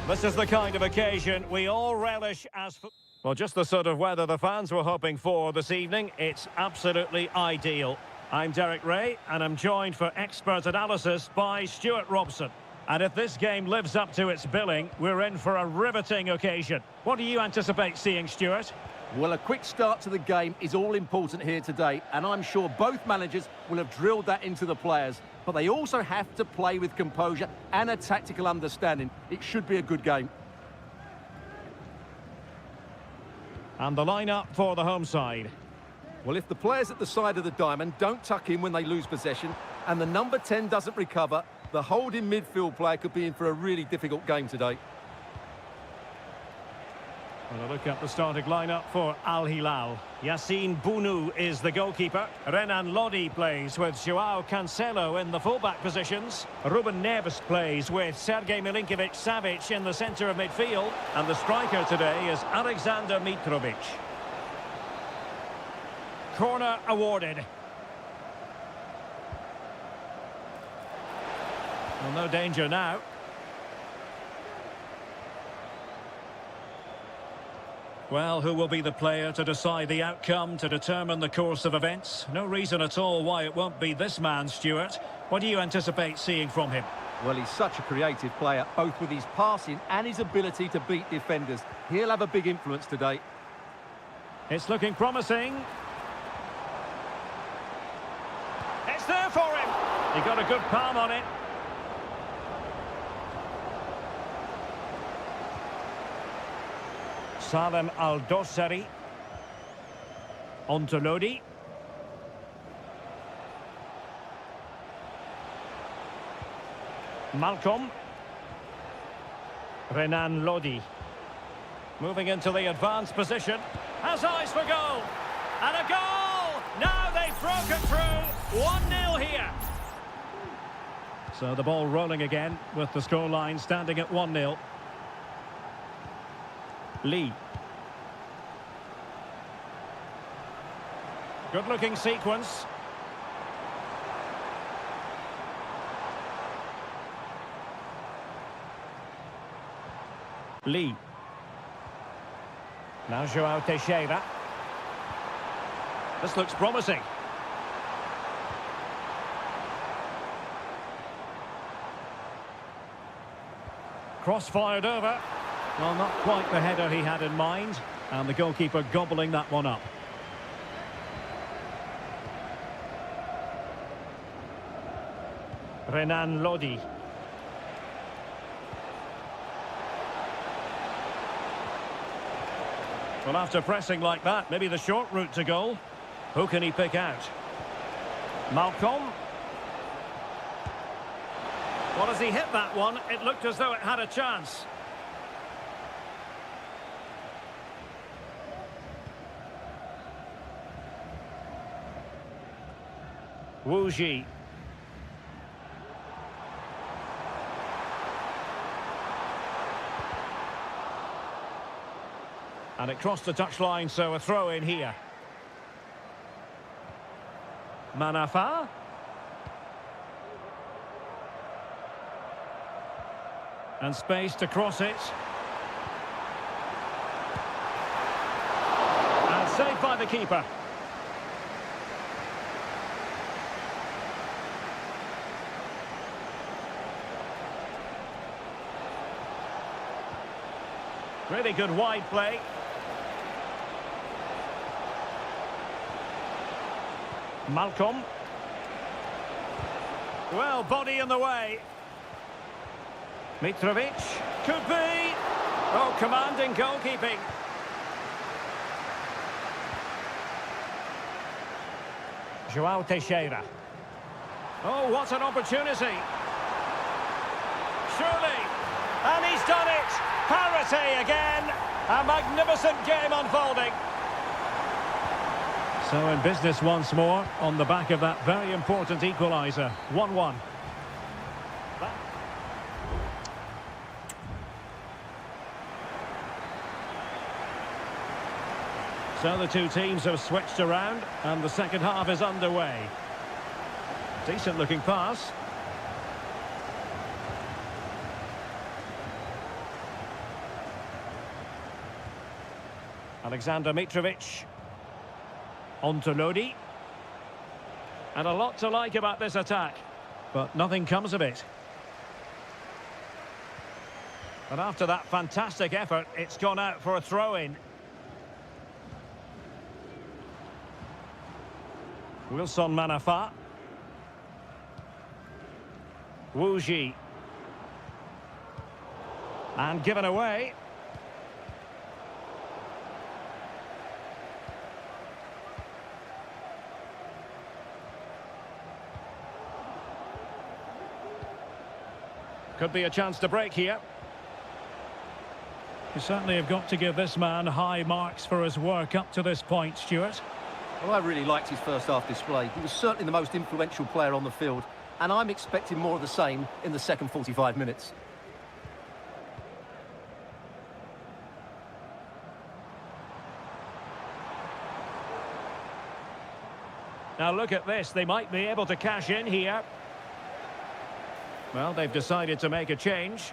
This is the kind of occasion we all relish as... Well, just the sort of weather the fans were hoping for this evening. It's absolutely ideal. I'm Derek Ray, and I'm joined for expert analysis by Stuart Robson. And if this game lives up to its billing, we're in for a riveting occasion. What do you anticipate seeing, Stuart? Well, a quick start to the game is all important here today, and I'm sure both managers will have drilled that into the players. But they also have to play with composure and a tactical understanding. It should be a good game. And the lineup for the home side. Well, if the players at the side of the diamond don't tuck in when they lose possession, and the number 10 doesn't recover, the holding midfield player could be in for a really difficult game today. Well, a look at the starting lineup for Al Hilal. Yassine Bounou is the goalkeeper. Renan Lodi plays with Joao Cancelo in the fullback positions. Ruben Neves plays with Sergej Milinkovic-Savic in the centre of midfield. And the striker today is Alexander Mitrovic. Corner awarded. Well, no danger now. Well, who will be the player to decide the outcome, to determine the course of events? No reason at all why it won't be this man, Stuart. What do you anticipate seeing from him? Well, he's such a creative player, both with his passing and his ability to beat defenders. He'll have a big influence today. It's looking promising. It's there for him. He got a good palm on it. Salem Al-Dossari. On to Lodi. Malcolm. Renan Lodi. Moving into the advanced position. Has eyes for goal. And a goal! Now they've broken through. 1-0 here. So the ball rolling again with the scoreline standing at 1-0. Lee. Good-looking sequence. Lee. Now Joao Teixeira. This looks promising. Cross fired over. Well, not quite the header he had in mind, and the goalkeeper gobbling that one up. Renan Lodi. Well, after pressing like that, maybe the short route to goal. Who can he pick out? Malcolm. Well, as he hit that one, it looked as though it had a chance. Wu Ji. And it crossed the touchline, so a throw in here. Manafa. And space to cross it. And saved by the keeper. Really good wide play. Malcolm. Well, body in the way. Mitrovic. Could be. Oh, commanding goalkeeping. Joao Teixeira. Oh, what an opportunity. Surely. And he's done it. Parity again. A magnificent game unfolding. So in business once more on the back of that very important equaliser. 1-1. So the two teams have switched around and the second half is underway. Decent looking pass. Alexander Mitrovic. On to Lodi. And a lot to like about this attack. But nothing comes of it. And after that fantastic effort, it's gone out for a throw-in. Wilson Manafa. Wu Ji. And given away. Could be a chance to break here. You certainly have got to give this man high marks for his work up to this point, Stuart. Well, I really liked his first half display. He was certainly the most influential player on the field, and I'm expecting more of the same in the second 45 minutes. Now look at this, they might be able to cash in here. Well, they've decided to make a change.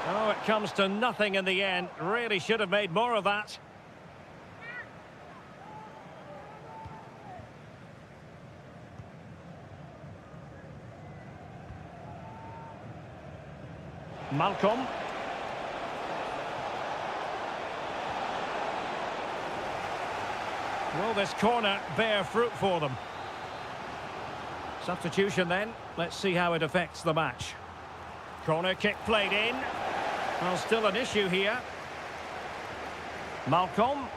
Oh, it comes to nothing in the end. Really should have made more of that. Malcolm. Will this corner bear fruit for them? Substitution then. Let's see how it affects the match. Corner kick played in. Well, still an issue here. Malcolm.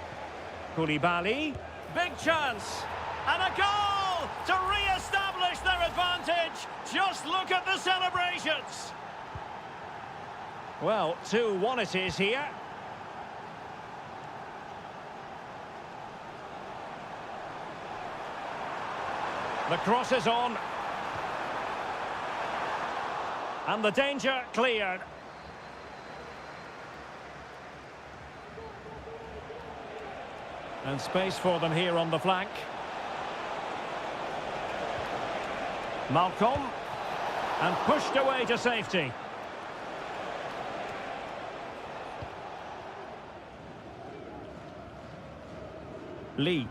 Koulibaly. Big chance. And a goal to re-establish their advantage. Just look at the celebrations. Well, 2-1 it is here. The cross is on. And the danger cleared. And space for them here on the flank. Malcolm. And pushed away to safety. Lee.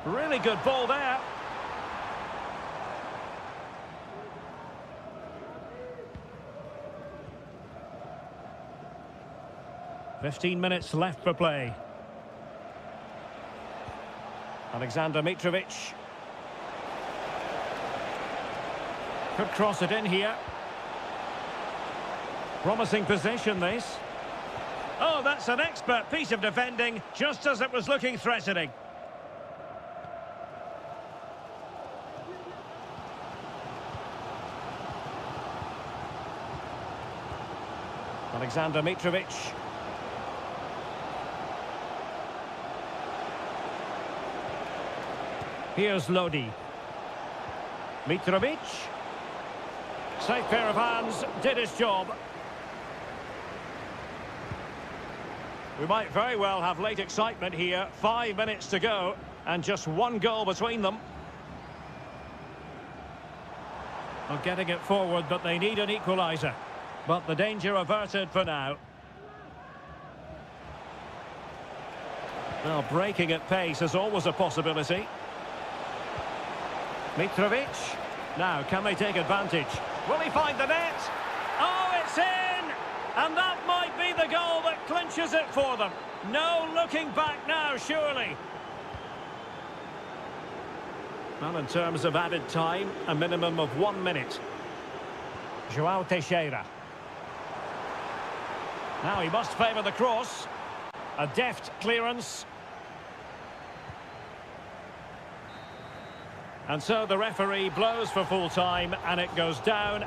Really good ball there. "15 minutes left for play. Alexander Mitrovic. Could cross it in here. Promising position, this. Oh, that's an expert piece of defending, just as it was looking threatening. Alexander Mitrovic. Here's Lodi. Mitrovic. Safe pair of hands, did his job. We might very well have late excitement here. 5 minutes to go, and just one goal between them. Well, getting it forward, but they need an equaliser. But the danger averted for now. Well, breaking at pace is always a possibility. Mitrovic. Now, can they take advantage? Will he find the net? Oh, it's in! And that might be the goal that clinches it for them. No looking back now, surely. Well, in terms of added time, a minimum of 1 minute. João Teixeira. Now he must favour the cross. A deft clearance. And so the referee blows for full time, and it goes down.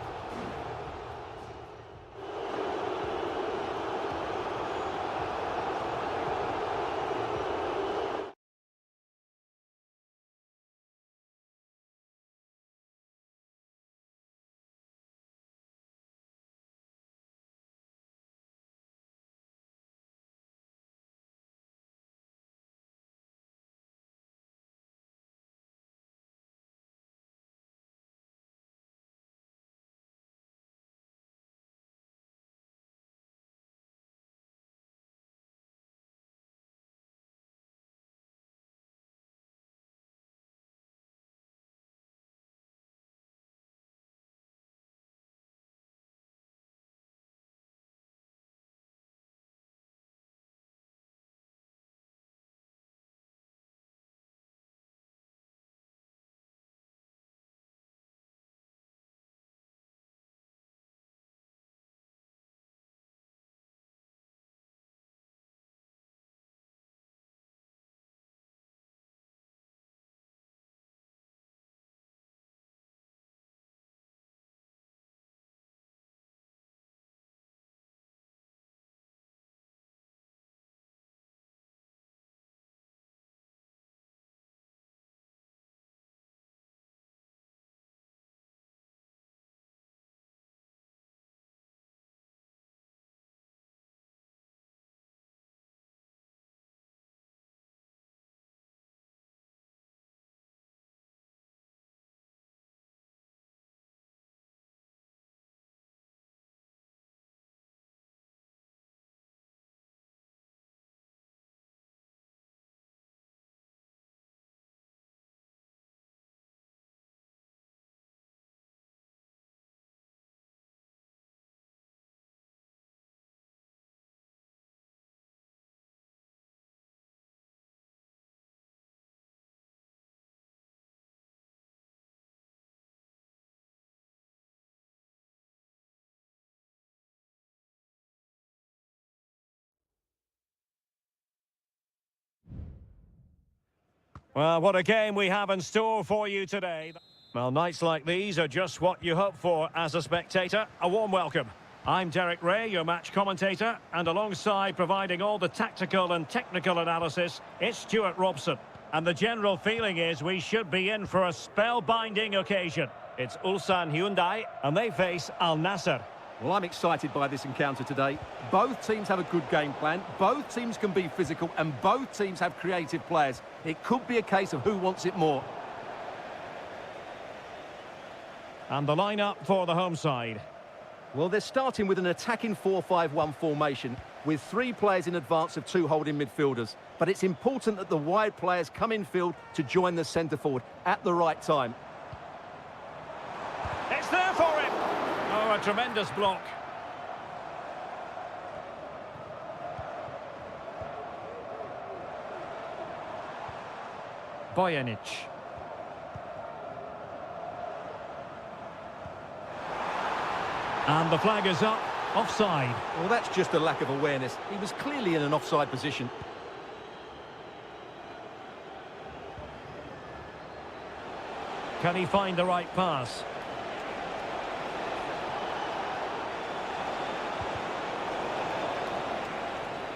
Well, what a game we have in store for you today. Well, nights like these are just what you hope for as a spectator. A warm welcome. I'm Derek Ray, your match commentator, and alongside providing all the tactical and technical analysis, it's Stuart Robson. And the general feeling is we should be in for a spellbinding occasion. It's Ulsan Hyundai, and they face Al Nassr. Well, I'm excited by this encounter today. Both teams have a good game plan, both teams can be physical, and both teams have creative players. It could be a case of who wants it more. And the lineup for the home side. Well, they're starting with an attacking 4-5-1 formation with 3 players in advance of 2 holding midfielders. But it's important that the wide players come in field to join the centre forward at the right time. It's there for him! Oh, a tremendous block. Bojanic. And the flag is up, offside. Well, that's just a lack of awareness. He was clearly in an offside position. Can he find the right pass?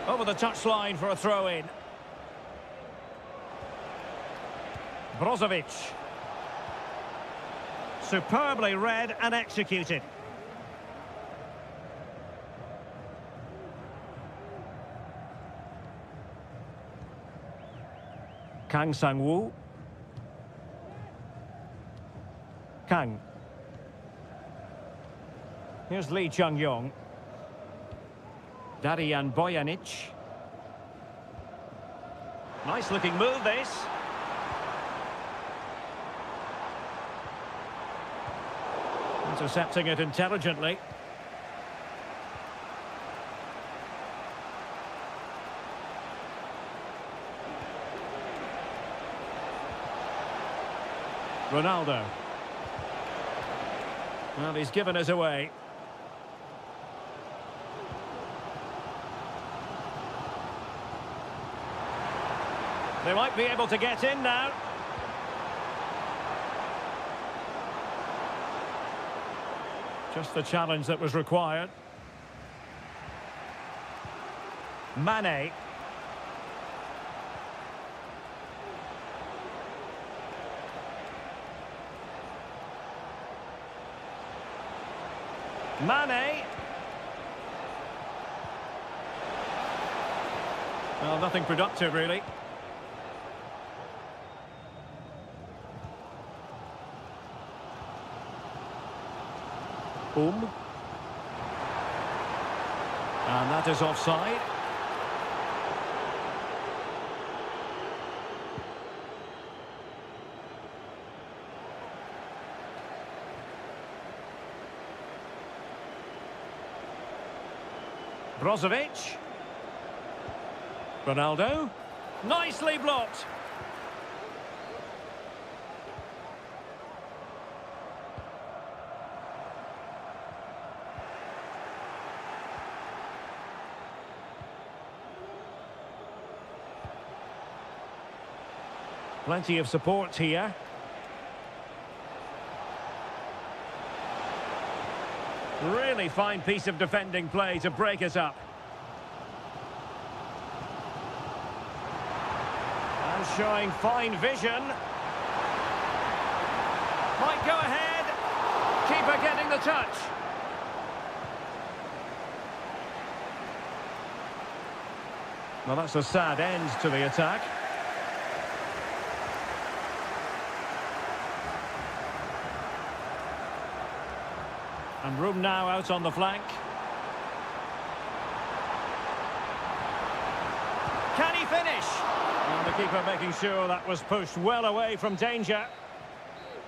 Over the touchline for a throw-in. Brozovic. Superbly read and executed. Kang Sang-woo. Kang. Here's Lee Chung-yong. Darian Bojanic. Nice looking move, this. Intercepting it intelligently. Ronaldo. Well, he's given us away. They might be able to get in now. Just the challenge that was required. Mane. Mane. Well, nothing productive, really. And that is offside. Brozovic. Ronaldo. Nicely blocked. Plenty of support here. Really fine piece of defending play to break us up. And showing fine vision. Might go ahead. Keeper getting the touch. Well, that's a sad end to the attack. And room now out on the flank. Can he finish? And the keeper making sure that was pushed well away from danger.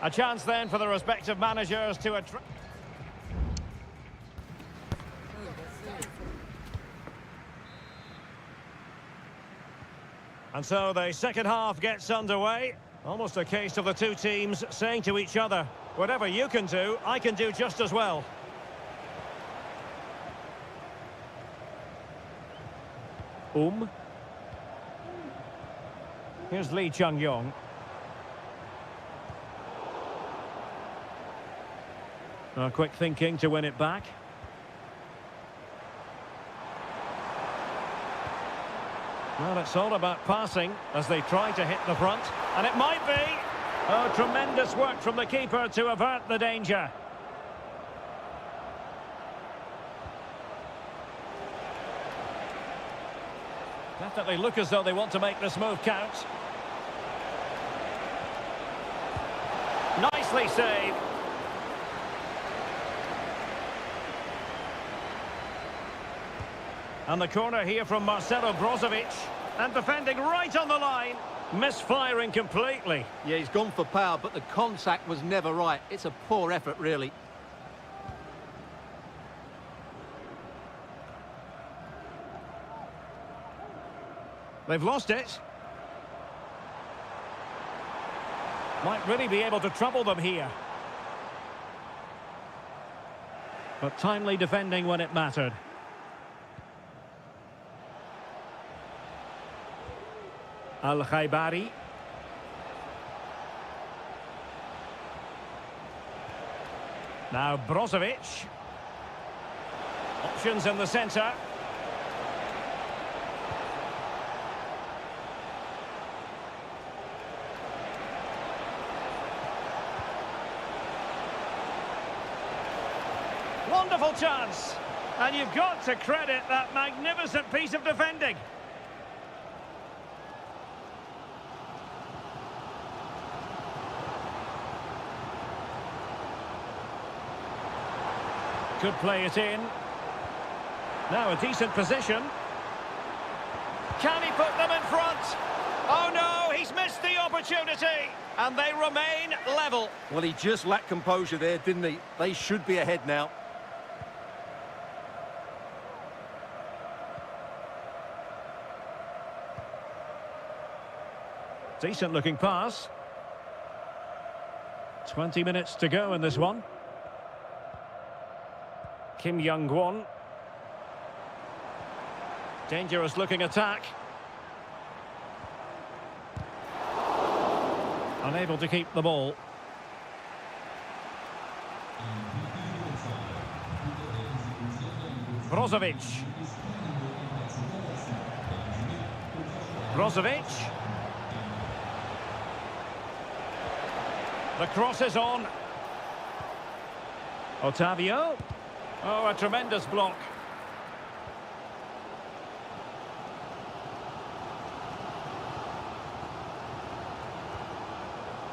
A chance then for the respective managers to attract. And so the second half gets underway. Almost a case of the two teams saying to each other, whatever you can do, I can do just as well. Here's Lee Chung-yong. Quick thinking to win it back. Well, it's all about passing as they try to hit the front. And it might be. Oh, tremendous work from the keeper to avert the danger. Definitely look as though they want to make this move count. Nicely saved. And the corner here from Marcelo Brozovic. And defending right on the line. Misfiring completely. Yeah, he's gone for power, but the contact was never right. It's a poor effort, really. They've lost it. Might really be able to trouble them here. But timely defending when it mattered. Al-Khaibari. Now Brozovic. Options in the centre. Wonderful chance. And you've got to credit that magnificent piece of defending. Could play it in. Now a decent position. Can he put them in front? Oh no, he's missed the opportunity. And they remain level. Well, he just lacked composure there, didn't he? They should be ahead now. Decent looking pass. 20 minutes to go in this one. Kim Young-won. Dangerous looking attack. Unable to keep the ball. Brozovic. Brozovic. The cross is on. Otavio. Oh, a tremendous block.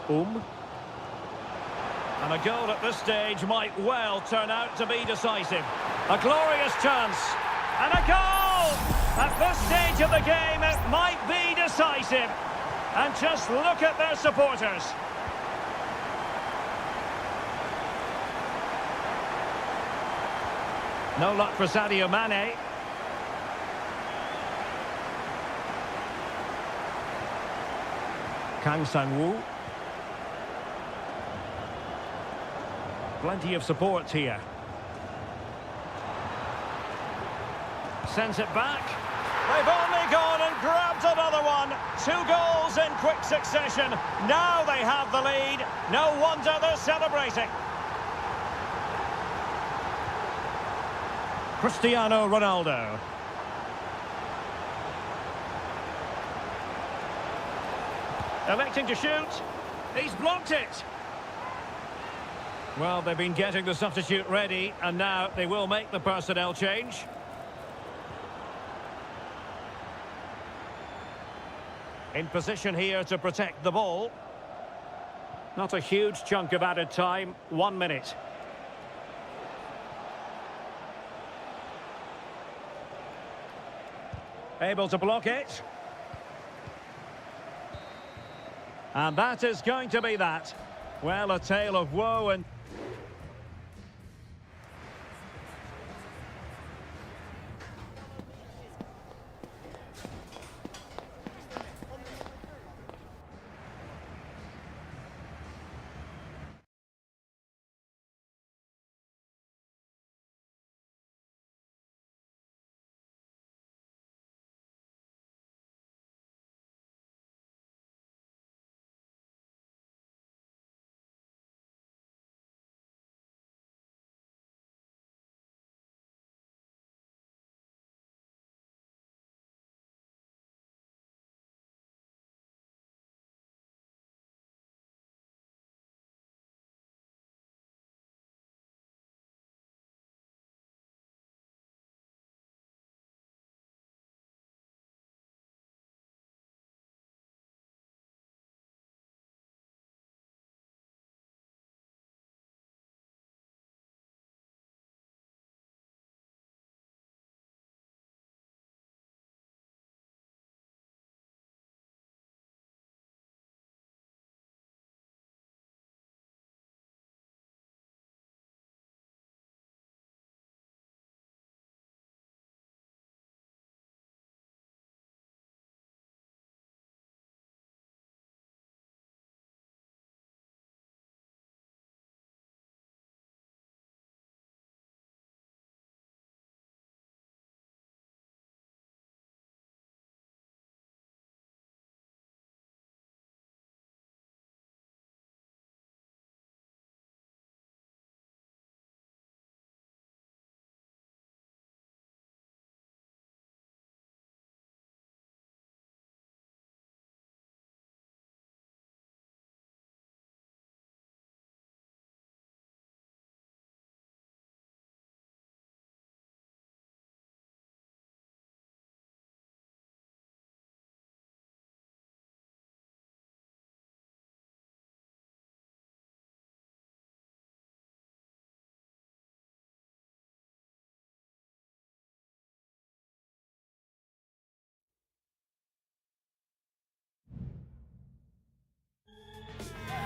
And a goal at this stage might well turn out to be decisive. A glorious chance. And a goal! At this stage of the game, it might be decisive. And just look at their supporters. No luck for Sadio Mane. Kang Sang-woo. Plenty of support here. Sends it back. They've only gone and grabbed another one. 2 goals in quick succession. Now they have the lead. No wonder they're celebrating. Cristiano Ronaldo. Electing to shoot. He's blocked it. Well, they've been getting the substitute ready, and now they will make the personnel change. In position here to protect the ball. Not a huge chunk of added time. 1 minute. Able to block it. And that is going to be that. Well, a tale of woe and...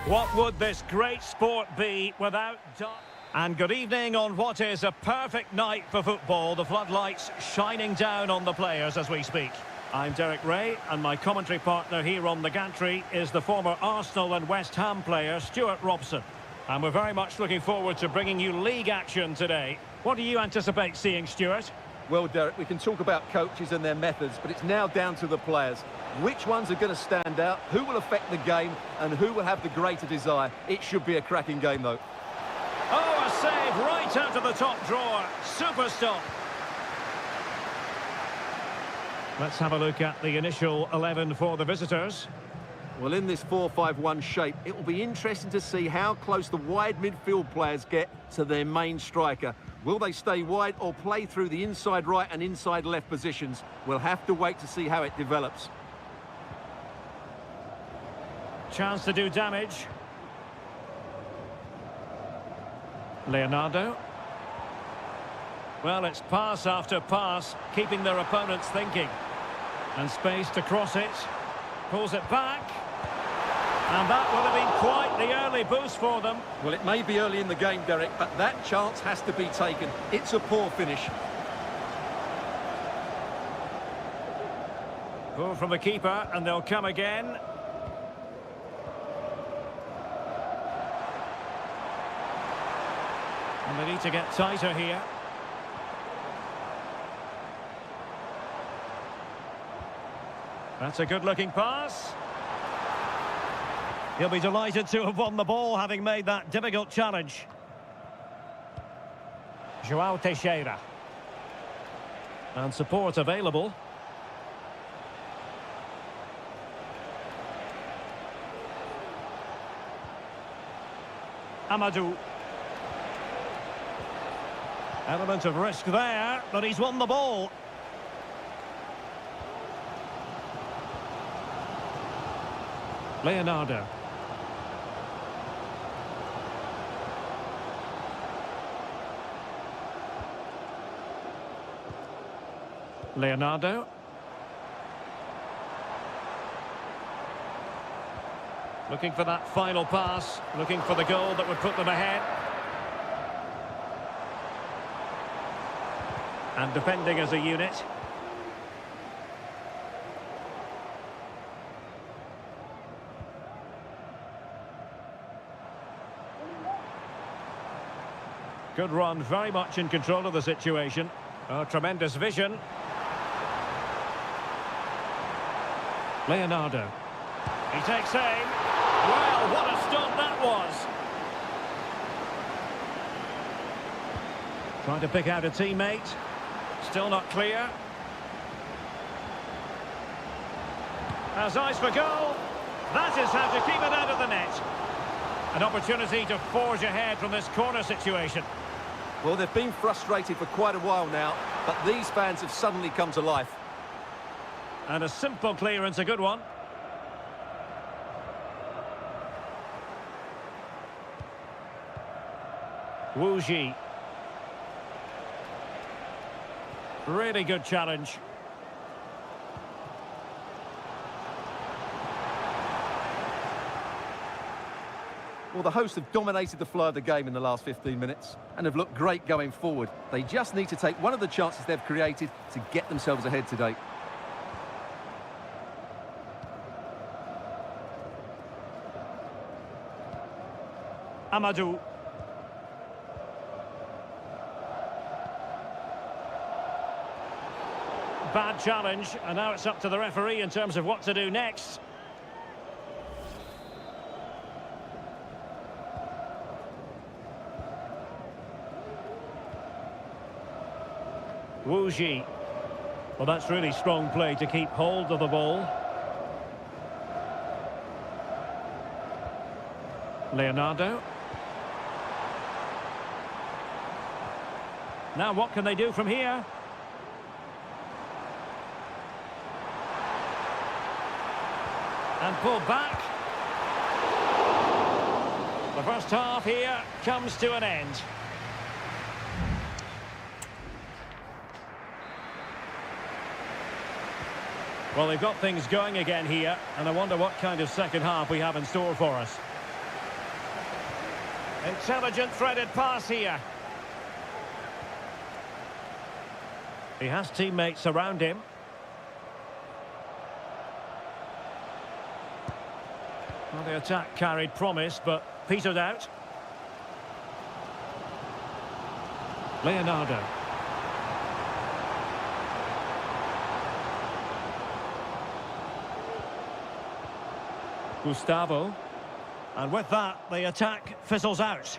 What would this great sport be without... And good evening on what is a perfect night for football. The floodlights shining down on the players as we speak. I'm Derek Ray, and my commentary partner here on the gantry is the former Arsenal and West Ham player, Stuart Robson. And we're very much looking forward to bringing you league action today. What do you anticipate seeing, Stuart? Well, Derek, we can talk about coaches and their methods, but it's now down to the players. Which ones are going to stand out, who will affect the game, and who will have the greater desire? It should be a cracking game, though. Oh, a save right out of the top drawer. Super stop. Let's have a look at the initial 11 for the visitors. Well, in this 4-5-1 shape, it will be interesting to see how close the wide midfield players get to their main striker. Will they stay wide or play through the inside right and inside left positions? We'll have to wait to see how it develops. Chance to do damage. Leonardo. Well, it's pass after pass, keeping their opponents thinking. And space to cross it. Pulls it back. And that would have been quite the early boost for them. Well, it may be early in the game, Derek, but that chance has to be taken. It's a poor finish. Pull from the keeper, and they'll come again. And they need to get tighter here. That's a good-looking pass. He'll be delighted to have won the ball, having made that difficult challenge. João Teixeira. And support available. Amadou. Element of risk there, but he's won the ball. Leonardo. Leonardo. Looking for that final pass, looking for the goal that would put them ahead. And defending as a unit. Good run, very much in control of the situation. Oh, tremendous vision. Leonardo. He takes aim. Well, what a stop that was. Trying to pick out a teammate. Still not clear. Has eyes for goal. That is how to keep it out of the net. An opportunity to forge ahead from this corner situation. Well, they've been frustrated for quite a while now, but these fans have suddenly come to life. And a simple clearance, a good one. Wu Ji. Really good challenge. Well, the hosts have dominated the flow of the game in the last 15 minutes and have looked great going forward. They just need to take one of the chances they've created to get themselves ahead today. Amadou. Bad challenge, and now it's up to the referee in terms of what to do next. Wu Ji. Well, that's really strong play to keep hold of the ball. Leonardo. Now what can they do from here? And pull back. The first half here comes to an end. Well, they've got things going again here, and I wonder what kind of second half we have in store for us. Intelligent threaded pass here. He has teammates around him. Well, the attack carried promise, but petered out. Leonardo. Gustavo. And with that, the attack fizzles out.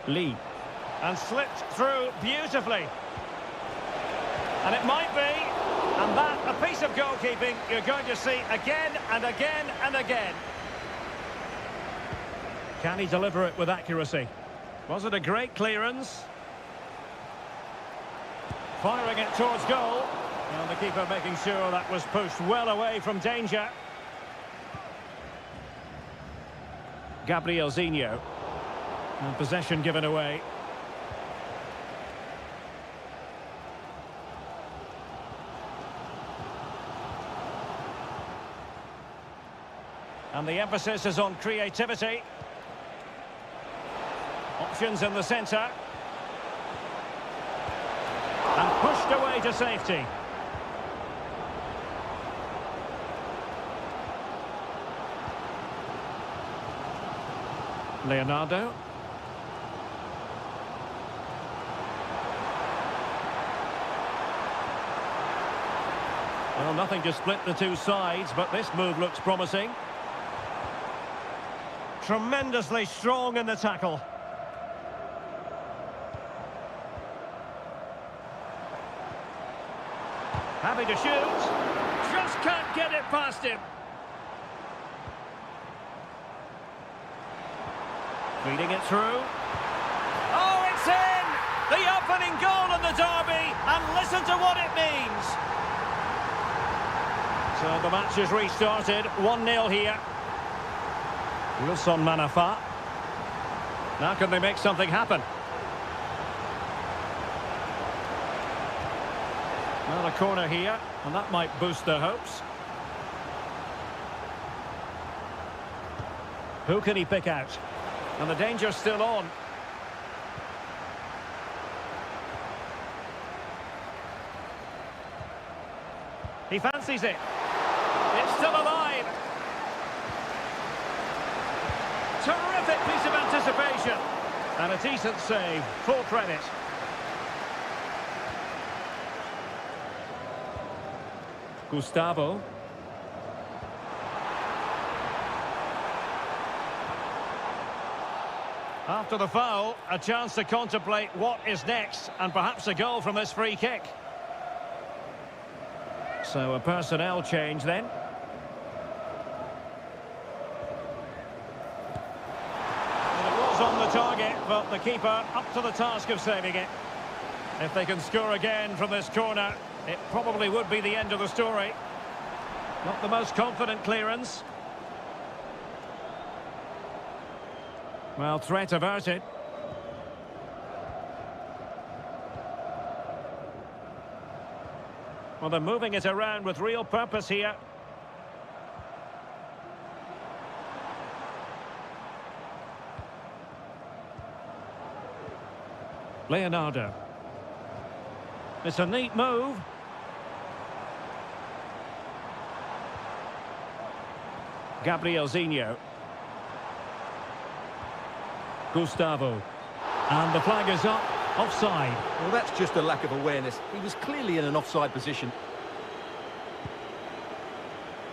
Lee. And slipped through beautifully. And it might be. And that, a piece of goalkeeping you're going to see again and again and again. Can he deliver it with accuracy? Was it a great clearance? Firing it towards goal. And the keeper making sure that was pushed well away from danger. Gabrielzinho. And possession given away. And the emphasis is on creativity. Options in the centre. And pushed away to safety. Leonardo. Well, nothing to split the two sides, but this move looks promising. Tremendously strong in the tackle. Happy to shoot. Just can't get it past him. Feeding it through. Oh, it's in! The opening goal in the derby, and listen to what it means. So the match is restarted, 1-0 here. Wilson Manafa. Now can they make something happen? Well, a corner here, and that might boost their hopes. Who can he pick out? And the danger's still on. He fancies it. It's still alive. Terrific piece of anticipation. And a decent save. Full credit. Gustavo. After the foul, a chance to contemplate what is next, and perhaps a goal from this free kick. So a personnel change then. And it was on the target, but the keeper up to the task of saving it. If they can score again from this corner, it probably would be the end of the story. Not the most confident clearance. Well, threat averted. Well, they're moving it around with real purpose here. Leonardo. It's a neat move. Gabrielzinho. Gustavo. And the flag is up. Offside. Well, that's just a lack of awareness. He was clearly in an offside position.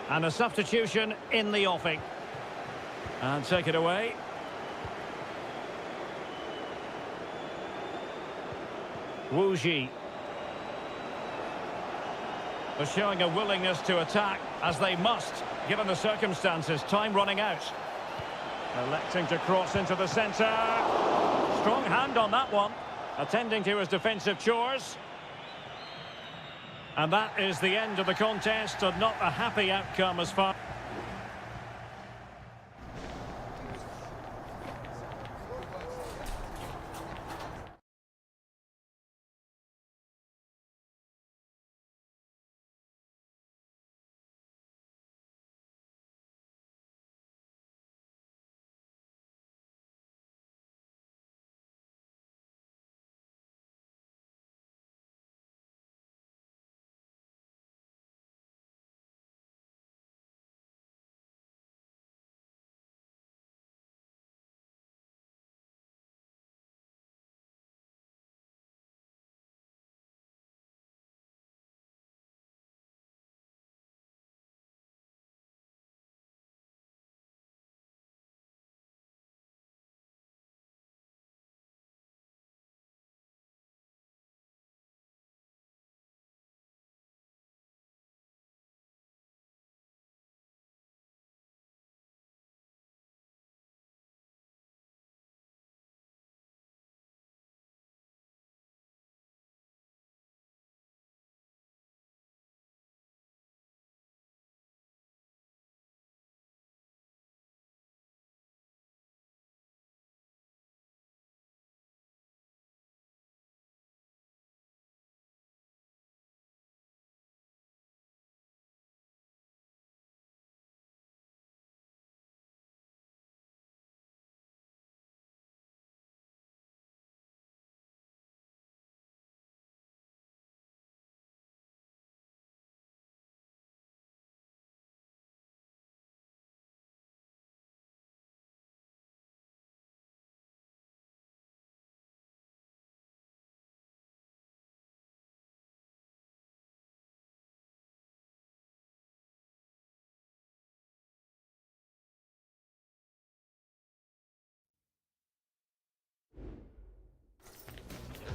And a substitution in the offing. And take it away. Wu Ji. They're showing a willingness to attack, as they must, given the circumstances. Time running out. Electing to cross into the centre. Strong hand on that one. Attending to his defensive chores. And that is the end of the contest, and not a happy outcome as far...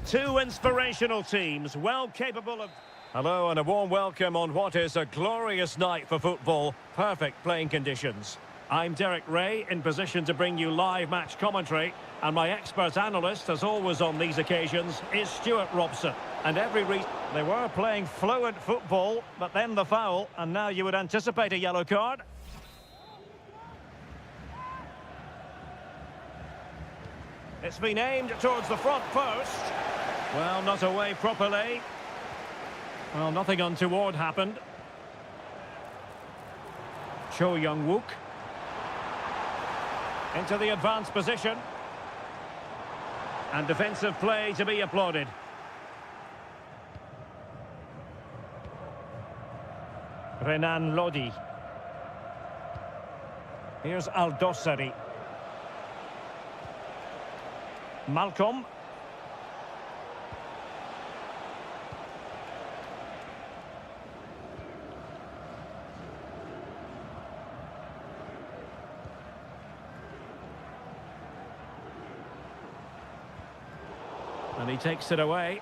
Two inspirational teams, well capable of... Hello and a warm welcome on what is a glorious night for football. Perfect playing conditions. I'm Derek Ray, in position to bring you live match commentary. And my expert analyst, as always on these occasions, is Stuart Robson. And they were playing fluent football, but then the foul, and now you would anticipate a yellow card. It's been aimed towards the front post. Well, not away properly. Well, nothing untoward happened. Cho Young-wook. Into the advanced position. And defensive play to be applauded. Renan Lodi. Here's Aldosari. Malcolm. And he takes it away.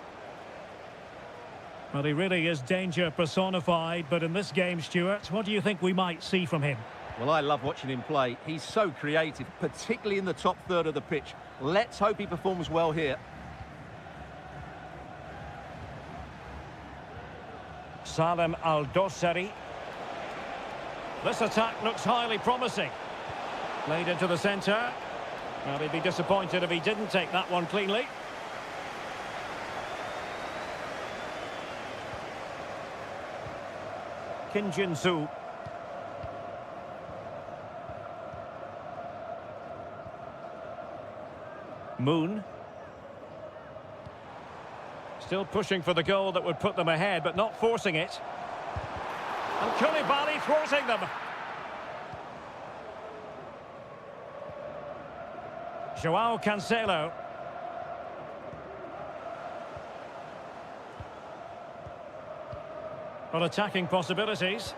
Well, he really is danger personified, but in this game, Stuart, what do you think we might see from him? Well, I love watching him play. He's so creative, particularly in the top third of the pitch. Let's hope he performs well here. Salem Aldosari. This attack looks highly promising. Played into the centre. Well, he'd be disappointed if he didn't take that one cleanly. Kim Jin-soo. Moon. Still pushing for the goal that would put them ahead, but not forcing it. And Koulibaly thwarting them. Joao Cancelo. Well, attacking possibilities.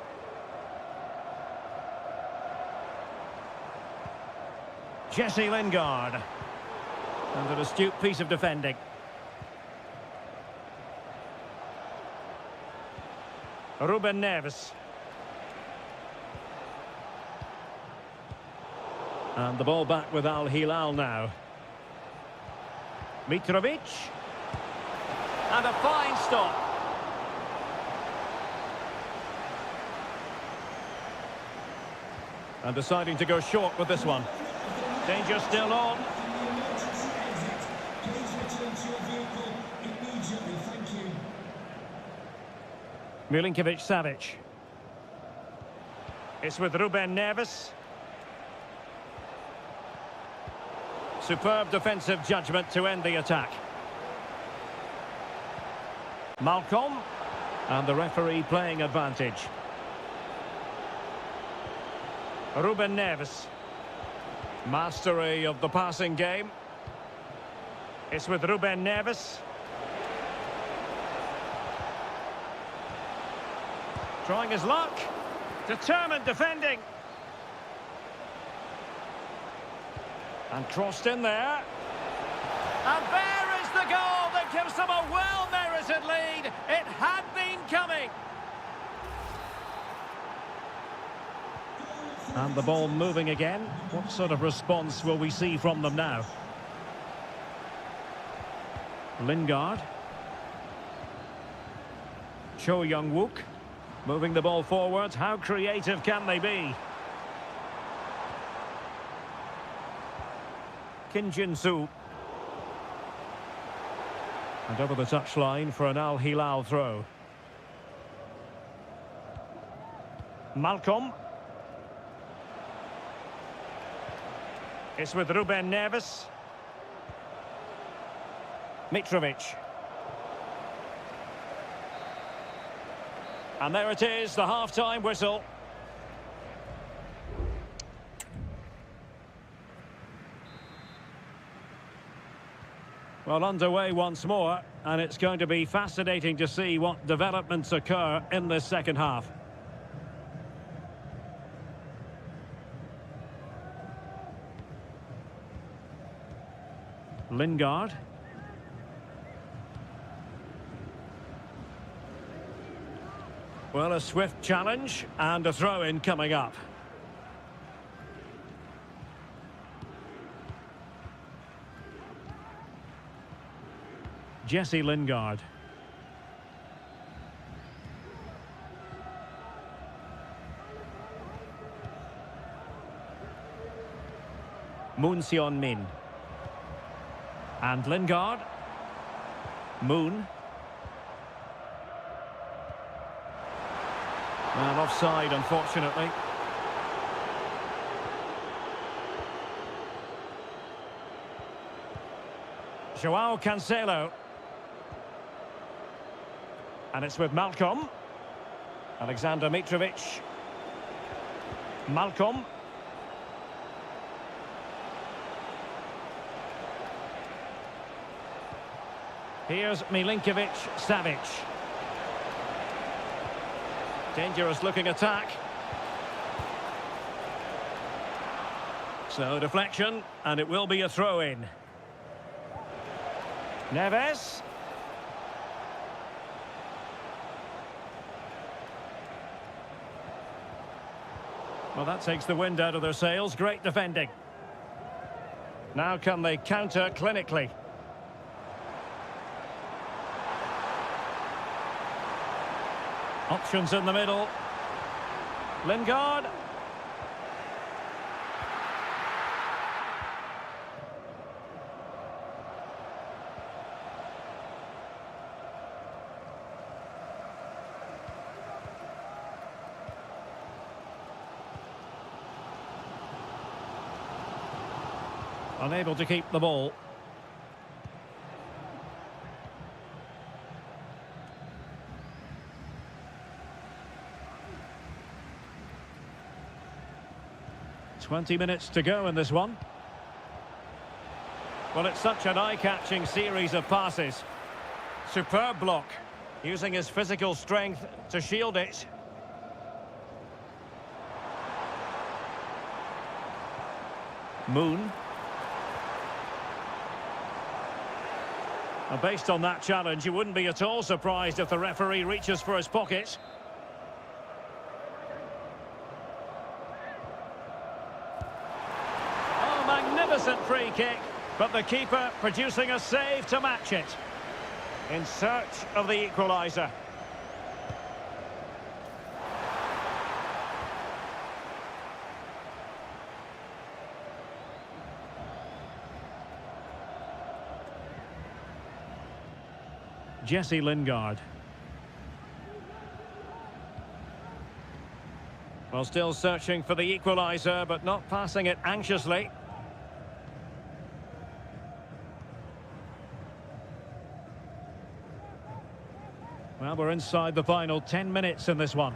Jesse Lingard. And an astute piece of defending. Ruben Neves. And the ball back with Al Hilal now. Mitrovic. And a fine stop. And deciding to go short with this one. Danger still on. Milinkovic-Savic. It's with Ruben Neves. Superb defensive judgment to end the attack. Malcolm. And the referee playing advantage. Ruben Neves. Mastery of the passing game. It's with Ruben Neves. Trying his luck. Determined defending. And crossed in there. And there is the goal that gives them a well-merited lead. It had been coming. And the ball moving again. What sort of response will we see from them now? Lingard. Cho Young-wook. Moving the ball forwards. How creative can they be? Kim Jin-soo. And over the touchline for an Al Hilal throw. Malcolm. It's with Ruben Neves. Mitrovic. And there it is, the half-time whistle. Well, underway once more, and it's going to be fascinating to see what developments occur in this second half. Lingard. Well, a swift challenge and a throw-in coming up. Jesse Lingard. Moon Min. And Lingard. Moon. Well, offside, unfortunately. Joao Cancelo. And it's with Malcolm. Alexander Mitrovic. Malcolm. Here's Milinkovic-Savic. Dangerous looking attack. So deflection, and it will be a throw-in. Neves. Well, that takes the wind out of their sails. Great defending. Now can they counter clinically? Options in the middle. Lingard. Unable to keep the ball. "20 minutes to go in this one." Well, it's such an eye-catching series of passes. Superb block, using his physical strength to shield it. Moon. And based on that challenge, you wouldn't be at all surprised if the referee reaches for his pocket. Oh, magnificent free kick, but the keeper producing a save to match it. In search of the equaliser. Jesse Lingard. Well, still searching for the equaliser, but not passing it anxiously. Well, we're inside the final 10 minutes in this one.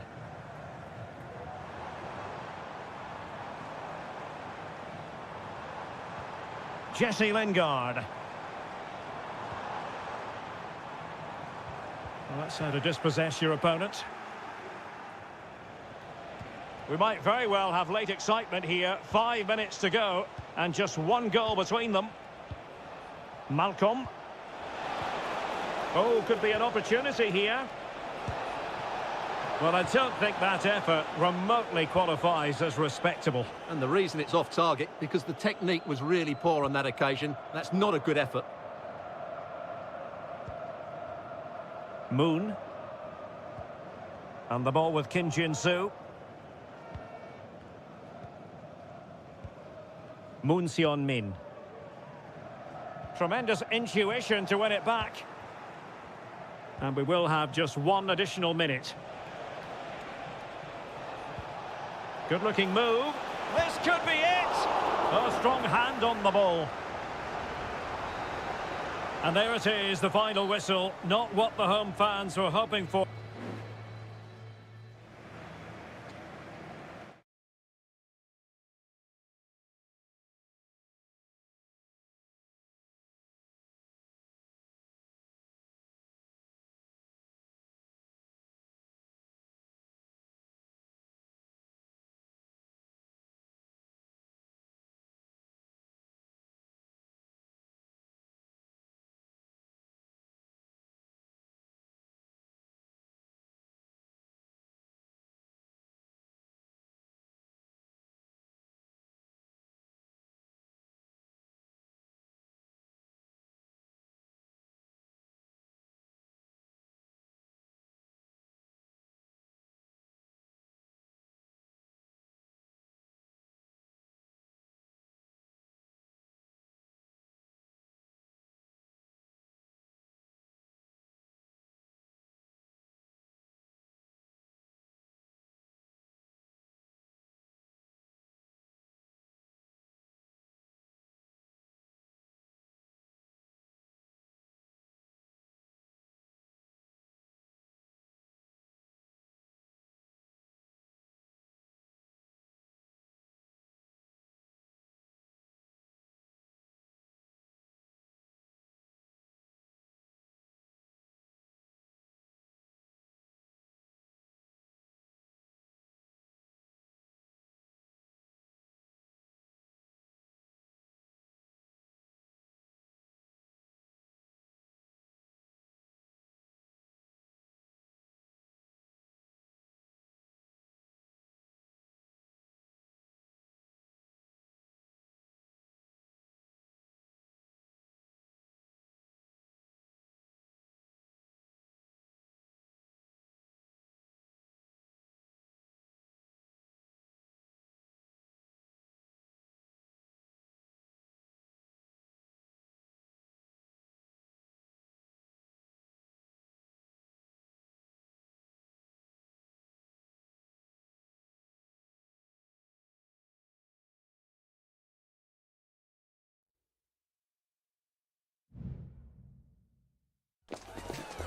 Jesse Lingard. Well, that's how to dispossess your opponent. We might very well have late excitement here. 5 minutes to go, and just one goal between them. Malcolm. Oh, could be an opportunity here. Well, I don't think that effort remotely qualifies as respectable. And the reason it's off target, because the technique was really poor on that occasion. That's not a good effort. Moon. And the ball with Kim Jin-soo. Moon Min. Tremendous intuition to win it back. And we will have just one additional minute. Good-looking move. This could be it! A strong hand on the ball. And there it is, the final whistle. Not what the home fans were hoping for.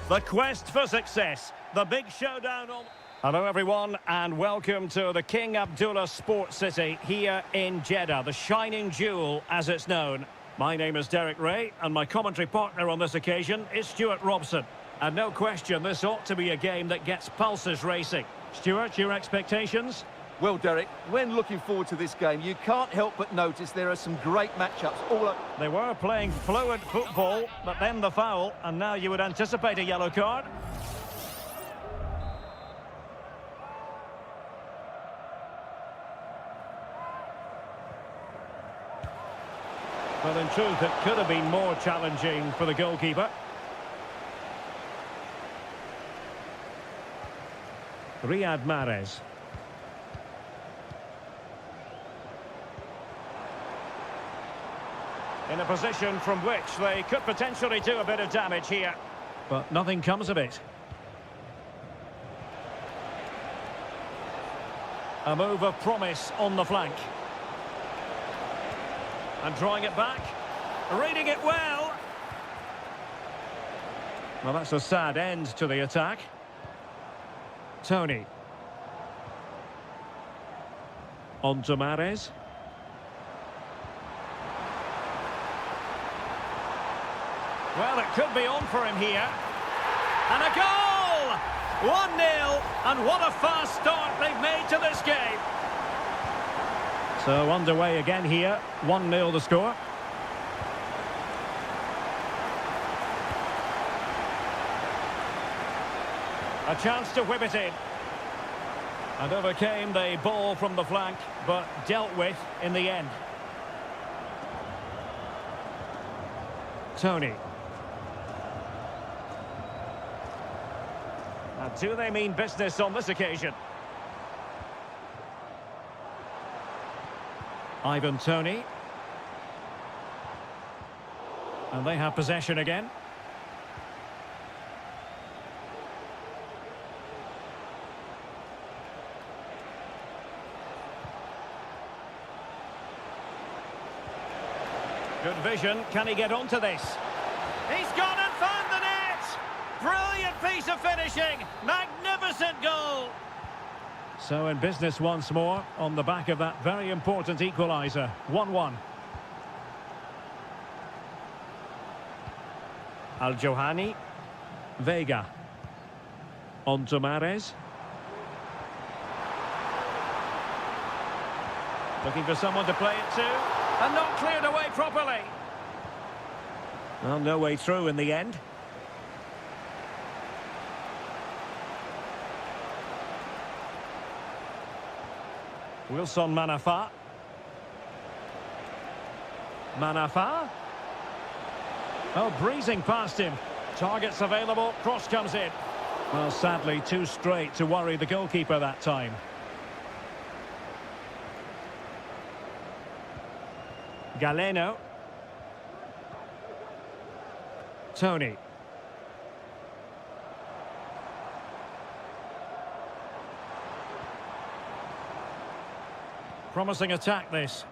The quest for success. The big showdown on... Hello everyone and welcome to the King Abdullah Sports City here in Jeddah, the shining jewel as it's known. My name is Derek Ray and my commentary partner on this occasion is Stuart Robson. And no question, this ought to be a game that gets pulses racing. Stuart, your expectations? Well, Derek, when looking forward to this game, you can't help but notice there are some great matchups all over. They were playing fluent football, but then the foul, and now you would anticipate a yellow card. Well, in truth, it could have been more challenging for the goalkeeper. Riyad Mahrez. In a position from which they could potentially do a bit of damage here. But nothing comes of it. A move of promise on the flank. And drawing it back. Reading it well. Well, that's a sad end to the attack. Tony. On to Mahrez. Well, it could be on for him here. And a goal! 1-0, and what a fast start they've made to this game. So underway again here, 1-0 the score. A chance to whip it in. And overcame the ball from the flank, but dealt with in the end. Tony. Now, do they mean business on this occasion? Ivan Tony. And they have possession again. Good vision. Can he get onto this? He's gone and found the net! Brilliant piece of finishing. Magnificent goal. So in business once more on the back of that very important equaliser. 1-1. Al-Johani. Vega. On to Mahrez. Looking for someone to play it to. And not cleared away properly. Well, no way through in the end. Wilson Manafa. Manafa. Oh, breezing past him. Targets available, cross comes in. Well, sadly, too straight to worry the goalkeeper that time. Galeno. Tony. Promising attack, this.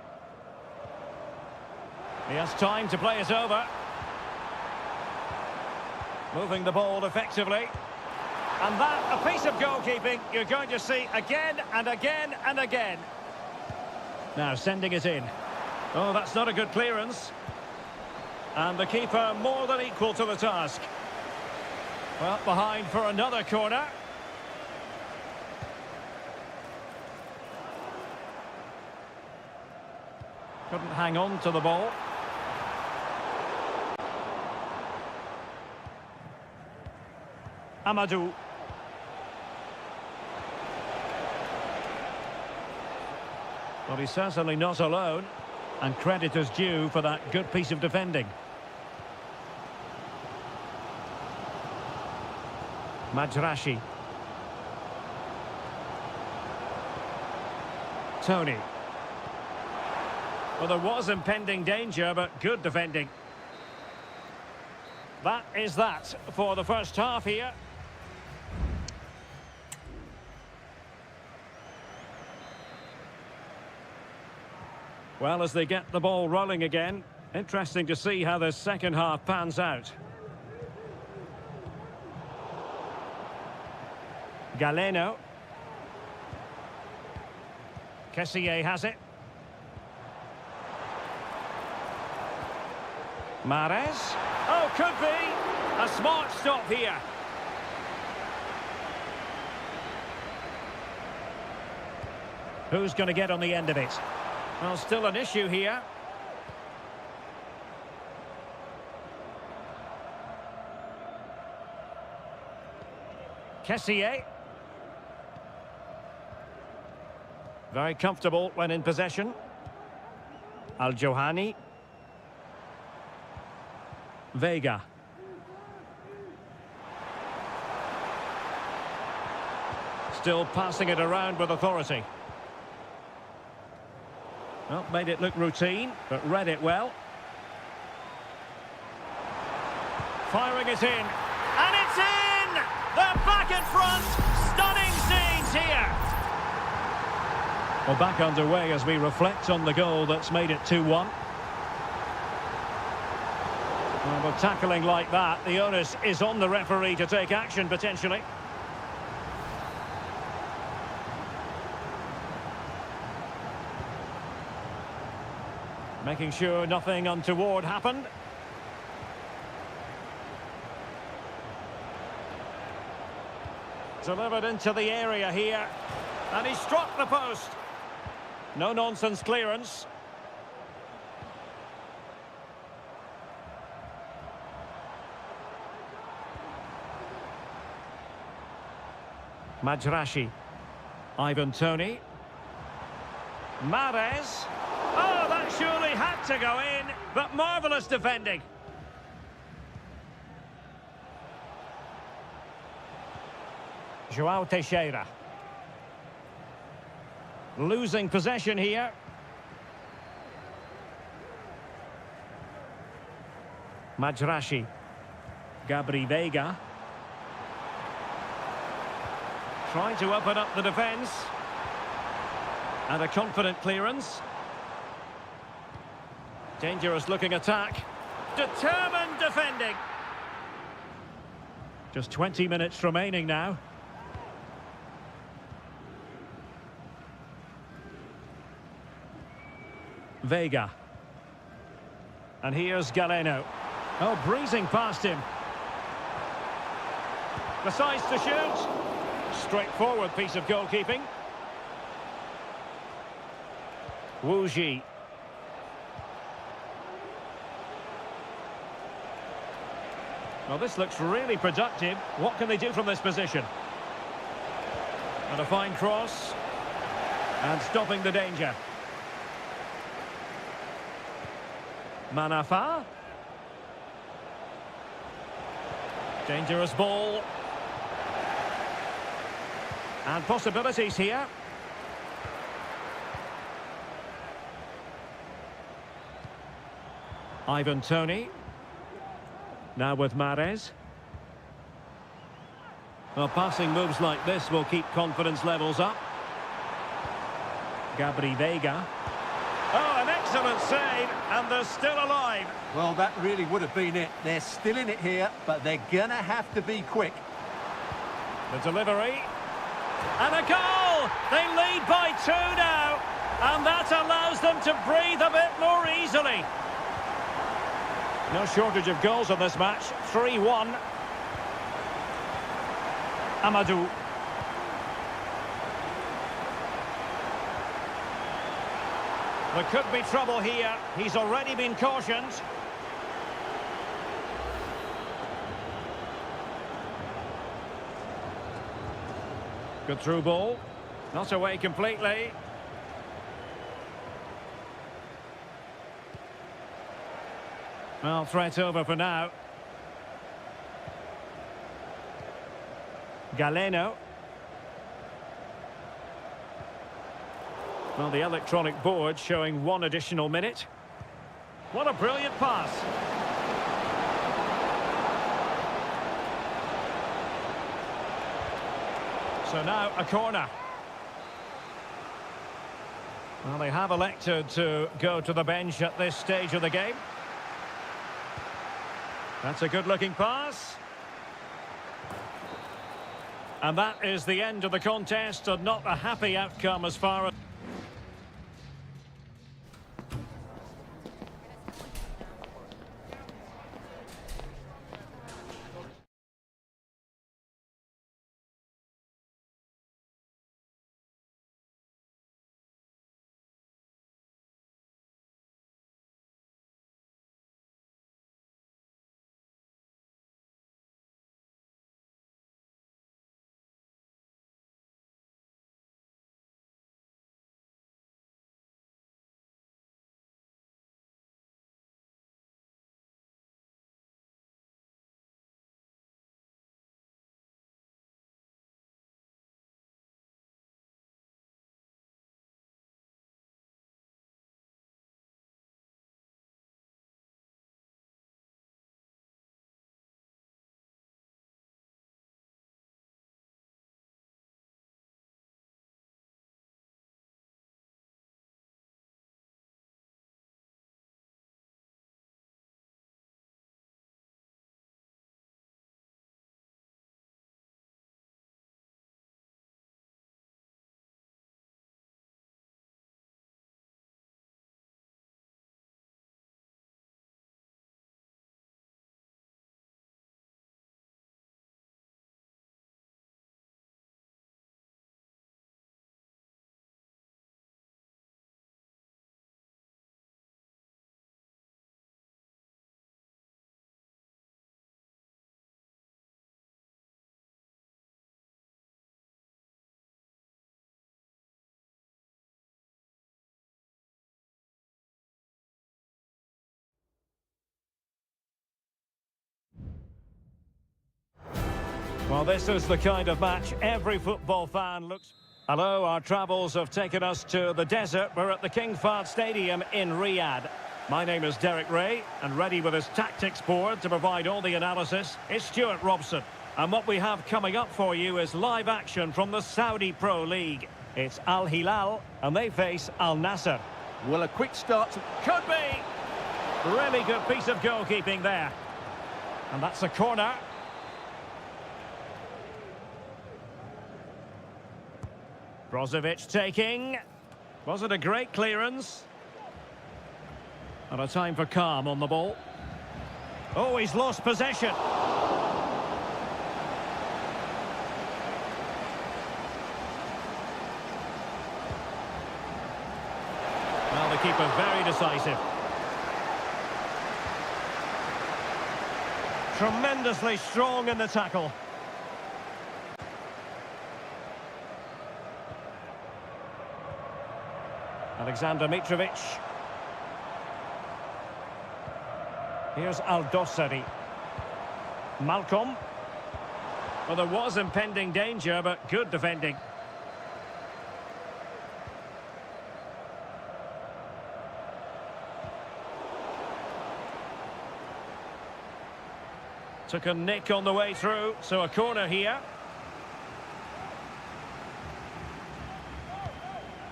He has time to play it over. Moving the ball effectively. And that, a piece of goalkeeping you're going to see again and again and again. Now sending it in. Oh, that's not a good clearance. And the keeper more than equal to the task. Well, behind for another corner. Couldn't hang on to the ball. Amadou. Well, he's certainly not alone. And credit is due for that good piece of defending. Majrashi. Tony. Well, there was impending danger, but good defending. That is that for the first half here. Well, as they get the ball rolling again, interesting to see how the second half pans out. Galeno. Kessié has it. Mahrez. Oh, could be. A smart stop here. Who's going to get on the end of it? Well, still an issue here. Kessié. Very comfortable when in possession. Al-Johani. Vega. Still passing it around with authority. Well, made it look routine, but read it well. Firing it in. And it's in! They're back in front! Stunning scenes here! Well, back underway as we reflect on the goal that's made it 2-1. Well, with tackling like that, the onus is on the referee to take action, potentially. Making sure nothing untoward happened. Delivered into the area here. And he struck the post. No-nonsense clearance. Majrashi. Ivan Toney. Mahrez. Oh, that surely had to go in, but marvellous defending. João Teixeira. Losing possession here. Majrashi. Gabri Vega. Trying to open up the defence. And a confident clearance. Dangerous looking attack. Determined defending. Just 20 minutes remaining now. Vega. And here's Galeno. Oh, breezing past him. Decides to shoot. Straightforward piece of goalkeeping. Wu Ji. Well, this looks really productive. What can they do from this position? And a fine cross. And stopping the danger. Manafa. Dangerous ball. And possibilities here. Ivan Toney. Now with Mahrez. Well, passing moves like this will keep confidence levels up. Gabri Vega. Oh, an excellent save, and they're still alive. Well, that really would have been it. They're still in it here, but they're gonna have to be quick. The delivery. And a goal! They lead by 2 now, and that allows them to breathe a bit more easily. No shortage of goals in this match. 3-1. Amadou. There could be trouble here. He's already been cautioned. Good through ball. Not away completely. Well, threat over for now. Galeno. Well, the electronic board showing 1 additional minute. What a brilliant pass. So now a corner. Well, they have elected to go to the bench at this stage of the game. That's a good-looking pass. And that is the end of the contest, and not a happy outcome as far as... Well, this is the kind of match every football fan looks... Hello, our travels have taken us to the desert. We're at the King Fahd Stadium in Riyadh. My name is Derek Ray, and ready with his tactics board to provide all the analysis is Stuart Robson. And what we have coming up for you is live action from the Saudi Pro League. It's Al Hilal, and they face Al Nassr. Well, a quick start Could be! Really good piece of goalkeeping there. And that's a corner. Brozovic taking. Was it a great clearance? And a time for calm on the ball. Oh, he's lost possession. Well, the keeper very decisive. Tremendously strong in the tackle. Alexander Mitrovic. Here's Al-Dossari. Malcolm. Well, there was impending danger, but good defending. Took a nick on the way through, so a corner here.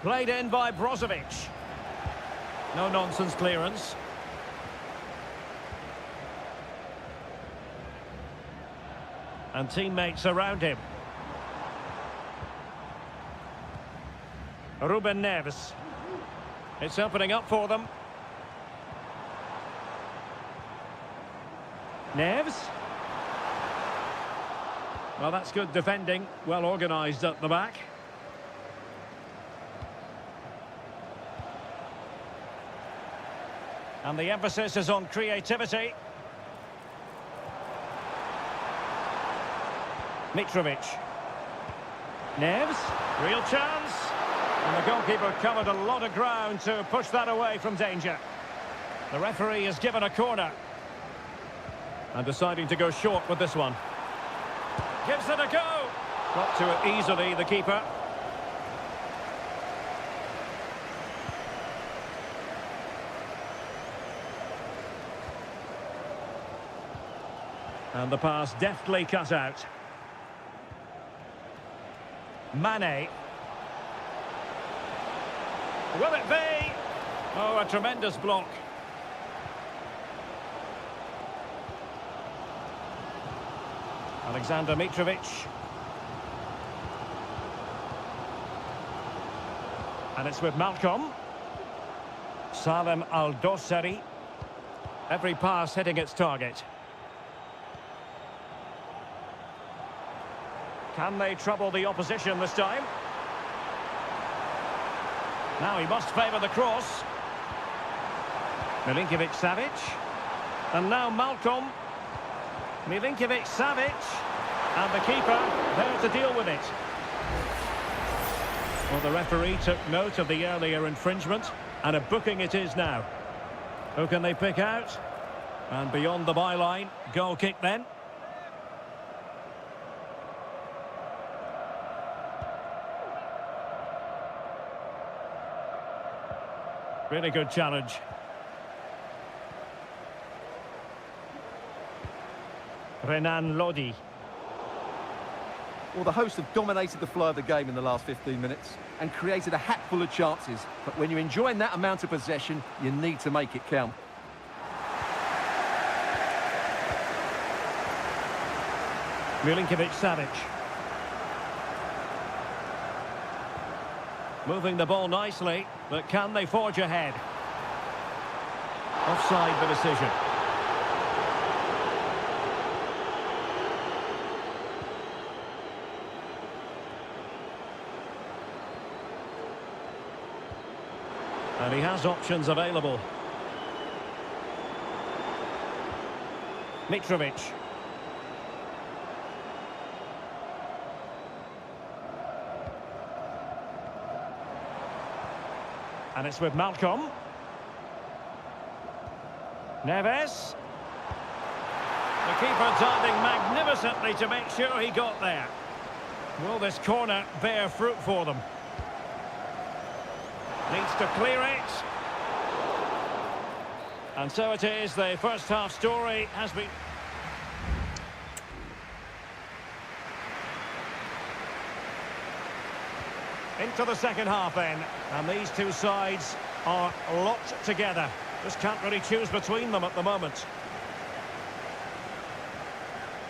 Played in by Brozovic. No-nonsense clearance. And teammates around him. Ruben Neves. It's opening up for them. Neves. Well, that's good defending. Well organised at the back. And the emphasis is on creativity. Mitrovic. Neves. Real chance. And the goalkeeper covered a lot of ground to push that away from danger. The referee has given a corner. And deciding to go short with this one. Gives it a go. Got to it easily, the keeper. And the pass deftly cut out. Mane. Will it be? Oh, a tremendous block. Alexander Mitrovic. And it's with Malcolm. Salem Al-Dossari. Every pass hitting its target. Can they trouble the opposition this time? Now he must favour the cross. Milinkovic-Savic. And now Malcolm. Milinkovic-Savic. And the keeper there to deal with it. Well, the referee took note of the earlier infringement, and a booking it is now. Who can they pick out? And beyond the byline, goal kick then. Really good challenge. Renan Lodi. Well, the hosts have dominated the flow of the game in the last 15 minutes and created a hatful of chances. But when you're enjoying that amount of possession, you need to make it count. Milinkovic-Savic. Moving the ball nicely, but can they forge ahead? Offside the decision. And he has options available. Mitrovic. And it's with Malcolm. Neves. The keeper diving magnificently to make sure he got there. Will this corner bear fruit for them? Needs to clear it. And so it is, the first half story has been... Into the second half then, and these two sides are locked together. Just can't really choose between them at the moment.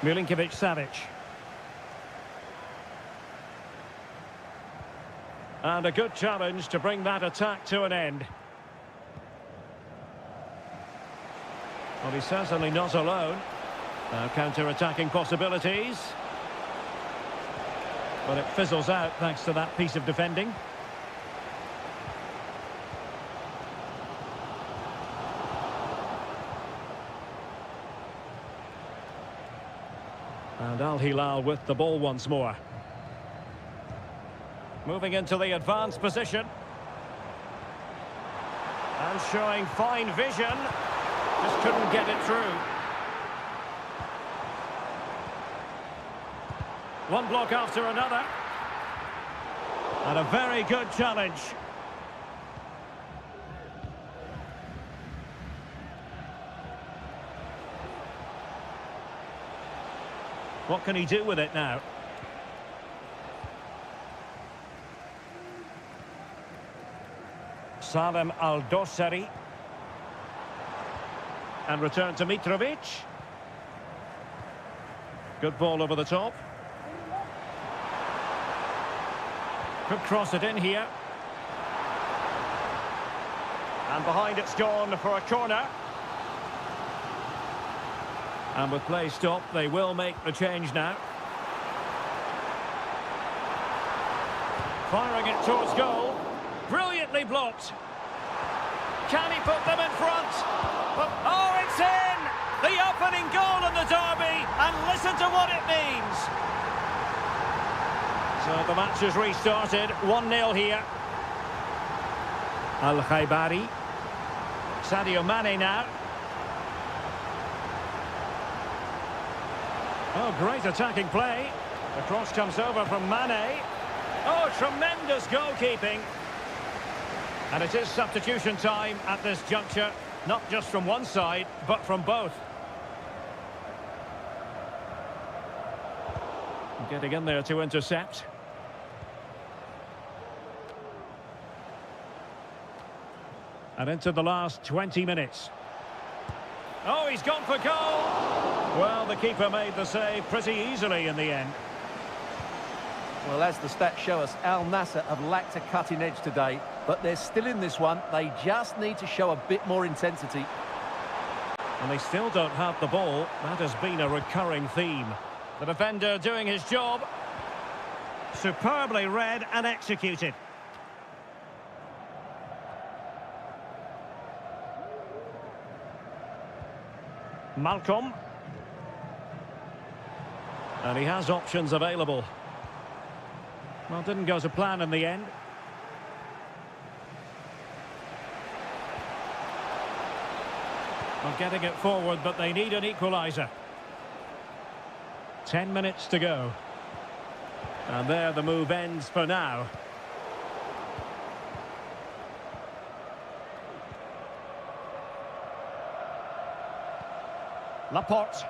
Milinkovic-Savic. And a good challenge to bring that attack to an end. Well, he's certainly not alone. Now counter-attacking possibilities. But it fizzles out thanks to that piece of defending. And Al Hilal with the ball once more. Moving into the advanced position. And showing fine vision. Just couldn't get it through. One block after another. And a very good challenge. What can he do with it now? Salem Al-Dossari. And return to Mitrovic. Good ball over the top. Could cross it in here. And behind it's gone for a corner. And with play stopped, they will make the change now. Firing it towards goal. Brilliantly blocked. Can he put them in front? But, oh, it's in! The opening goal in the derby, and listen to what it means. So the match has restarted, 1-0 here. Al-Khaibari. Sadio Mane now. Oh, great attacking play. The cross comes over from Mane. Oh, tremendous goalkeeping. And it is substitution time at this juncture, not just from one side, but from both. Getting in there to intercept. And into the last 20 minutes. Oh, he's gone for goal! Well, the keeper made the save pretty easily in the end. Well, as the stats show us, Al Nassr have lacked a cutting edge today, but they're still in this one. They just need to show a bit more intensity. And they still don't have the ball. That has been a recurring theme. The defender doing his job. Superbly read and executed. Malcolm. And he has options available. Well, didn't go to plan in the end. Well, getting it forward, but they need an equaliser. 10 minutes to go. And there the move ends for now. Laporte.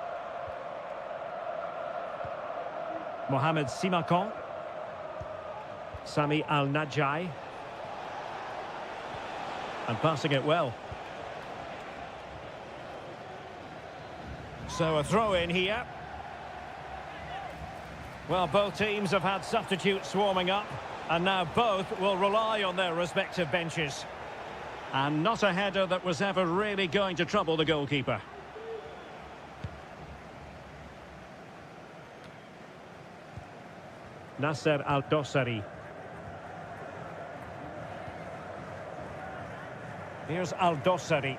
Mohamed Simakon. Sami Al-Najai. And passing it well. So a throw in here. Well, both teams have had substitutes warming up, and now both will rely on their respective benches. And not a header that was ever really going to trouble the goalkeeper. Nasser Al-Dossari. Here's Al-Dossari.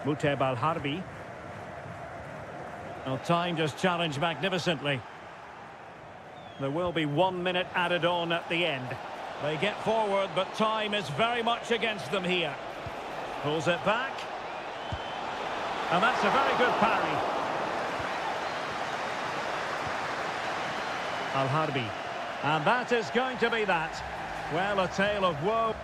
Muteb Al-Harbi. Well, time just challenged magnificently. There will be 1 minute added on at the end. They get forward, but time is very much against them here. Pulls it back. And that's a very good parry. Al-Harbi. And that is going to be that. Well, a tale of woe.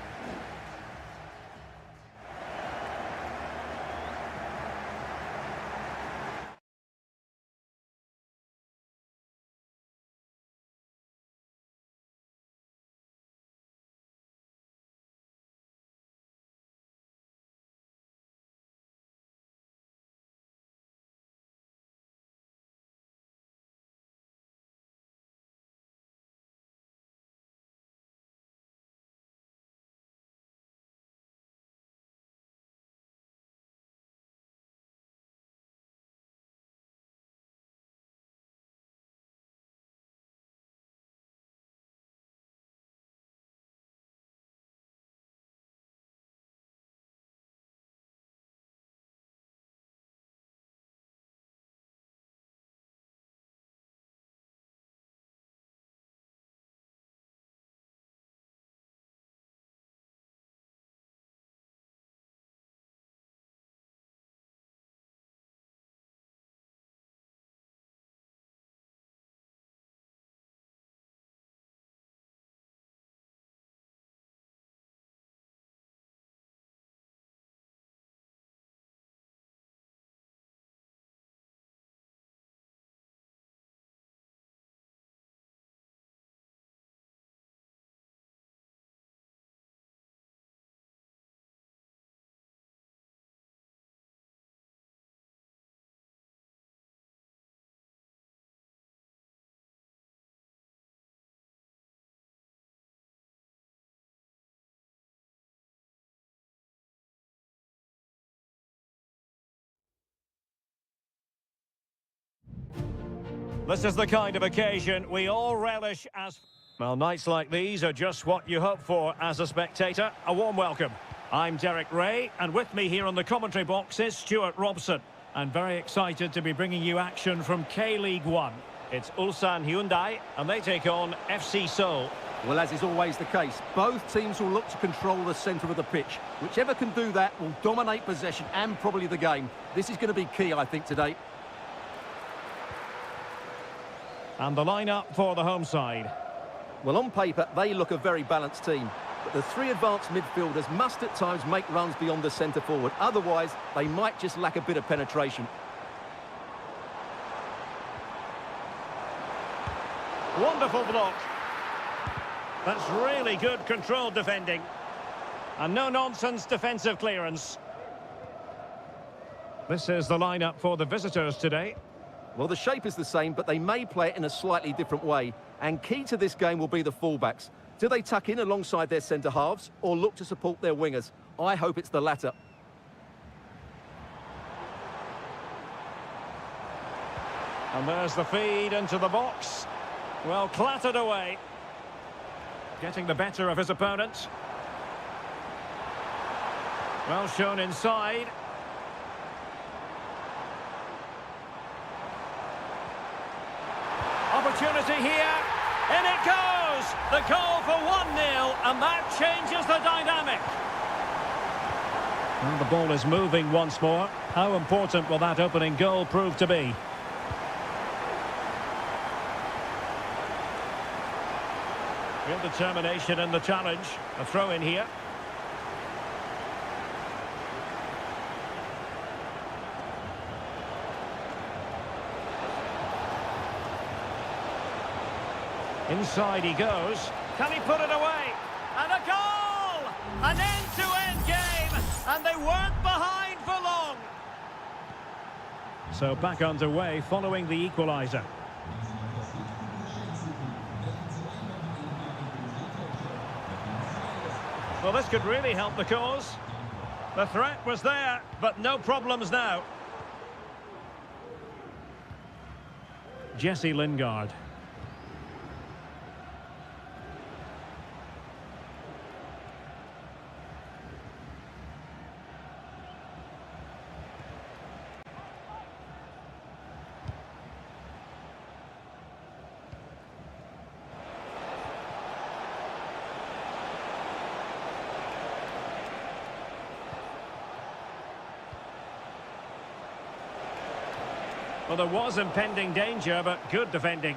This is the kind of occasion we all relish as... Well, nights like these are just what you hope for as a spectator. A warm welcome. I'm Derek Ray, and with me here on the commentary box is Stuart Robson. I'm very excited to be bringing you action from K-League 1. It's Ulsan Hyundai, and they take on FC Seoul. Well, as is always the case, both teams will look to control the centre of the pitch. Whichever can do that will dominate possession and probably the game. This is going to be key, I think, today. And the lineup for the home side. Well, on paper, they look a very balanced team. But the three advanced midfielders must at times make runs beyond the centre forward. Otherwise, they might just lack a bit of penetration. Wonderful block. That's really good controlled defending. And no-nonsense defensive clearance. This is the lineup for the visitors today. Well, the shape is the same, but they may play it in a slightly different way. And key to this game will be the fullbacks. Do they tuck in alongside their centre-halves or look to support their wingers? I hope it's the latter. And there's the feed into the box. Well, clattered away. Getting the better of his opponent. Well shown inside. Opportunity here. In it goes! The goal for 1-0, and that changes the dynamic. Well, the ball is moving once more. How important will that opening goal prove to be? Real determination in the challenge. A throw in here. Inside he goes. Can he put it away? And a goal! An end-to-end game! And they weren't behind for long. So back underway following the equaliser. Well, this could really help the cause. The threat was there, but no problems now. Jesse Lingard. Well, there was impending danger, but good defending.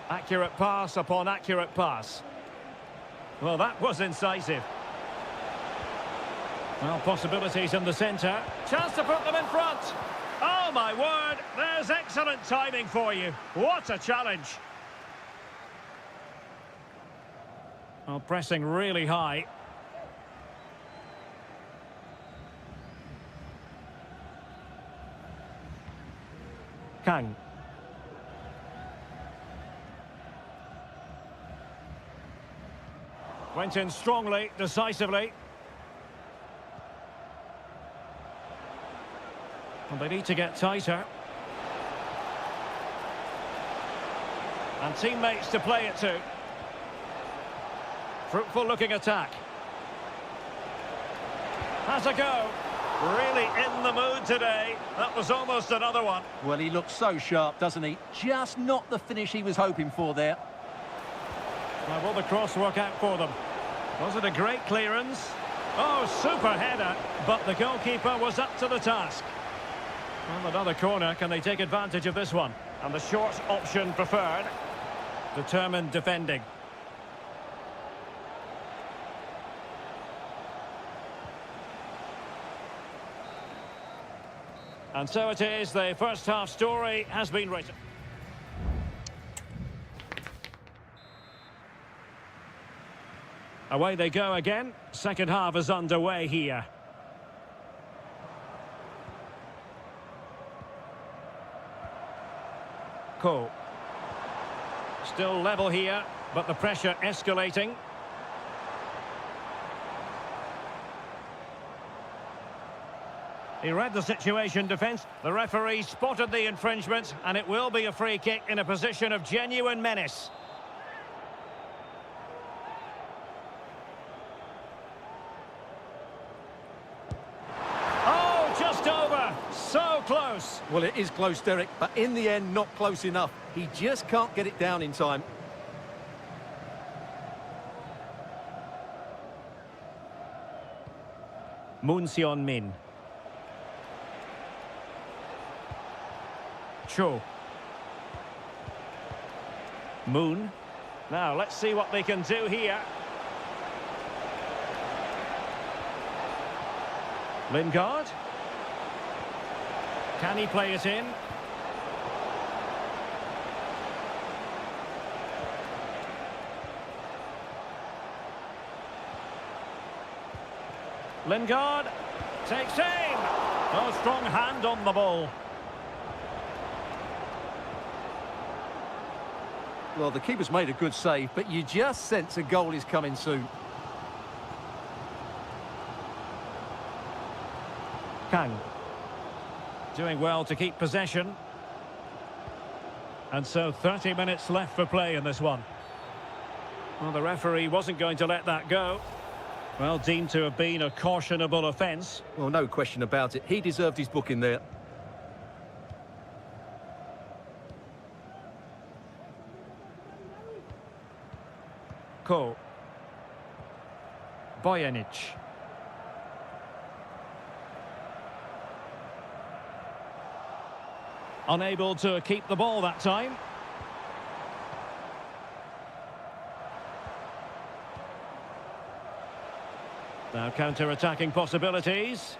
Accurate pass upon accurate pass. Well, that was incisive. Well, possibilities in the centre. Chance to put them in front. Oh, my word. There's excellent timing for you. What a challenge. Well, pressing really high. Kang. Went in strongly, decisively. And they need to get tighter. And teammates to play it to. Fruitful looking attack. Has a go. Really in the mood today. That was almost another one. Well, he looks so sharp, doesn't he? Just not the finish he was hoping for there. Now, will the cross work out for them? Was it a great clearance? Oh, super header. But the goalkeeper was up to the task. Well, another corner. Can they take advantage of this one? And the short option preferred. Determined defending. And so it is, the first half story has been written. Away they go again. Second half is underway here. Cole. Still level here, but the pressure escalating. He read the situation, defence. The referee spotted the infringement, and it will be a free kick in a position of genuine menace. Oh, just over. So close. Well, it is close, Derek, but in the end, not close enough. He just can't get it down in time. Moon Sion Min. Cho. Moon. Now, let's see what they can do here. Lingard. Can he play it in? Lingard takes aim. Oh, strong hand on the ball. Well, the keeper's made a good save, but you just sense a goal is coming soon. Kang. Doing well to keep possession. And so 30 minutes left for play in this one. Well, the referee wasn't going to let that go. Well, deemed to have been a cautionable offence. Well, no question about it. He deserved his booking there. Ko. Bojanic. Unable to keep the ball that time. Now counter-attacking possibilities.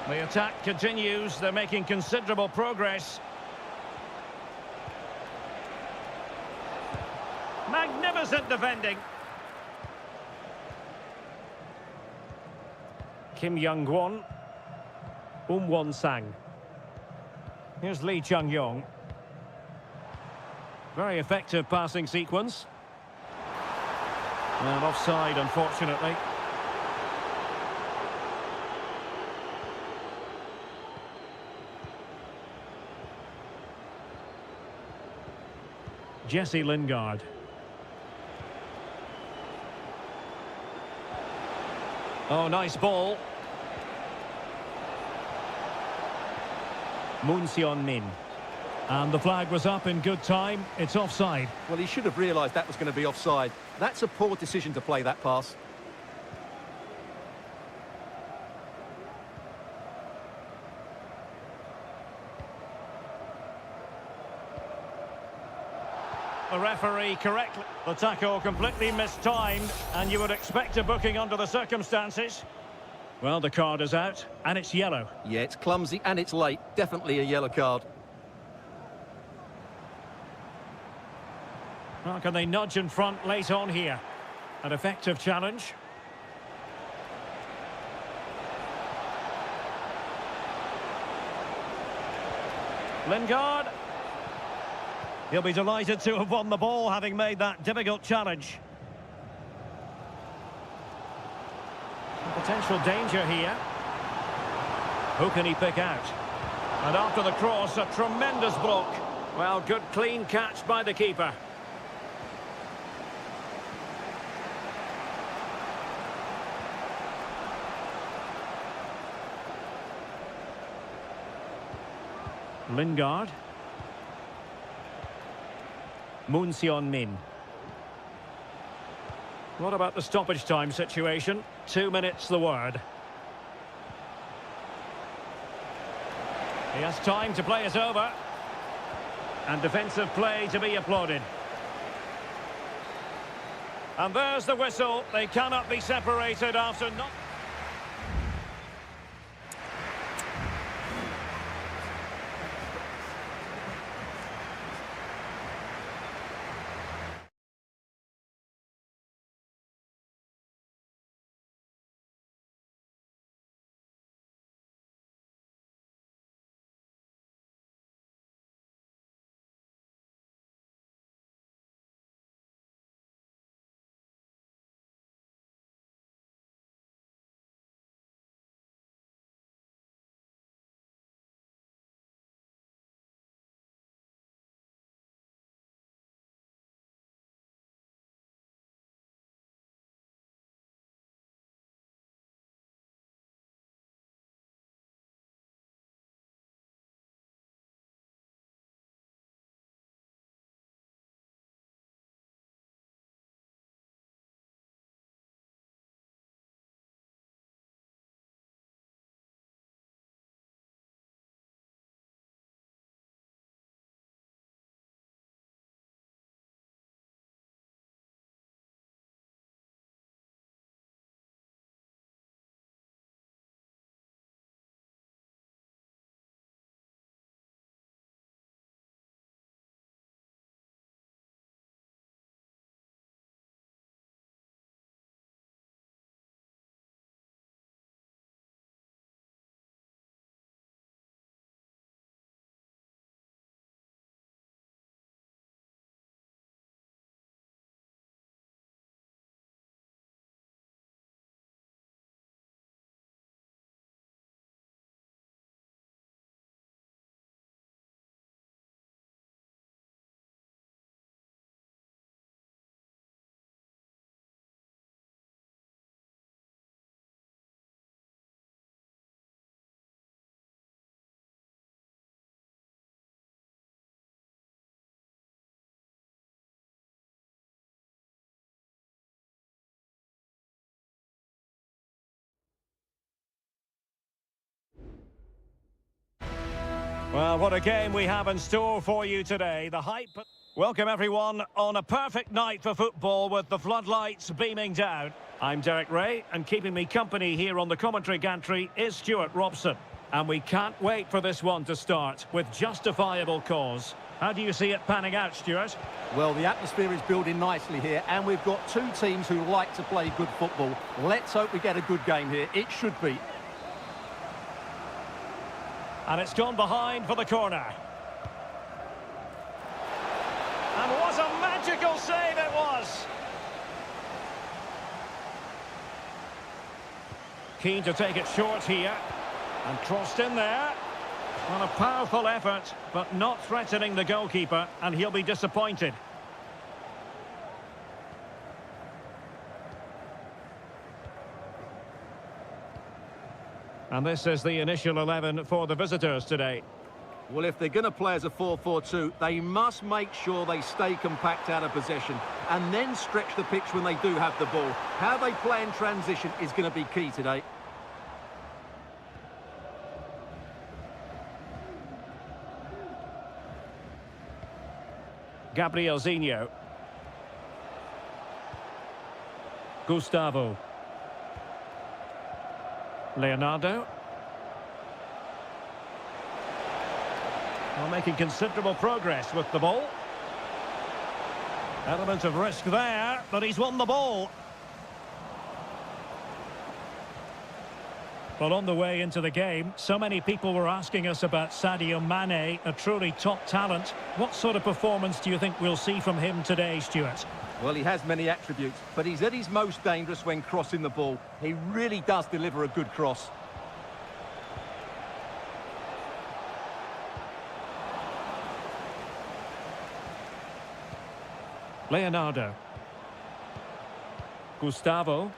The attack continues. They're making considerable progress. Magnificent defending. Kim Young-won. Won-sang. Here's Lee Chung-yong. Very effective passing sequence. And offside, unfortunately. Jesse Lingard. Oh, nice ball. Moon Seon-min. And the flag was up in good time. It's offside. Well, he should have realised that was going to be offside. That's a poor decision to play that pass. The referee correctly. The tackle completely mistimed, and you would expect a booking under the circumstances. Well, the card is out, and it's yellow. Yeah, it's clumsy and it's late. Definitely a yellow card. Well, can they nudge in front late on here? An effective challenge. Lingard. He'll be delighted to have won the ball, having made that difficult challenge. Potential danger here. Who can he pick out? And after the cross, a tremendous block. Well, good clean catch by the keeper. Lingard. Moon Seon-min. What about the stoppage time situation? 2 minutes the word. He has time to play it over. And defensive play to be applauded. And there's the whistle. They cannot be separated after not... Well, what a game we have in store for you today. The hype... Welcome, everyone, on a perfect night for football with the floodlights beaming down. I'm Derek Ray, and keeping me company here on the commentary gantry is Stuart Robson. And we can't wait for this one to start, with justifiable cause. How do you see it panning out, Stuart? Well, the atmosphere is building nicely here, and we've got two teams who like to play good football. Let's hope we get a good game here. It should be. And it's gone behind for the corner. And what a magical save it was! Keen to take it short here. And crossed in there. Well, a powerful effort, but not threatening the goalkeeper, and he'll be disappointed. And this is the initial 11 for the visitors today. Well, if they're going to play as a 4-4-2, they must make sure they stay compact out of possession and then stretch the pitch when they do have the ball. How they play in transition is going to be key today. Gabrielzinho. Gustavo. Leonardo. Well, making considerable progress with the ball. Element of risk there, but he's won the ball. Well, on the way into the game, so many people were asking us about Sadio Mane, a truly top talent. What sort of performance do you think we'll see from him today, Stuart? Well, he has many attributes, but he's at his most dangerous when crossing the ball. He really does deliver a good cross. Leonardo. Gustavo.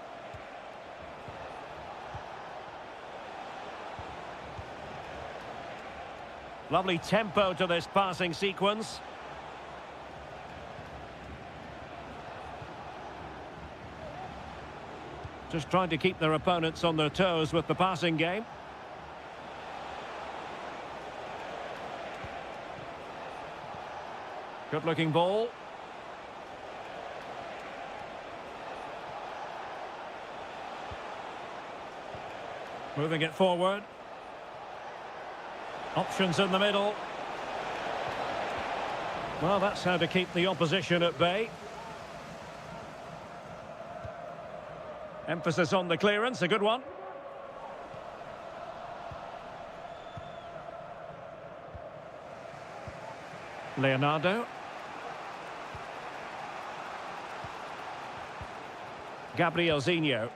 Lovely tempo to this passing sequence. Just trying to keep their opponents on their toes with the passing game. Good-looking ball. Moving it forward. Options in the middle. Well, that's how to keep the opposition at bay. Emphasis on the clearance, a good one. Leonardo. Gabrielzinho.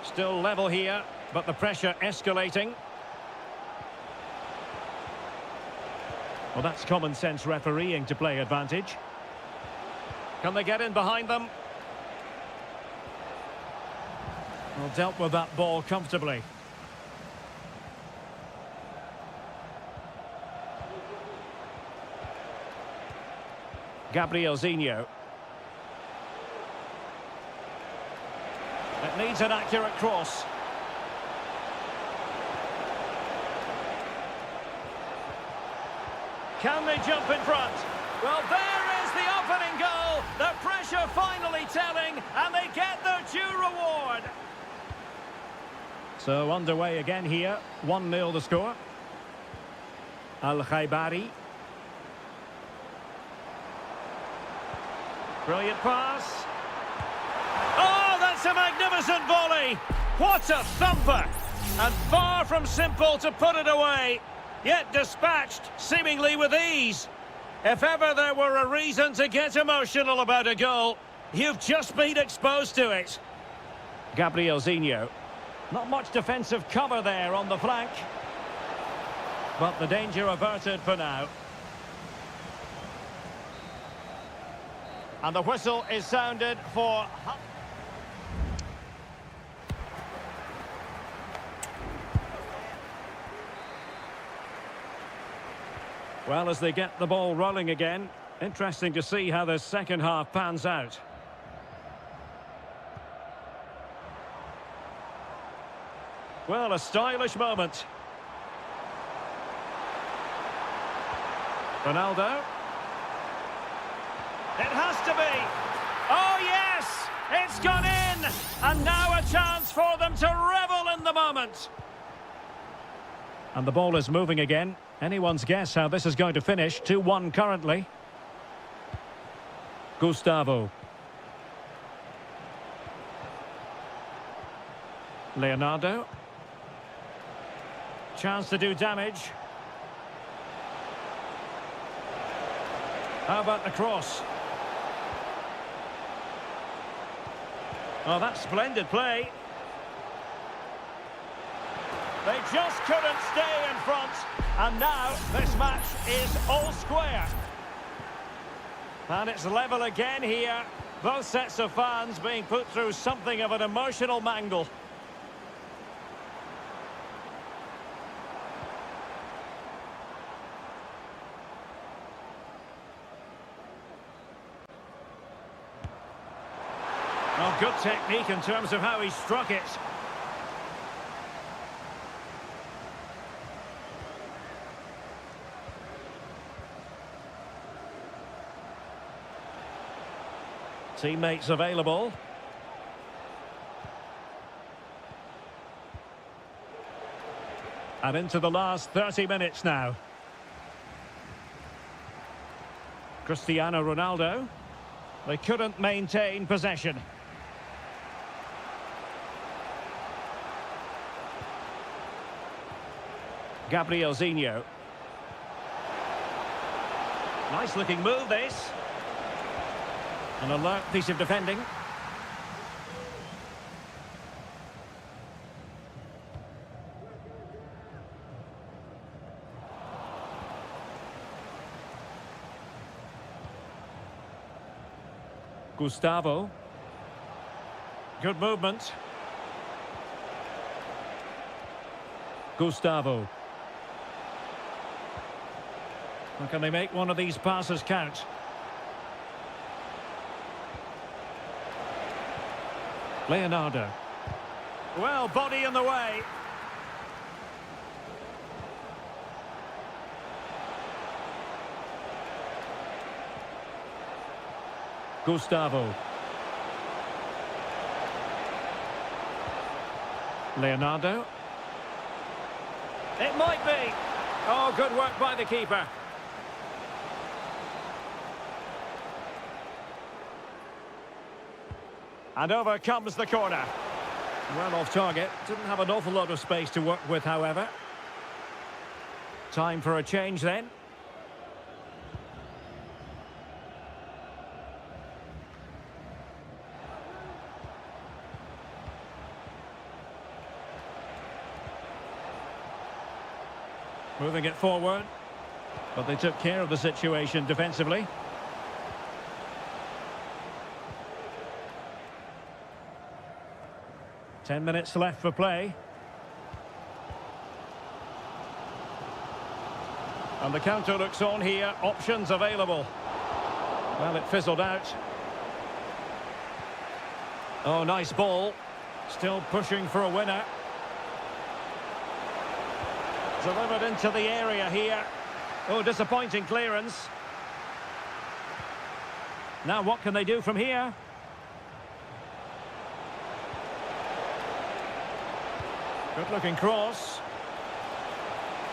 Still level here, but the pressure escalating. Well, that's common sense refereeing to play advantage. Can they get in behind them? Well, dealt with that ball comfortably. Gabrielzinho. It needs an accurate cross. Can they jump in front? Well, there is the opening goal. The pressure finally telling, and they get their due reward. So underway again here. 1-0 the score. Al-Khaibari. Brilliant pass. Oh, that's a magnificent volley. What a thumper. And far from simple to put it away. Yet dispatched, seemingly with ease. If ever there were a reason to get emotional about a goal, you've just been exposed to it. Gabrielzinho. Not much defensive cover there on the flank. But the danger averted for now. And the whistle is sounded for... Well, as they get the ball rolling again, interesting to see how the second half pans out. Well, a stylish moment. Ronaldo. It has to be. Oh, yes! It's gone in! And now a chance for them to revel in the moment. And the ball is moving again. Anyone's guess how this is going to finish. 2-1 currently. Gustavo. Leonardo. Chance to do damage. How about the cross? Oh, that's splendid play. They just couldn't stay in front. And now this match is all square. And it's level again here. Both sets of fans being put through something of an emotional mangle. Oh, good technique in terms of how he struck it. Teammates available. And into the last 30 minutes now. Cristiano Ronaldo. They couldn't maintain possession. Gabrielzinho. Nice looking move this. An alert piece of defending. Gustavo. Good movement. Gustavo. How can they make one of these passes count? Leonardo. Well, body in the way. Gustavo. Leonardo. It might be. Oh, good work by the keeper. And over comes the corner. Well off target. Didn't have an awful lot of space to work with, however. Time for a change then. Moving it forward. But they took care of the situation defensively. Ten minutes left for play. And the counter looks on here. Options available. Well, it fizzled out. Oh, nice ball. Still pushing for a winner. Delivered into the area here. Oh, disappointing clearance. Now what can they do from here? Good-looking cross.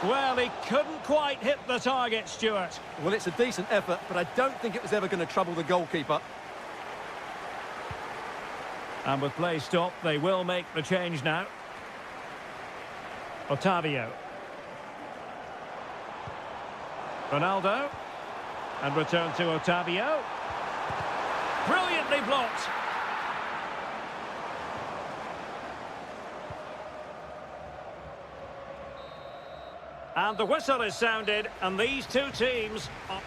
Well, he couldn't quite hit the target, Stuart. Well, it's a decent effort, but I don't think it was ever going to trouble the goalkeeper. And with play stopped, they will make the change now. Otavio. Ronaldo. And return to Otavio. Brilliantly blocked. And the whistle is sounded, and these two teams are...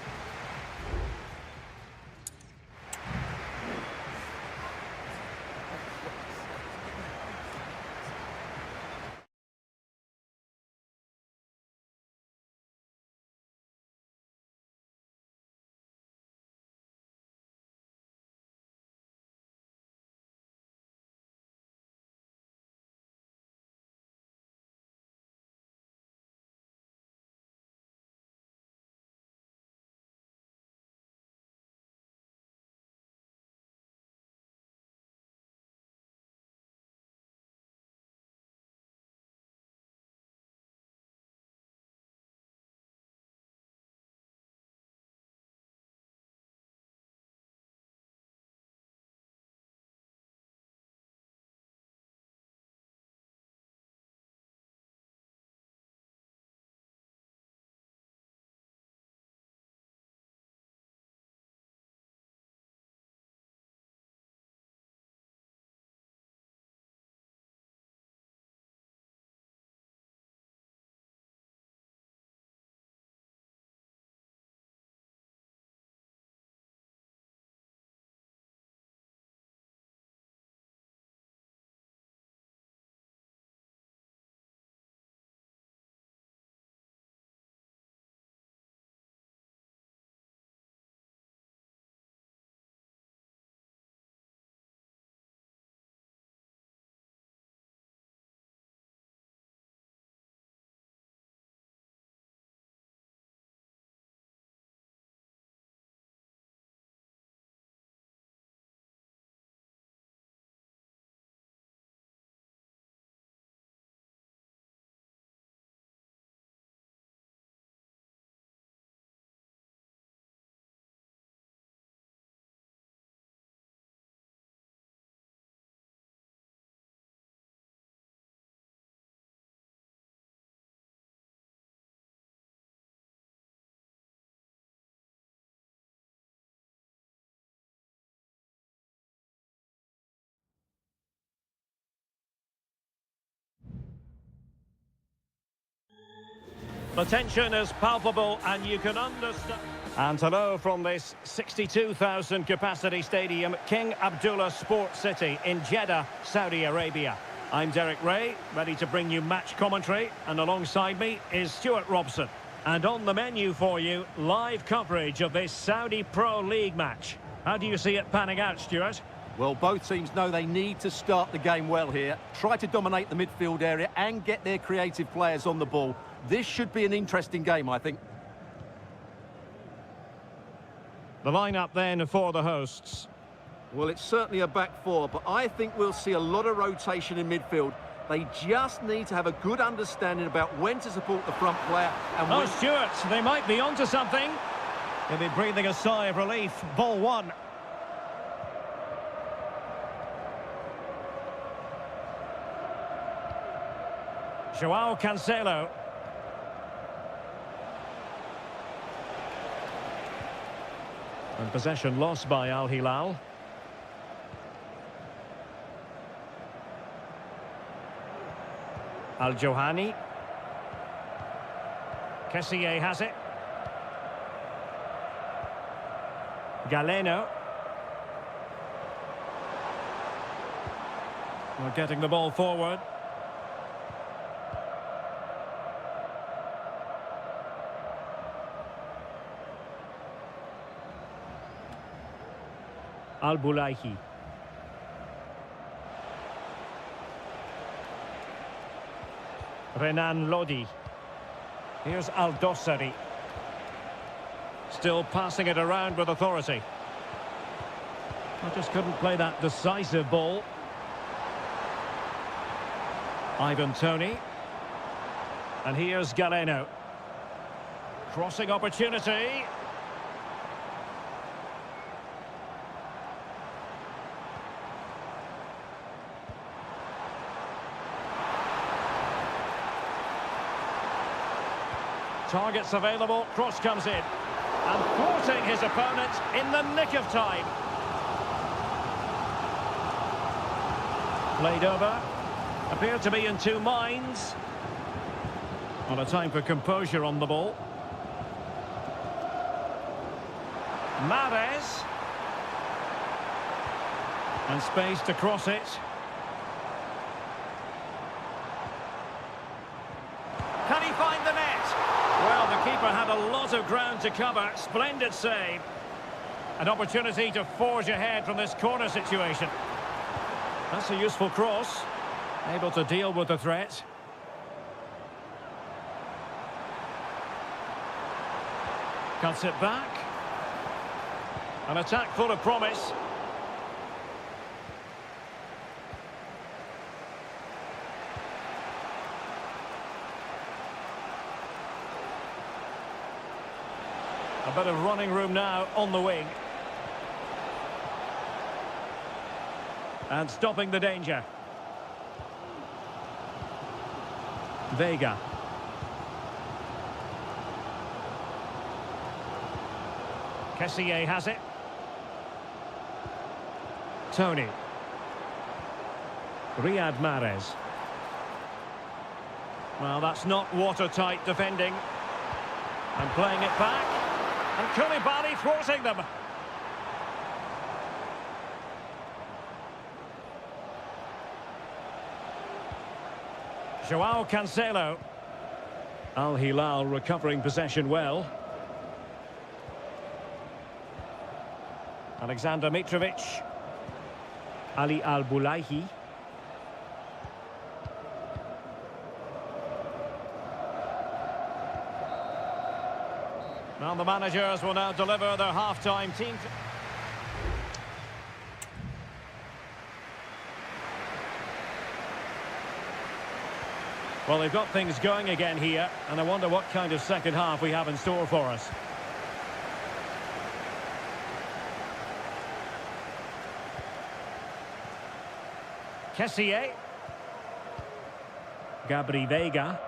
The tension is palpable and you can understand. And hello from this 62,000 capacity stadium, King Abdullah Sports City in Jeddah, Saudi Arabia. I'm Derek Ray, ready to bring you match commentary, and alongside me is Stuart Robson. And on the menu for you, live coverage of this Saudi Pro League match. How do you see it panning out, Stuart? Well, both teams know they need to start the game well here, try to dominate the midfield area and get their creative players on the ball. This should be an interesting game, I think. The lineup then for the hosts. Well, it's certainly a back four, but I think we'll see a lot of rotation in midfield. They just need to have a good understanding about when to support the front player and when... Oh, Stuart, they might be onto something. They'll be breathing a sigh of relief. Ball one. Joao Cancelo. And possession lost by Al Hilal. Al Johani. Kessié has it. Galeno. We're getting the ball forward. Al Bulaihi. Renan Lodi. Here's Al Dossari. Still passing it around with authority. I just couldn't play that decisive ball. Ivan Toney. And here's Galeno. Crossing opportunity. Targets available, cross comes in. And thwarting his opponent in the nick of time. Played over. Appeared to be in two minds. On a time for composure on the ball. Mahrez. And space to cross it. Can he find the net? Well, the keeper had a lot of ground to cover. Splendid save. An opportunity to forge ahead from this corner situation. That's a useful cross. Able to deal with the threat. Cuts it back. An attack full of promise. A bit of running room now on the wing. And stopping the danger. Vega. Kessié has it. Toney. Riyad Mahrez. Well, that's not watertight defending. And playing it back. And Koulibaly thwarting them. Joao Cancelo. Al Hilal recovering possession well. Alexander Mitrovic. Ali Al Bulaihi. Well, the managers will now deliver their half-time team. Well, they've got things going again here, and I wonder what kind of second half we have in store for us. Kessié. Gabri Vega.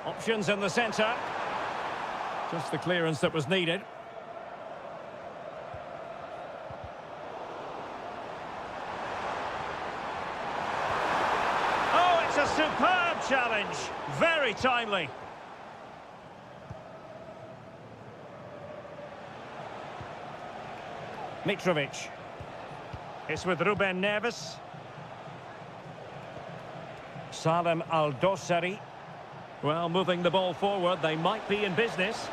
Options in the centre. Just the clearance that was needed. Oh, it's a superb challenge. Very timely. Mitrovic. It's with Ruben Neves. Salem Al-Dossari. Well, moving the ball forward, they might be in business.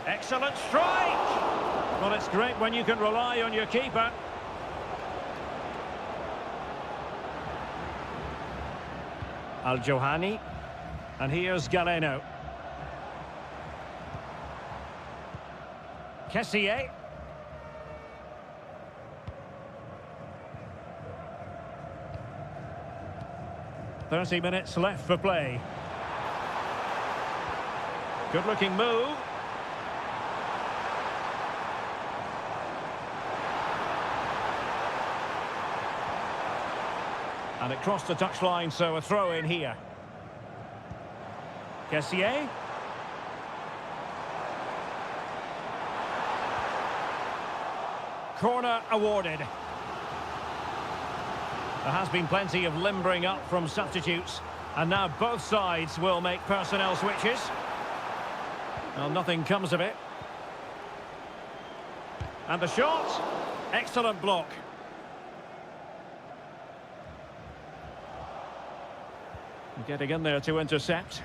Excellent strike! Well, it's great when you can rely on your keeper. Al-Johani. And here's Galeno. Kessié. "30 minutes left for play." Good-looking move. And it crossed the touchline, so a throw in here. Kessié. Corner awarded. There has been plenty of limbering up from substitutes, and now both sides will make personnel switches. Well, nothing comes of it. And the shot. Excellent block. Getting in there to intercept.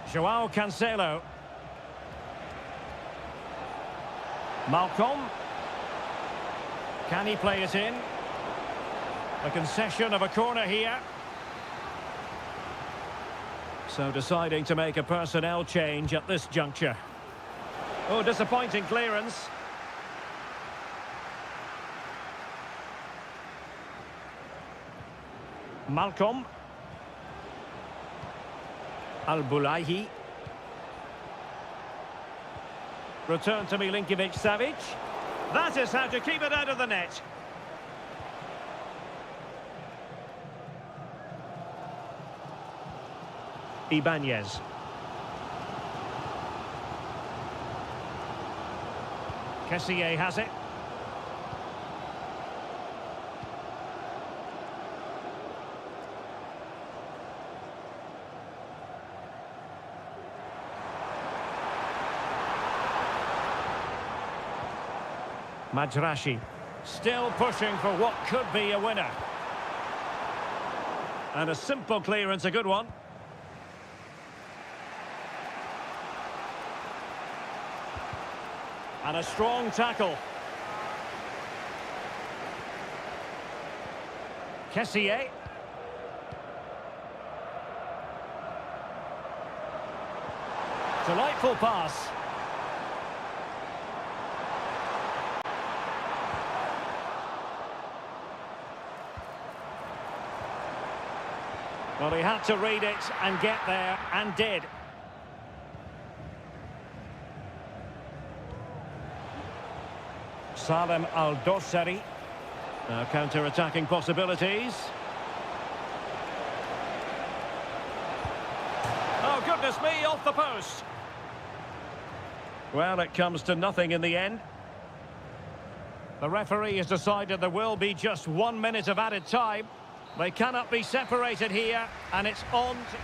João Cancelo. Malcolm. Can he play it in? A concession of a corner here. So deciding to make a personnel change at this juncture. Oh, disappointing clearance. Malcolm. Al-Bulaihi. Return to Milinkovic-Savic. That is how to keep it out of the net. Ibanez. Kessié has it. Majrashi, still pushing for what could be a winner. And a simple clearance, a good one. And a strong tackle. Kessié. Delightful pass. Well, he had to read it and get there, and did. Salem Al-Dossari. Now counter-attacking possibilities. Oh, goodness me, off the post. Well, it comes to nothing in the end. The referee has decided there will be just 1 minute of added time. They cannot be separated here, and it's on to...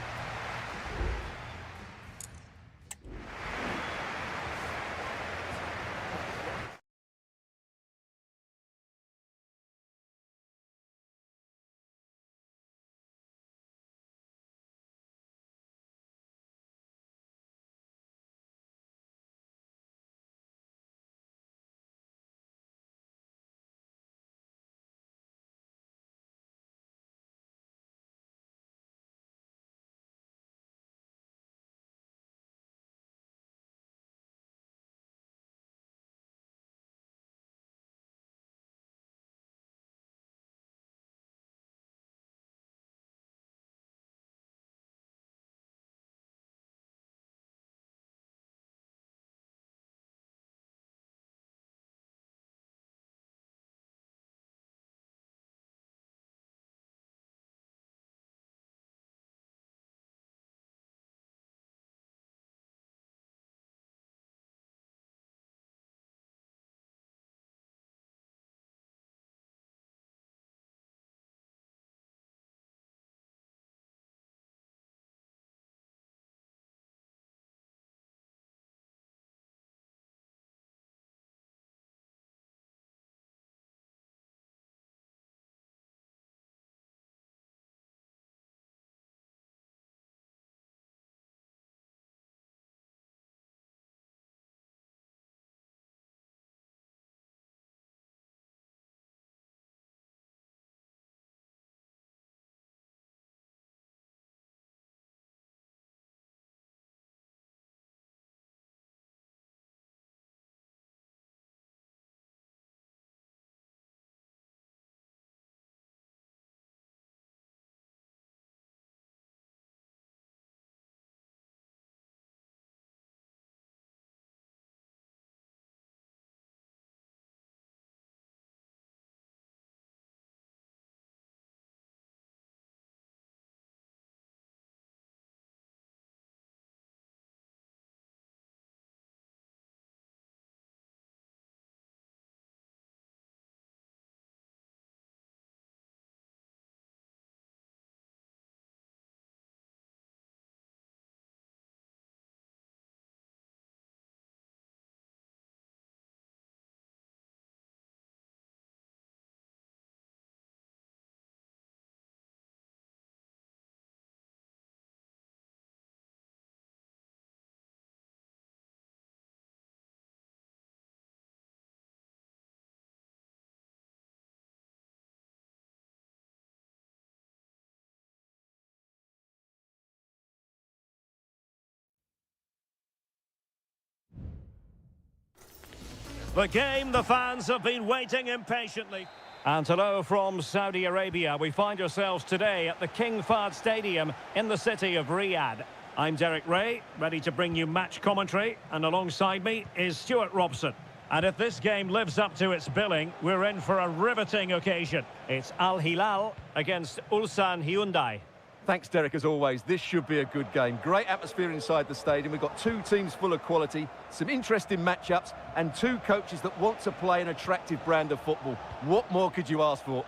The game the fans have been waiting impatiently. And hello from Saudi Arabia. We find ourselves today at the King Fahd Stadium in the city of Riyadh. I'm Derek Ray, ready to bring you match commentary, and alongside me is Stuart Robson. And if this game lives up to its billing, we're in for a riveting occasion. It's Al Hilal against Ulsan Hyundai. Thanks, Derek, as always. This should be a good game. Great atmosphere inside the stadium. We've got two teams full of quality, some interesting matchups, and two coaches that want to play an attractive brand of football. What more could you ask for?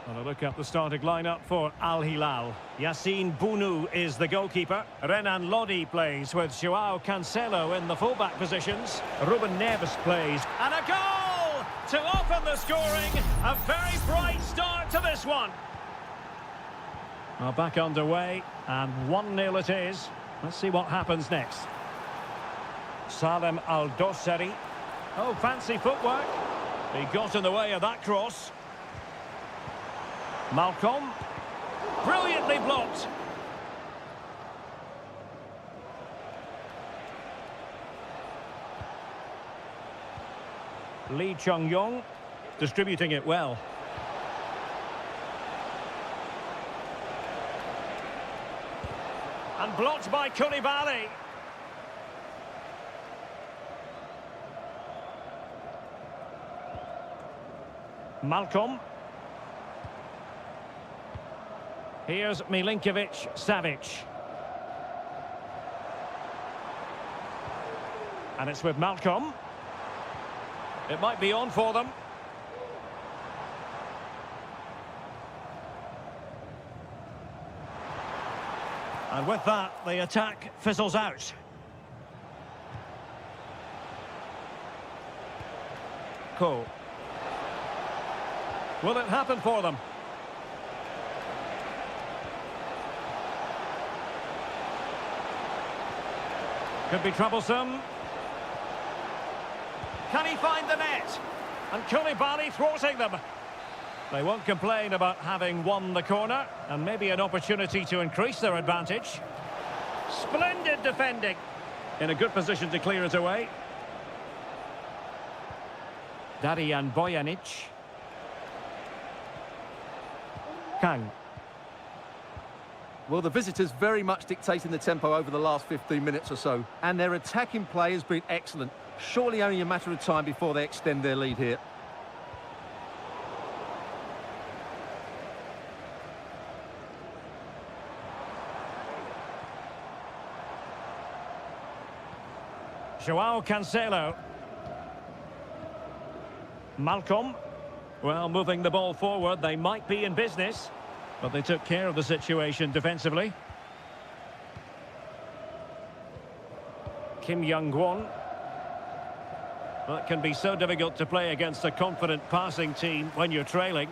Well, a look at the starting lineup for Al Hilal. Yassine Bounou is the goalkeeper. Renan Lodi plays with Joao Cancelo in the fullback positions. Ruben Neves plays. And a goal to open the scoring. A very bright start to this one. Well, back underway, and 1-0 it is. Let's see what happens next. Salem Al-Dossari. Oh, fancy footwork. He got in the way of that cross. Malcolm, brilliantly blocked. Lee Chung-yong distributing it well. And blocked by Koulibaly. Malcolm. Here's Milinkovic-Savic. And it's with Malcolm. It might be on for them. And with that, the attack fizzles out. Cole. Will it happen for them? Could be troublesome. Can he find the net? And Koulibaly thwarting them. They won't complain about having won the corner, and maybe an opportunity to increase their advantage. Splendid defending. In a good position to clear it away. Darijan Bojanic. Kang. Well, the visitors very much dictating the tempo over the last 15 minutes or so, and their attacking play has been excellent. Surely only a matter of time before they extend their lead here. Joao Cancelo. Malcolm. Well, moving the ball forward, they might be in business. But they took care of the situation defensively. Kim Young-won. Well, it can be so difficult to play against a confident passing team when you're trailing.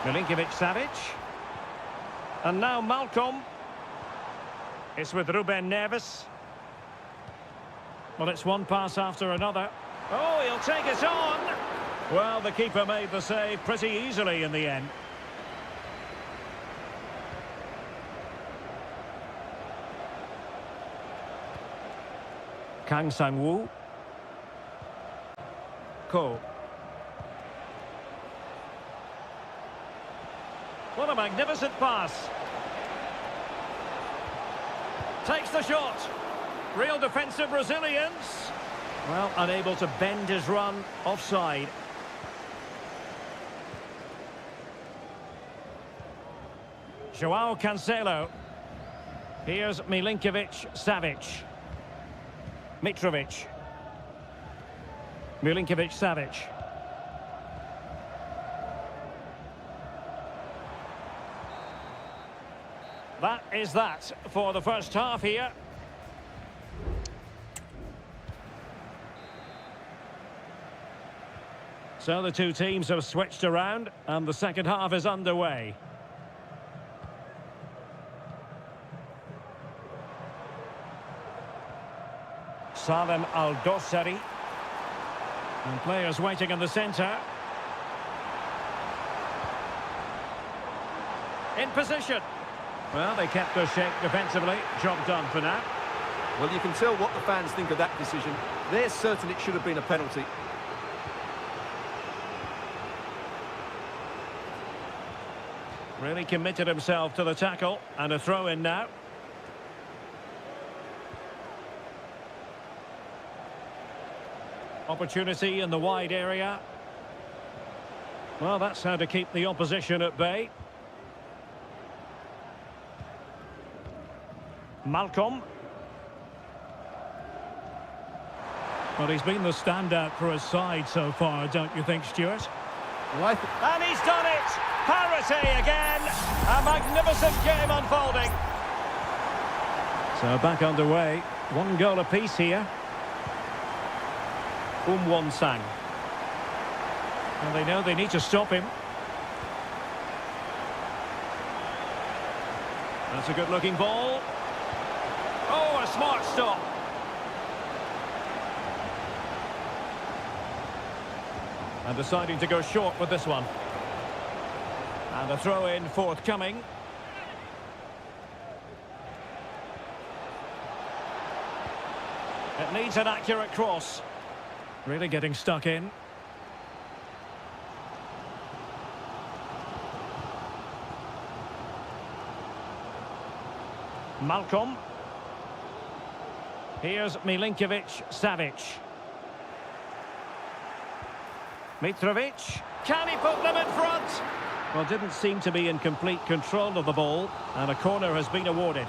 Milinkovic-Savic. And now Malcolm. It's with Ruben Neves. Well, it's one pass after another. Oh, he'll take it on. Well, the keeper made the save pretty easily in the end. Kang Sang-woo. Ko. What a magnificent pass. Takes the shot. Real defensive resilience. Well, unable to bend his run. Offside. Joao Cancelo. Here's Milinkovic-Savic. Mitrovic. Milinkovic-Savic. That is that for the first half here. So the two teams have switched around and the second half is underway. Salem Al-Dossari. And players waiting in the centre. In position. Well, they kept their shape defensively. Job done for now. Well, you can tell what the fans think of that decision. They're certain it should have been a penalty. Really committed himself to the tackle, and a throw in now. Opportunity in the wide area. Well, that's how to keep the opposition at bay. Malcolm. Well, he's been the standout for his side so far, don't you think, Stuart? Well, And he's done it! Parity again! A magnificent game unfolding. So back underway. One goal apiece here. Sang. And they know they need to stop him. That's a good-looking ball. Oh, a smart stop. And deciding to go short with this one. And a throw-in forthcoming. It needs an accurate cross. Really getting stuck in. Malcolm. Here's Milinkovic-Savic. Mitrovic. Can he put them in front? Well, didn't seem to be in complete control of the ball, and a corner has been awarded.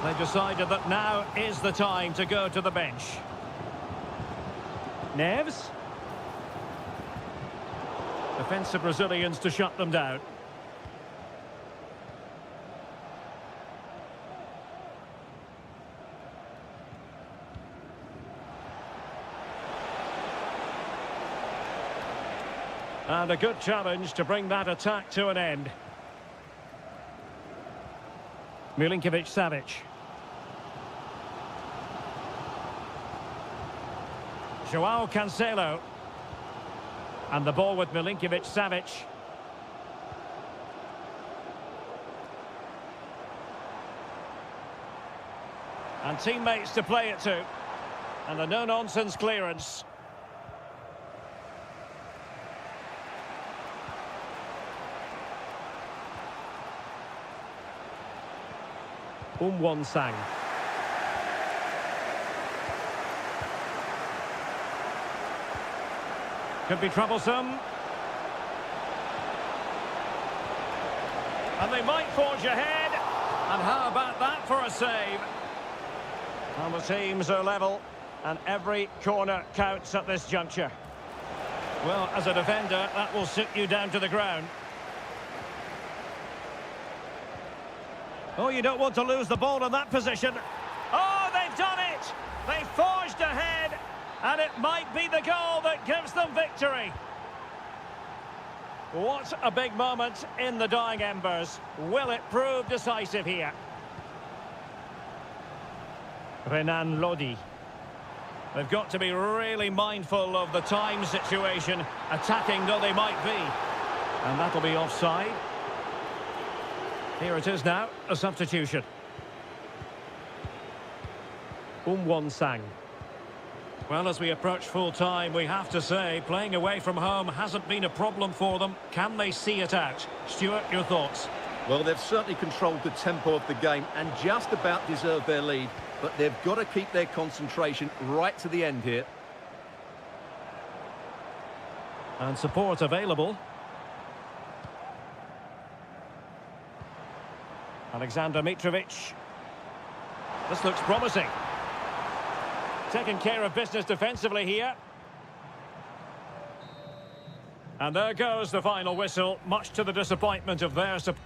They've decided that now is the time to go to the bench. Neves. Defensive Brazilians to shut them down. And a good challenge to bring that attack to an end. Milinkovic-Savic. Joao Cancelo. And the ball with Milinkovic-Savic. And teammates to play it to. And a no-nonsense clearance. Sang. Could be troublesome. And they might forge ahead. And how about that for a save? And the teams are level, and every corner counts at this juncture. Well, as a defender, that will sit you down to the ground. Oh, you don't want to lose the ball in that position. Oh, they've done it! They forged ahead, and it might be the goal that gives them victory. What a big moment in the dying embers. Will it prove decisive here? Renan Lodi. They've got to be really mindful of the time situation, attacking though they might be. And that'll be offside. Here it is now, a substitution. Sang. Well, as we approach full-time, we have to say, playing away from home hasn't been a problem for them. Can they see it out? Stuart, your thoughts? Well, they've certainly controlled the tempo of the game and just about deserved their lead. But they've got to keep their concentration right to the end here. And support available. Alexander Mitrovic. This looks promising. Taking care of business defensively here. And there goes the final whistle, much to the disappointment of their support.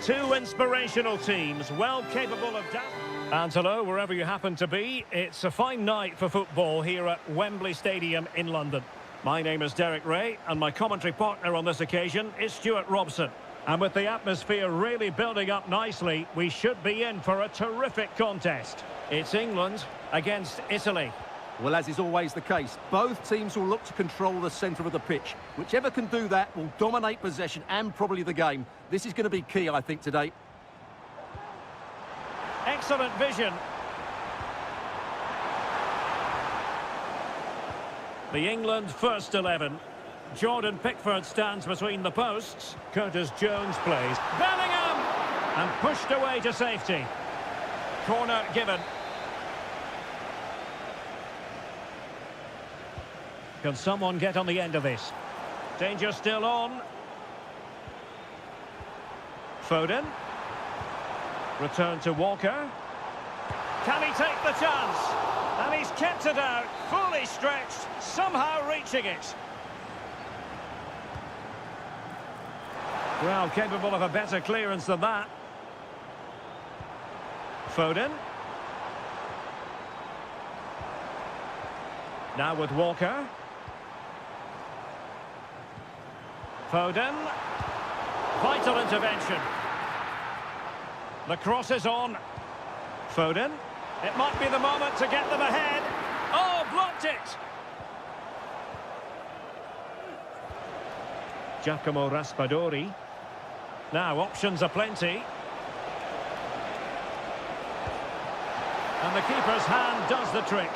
Two inspirational teams, well capable of... And hello, wherever you happen to be, it's a fine night for football here at Wembley Stadium in London. My name is Derek Ray, and my commentary partner on this occasion is Stuart Robson. And with the atmosphere really building up nicely, we should be in for a terrific contest. It's England against Italy. Well, as is always the case, both teams will look to control the centre of the pitch. Whichever can do that will dominate possession and probably the game. This is going to be key, I think, today. Excellent vision. The England first 11. Jordan Pickford stands between the posts. Curtis Jones plays. Bellingham! And pushed away to safety. Corner given. Can someone get on the end of this? Danger still on. Foden. Return to Walker. Can he take the chance? And he's kept it out, fully stretched, somehow reaching it. Well, capable of a better clearance than that. Foden. Now with Walker. Foden. Vital intervention. The cross is on. Foden. It might be the moment to get them ahead. Oh, blocked it! Giacomo Raspadori. Now, options are plenty. And the keeper's hand does the trick.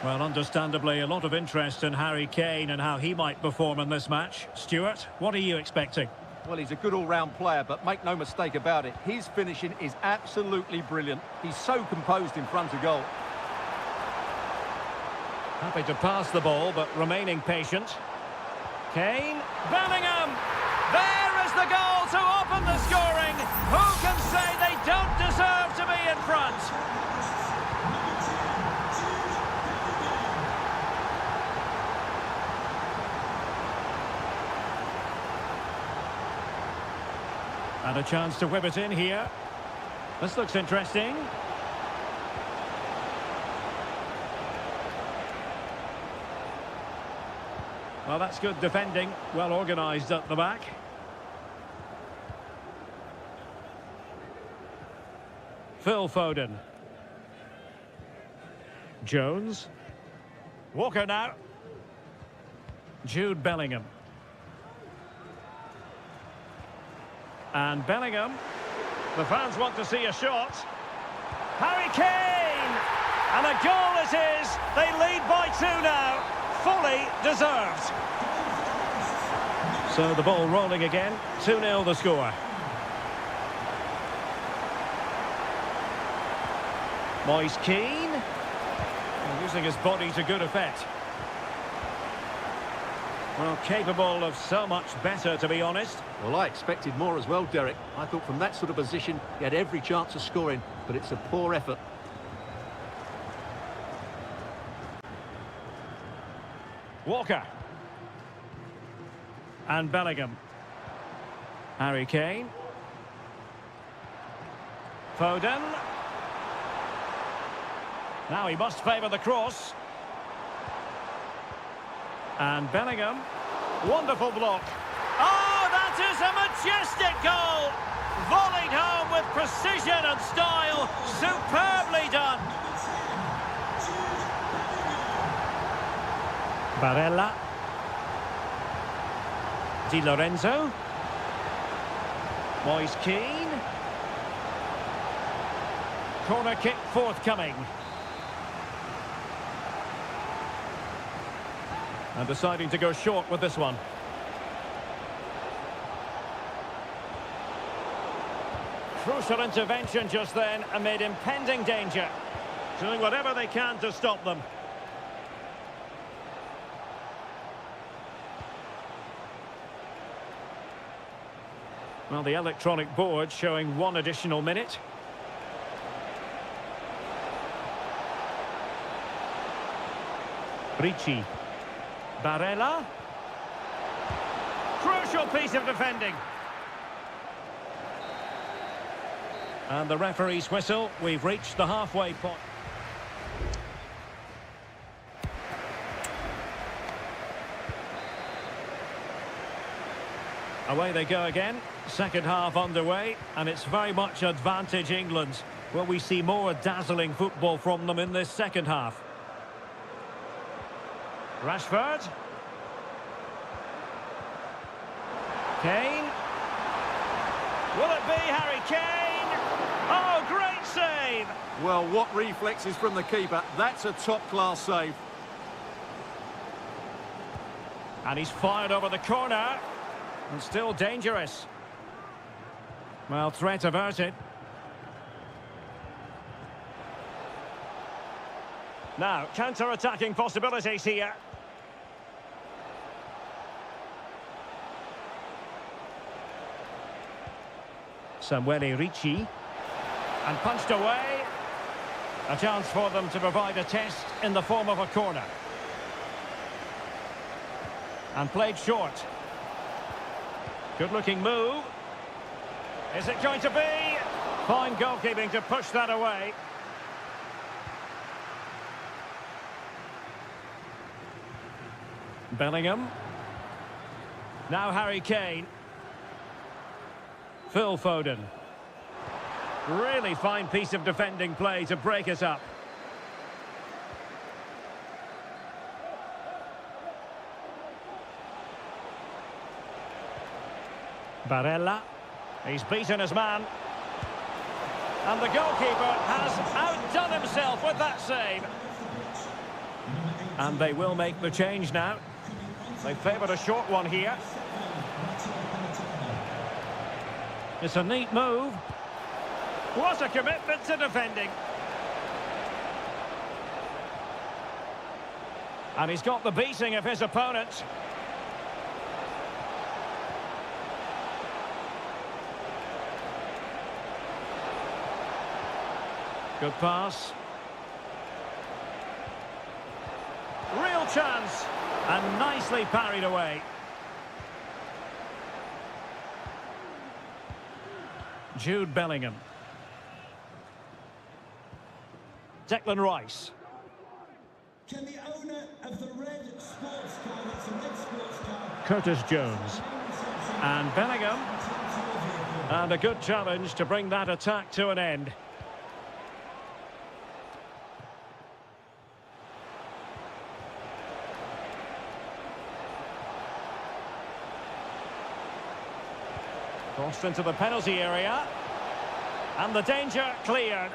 Well, understandably, a lot of interest in Harry Kane and how he might perform in this match. Stuart, what are you expecting? Well, he's a good all-round player, but make no mistake about it, his finishing is absolutely brilliant. He's so composed in front of goal. Happy to pass the ball, but remaining patient. Kane. Bellingham! There is the goal to open the scoring. Who can say they don't deserve to be in front? And a chance to whip it in here. This looks interesting. Well, that's good defending. Well organised at the back. Phil Foden. Jones. Walker now. Jude Bellingham. And Bellingham. The fans want to see a shot. Harry Kane! And a goal it is. They lead by 2 now. Fully deserved. So the ball rolling again. 2-0 the score. Moise Keane. Using his body to good effect. Well, capable of so much better, to be honest. Well, I expected more as well, Derek. I thought from that sort of position, he had every chance of scoring, but it's a poor effort. Walker. And Bellingham. Harry Kane. Foden. Now he must favour the cross. And Bellingham. Wonderful block. Oh, that is a majestic goal! Volleyed home with precision and style. Superbly done. Barella. Di Lorenzo. Moise Keane. Corner kick forthcoming. And deciding to go short with this one. Crucial intervention just then amid impending danger. Doing whatever they can to stop them. Well, the electronic board showing 1 additional minute. Ricci. Barella. Crucial piece of defending. And the referee's whistle. We've reached the halfway point. Away they go again. Second half underway, and it's very much advantage England. Will we see more dazzling football from them in this second half? Rashford. Kane. Will it be Harry Kane? Oh, great save! Well, what reflexes from the keeper. That's a top-class save. And he's fired over the corner. And still dangerous. Well, threat averted. Now, counter-attacking possibilities here. Samuele Ricci. And punched away. A chance for them to provide a test in the form of a corner. And played short. Good-looking move. Is it going to be? Fine goalkeeping to push that away. Bellingham. Now Harry Kane. Phil Foden. Really fine piece of defending play to break us up. Barella. He's beaten his man. And the goalkeeper has outdone himself with that save. And they will make the change now. They favoured a short one here. It's a neat move. What a commitment to defending. And he's got the beating of his opponent. Good pass. Real chance. And nicely parried away. Jude Bellingham. Declan Rice. Can the owner of the red sports car, that's a red sports car, Curtis Jones. And Bellingham. And a good challenge to bring that attack to an end. Crossed into the penalty area. And the danger cleared.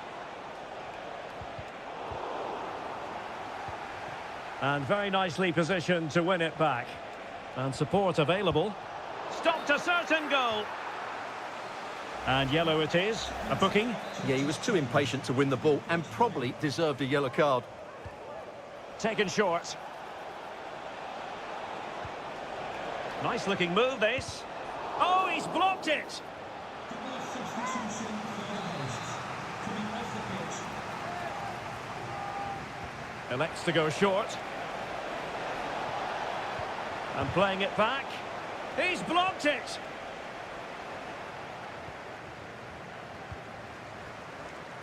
And very nicely positioned to win it back. And support available. Stopped a certain goal. And yellow it is. A booking. Yeah, he was too impatient to win the ball and probably deserved a yellow card. Taken short. Nice looking move this. Oh, he's blocked it. Elects to go short. And playing it back. He's blocked it.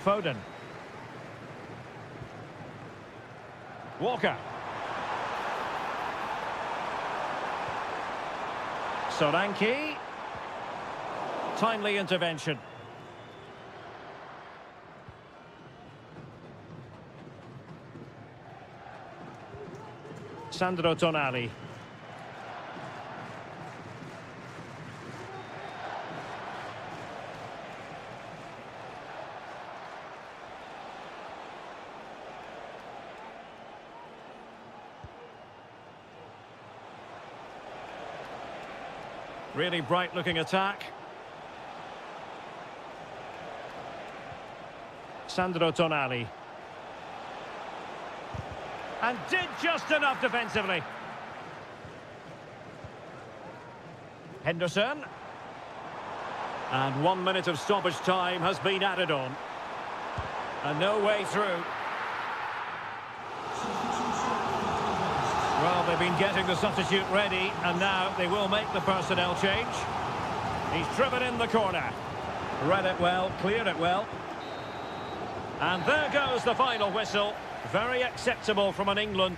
Foden. Walker. Solanke. Timely intervention. Sandro Tonali. Really bright-looking attack. Sandro Tonali. And did just enough defensively. Henderson. And 1 minute of stoppage time has been added on. And no way through. Well, they've been getting the substitute ready, and now they will make the personnel change. He's driven in the corner. Read it well, cleared it well. And there goes the final whistle. Very acceptable from an England.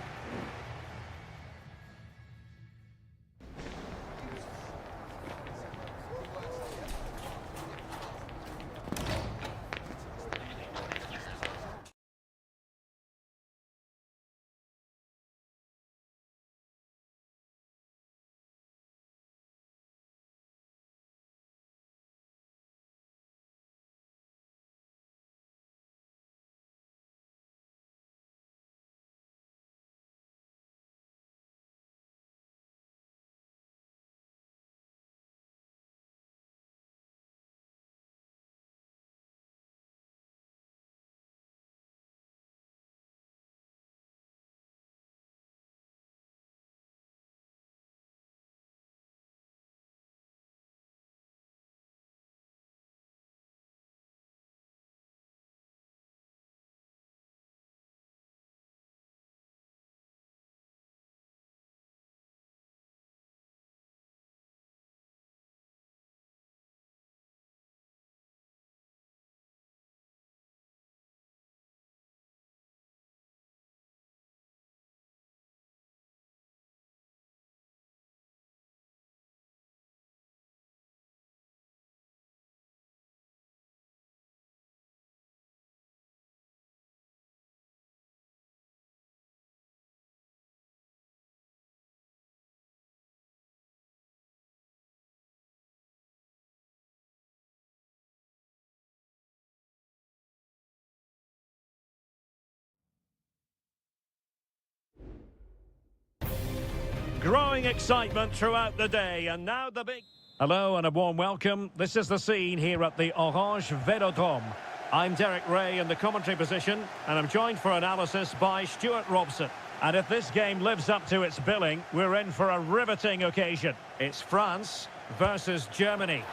Growing excitement throughout the day, and now the big... Hello and a warm welcome. This is the scene here at the Orange Velodrome. I'm Derek Ray in the commentary position, and I'm joined for analysis by Stuart Robson. And if this game lives up to its billing, we're in for a riveting occasion. It's France versus Germany.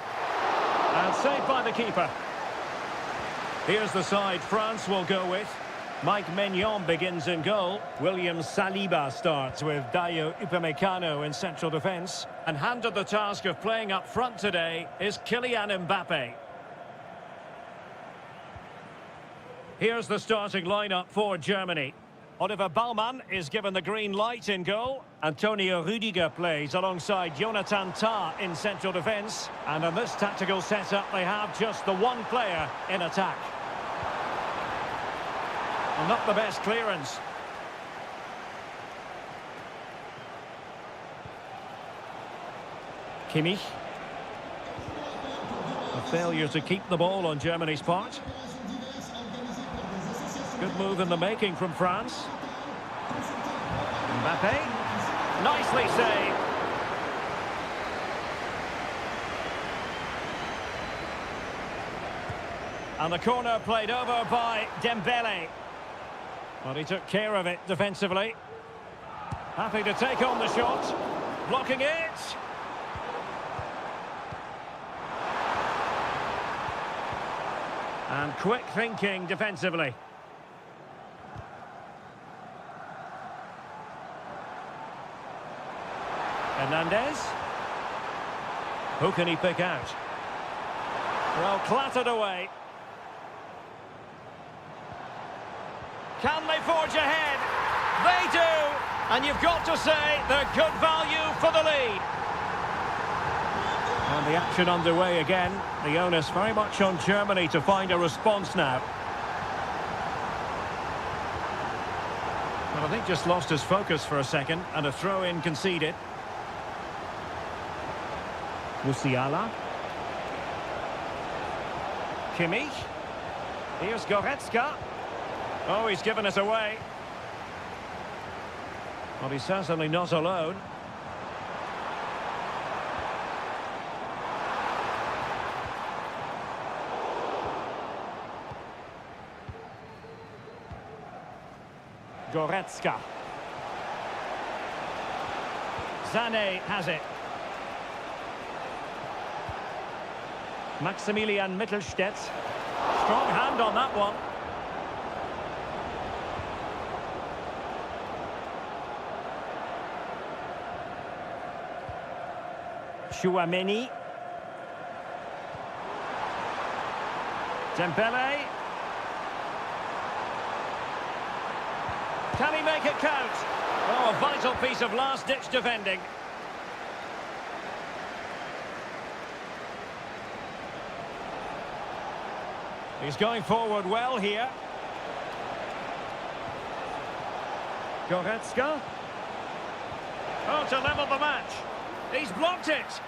And saved by the keeper. Here's the side France will go with. Mike Maignan begins in goal. William Saliba starts with Dayo Upamecano in central defence. And handed the task of playing up front today is Kylian Mbappe. Here's the starting lineup for Germany. Oliver Baumann is given the green light in goal. Antonio Rüdiger plays alongside Jonathan Tah in central defence. And in this tactical setup, they have just the one player in attack. Well, not the best clearance. Kimmich. A failure to keep the ball on Germany's part. Good move in the making from France. Mbappe. Nicely saved. And the corner played over by Dembele. Well, he took care of it defensively. Happy to take on the shot. Blocking it. And quick thinking defensively. Hernandez. Who can he pick out? Well, clattered away. Can they forge ahead? They do! And you've got to say they're good value for the lead. And the action underway again. The onus very much on Germany to find a response now. Well, I think just lost his focus for a second, and a throw-in conceded. Musiala. Kimmich. Here's Goretzka. Oh, he's given it away. Well, he's certainly not alone. Goretzka. Sané has it. Maximilian Mittelstädt. Strong hand on that one. Chouameni. Dembele. Can he make it count? Oh, a vital piece of last-ditch defending. He's going forward well here. Goretzka. Oh, to level the match. He's blocked it.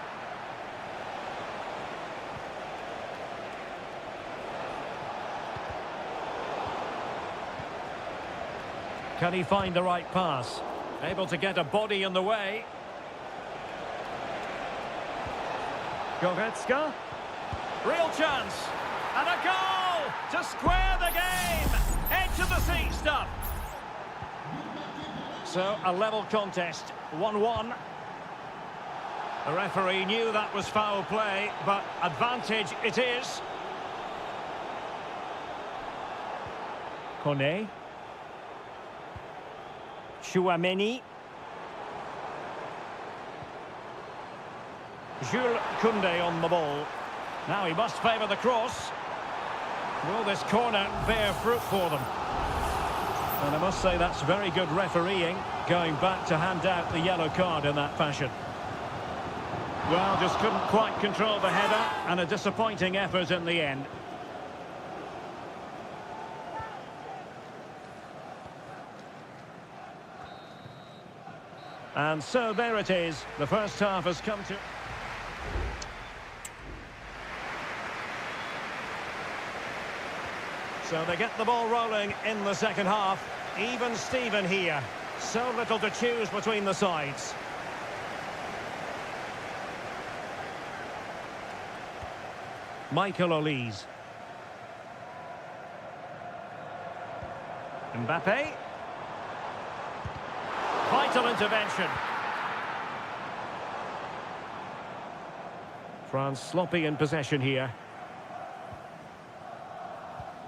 Can he find the right pass? Able to get a body in the way. Goretzka. Real chance. And a goal to square the game. Edge of the seat stuff. So, a level contest, 1-1. The referee knew that was foul play, but advantage it is. Kone. Chouameni. Jules Koundé on the ball. Now he must favour the cross. Will this corner bear fruit for them? And I must say that's very good refereeing, going back to hand out the yellow card in that fashion. Well, just couldn't quite control the header, and a disappointing effort in the end. And so there it is. The first half has come to... So they get the ball rolling in the second half. Even Steven here. So little to choose between the sides. Michael Olise. Mbappe. Vital intervention. France sloppy in possession here.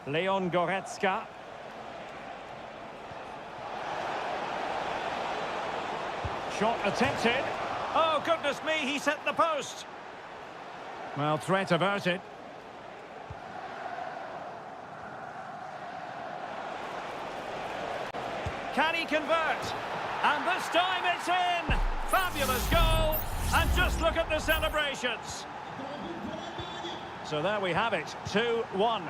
Leon Goretzka. Shot attempted. Oh, goodness me, he set the post. Well, threat averted. Can he convert? And this time it's in! Fabulous goal! And just look at the celebrations. So there we have it, 2-1.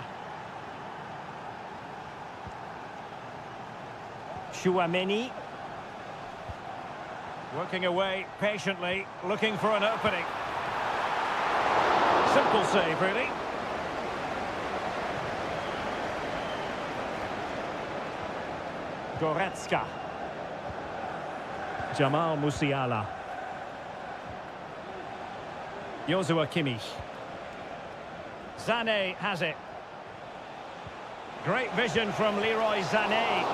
Chouameni. Working away patiently, looking for an opening. Simple save, really. Goretzka. Jamal Musiala. Joshua Kimmich. Sané has it. Great vision from Leroy Sané.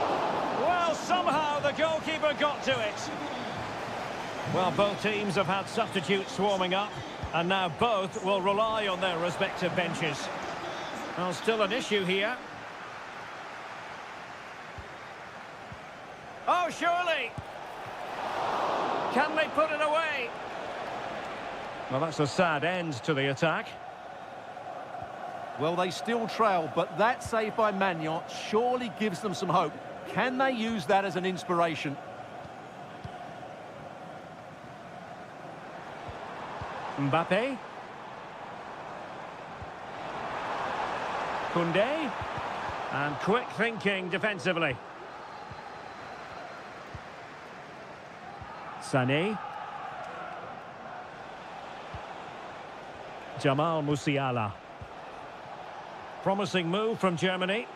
Well, somehow the goalkeeper got to it. Well, both teams have had substitutes swarming up, and now both will rely on their respective benches. Well, still an issue here. Oh, surely! Can they put it away? Well, that's a sad end to the attack. Well, they still trail, but that save by Magnon surely gives them some hope. Can they use that as an inspiration? Mbappe. Koundé. And quick thinking defensively. Sané. Jamal Musiala. Promising move from Germany.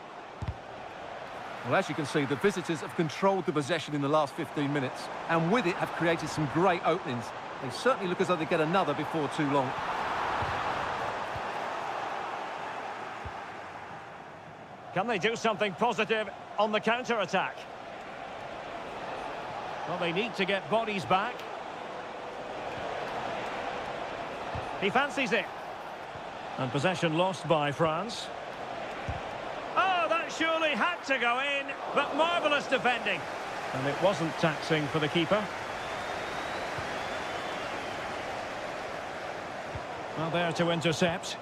Well, as you can see, the visitors have controlled the possession in the last 15 minutes, and with it have created some great openings. They certainly look as though they get another before too long. Can they do something positive on the counter-attack? Well, they need to get bodies back. He fancies it. And possession lost by France. Oh, that surely had to go in, but marvellous defending. And it wasn't taxing for the keeper. Well, there to intercept.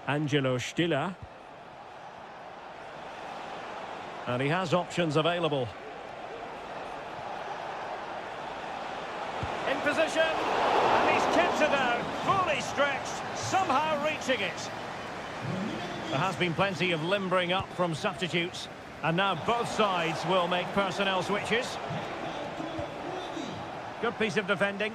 Angelo Stiller. And he has options available. In position. And he's kept it out. Fully stretched. Somehow reaching it. There has been plenty of limbering up from substitutes. And now both sides will make personnel switches. Good piece of defending.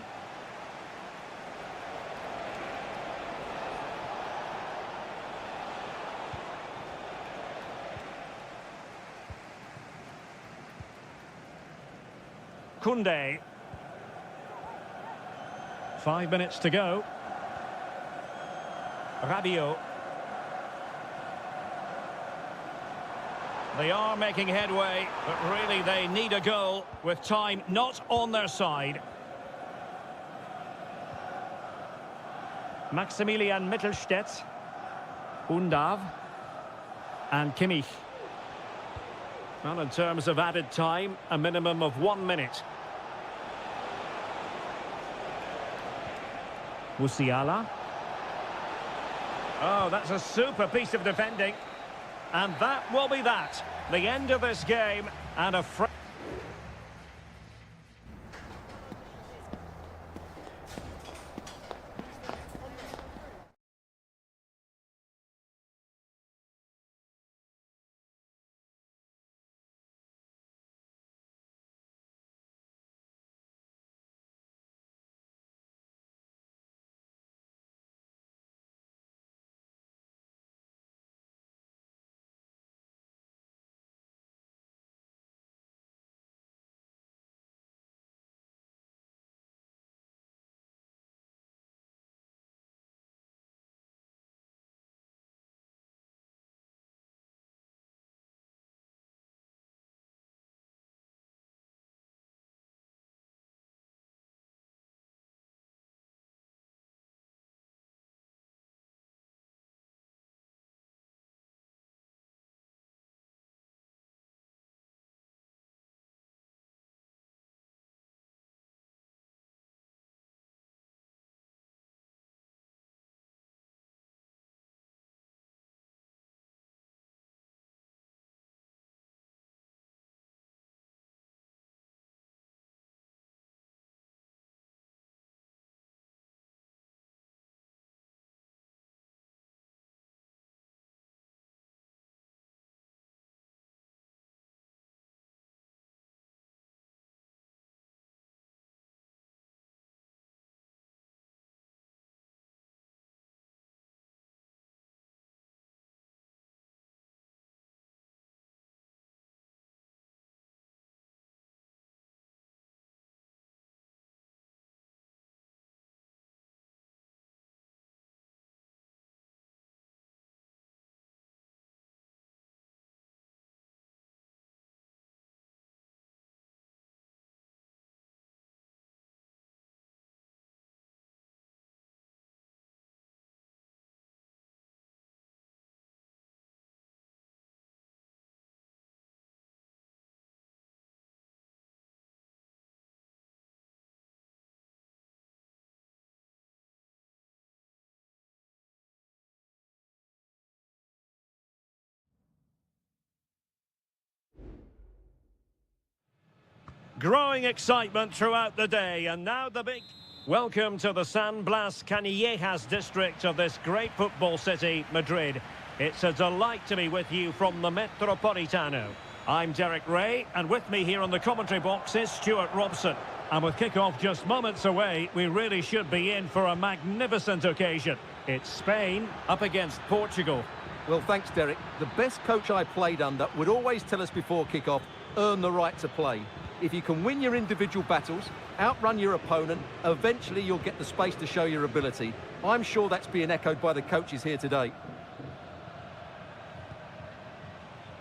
Koundé. 5 minutes to go. Rabiot. They are making headway, but really they need a goal with time not on their side. Maximilian Mittelstädt. Undav. And Kimmich. Well, in terms of added time, a minimum of 1 minute. Musiala. Oh, that's a super piece of defending. And that will be that. The end of this game and a... Growing excitement throughout the day, and now the big... Welcome to the San Blas Canillejas district of this great football city, Madrid. It's a delight to be with you from the Metropolitano. I'm Derek Ray, and with me here on the commentary box is Stuart Robson. And with kick-off just moments away, we really should be in for a magnificent occasion. It's Spain up against Portugal. Well, thanks, Derek. The best coach I played under would always tell us before kick-off, earn the right to play. If you can win your individual battles, outrun your opponent, eventually you'll get the space to show your ability. I'm sure that's being echoed by the coaches here today.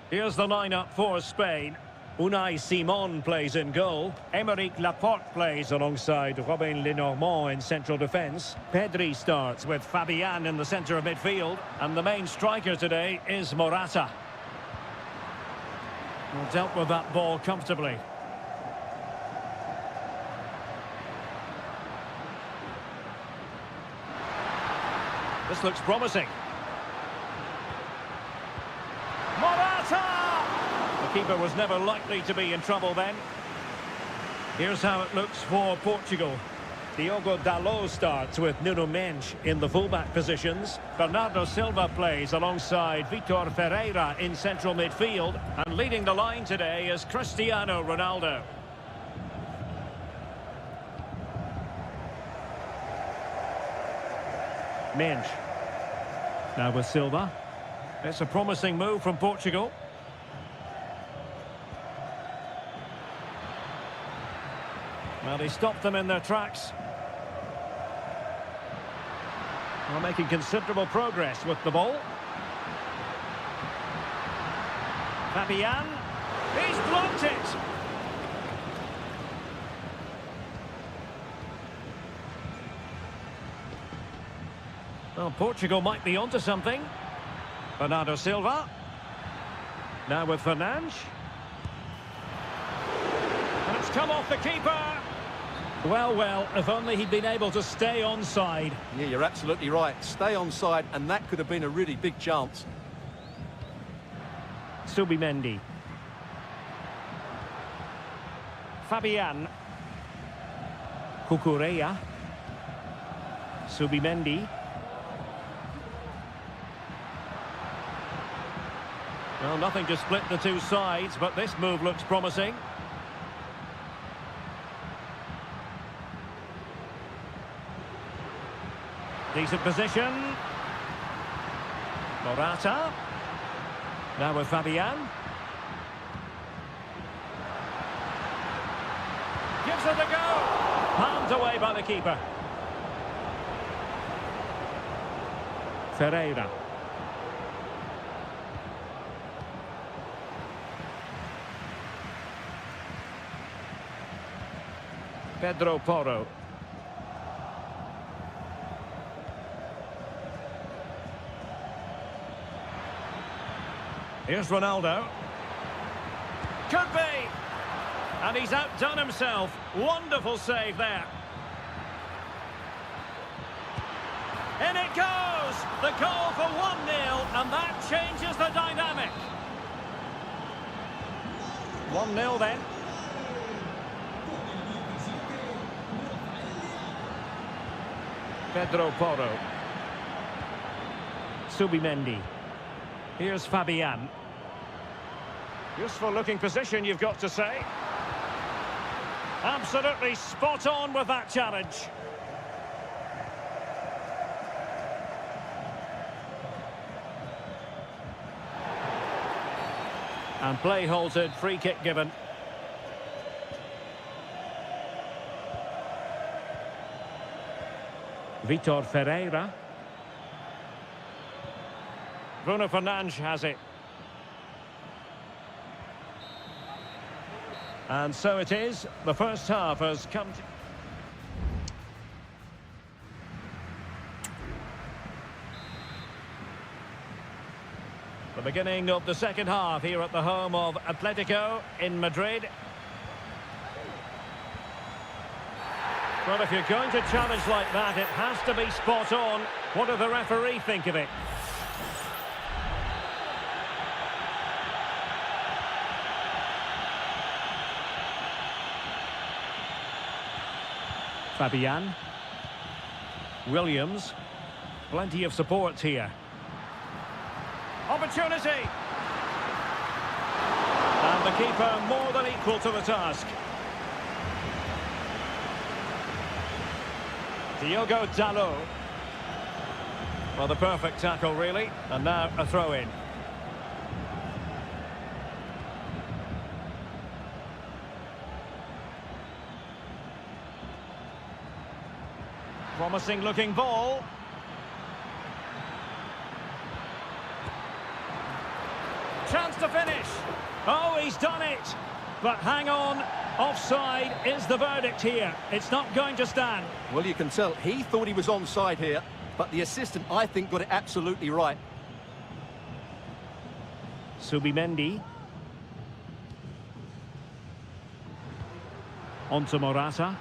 Here's the lineup for Spain. Unai Simon plays in goal. Aymeric Laporte plays alongside Robin Lenormand in central defence. Pedri starts with Fabian in the centre of midfield. And the main striker today is Morata. Well, dealt with that ball comfortably. This looks promising. Morata! The keeper was never likely to be in trouble then. Here's how it looks for Portugal. Diogo Dalot starts with Nuno Mendes in the fullback positions. Bernardo Silva plays alongside Vitor Ferreira in central midfield. And leading the line today is Cristiano Ronaldo. Mendes. Now with Silva. It's a promising move from Portugal. Well, he stopped them in their tracks. Well, making considerable progress with the ball. Fabian. He's blocked it. Well, Portugal might be onto something. Bernardo Silva. Now with Fernandes. And it's come off the keeper. Well, if only he'd been able to stay onside. Yeah, you're absolutely right. Stay onside, and that could have been a really big chance. Subimendi. Fabian. Cucurella. Subimendi. Well, nothing to split the two sides, but this move looks promising. Decent position. Morata. Now with Fabian. Gives it a go. Palmed away by the keeper. Ferreira. Pedro Porro. Here's Ronaldo. Could be. And he's outdone himself. Wonderful save there. In it goes. The goal for 1-0, and that changes the dynamic. 1-0 then. Pedro Porro. Subimendi. Here's Fabian. Useful looking position, you've got to say. Absolutely spot on with that challenge. And play halted, free kick given. Vitor Ferreira. Bruno Fernandes has it. And so it is. The first half has come to... The beginning of the second half here at the home of Atletico in Madrid. Well, if you're going to challenge like that, it has to be spot on. What do the referee think of it? Fabian. Williams. Plenty of support here. Opportunity! And the keeper more than equal to the task. Diogo Dalot. Well, the perfect tackle, really. And now a throw-in. Promising looking ball. Chance to finish. Oh, he's done it. But hang on. Offside is the verdict here. It's not going to stand. Well, you can tell he thought he was onside here, but the assistant, I think, got it absolutely right. Subimendi. On to Morata.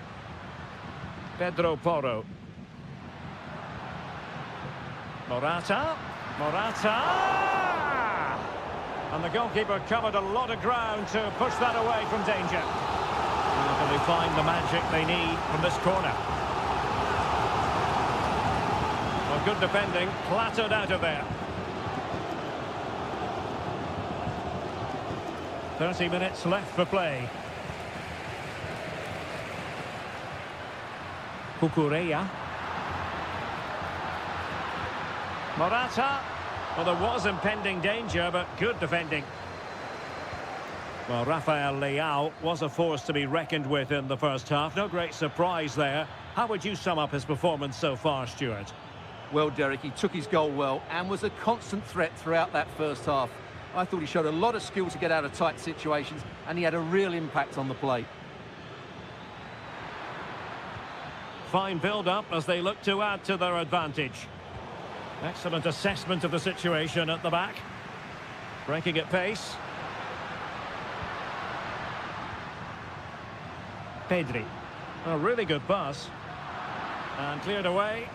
Pedro Porro. Morata! And the goalkeeper covered a lot of ground to push that away from danger. How can they find the magic they need from this corner? Well, good defending, clattered out of there. 30 minutes left for play. Cucurella. Morata. Well, there was impending danger, but good defending. Well, Rafael Leao was a force to be reckoned with in the first half. No great surprise there. How would you sum up his performance so far, Stuart? Well, Derek, he took his goal well and was a constant threat throughout that first half. I thought he showed a lot of skill to get out of tight situations, and he had a real impact on the play. Fine build-up as they look to add to their advantage. Excellent assessment of the situation at the back. Breaking at pace. Pedri. A really good pass. And cleared away.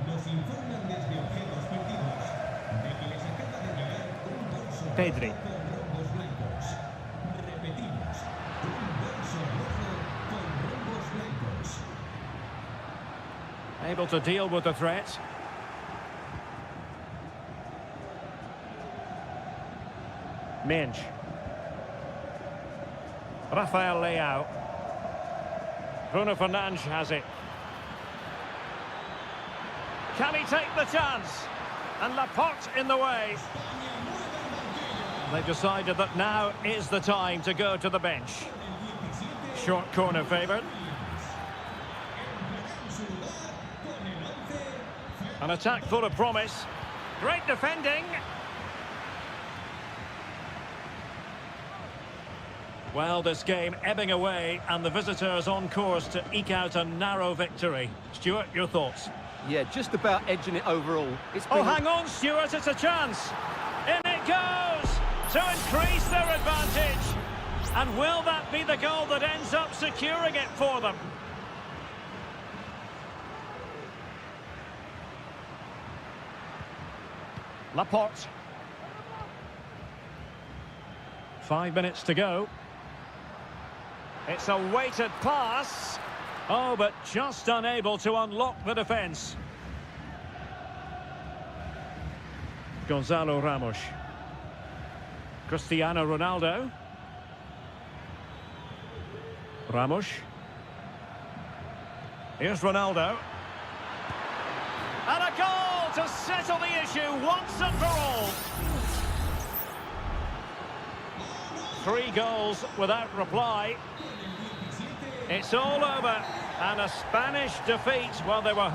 Nos informan desde objetos perdidos de que les acaba de llegar un bolso Pedri. con rombos blancos. Repetimos, un bolso rojo con rombos blancos. Able to deal with the threat. Minch. Rafael Leao. Bruno Fernandes has it. Can he take the chance? And Laporte in the way. They've decided that now is the time to go to the bench. Short corner favoured. An attack full of promise. Great defending. Well, this game ebbing away and the visitors on course to eke out a narrow victory. Stuart, your thoughts? Yeah, just about edging it overall. It's been Hang on, Stuart, it's a chance. In it goes to increase their advantage. And will that be the goal that ends up securing it for them? Laporte. 5 minutes to go. It's a weighted pass. Oh, but just unable to unlock the defence. Gonzalo Ramos. Cristiano Ronaldo. Ramos. Here's Ronaldo. And a goal to settle the issue once and for all. 3 goals without reply. It's all over, and a Spanish defeat while they were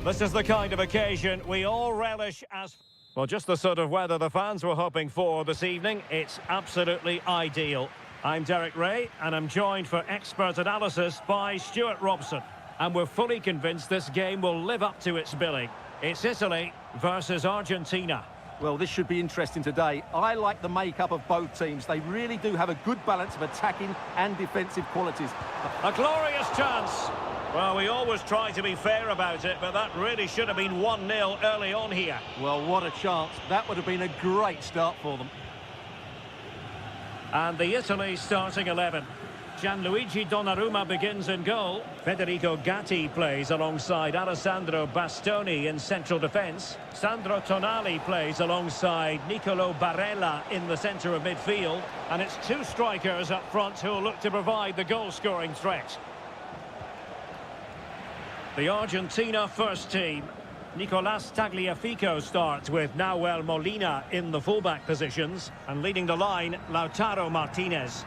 This is the kind of occasion we all relish as... Well, just the sort of weather the fans were hoping for this evening. It's absolutely ideal. I'm Derek Ray, and I'm joined for expert analysis by Stuart Robson. And we're fully convinced this game will live up to its billing. It's Italy versus Argentina. Well, this should be interesting today. I like the makeup of both teams. They really do have a good balance of attacking and defensive qualities. A glorious chance. Well, we always try to be fair about it, but that really should have been 1-0 early on here. Well, what a chance. That would have been a great start for them. And the Italy starting 11. Gianluigi Donnarumma begins in goal. Federico Gatti plays alongside Alessandro Bastoni in central defence. Sandro Tonali plays alongside Nicolo Barella in the centre of midfield. And it's two strikers up front who'll look to provide the goal-scoring threat. The Argentina first team. Nicolas Tagliafico starts with Nahuel Molina in the fullback positions. And leading the line, Lautaro Martinez.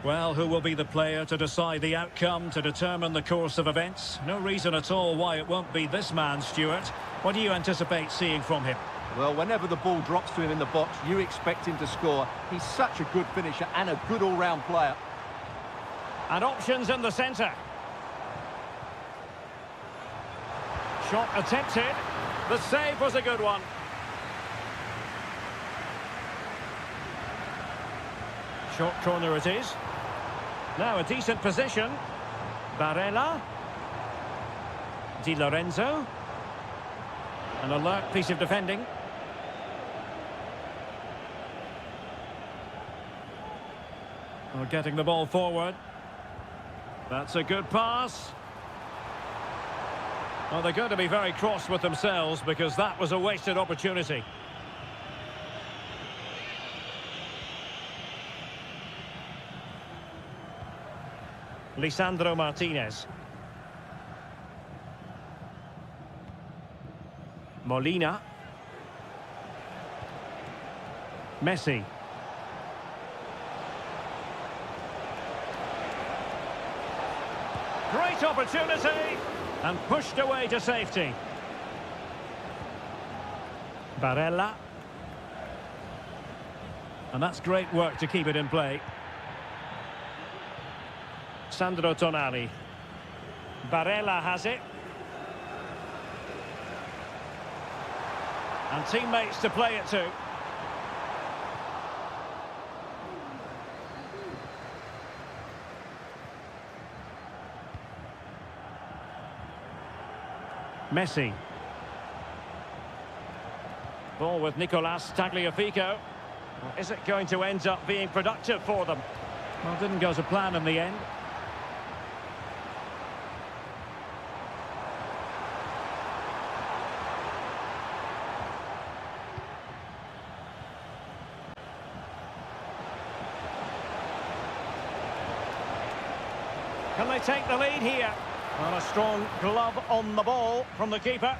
Well, who will be the player to decide the outcome, to determine the course of events? No reason at all why it won't be this man, Stuart. What do you anticipate seeing from him? Well, whenever the ball drops to him in the box, you expect him to score. He's such a good finisher and a good all-round player. And options in the centre. Shot attempted. The save was a good one. Short corner it is. Now a decent position. Barella. Di Lorenzo. An alert piece of defending. Well, getting the ball forward. That's a good pass. Well, they're going to be very cross with themselves because that was a wasted opportunity. Lisandro Martinez. Molina. Messi. Great opportunity and pushed away to safety. Barella. And that's great work to keep it in play. Sandro Tonali. Barella has it. And teammates to play it to. Messi. Ball with Nicolas Tagliafico. Well, is it going to end up being productive for them? Well, didn't go to plan in the end. Can they take the lead here? Well, a strong glove on the ball from the keeper.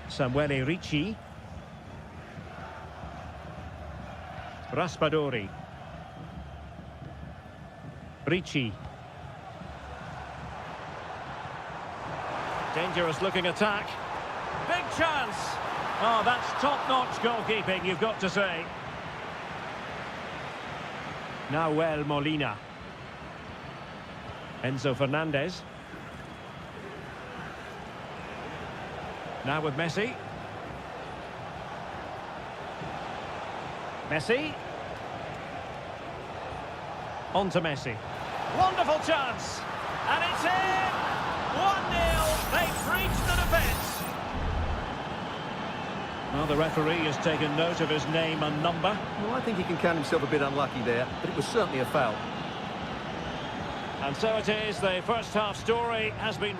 Samuele Ricci. Raspadori. Ricci. Dangerous looking attack. Big chance. Oh, that's top-notch goalkeeping, you've got to say. Nahuel Molina. Enzo Fernandez. Now with Messi. Messi. On to Messi. Wonderful chance. And it's in! 1-0. They've breached the defence. Well, the referee has taken note of his name and number. Well, I think he can count himself a bit unlucky there, but it was certainly a foul. And so it is, the first half story has been...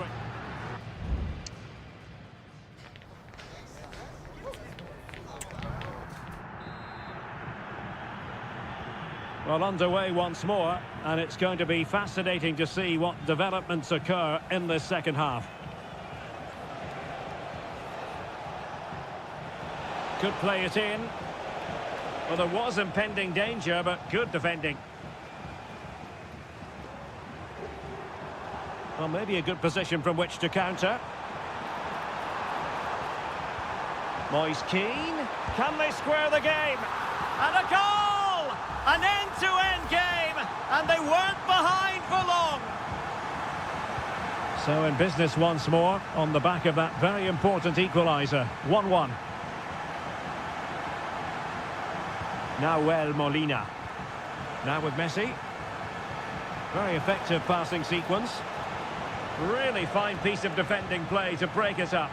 Well, underway once more, and it's going to be fascinating to see what developments occur in this second half. Could play it in. Well, there was impending danger, but good defending. Well, maybe a good position from which to counter. Moyes Keane. Can they square the game? And a goal! An end-to-end game, and they weren't behind for long. So in business once more, on the back of that very important equaliser. 1-1. Nahuel Molina. Now with Messi. Very effective passing sequence. Really fine piece of defending play to break it up.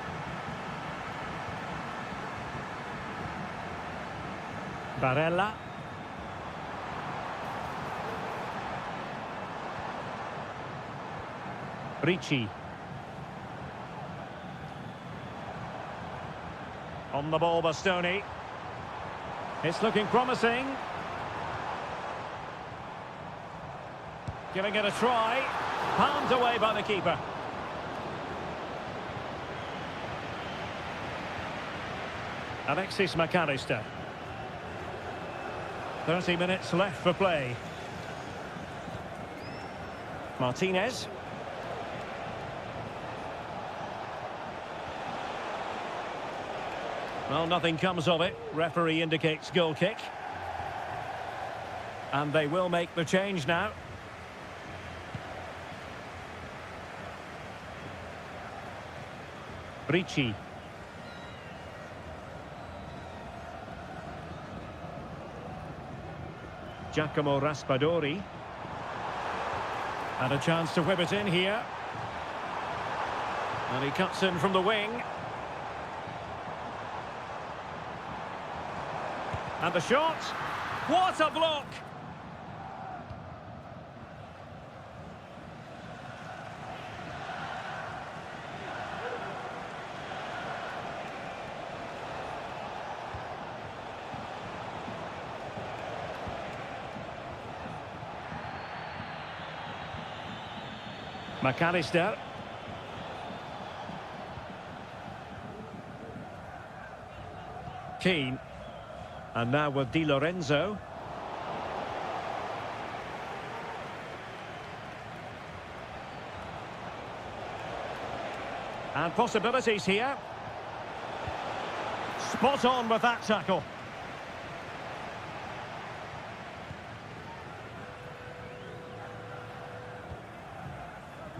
Barella. Ricci. On the ball, Bastoni. It's looking promising. Giving it a try. Palmed away by the keeper. Alexis McAllister. 30 minutes left for play. Martinez. Well, nothing comes of it. Referee indicates goal kick. And they will make the change now. Ricci. Giacomo Raspadori. And a chance to whip it in here. And he cuts in from the wing. And the shot. What a block! McAllister. Keane. And now with Di Lorenzo. And possibilities here. Spot on with that tackle.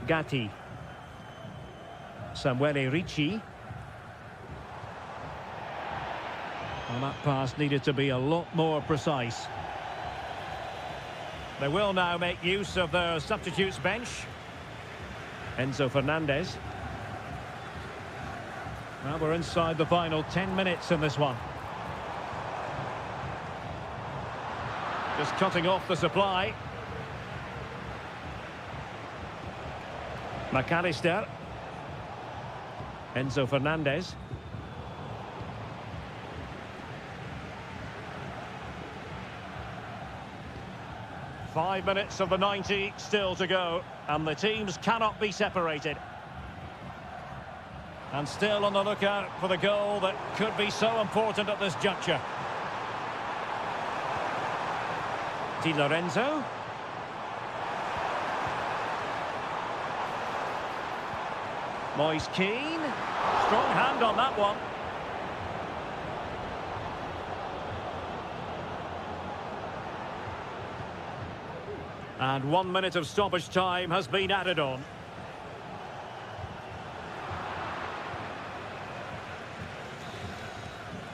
Gatti. Samuele Ricci. Well, that pass needed to be a lot more precise. They will now make use of their substitutes bench. Enzo Fernandez. Well, we're inside the final 10 minutes in this one. Just cutting off the supply. McAllister. Enzo Fernandez. Five minutes of the 90 still to go, and the teams cannot be separated. And still on the lookout for the goal that could be so important at this juncture. Di Lorenzo. Moyes Keane. Strong hand on that one. And 1 minute of stoppage time has been added on.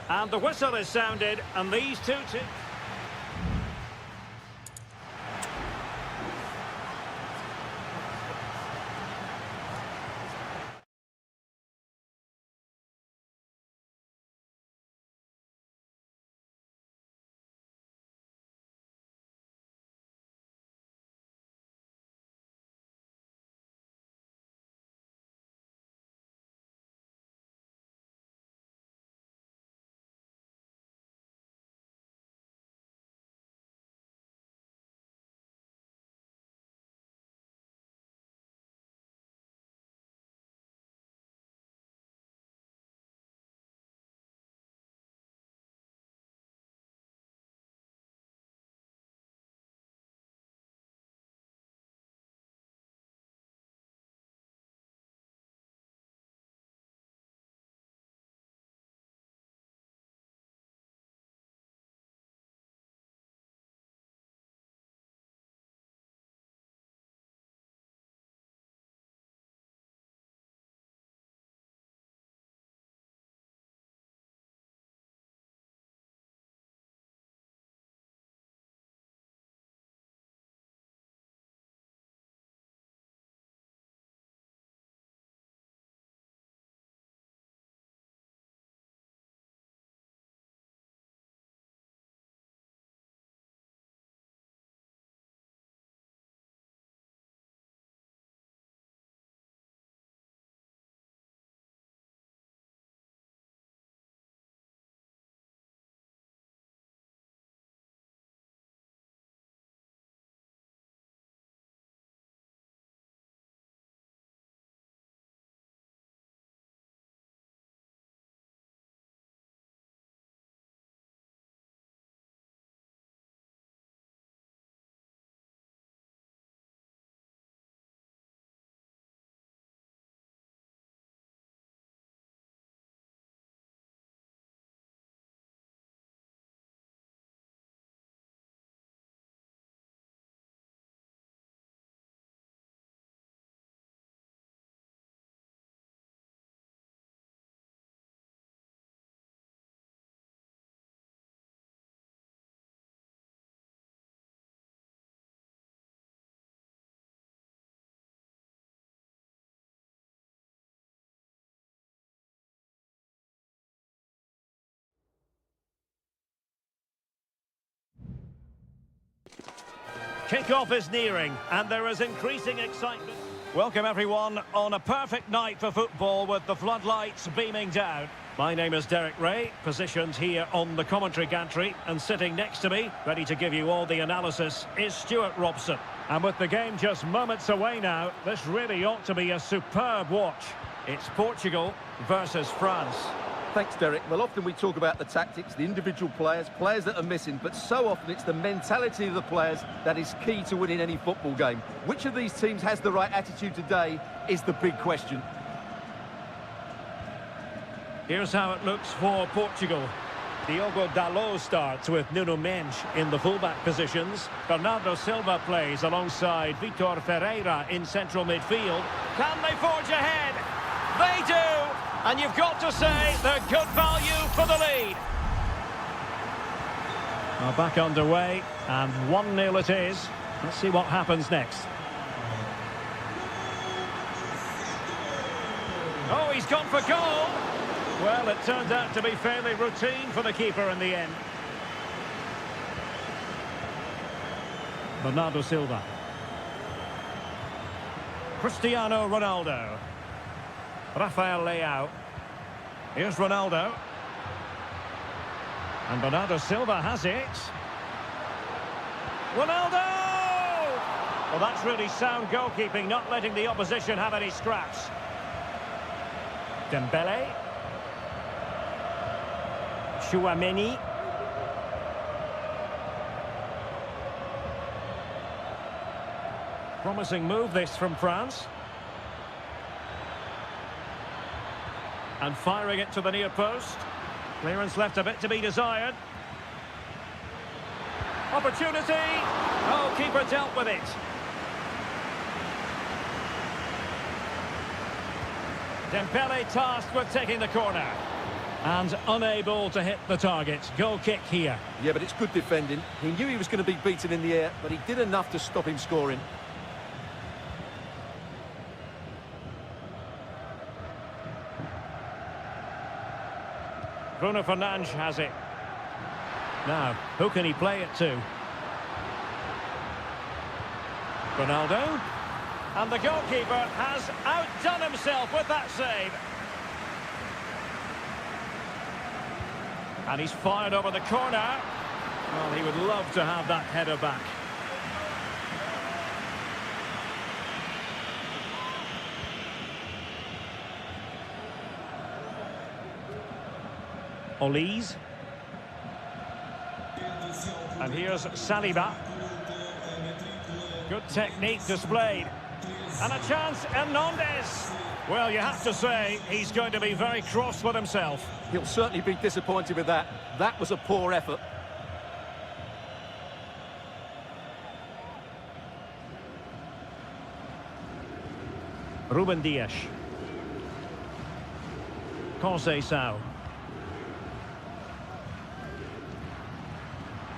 And the whistle is sounded, and these two teams... Kick-off is nearing, and there is increasing excitement. Welcome, everyone, on a perfect night for football with the floodlights beaming down. My name is Derek Ray, positioned here on the commentary gantry, and sitting next to me, ready to give you all the analysis, is Stuart Robson. And with the game just moments away now, this really ought to be a superb watch. It's Portugal versus France. Thanks, Derek. Well, often we talk about the tactics, the individual players that are missing, but so often it's the mentality of the players that is key to winning any football game. Which of these teams has the right attitude today is the big question. Here's how it looks for Portugal. Diogo Dalot starts with Nuno Mendes in the fullback positions. Bernardo Silva plays alongside Vitor Ferreira in central midfield. Can they forge ahead? They do! And you've got to say they're good value for the lead. Well, back underway, and 1-0 it is. Let's see what happens next. Oh, he's gone for goal! Well, it turned out to be fairly routine for the keeper in the end. Bernardo Silva. Cristiano Ronaldo. Rafael Leao. Here's Ronaldo. And Bernardo Silva has it. Ronaldo! Well, that's really sound goalkeeping, not letting the opposition have any scraps. Dembele. Chouameni. Promising move this from France. And firing it to the near post. Clearance left a bit to be desired. Opportunity! Oh, keeper dealt with it. Dembele tasked with taking the corner. And unable to hit the target. Goal kick here. Yeah, but it's good defending. He knew he was going to be beaten in the air, but he did enough to stop him scoring. Bruno Fernandes has it. Now, who can he play it to? Ronaldo. And the goalkeeper has outdone himself with that save. And he's fired over the corner. Well, he would love to have that header back. Olise. And here's Saliba. Good technique displayed. And a chance, Hernandez. Well, you have to say, he's going to be very cross with himself. He'll certainly be disappointed with that. That was a poor effort. Ruben Dias. Conceição.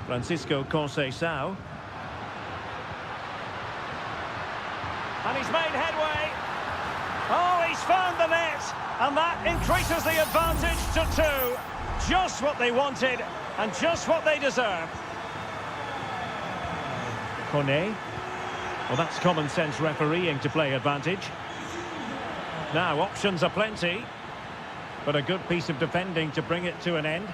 Francisco Conceição. And he's made headway. Oh, he's found the net. And that increases the advantage to 2. Just what they wanted and just what they deserve. Kone. Well, that's common sense refereeing to play advantage. Now, options are plenty. But a good piece of defending to bring it to an end.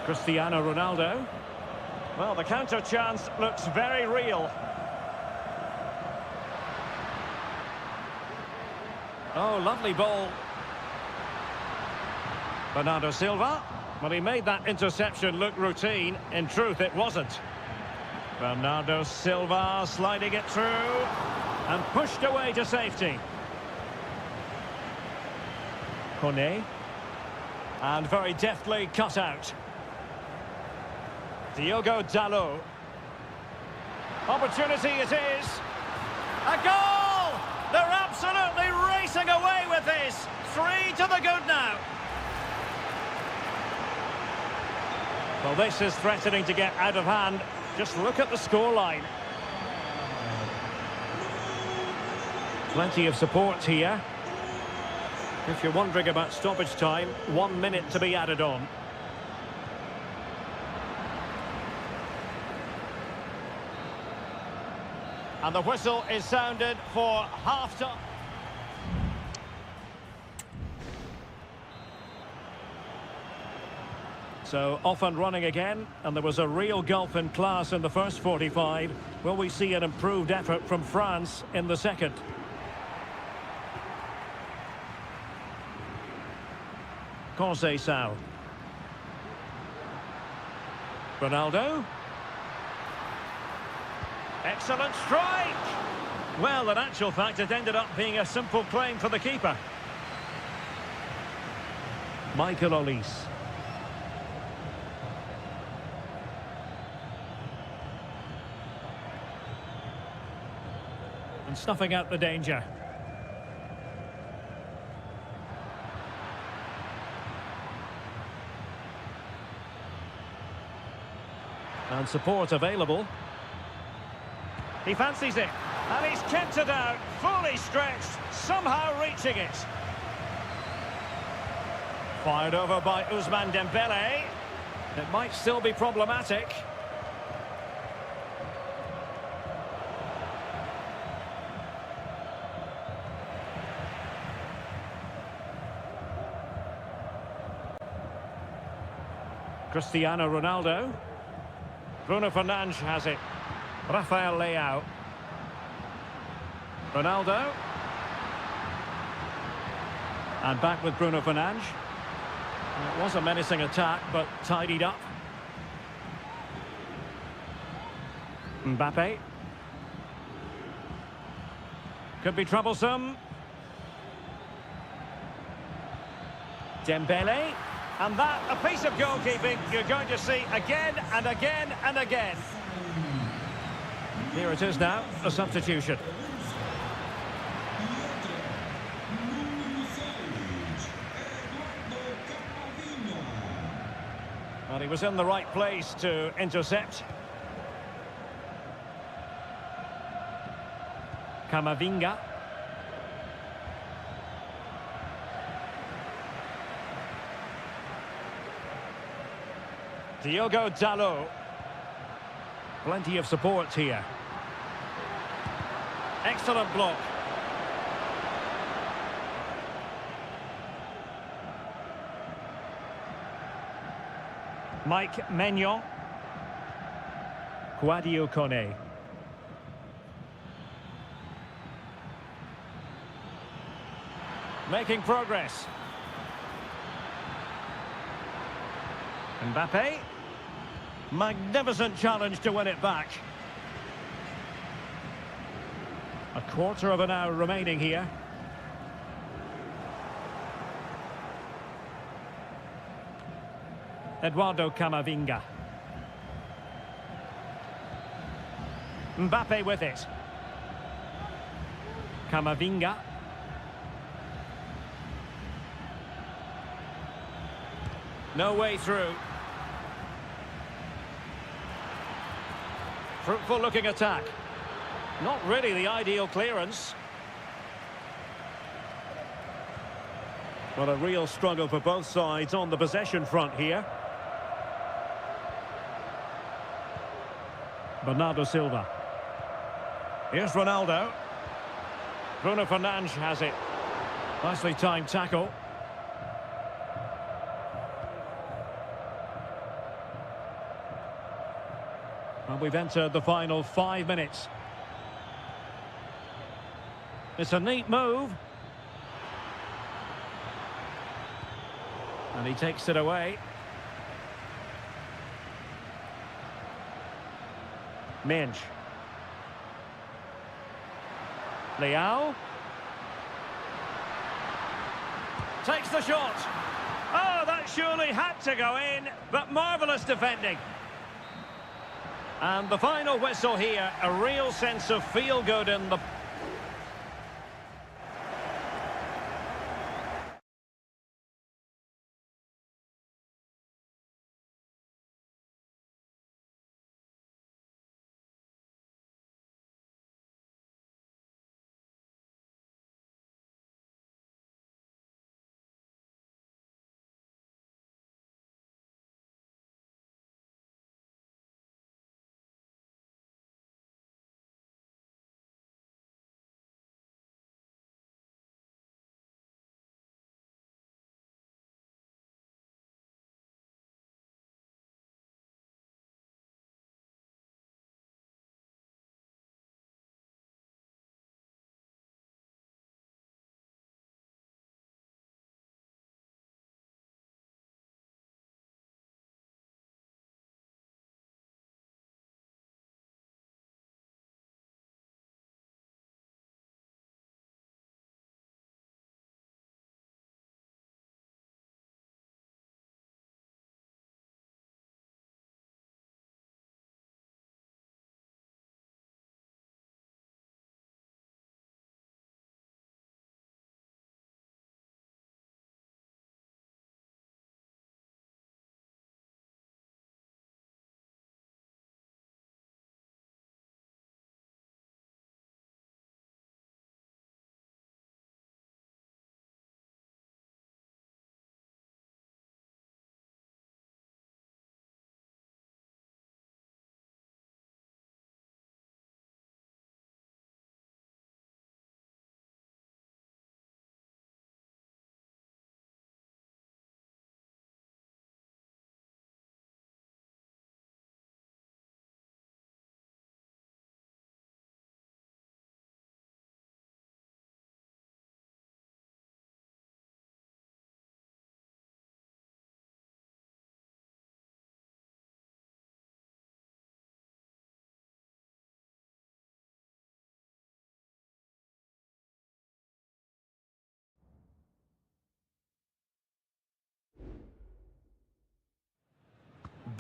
Cristiano Ronaldo. Well, the counter chance looks very real. Oh, lovely ball. Bernardo Silva. Well, he made that interception look routine. In truth, it wasn't. Bernardo Silva sliding it through. And pushed away to safety. Kone. And very deftly cut out. Diogo Dalot. Opportunity it is. A goal! They're absolutely racing away with this. 3 to the good now. Well, this is threatening to get out of hand. Just look at the scoreline. Plenty of support here. If you're wondering about stoppage time, 1 minute to be added on. And the whistle is sounded for half-time. So off and running again, and there was a real gulf in class in the first 45. Will we see an improved effort from France in the second? Conceição. Ronaldo. Excellent strike! Well, in actual fact, it ended up being a simple claim for the keeper. Michael Olise. And snuffing out the danger. And support available. He fancies it. And he's kept it out, fully stretched, somehow reaching it. Fired over by Ousmane Dembele. It might still be problematic. Cristiano Ronaldo. Bruno Fernandes has it. Rafael Leao. Ronaldo. And back with Bruno Fernandes. It was a menacing attack, but tidied up. Mbappe. Could be troublesome. Dembele. And that, a piece of goalkeeping you're going to see again and again and again. Here it is now, a substitution. Well, he was in the right place to intercept. Camavinga. Diogo Dalot. Plenty of support here. Excellent block. Mike Maignan. Sadio Kone. Making progress. Mbappe. Magnificent challenge to win it back. A quarter of an hour remaining here. Eduardo Camavinga. Mbappe with it. Camavinga. No way through. Fruitful looking attack. Not really the ideal clearance. Well, a real struggle for both sides on the possession front here. Bernardo Silva. Here's Ronaldo. Bruno Fernandes has it. Nicely timed tackle. And we've entered the final 5 minutes. It's a neat move. And he takes it away. Minge. Leao. Takes the shot. Oh, that surely had to go in, but marvellous defending. And the final whistle here, a real sense of feel-good in the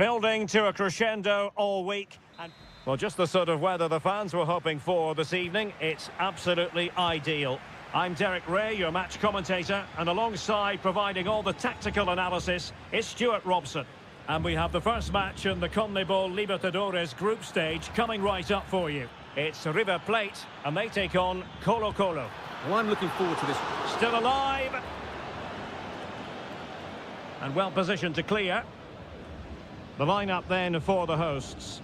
Building to a crescendo all week. And well, just the sort of weather the fans were hoping for this evening. It's absolutely ideal. I'm Derek Ray, your match commentator, and alongside providing all the tactical analysis is Stuart Robson. And we have the first match in the CONMEBOL Libertadores group stage coming right up for you. It's River Plate, and they take on Colo-Colo. Well, I'm looking forward to this. Still alive. And well positioned to clear. The lineup then for the hosts.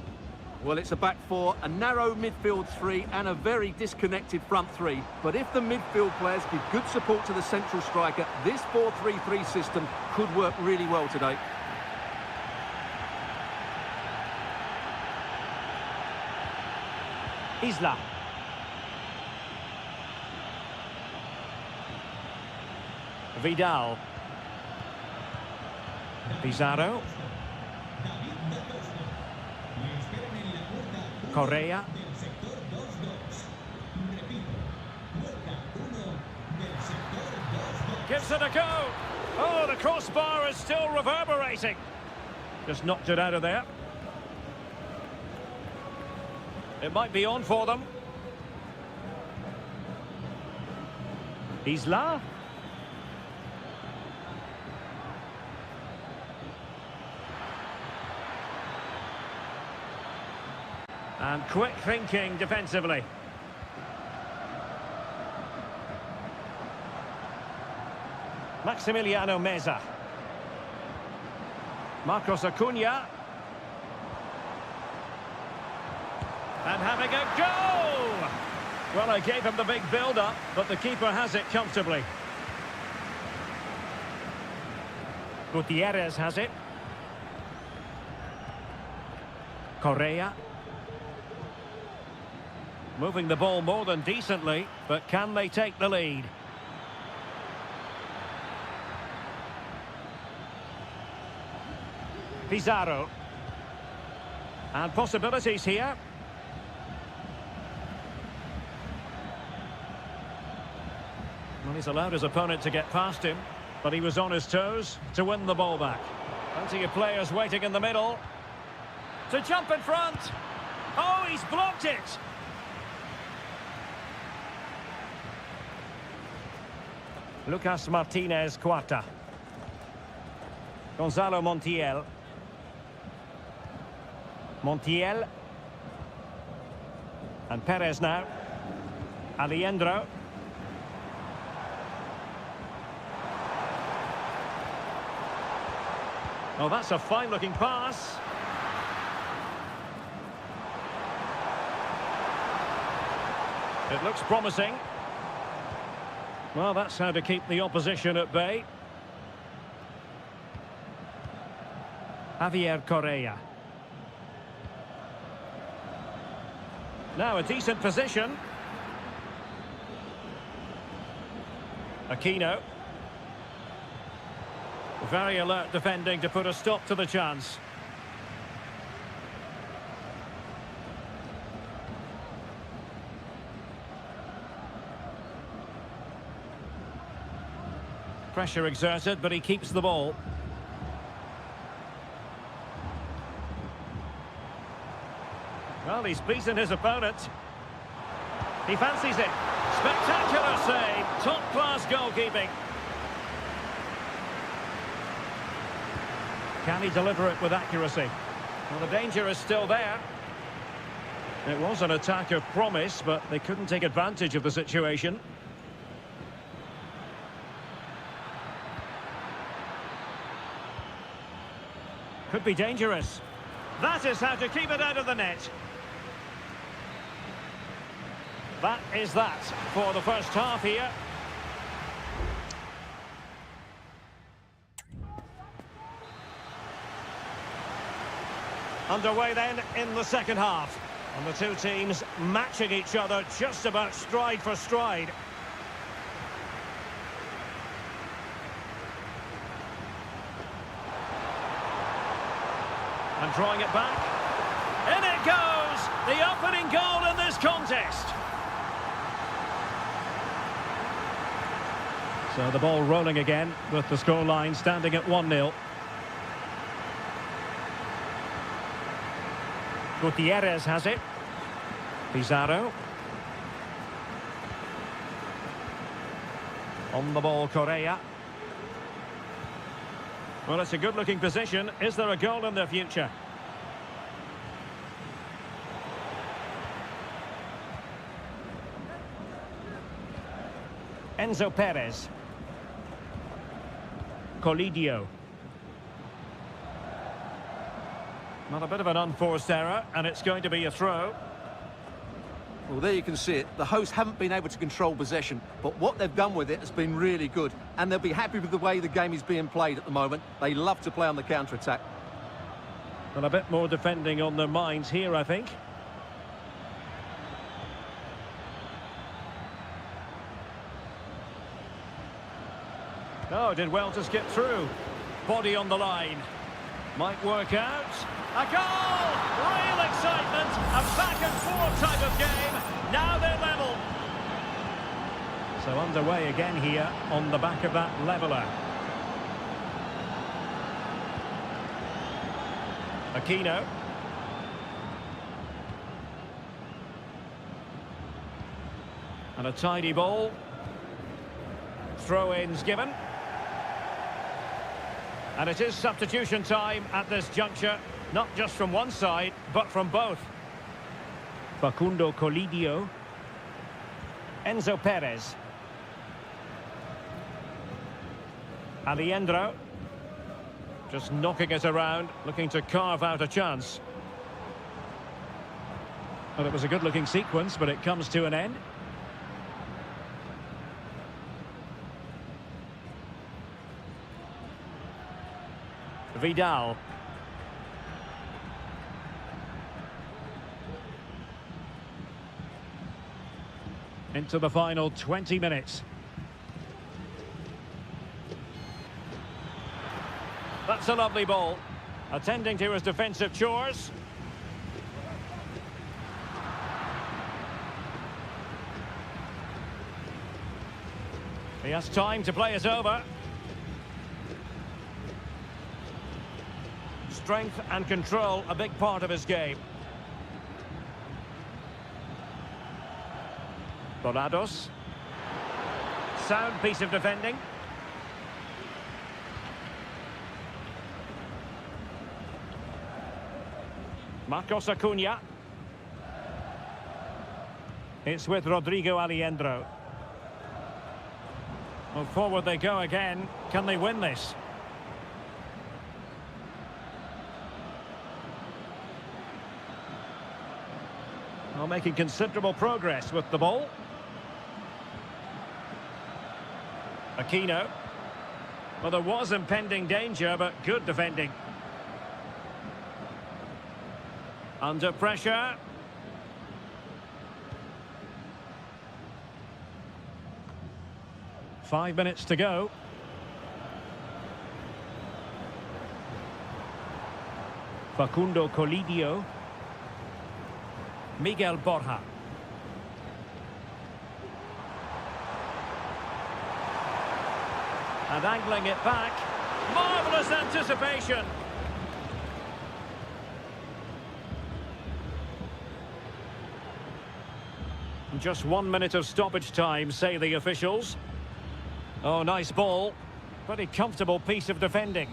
Well, it's a back four, a narrow midfield three and a very disconnected front three. But if the midfield players give good support to the central striker, this 4-3-3 system could work really well today. Isla. Vidal. Pizarro. Correa. Gives it a go. Oh, the crossbar is still reverberating. Just knocked it out of there. It might be on for them. Isla. And quick thinking defensively. Maximiliano Meza. Marcos Acuna. And having a go! Well, I gave him the big build-up, but the keeper has it comfortably. Gutierrez has it. Correa. Moving the ball more than decently, but can they take the lead? Pizarro. And possibilities here. Well, he's allowed his opponent to get past him, but he was on his toes to win the ball back. Plenty of players waiting in the middle. To jump in front. Oh, he's blocked it. Lucas Martinez Cuarta. Gonzalo Montiel. Montiel. And Perez now. Aliendro. Oh, that's a fine-looking pass. It looks promising. Well, that's how to keep the opposition at bay. Javier Correa. Now a decent position. Aquino. Very alert defending to put a stop to the chance. Pressure exerted, but he keeps the ball. Well, he's beaten his opponent. He fancies it. Spectacular save. Top-class goalkeeping. Can he deliver it with accuracy? Well, the danger is still there. It was an attack of promise, but they couldn't take advantage of the situation. Could be dangerous. That is how to keep it out of the net. That is that for the first half here. Underway then in the second half. And the two teams matching each other just about stride for stride. And drawing it back. In it goes! The opening goal in this contest. So the ball rolling again with the scoreline standing at 1-0. Gutierrez has it. Pizarro. On the ball, Correa. Well, it's a good-looking position. Is there a goal in the future? Enzo Perez. Colidio. Well, a bit of an unforced error, and it's going to be a throw. Well, there you can see it. The hosts haven't been able to control possession, but what they've done with it has been really good, and they'll be happy with the way the game is being played at the moment. They love to play on the counter-attack. Well, a bit more defending on their minds here, I think. Oh, did well to skip through. Body on the line. Might work out. A goal! Real excitement. A back-and-forth type of game. Now they're level. So underway again here on the back of that leveller. Aquino. And a tidy ball. Throw-ins given. And it is substitution time at this juncture, not just from one side, but from both. Facundo Colidio. Enzo Perez. Aliendro. Just knocking it around, looking to carve out a chance. Well, it was a good-looking sequence, but it comes to an end. Vidal. Into the final 20 minutes. That's a lovely ball. Attending to his defensive chores. He has time to play it over. Strength and control, a big part of his game. Dorados. Sound piece of defending. Marcos Acuna. It's with Rodrigo Aliendro. Well, forward they go again. Can they win this? Well, making considerable progress with the ball. Aquino. Well, there was impending danger, but good defending. Under pressure. Five minutes to go. Facundo Colidio. Miguel Borja. And angling it back. Marvellous anticipation. Just 1 minute of stoppage time, say the officials. Oh, nice ball. Pretty comfortable piece of defending.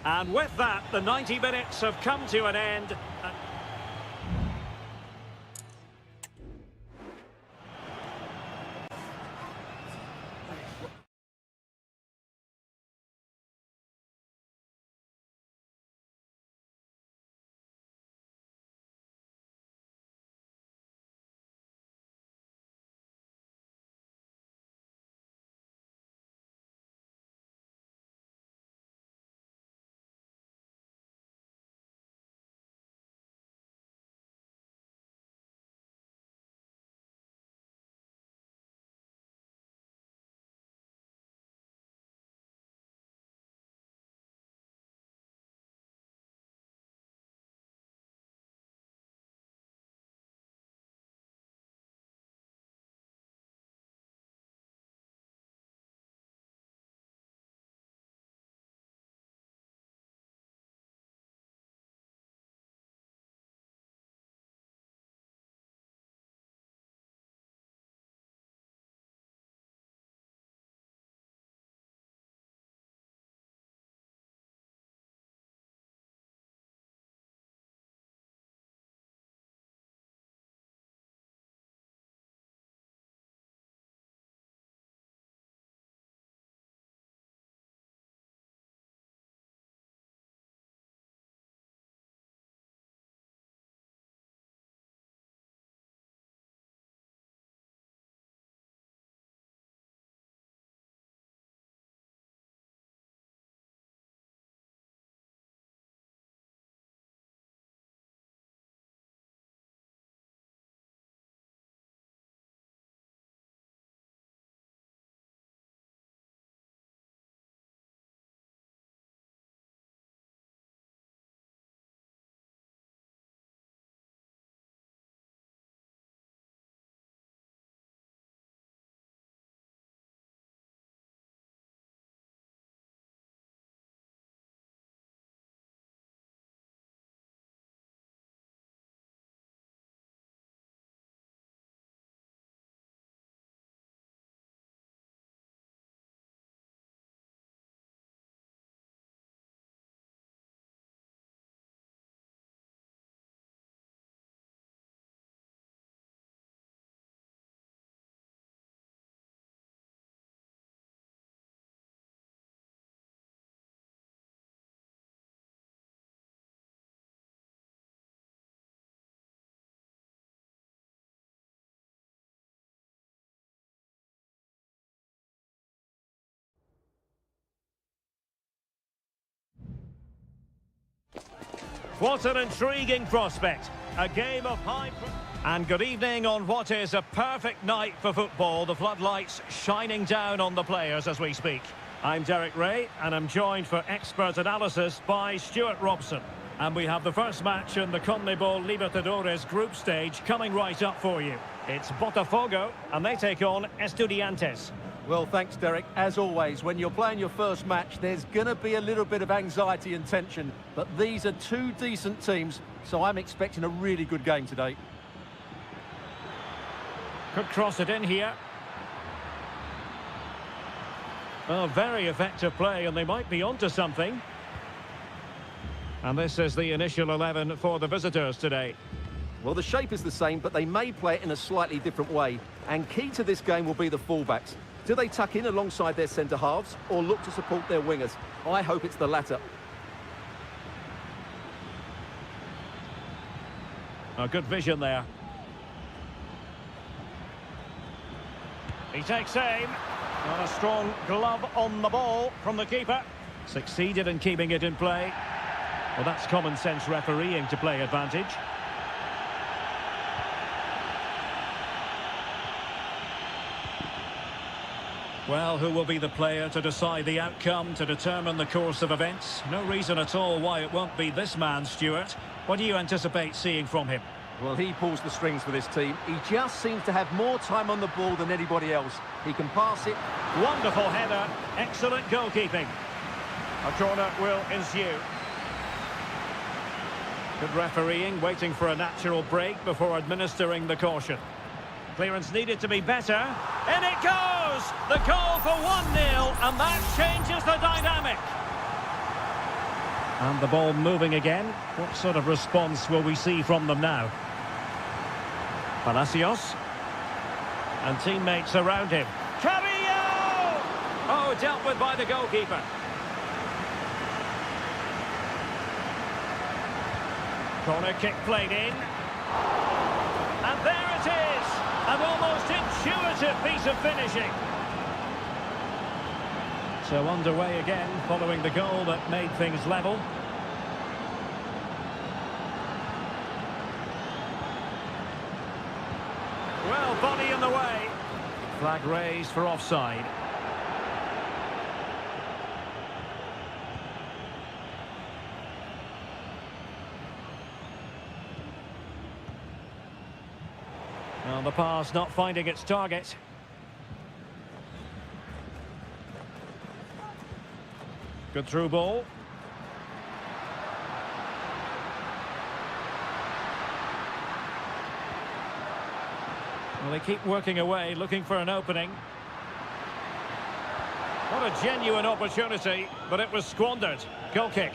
And with that, the 90 minutes have come to an end. What an intriguing prospect. A game of high... And good evening on what is a perfect night for football. The floodlights shining down on the players as we speak. I'm Derek Ray, and I'm joined for expert analysis by Stuart Robson. And we have the first match in the CONMEBOL Libertadores group stage coming right up for you. It's Botafogo, and they take on Estudiantes. Well, thanks, Derek. As always, when you're playing your first match, there's going to be a little bit of anxiety and tension. But these are two decent teams, so I'm expecting a really good game today. Could cross it in here. Oh, very effective play, and they might be onto something. And this is the initial 11 for the visitors today. Well, the shape is the same, but they may play it in a slightly different way. And key to this game will be the fullbacks. Do they tuck in alongside their centre-halves or look to support their wingers? I hope it's the latter. A good vision there. He takes aim. Got a strong glove on the ball from the keeper. Succeeded in keeping it in play. Well, that's common sense refereeing to play advantage. Well, who will be the player to decide the outcome, to determine the course of events? No reason at all why it won't be this man, Stuart. What do you anticipate seeing from him? Well, he pulls the strings for this team. He just seems to have more time on the ball than anybody else. He can pass it. Wonderful header. Excellent goalkeeping. A corner will ensue. Good refereeing, waiting for a natural break before administering the caution. Clearance needed to be better. In it goes! The goal for 1-0, and that changes the dynamic. And the ball moving again. What sort of response will we see from them now? Palacios. And teammates around him. Carrillo! Oh, dealt with by the goalkeeper. Corner kick played in. And there it is! An almost intuitive piece of finishing. So underway again, following the goal that made things level. Well, body in the way. Flag raised for offside. Well, the pass not finding its target. Good through ball. Well, they keep working away, looking for an opening. What a genuine opportunity, but it was squandered. Goal kick.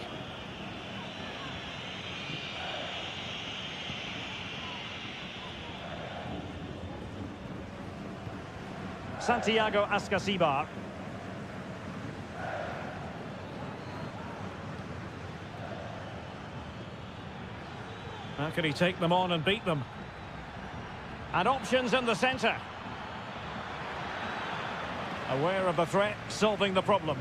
Santiago Ascasibar. How can he take them on and beat them? And options in the centre. Aware of the threat, solving the problem.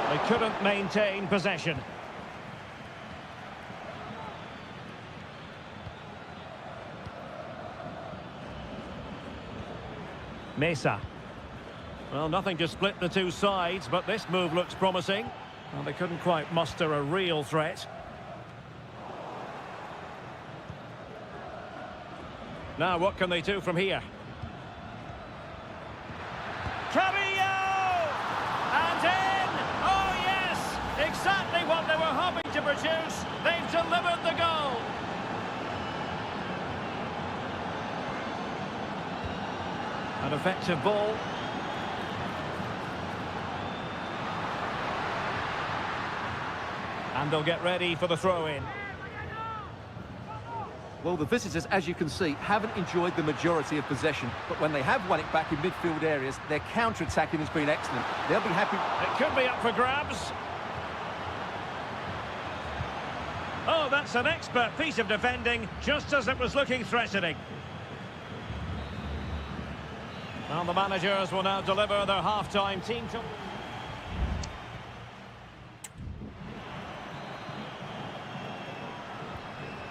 They couldn't maintain possession. Mesa. Well, nothing to split the two sides, but this move looks promising. Well, they couldn't quite muster a real threat. Now, what can they do from here? Carrillo! And in! Oh, yes! Exactly what they were hoping to produce. They've delivered the goal. An effective ball. And they'll get ready for the throw-in. Well, the visitors, as you can see, haven't enjoyed the majority of possession. But when they have won it back in midfield areas, their counter-attacking has been excellent. They'll be happy. It could be up for grabs. Oh, that's an expert piece of defending, just as it was looking threatening. Well, the managers will now deliver their half-time team.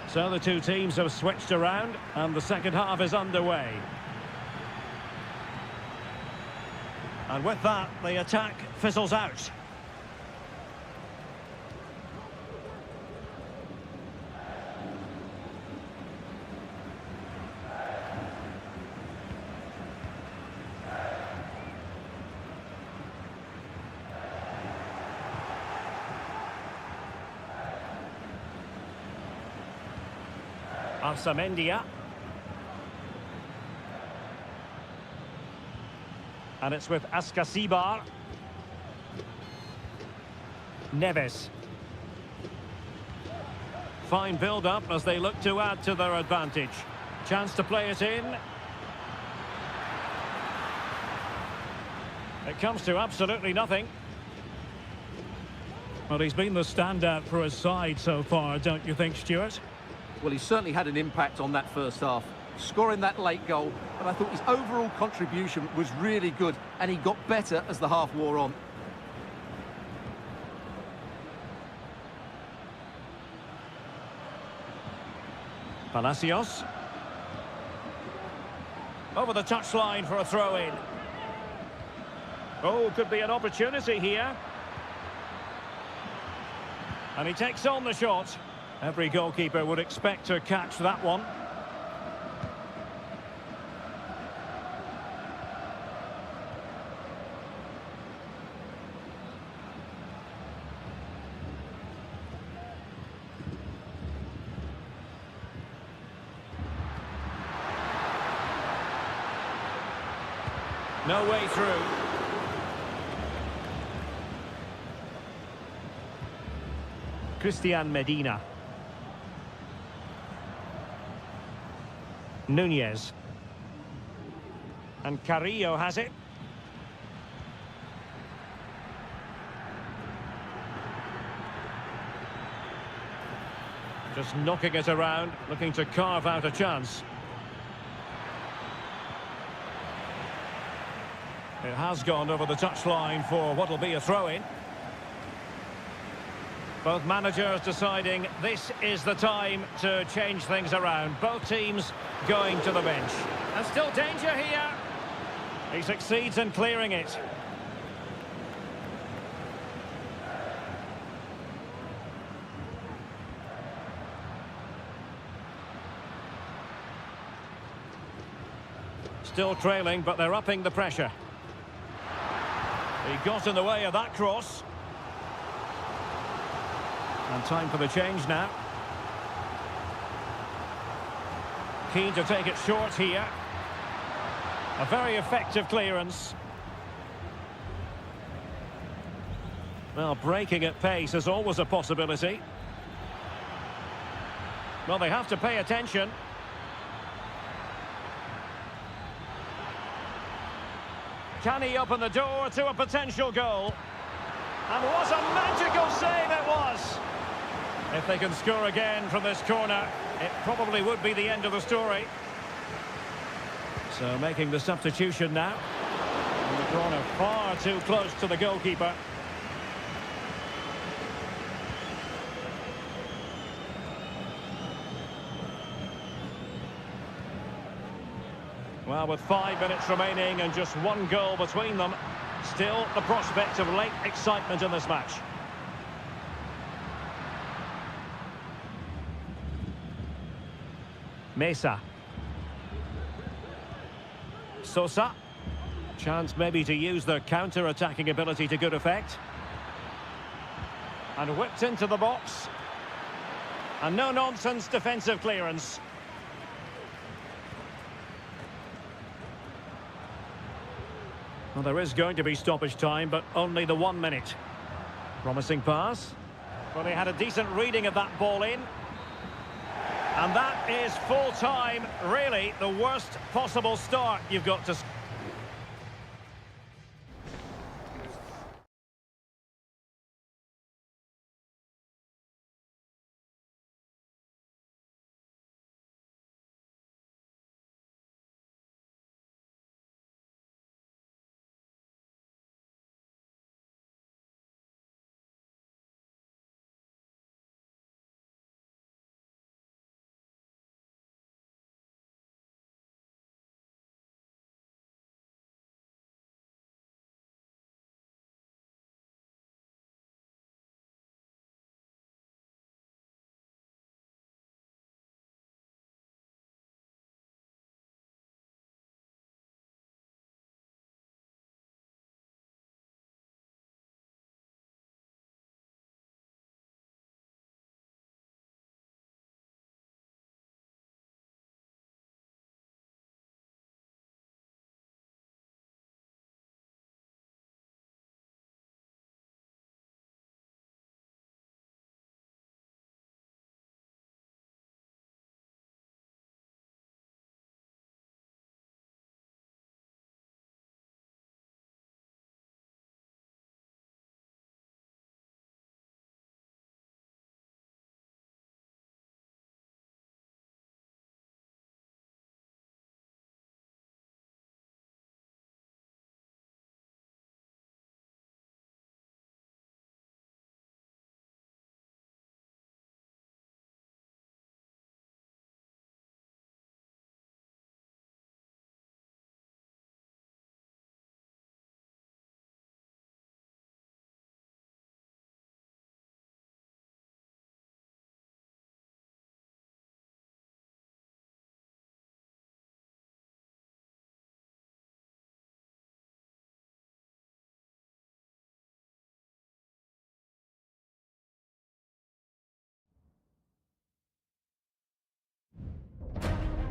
So the two teams have switched around and the second half is underway. And with that, the attack fizzles out. Arsamendia. And it's with Askasibar. Neves. Fine build-up as they look to add to their advantage. Chance to play it in. It comes to absolutely nothing. Well, he's been the standout for his side so far, don't you think, Stuart? Well, he certainly had an impact on that first half, scoring that late goal, but I thought his overall contribution was really good, and he got better as the half wore on. Palacios. Over the touchline for a throw-in. Oh, could be an opportunity here. And he takes on the shot. Every goalkeeper would expect to catch that one. No way through. Christian Medina. Nunez. And Carrillo has it. Just knocking it around, looking to carve out a chance. It has gone over the touchline for what will be a throw-in. Both managers deciding this is the time to change things around. Both teams going to the bench. And still danger here. He succeeds in clearing it. Still trailing, but they're upping the pressure. He got in the way of that cross. And time for the change now. Keen to take it short here. A very effective clearance. Well, breaking at pace is always a possibility. Well, they have to pay attention. Can he open the door to a potential goal? And what a magical save it was! If they can score again from this corner, it probably would be the end of the story. So making the substitution now. And the corner far too close to the goalkeeper. Well, with 5 minutes remaining and just one goal between them, still the prospect of late excitement in this match. Mesa. Sosa. Chance maybe to use their counter-attacking ability to good effect. And whipped into the box. And no-nonsense defensive clearance. Well, there is going to be stoppage time, but only the 1 minute. Promising pass. Well, he had a decent reading of that ball in. And that is full time, really the worst possible start you've got to...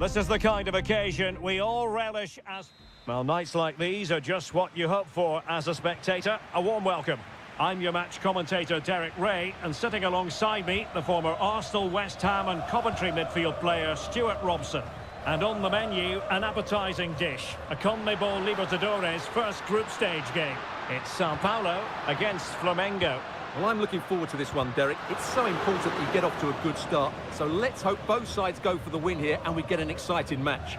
This is the kind of occasion we all relish as... Well, nights like these are just what you hope for as a spectator. A warm welcome. I'm your match commentator, Derek Ray, and sitting alongside me, the former Arsenal, West Ham and Coventry midfield player, Stuart Robson. And on the menu, an appetising dish, a CONMEBOL Libertadores first group stage game. It's Sao Paulo against Flamengo. Well, I'm looking forward to this one, Derek. It's so important that you get off to a good start. So let's hope both sides go for the win here and we get an exciting match.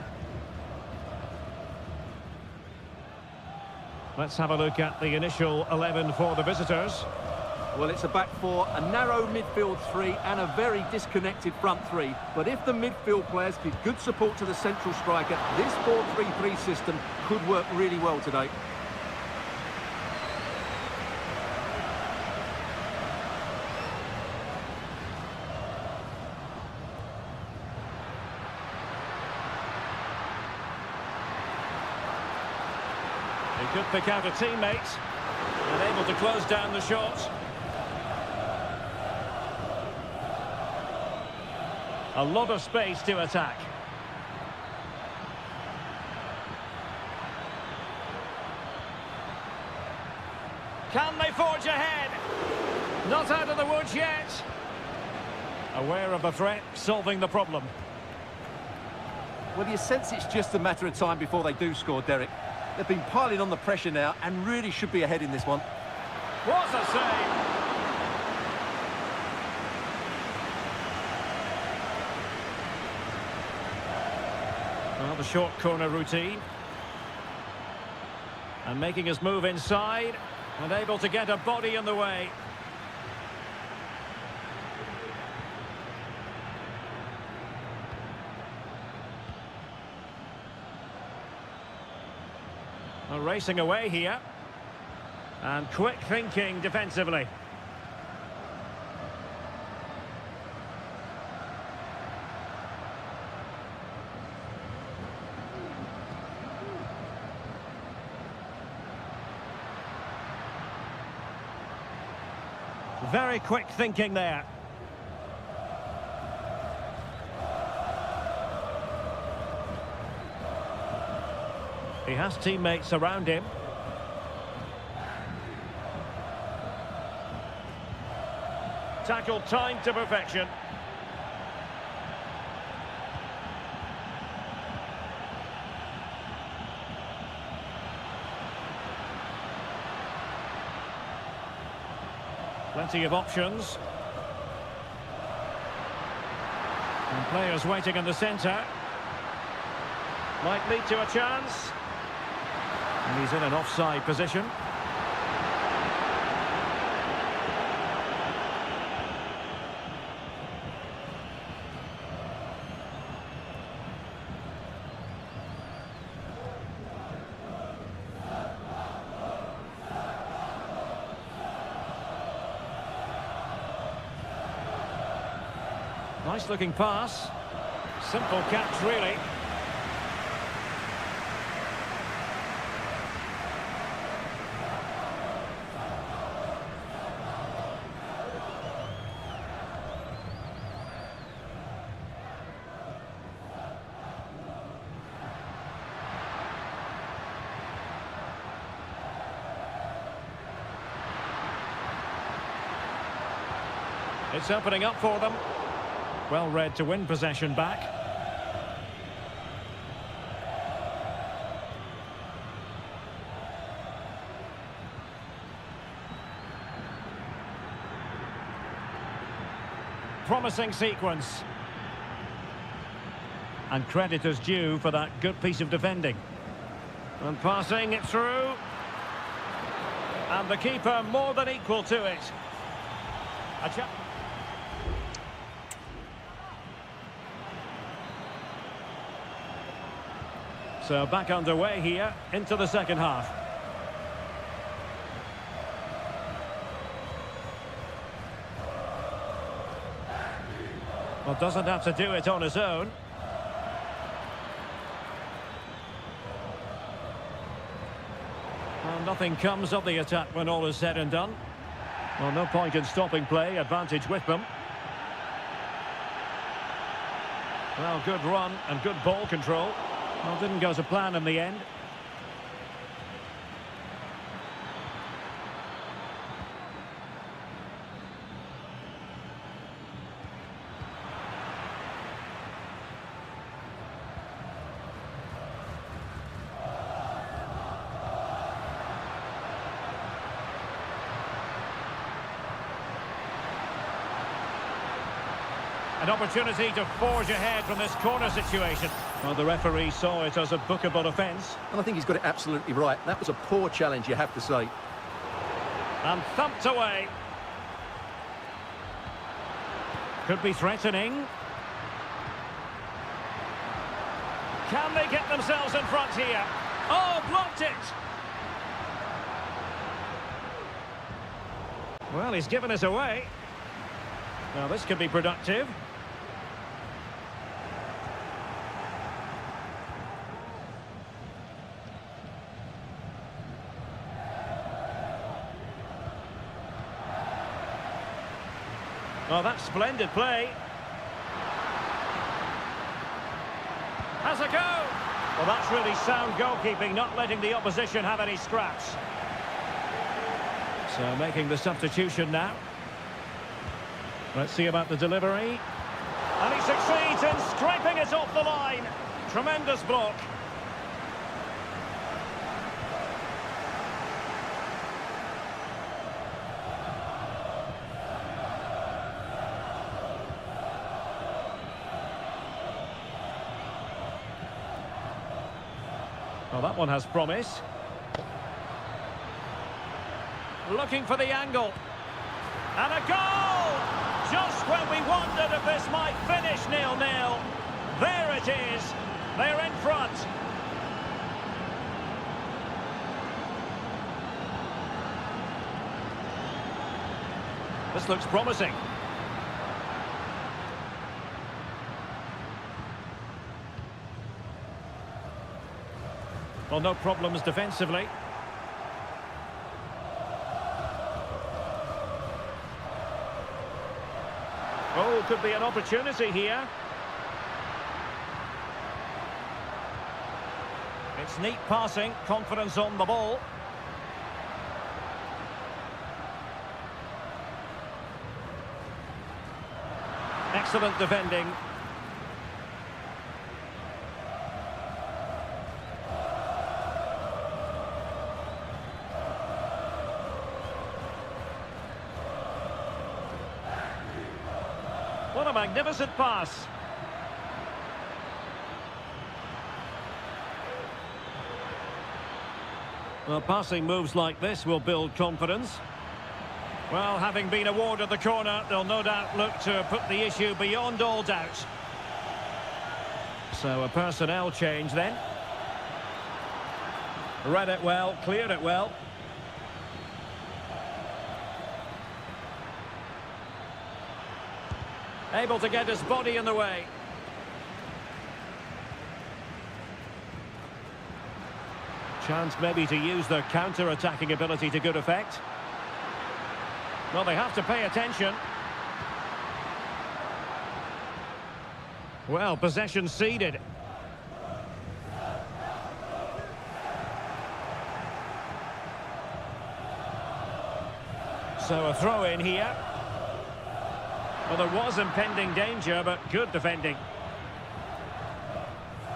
Let's have a look at the initial 11 for the visitors. Well, it's a back four, a narrow midfield three and a very disconnected front three. But if the midfield players give good support to the central striker, this 4-3-3 system could work really well today. He could pick out a teammate and able to close down the shot. A lot of space to attack. Can they forge ahead? Not out of the woods yet. Aware of the threat, solving the problem. Well, you sense it's just a matter of time before they do score, Derek. They've been piling on the pressure now and really should be ahead in this one. What a save! Well, the short corner routine. And making his move inside. And able to get a body in the way. Well, racing away here. And quick thinking defensively. Very quick thinking there. He has teammates around him. Tackled timed to perfection. Plenty of options. And players waiting in the centre. Might lead to a chance. And he's in an offside position. Nice looking pass. Simple catch, really. It's opening up for them. Well read to win possession back. Promising sequence. And credit is due for that good piece of defending. And passing it through. And the keeper more than equal to it. So back underway here into the second half. Well, doesn't have to do it on his own. Well, nothing comes of the attack when all is said and done. Well, no point in stopping play, advantage with them. Well, good run and good ball control. Well, didn't go to plan in the end. An opportunity to forge ahead from this corner situation. Well, the referee saw it as a bookable offence. And I think he's got it absolutely right. That was a poor challenge, you have to say. And thumped away. Could be threatening. Can they get themselves in front here? Oh, blocked it! Well, he's given us away. Now, this could be productive. Well, that's splendid play. Has a go. Well, that's really sound goalkeeping, not letting the opposition have any scraps. So making the substitution now. Let's see about the delivery. And he succeeds in scraping it off the line. Tremendous block. Well, that one has promise. Looking for the angle. And a goal! Just when we wondered if this might finish 0-0. There it is. They're in front. This looks promising. Well, no problems defensively. Oh, could be an opportunity here. It's neat passing, confidence on the ball. Excellent defending. What a magnificent pass. Well, passing moves like this will build confidence. Well, having been awarded the corner, they'll no doubt look to put the issue beyond all doubt. So a personnel change then. Read it well, cleared it well. Able to get his body in the way. Chance maybe to use their counter-attacking ability to good effect. Well, they have to pay attention. Well, possession ceded. So a throw in here. Well, there was impending danger, but good defending.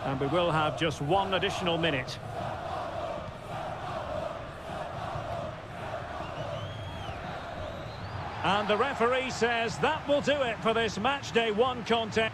And we will have just one additional minute. And the referee says that will do it for this match day 1 contest.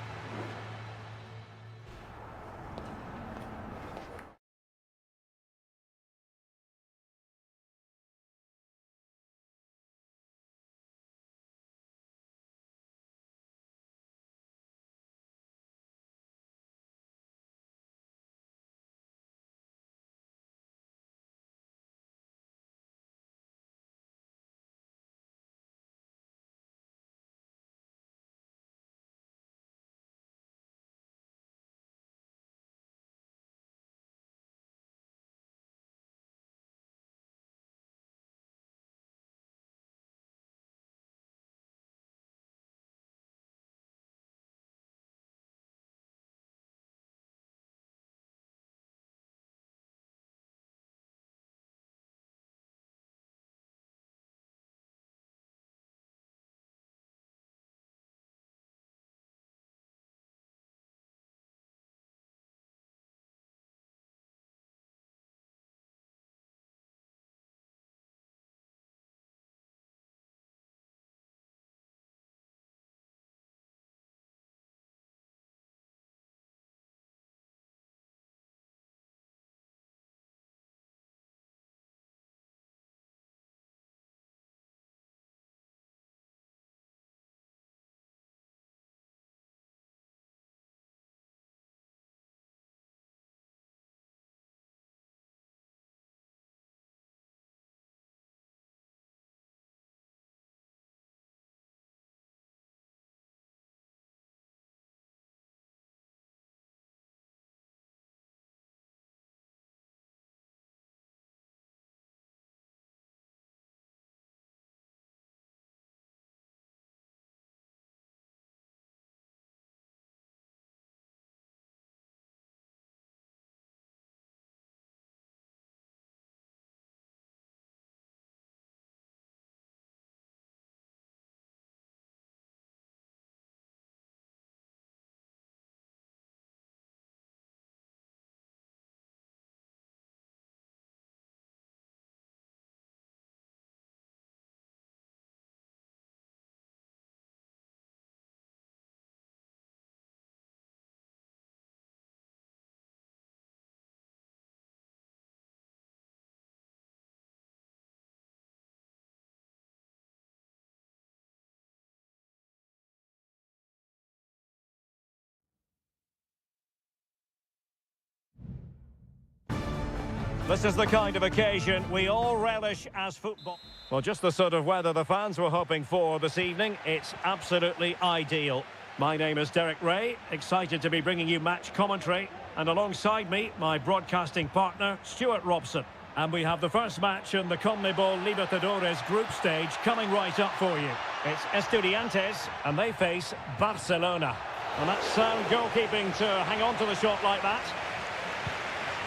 This is the kind of occasion we all relish as football. Well, just the sort of weather the fans were hoping for this evening. It's absolutely ideal. My name is Derek Ray, excited to be bringing you match commentary. And alongside me, my broadcasting partner, Stuart Robson. And we have the first match in the CONMEBOL Libertadores group stage coming right up for you. It's Estudiantes, and they face Barcelona. And that's sound goalkeeping to hang on to the shot like that.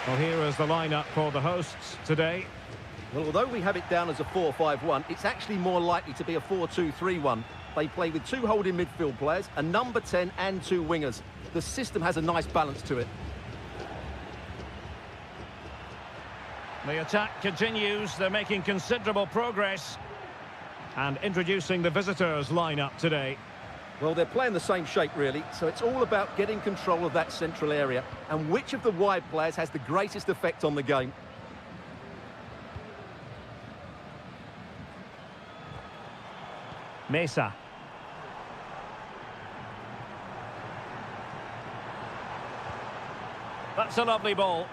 Well, here is the lineup for the hosts today. Well, although we have it down as a 4-5-1, it's actually more likely to be a 4-2-3-1. They play with two holding midfield players, a number 10 and two wingers. The system has a nice balance to it. The attack continues. They're making considerable progress. And introducing the visitors' lineup today. Well, they're playing the same shape, really, so it's all about getting control of that central area and which of the wide players has the greatest effect on the game. Mesa. That's a lovely ball.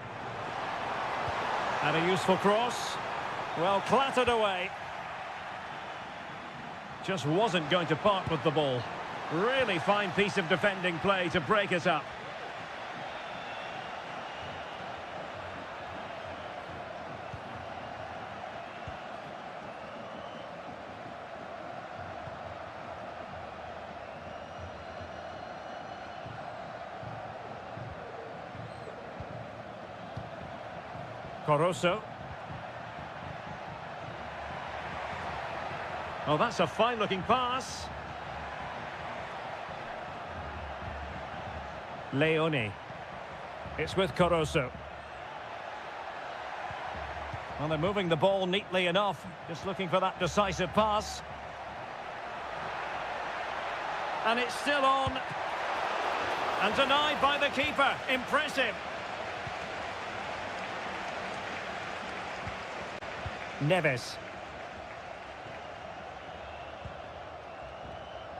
And a useful cross. Well, clattered away. Just wasn't going to part with the ball. Really fine piece of defending play to break it up. Coroso. Oh, that's a fine-looking pass. Leone. It's with Coroso. Well, they're moving the ball neatly enough. Just looking for that decisive pass. And it's still on. And denied by the keeper. Impressive. Neves.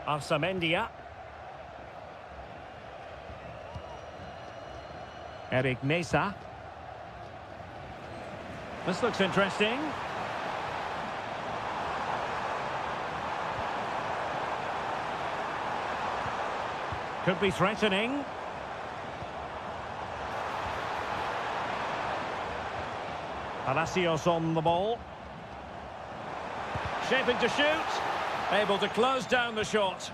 Arsamendia. Eric Mesa. This looks interesting. Could be threatening. Palacios on the ball. Shaping to shoot. Able to close down the shot.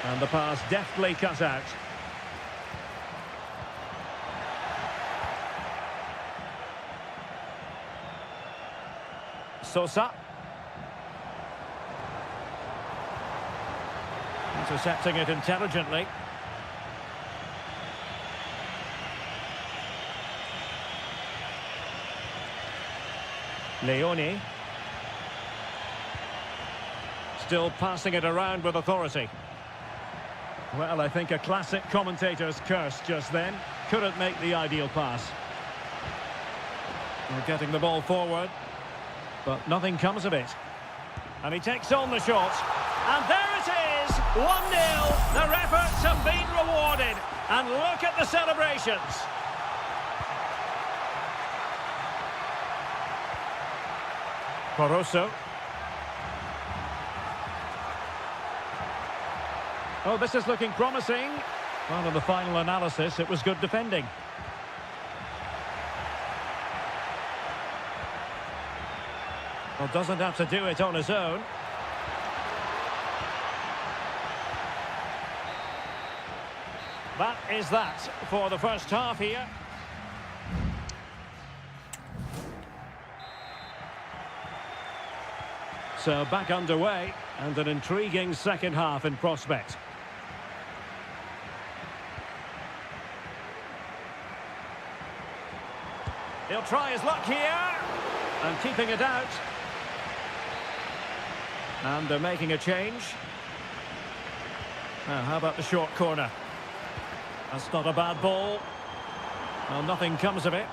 And the pass deftly cut out. Sosa. Intercepting it intelligently. Leone. Still passing it around with authority. Well, I think a classic commentator's curse just then. Couldn't make the ideal pass. We're getting the ball forward, but nothing comes of it. And he takes on the shot. And there it is! 1-0. Their efforts have been rewarded. And look at the celebrations. Coroso. Oh, this is looking promising. Well, in the final analysis, it was good defending. Well, doesn't have to do it on his own. That is that for the first half here. So back underway, and an intriguing second half in prospect. He'll try his luck here, and keeping it out. And they're making a change. Now, how about the short corner? That's not a bad ball. Well, nothing comes of it.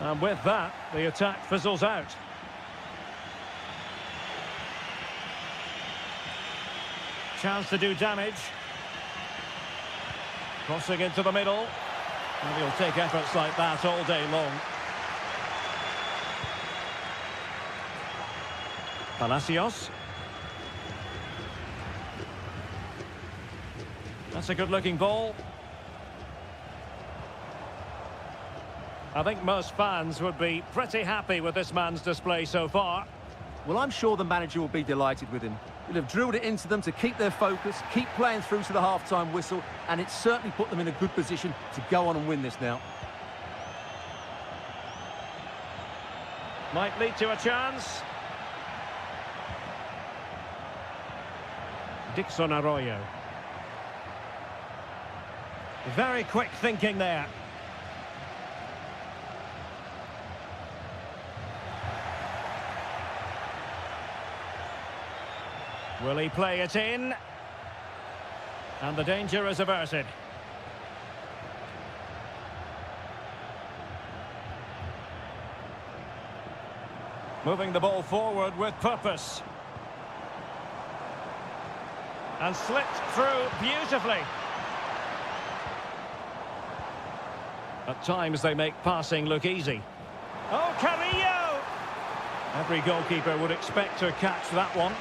And with that, the attack fizzles out. Chance to do damage. Crossing into the middle. And he'll take efforts like that all day long. Palacios. That's a good-looking ball. I think most fans would be pretty happy with this man's display so far. Well, I'm sure the manager will be delighted with him. He'll have drilled it into them to keep their focus, keep playing through to the half-time whistle, and it's certainly put them in a good position to go on and win this now. Might lead to a chance. Dixon Arroyo. Very quick thinking there. Will he play it in? And the danger is averted. Moving the ball forward with purpose. And slipped through beautifully. At times they make passing look easy. Oh, Carrillo! Every goalkeeper would expect to catch that one.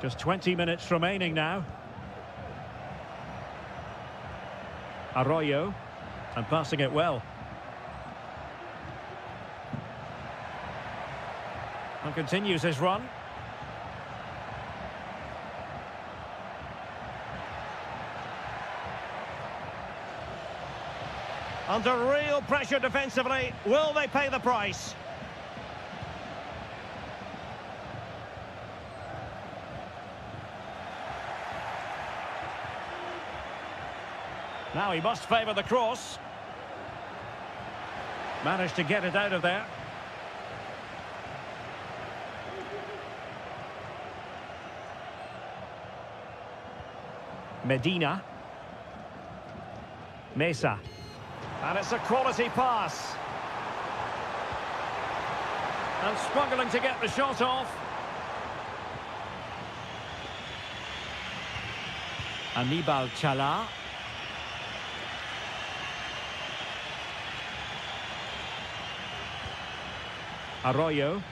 Just 20 minutes remaining now. Arroyo, and passing it well. And continues his run. Under real pressure defensively, will they pay the price? Now he must favour the cross. Managed to get it out of there. Medina. Mesa. And it's a quality pass. And struggling to get the shot off. Anibal Chala. Arroyo.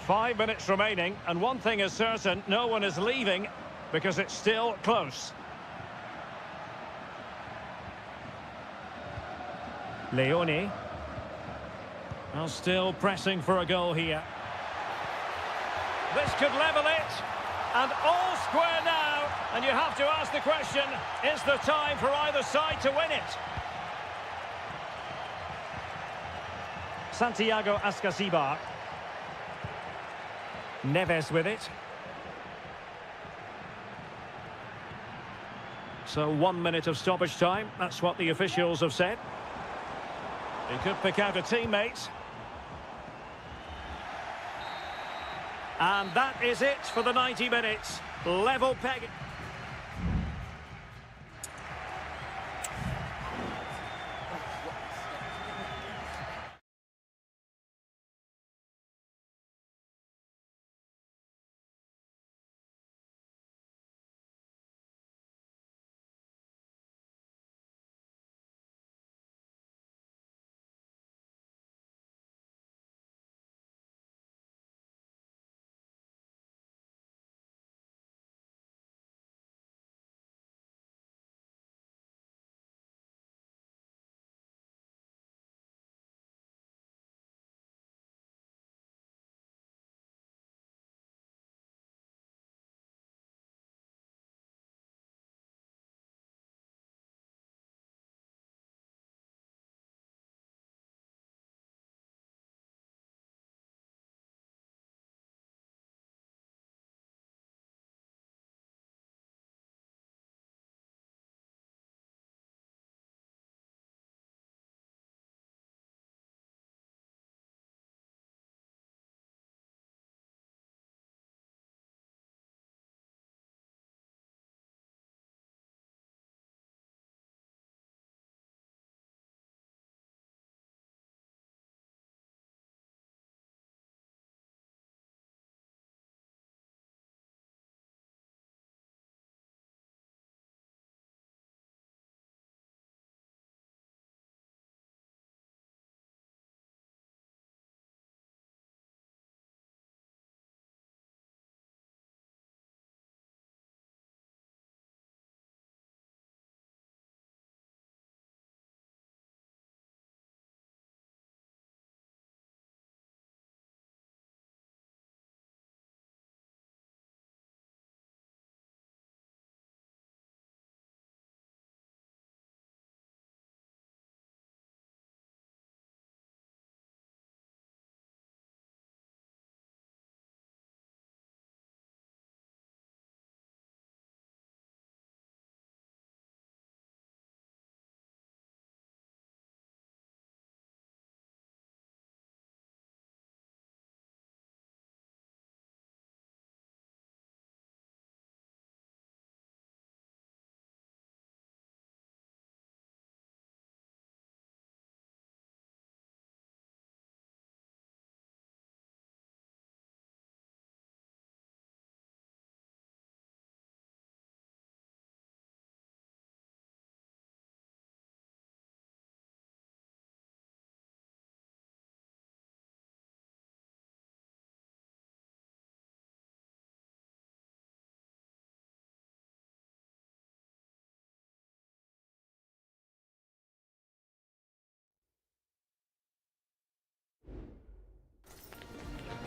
5 minutes remaining, and one thing is certain, no one is leaving because it's still close. Leone. Well, still pressing for a goal here. This could level it, and all square now, and you have to ask the question, is there time for either side to win it? Santiago Ascasibar. Neves with it. So 1 minute of stoppage time. That's what the officials have said. He could pick out a teammate. And that is it for the 90 minutes. Level peg.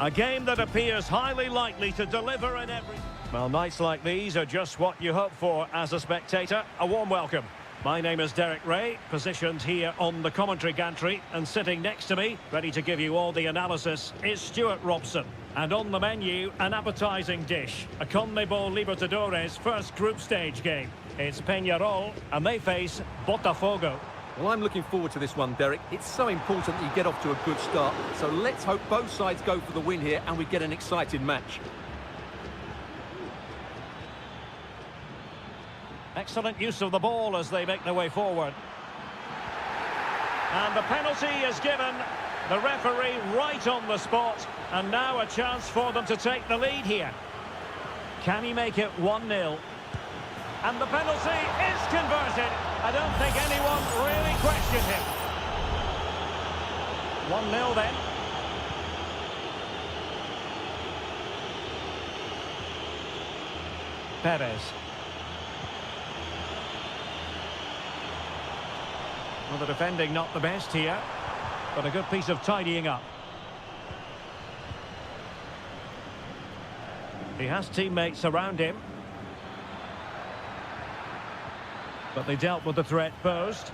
A game that appears highly likely to deliver in every... Well, nights like these are just what you hope for as a spectator. A warm welcome. My name is Derek Ray, positioned here on the commentary gantry, and sitting next to me, ready to give you all the analysis, is Stuart Robson. And on the menu, an appetising dish, a CONMEBOL Libertadores first group stage game. It's Peñarol, and they face Botafogo. Well, I'm looking forward to this one, Derek. It's so important that you get off to a good start. So let's hope both sides go for the win here and we get an exciting match. Excellent use of the ball as they make their way forward. And the penalty is given. The referee right on the spot. And now a chance for them to take the lead here. Can he make it 1-0? And the penalty is converted. I don't think anyone really questioned him. 1-0 then. Perez. Well, the defending not the best here, but a good piece of tidying up. He has teammates around him. But they dealt with the threat posed.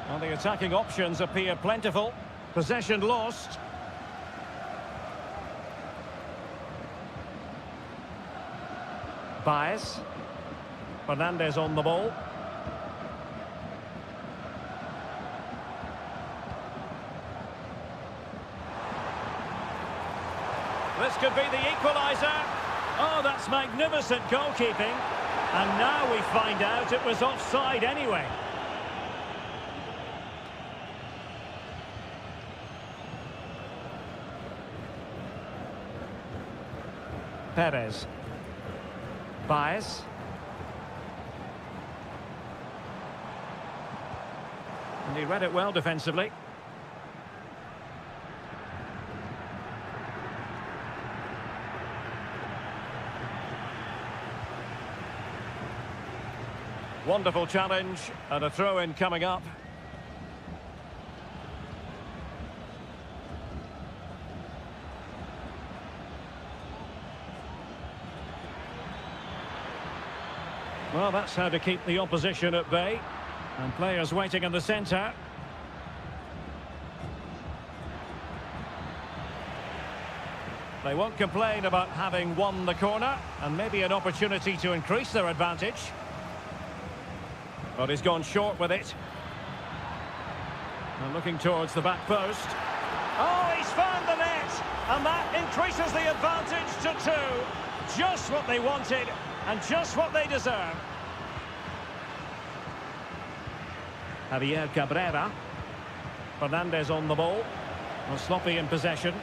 Well, the attacking options appear plentiful. Possession lost. Baez. Fernandez on the ball. This could be the equaliser. Oh, that's magnificent goalkeeping. And now we find out it was offside anyway. Perez. Baez. And he read it well defensively. Wonderful challenge and a throw-in coming up. Well, that's how to keep the opposition at bay. And players waiting in the centre. They won't complain about having won the corner, and maybe an opportunity to increase their advantage. But he's gone short with it. And looking towards the back post. Oh, he's found the net! And that increases the advantage to 2. Just what they wanted. And just what they deserve. Javier Cabrera. Fernandez on the ball. Well, sloppy in possession.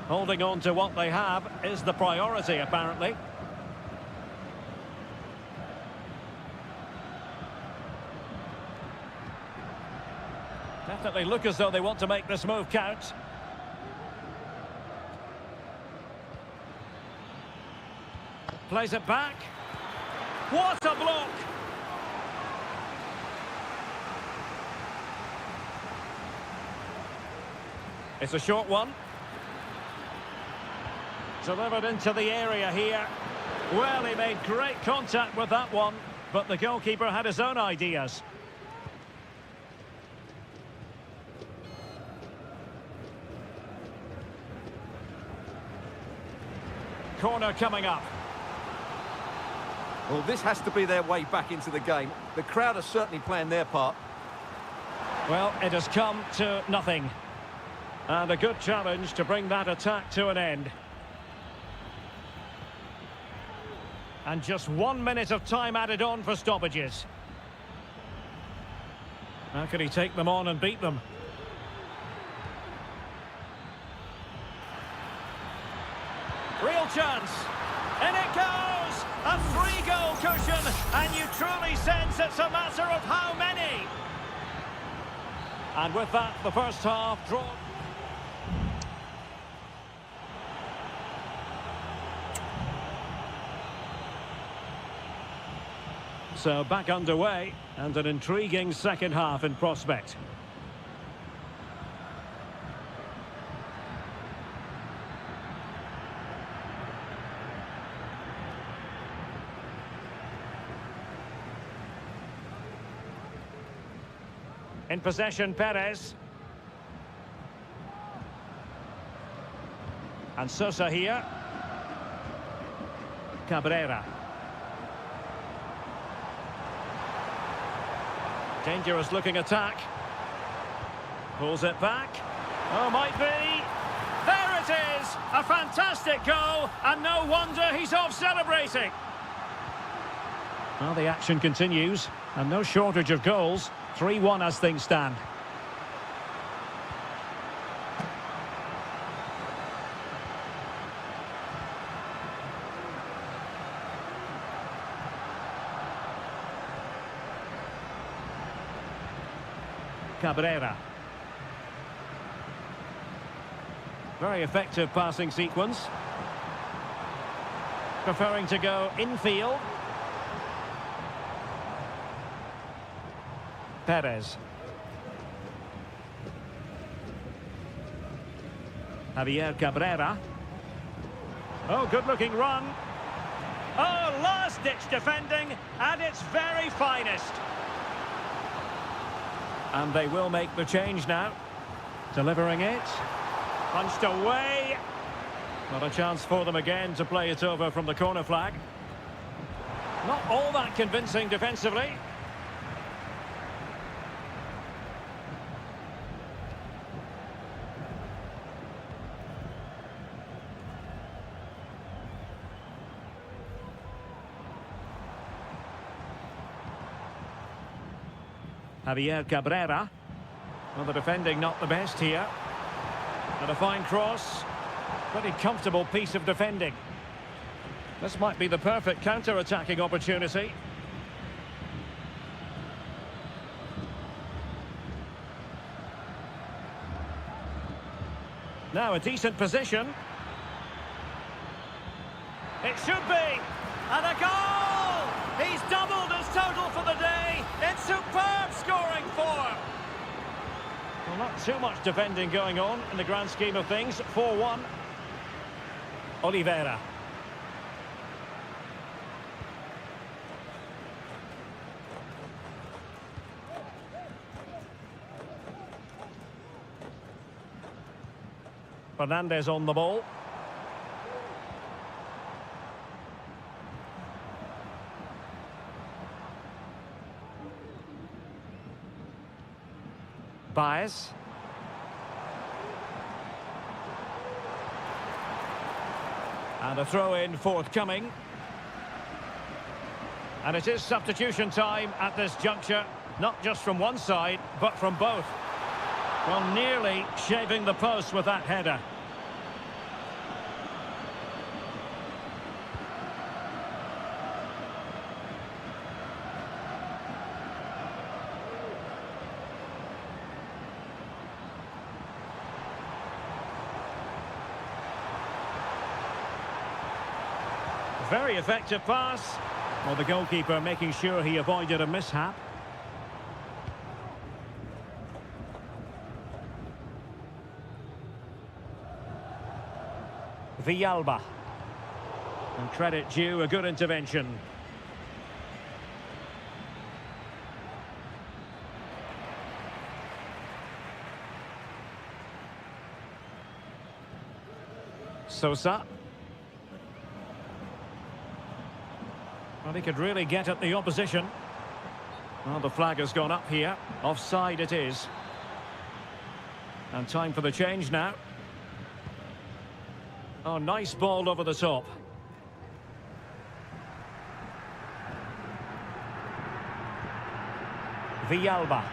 Holding on to what they have is the priority, apparently. Definitely look as though they want to make this move count. Plays it back. What a block! It's a short one. Delivered into the area here. Well, he made great contact with that one, but the goalkeeper had his own ideas. Corner coming up. Well, this has to be their way back into the game. The crowd are certainly playing their part. Well, it has come to nothing. And a good challenge to bring that attack to an end. And just 1 minute of time added on for stoppages. How can he take them on and beat them? Real chance. In it goes! A 3-goal cushion, and you truly sense it's a matter of how many. And with that, the first half drawn. So back underway, and an intriguing second half in prospect. In possession, Perez. And Sosa here. Cabrera. Dangerous looking attack. Pulls it back. Oh, might be. There it is! A fantastic goal, and no wonder he's off celebrating. Well, the action continues, and no shortage of goals. 3-1 as things stand. Cabrera. Very effective passing sequence. Preferring to go infield. Perez. Javier Cabrera. Oh, good-looking run. Oh, last-ditch defending at its very finest. And they will make the change now. Delivering it. Punched away. Not a chance for them again to play it over from the corner flag. Not all that convincing defensively. Javier Cabrera. Well, the defending not the best here. And a fine cross. Pretty comfortable piece of defending. This might be the perfect counter-attacking opportunity. Now a decent position. It should be. And a goal! He's doubled his total for the day. It's superb scoring form. Well, not too much defending going on in the grand scheme of things. 4-1. Oliveira. Fernandez on the ball. Baez. And a throw-in forthcoming. And it is substitution time at this juncture, not just from one side, but from both. Well, nearly shaving the post with that header. Very effective pass. Well, the goalkeeper making sure he avoided a mishap. Villalba. And credit due, a good intervention. Sosa. Well, he could really get at the opposition. Well, the flag has gone up here. Offside it is. And time for the change now. Oh, nice ball over the top. Villalba.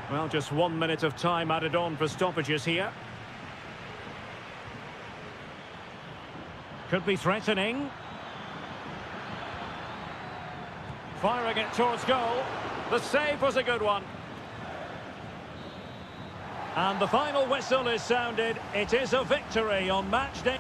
Well, just 1 minute of time added on for stoppages here. Could be threatening. Firing it towards goal. The save was a good one. And the final whistle is sounded. It is a victory on match day.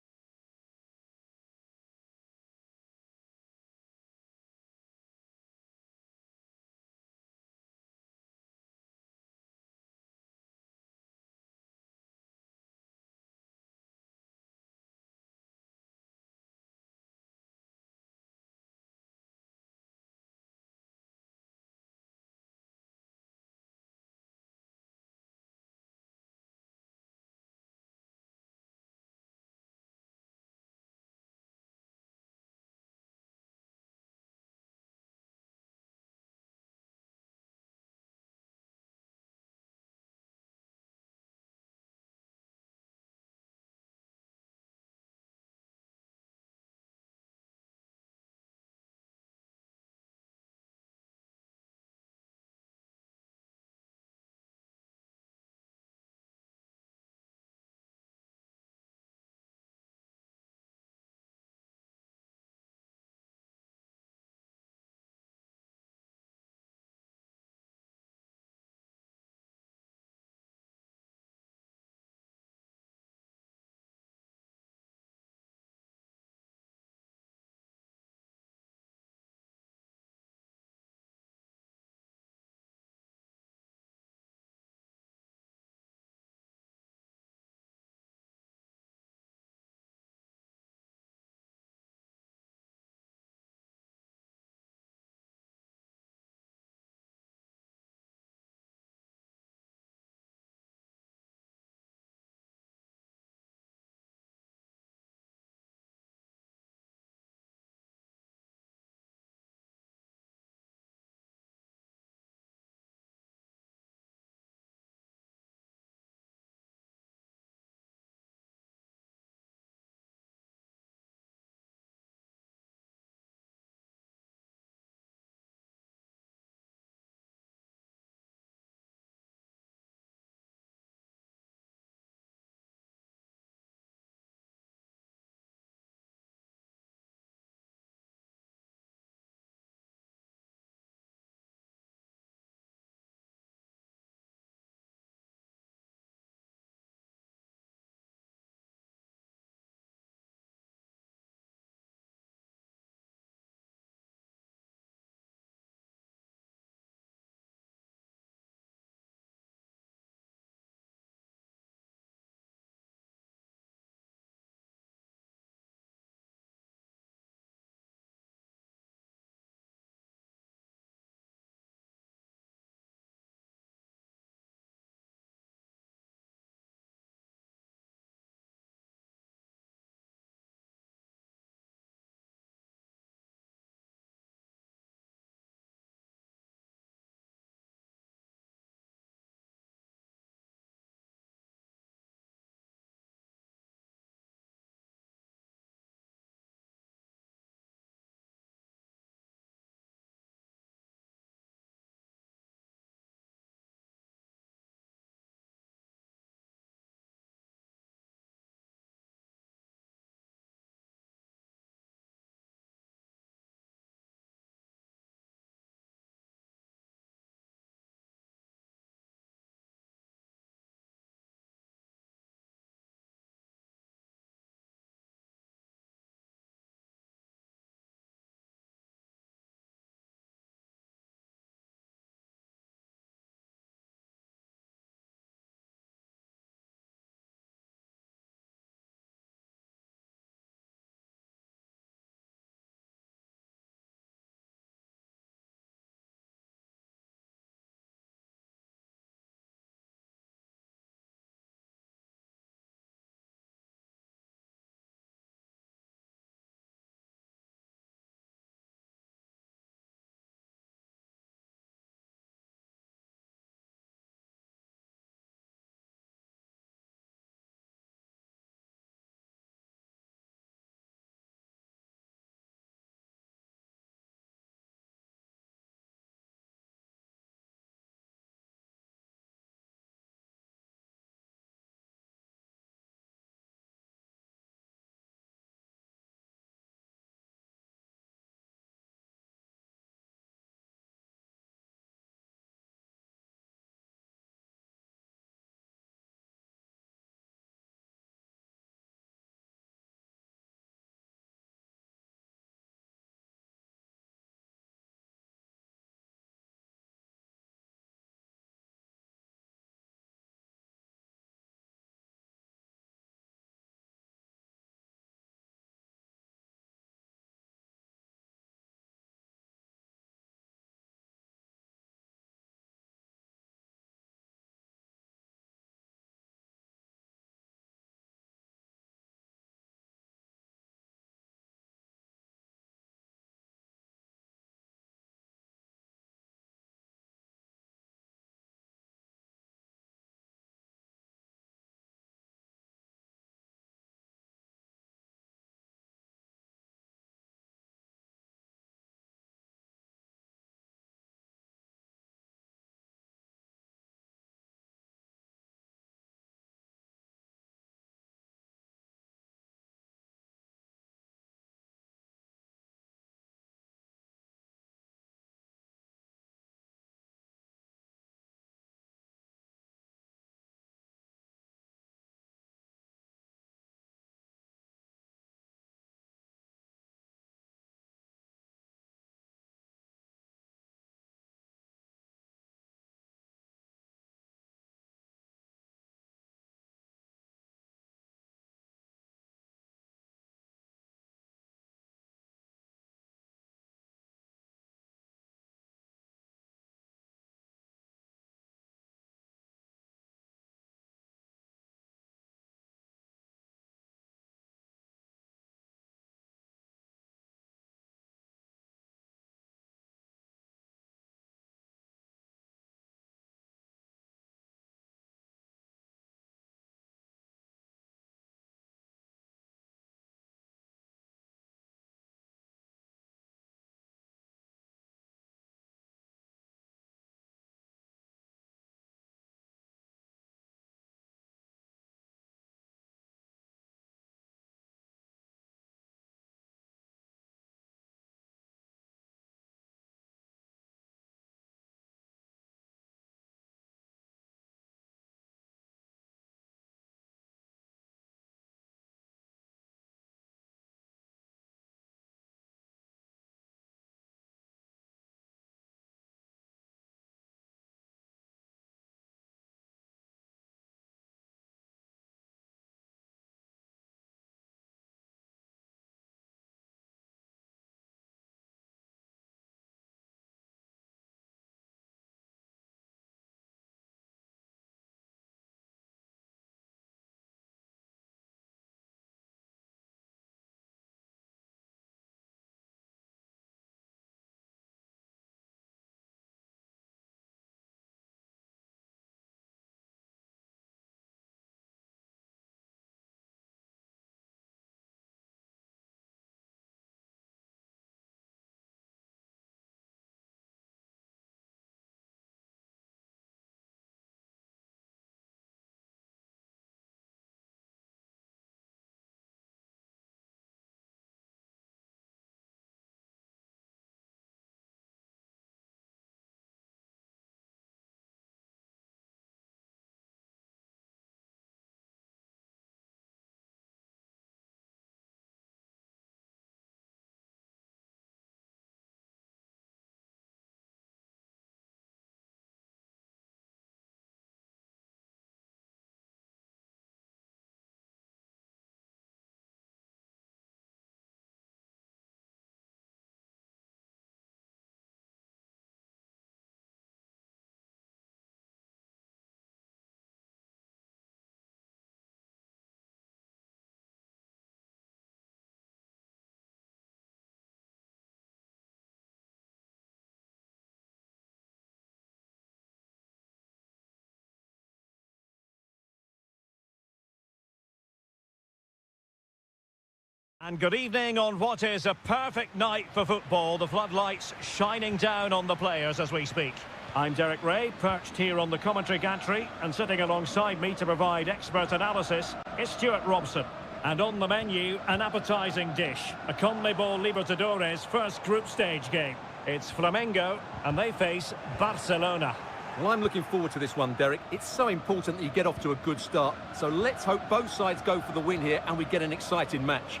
And good evening on what is a perfect night for football. The floodlights shining down on the players as we speak. I'm Derek Ray, perched here on the commentary gantry, and sitting alongside me to provide expert analysis is Stuart Robson. And on the menu, an appetising dish, a CONMEBOL Libertadores first group stage game. It's Flamengo, and they face Barcelona. Well, I'm looking forward to this one, Derek. It's so important that you get off to a good start. So let's hope both sides go for the win here and we get an exciting match.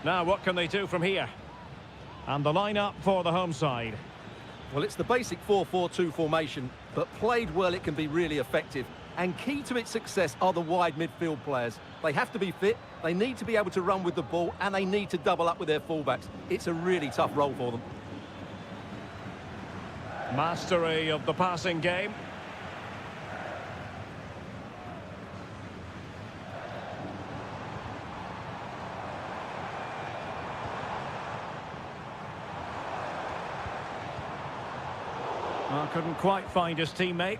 Now, what can they do from here? And the lineup for the home side. Well, it's the basic 4-4-2 formation, but played well it can be really effective. And key to its success are the wide midfield players. They have to be fit, they need to be able to run with the ball, and they need to double up with their fullbacks. It's a really tough role for them. Mastery of the passing game. Couldn't quite find his teammate.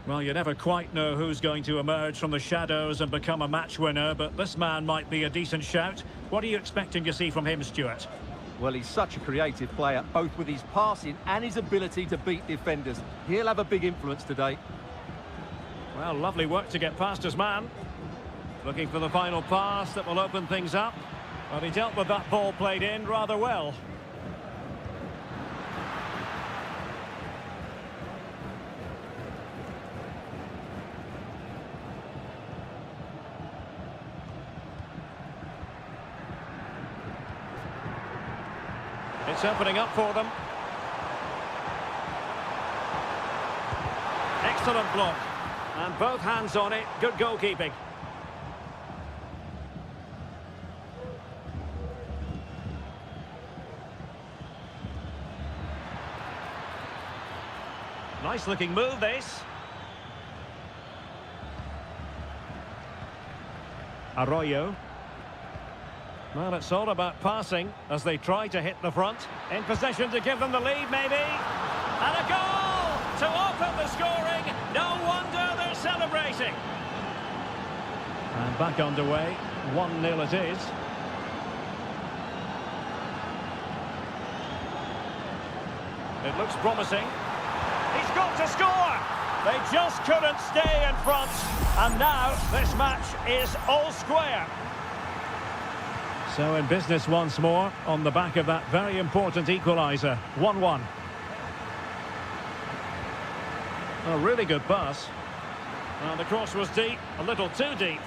Well, you never quite know who's going to emerge from the shadows and become a match winner, but this man might be a decent shout. What are you expecting to see from him, Stuart? Well, he's such a creative player, both with his passing and his ability to beat defenders. He'll have a big influence today. Well, lovely work to get past his man. Looking for the final pass that will open things up. Well, he dealt with that ball played in rather well. It's opening up for them. Excellent block. And both hands on it. Good goalkeeping. Nice looking move, this. Arroyo. Well, it's all about passing as they try to hit the front. In position to give them the lead, maybe. And a goal to open the scoring. No wonder they're celebrating. And back underway. 1-0 it is. It looks promising. He's got to score. They just couldn't stay in front. And now this match is all square. So in business once more, on the back of that very important equaliser. 1-1. A really good pass. Well, the cross was deep, a little too deep.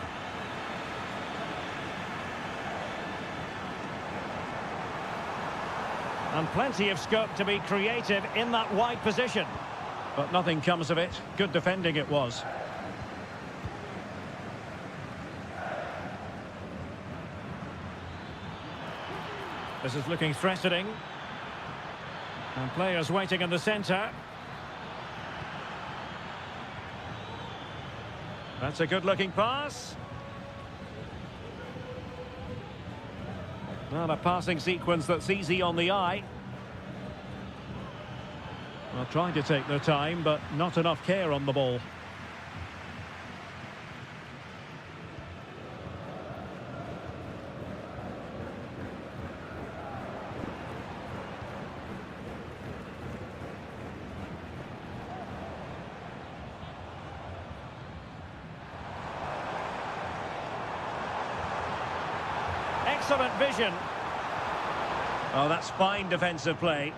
And plenty of scope to be creative in that wide position. But nothing comes of it. Good defending it was. This is looking threatening. And players waiting in the centre. That's a good-looking pass. Well, a passing sequence that's easy on the eye. Well, trying to take their time, but not enough care on the ball. Excellent vision. Oh, that's fine defensive play.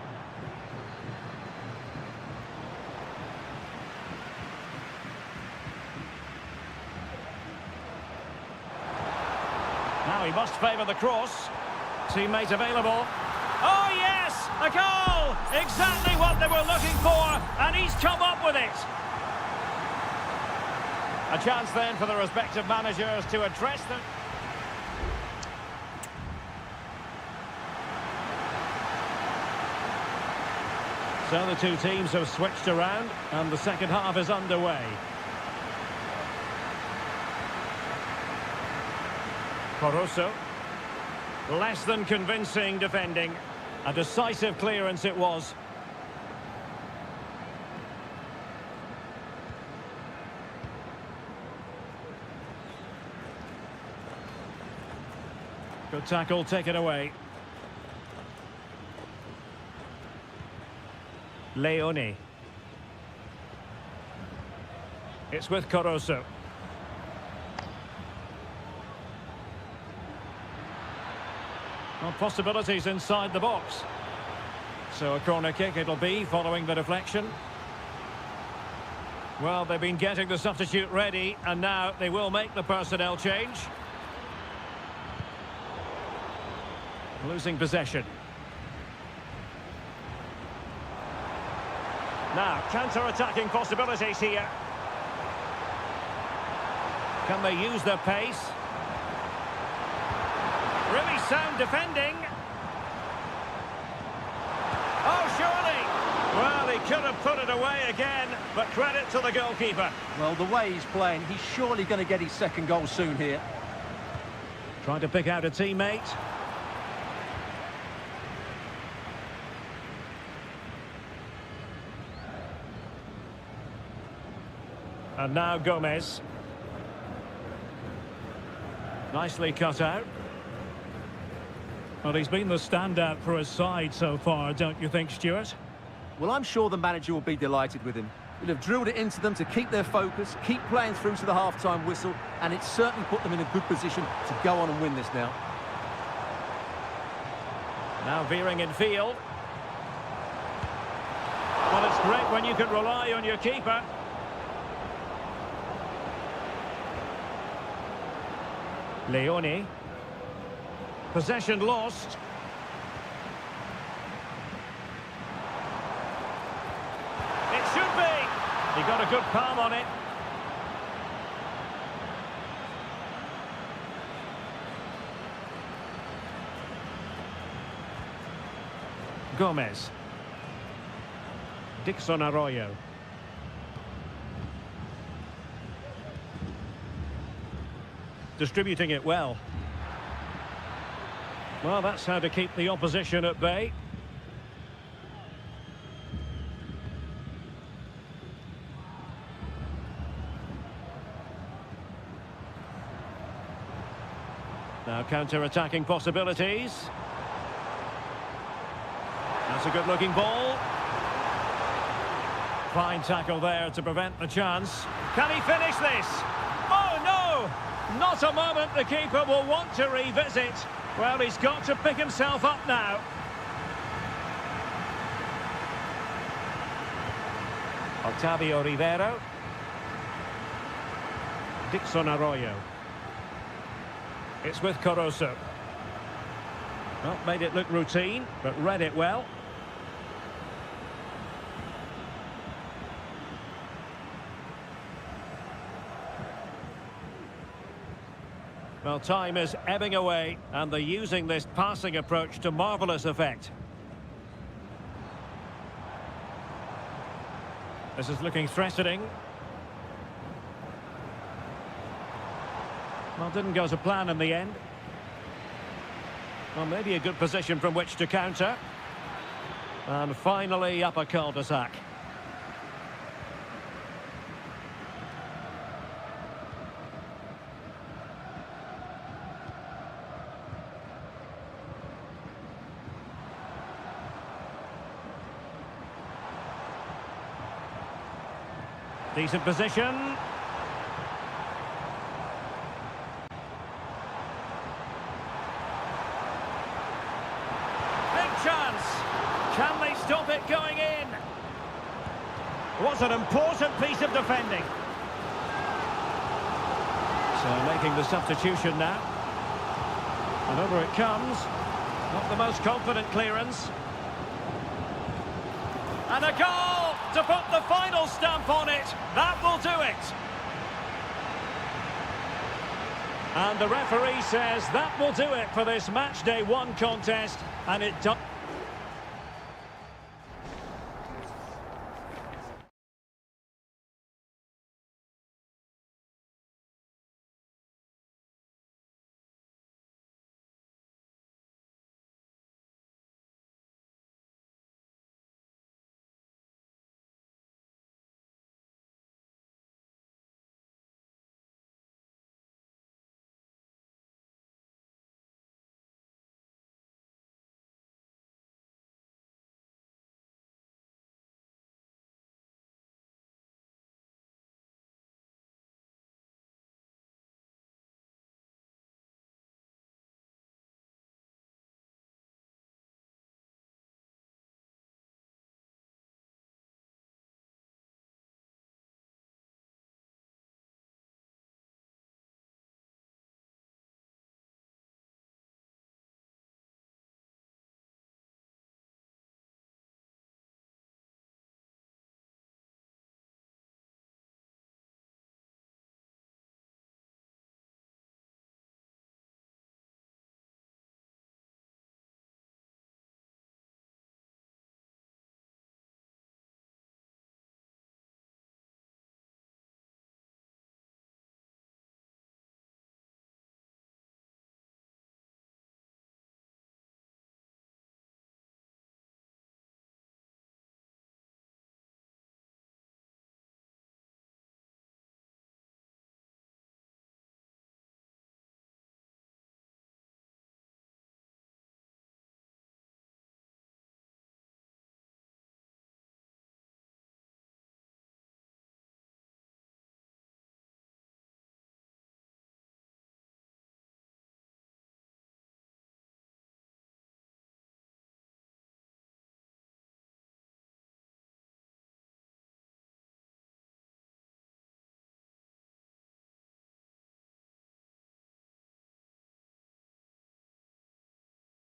Now he must favour the cross. Teammate available. Oh yes, a goal! Exactly what they were looking for, and he's come up with it. A chance then for the respective managers to address them. So the two teams have switched around, and the second half is underway. Caruso. Less than convincing defending. A decisive clearance it was. Good tackle, taken away. Leone. It's with Caruso. Well, possibilities inside the box. So a corner kick it'll be, following the deflection. Well, they've been getting the substitute ready, and now they will make the personnel change. Losing possession. Now, counter-attacking possibilities here. Can they use their pace? Really sound defending. Oh, surely! Well, he could have put it away again, but credit to the goalkeeper. Well, the way he's playing, he's surely going to get his second goal soon here. Trying to pick out a teammate. And now Gomez. Nicely cut out. Well, he's been the standout for his side so far, don't you think, Stuart? Well, I'm sure the manager will be delighted with him. He'll have drilled it into them to keep their focus, keep playing through to the half-time whistle, and it's certainly put them in a good position to go on and win this now. Now veering in field. Well, it's great when you can rely on your keeper. Leone. Possession lost. It should be. He got a good palm on it. Gomez. Dixon Arroyo. Distributing it well. Well, that's how to keep the opposition at bay. Now counter-attacking possibilities. That's a good-looking ball. Fine tackle there to prevent the chance. Can he finish this? Oh, no! Not a moment the keeper will want to revisit. Well, he's got to pick himself up now. Octavio Rivero. Dixon Arroyo. It's with Caruso. Well, made it look routine, but read it well. Well, time is ebbing away, and they're using this passing approach to marvellous effect. This is looking threatening. Well, didn't go to plan in the end. Well, maybe a good position from which to counter. And finally, up a cul-de-sac. Decent position. Big chance. Can they stop it going in? Was an important piece of defending. So making the substitution now. And over it comes. Not the most confident clearance. And a goal! To put the final stamp on it. That will do it. And the referee says that will do it for this match day 1 contest. And it does.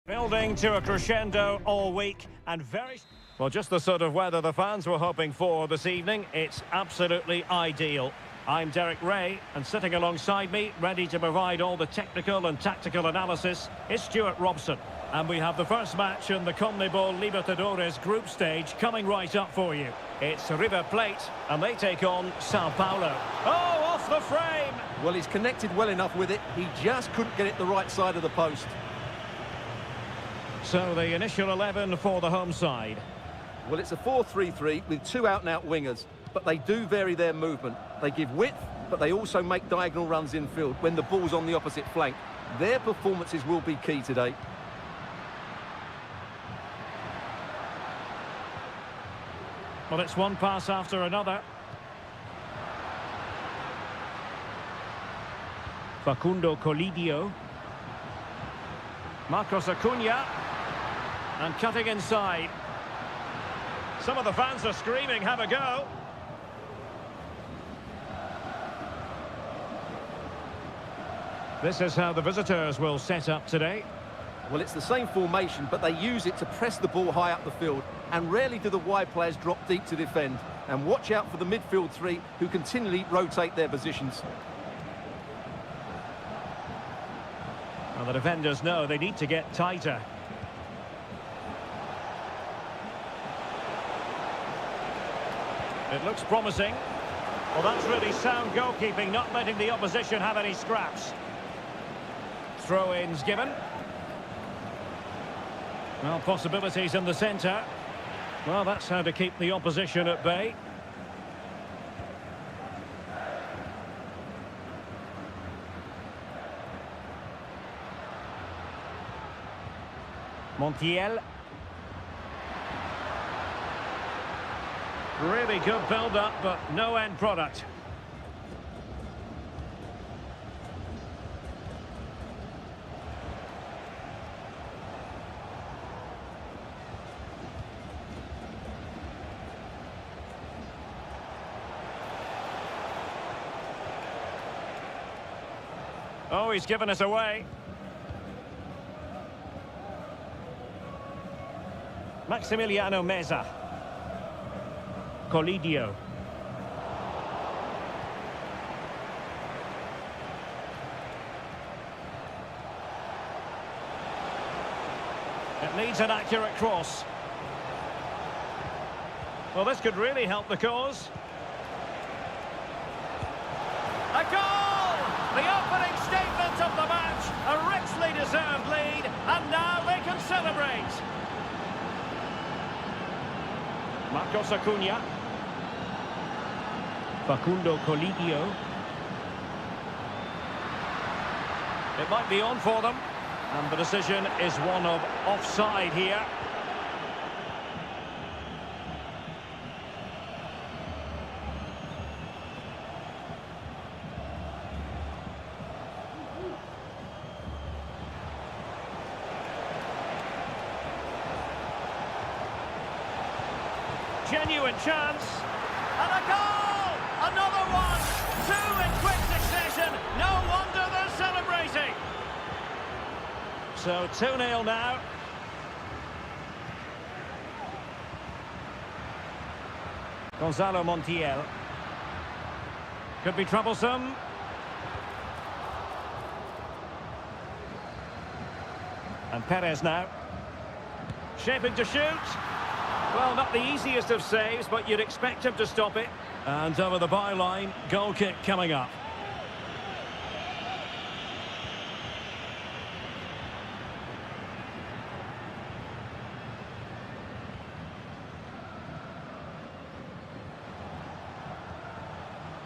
Building to a crescendo all week and very... Well, just the sort of weather the fans were hoping for this evening. It's absolutely ideal. I'm Derek Ray, and sitting alongside me, ready to provide all the technical and tactical analysis, is Stuart Robson. And we have the first match in the CONMEBOL Libertadores group stage coming right up for you. It's River Plate, and they take on Sao Paulo. Oh, off the frame! Well, he's connected well enough with it. He just couldn't get it the right side of the post. So the initial 11 for the home side. Well, it's a 4-3-3 with two out-and-out wingers, but they do vary their movement. They give width, but they also make diagonal runs infield when the ball's on the opposite flank. Their performances will be key today. Well, it's one pass after another. Facundo Colidio. Marcos Acuna. And cutting inside. Some of the fans are screaming, have a go. This is how the visitors will set up today. Well, it's the same formation, but they use it to press the ball high up the field, and rarely do the wide players drop deep to defend. And watch out for the midfield three, who continually rotate their positions. Well, the defenders know they need to get tighter. It looks promising. Well, that's really sound goalkeeping, not letting the opposition have any scraps. Throw-ins given. Well, possibilities in the centre. Well, that's how to keep the opposition at bay. Montiel. Really good build-up, but no end product. Oh, he's given us away. Maximiliano Meza. Colidio. It needs an accurate cross. Well, this could really help the cause. A goal! The opening statement of the match. A richly deserved lead, and now they can celebrate. Marcos Acuna. Facundo Colidio. It might be on for them, and the decision is one of offside here. Genuine chance. And a goal! Another one! Two in quick succession. No wonder they're celebrating. So 2-0 now. Gonzalo Montiel. Could be troublesome. And Perez now. Shaping to shoot. Well, not the easiest of saves, but you'd expect him to stop it. And over the byline, goal kick coming up.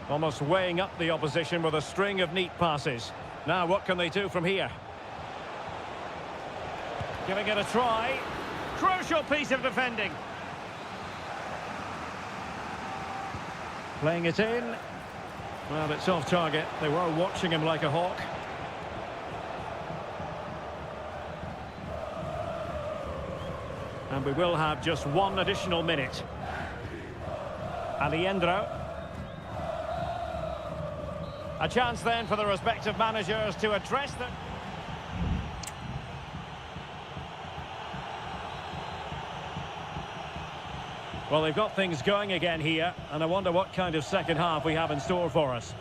Almost weighing up the opposition with a string of neat passes. Now, what can they do from here? Giving it a try. Crucial piece of defending. Playing it in. Well, it's off target. They were watching him like a hawk. And we will have just one additional minute. Aliendro. A chance then for the respective managers to address them. Well, they've got things going again here, and I wonder what kind of second half we have in store for us.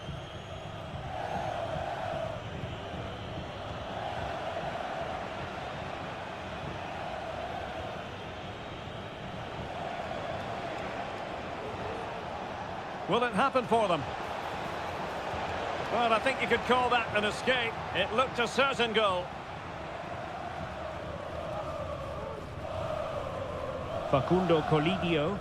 Will it happen for them? Well, I think you could call that an escape. It looked a certain goal. Facundo Colidio.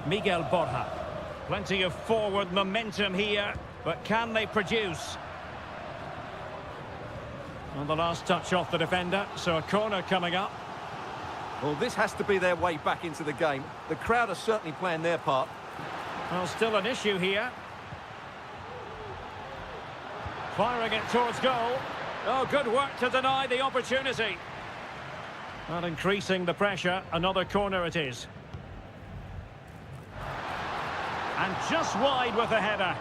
Miguel Borja. Plenty of forward momentum here, but can they produce? On the last touch off the defender, so a corner coming up. Well, this has to be their way back into the game. The crowd are certainly playing their part. Well, still an issue here. Firing it towards goal. Oh, good work to deny the opportunity. Not increasing the pressure. Another corner it is. And just wide with the header.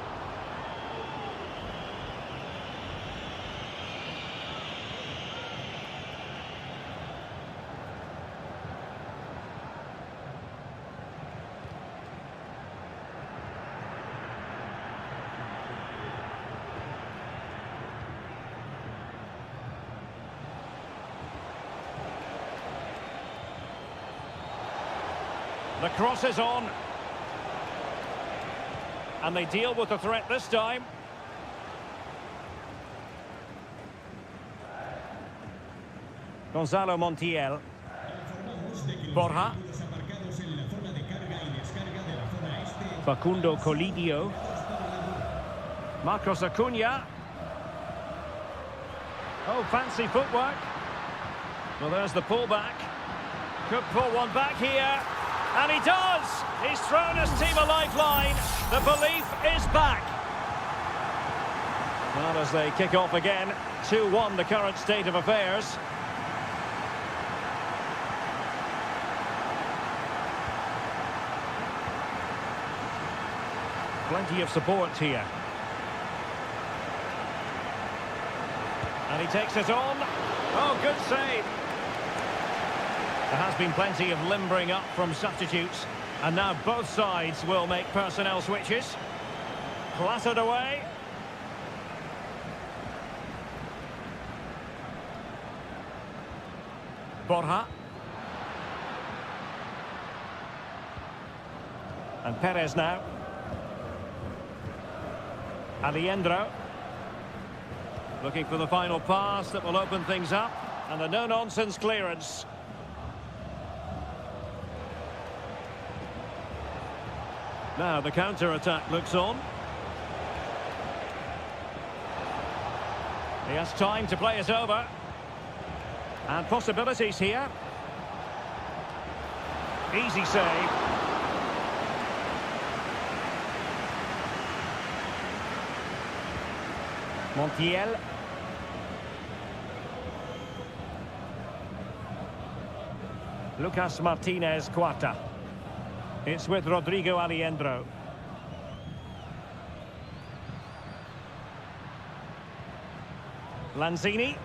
The cross is on. And they deal with the threat this time. Gonzalo Montiel. Borja. Facundo Colidio. Marcos Acuna. Oh, fancy footwork. Well, there's the pullback. Could pull one back here. And he does! He's thrown his team a lifeline. The belief is back. Well, as they kick off again, 2-1 the current state of affairs. Plenty of support here. And he takes it on. Oh, good save. There has been plenty of limbering up from substitutes, and now both sides will make personnel switches. Clattered away. Borja. And Perez now. Aliendro. Looking for the final pass that will open things up, and a no-nonsense clearance. Now the counter-attack looks on. He has time to play it over. And possibilities here. Easy save. Montiel. Lucas Martinez Cuarta. It's with Rodrigo Aliendro. Lanzini.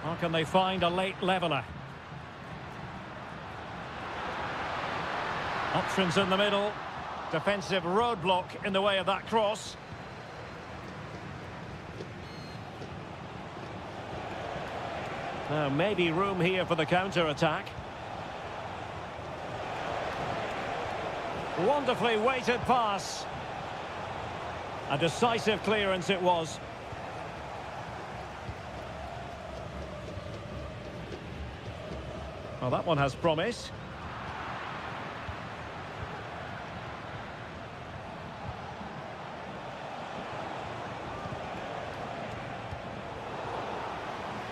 How can they find a late leveller? Options in the middle. Defensive roadblock in the way of that cross. Now maybe room here for the counter-attack. Wonderfully weighted pass. A decisive clearance it was. Well, that one has promise.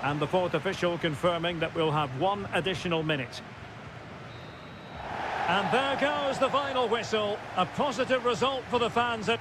And the fourth official confirming that we'll have one additional minute. And there goes the final whistle. A positive result for the fans at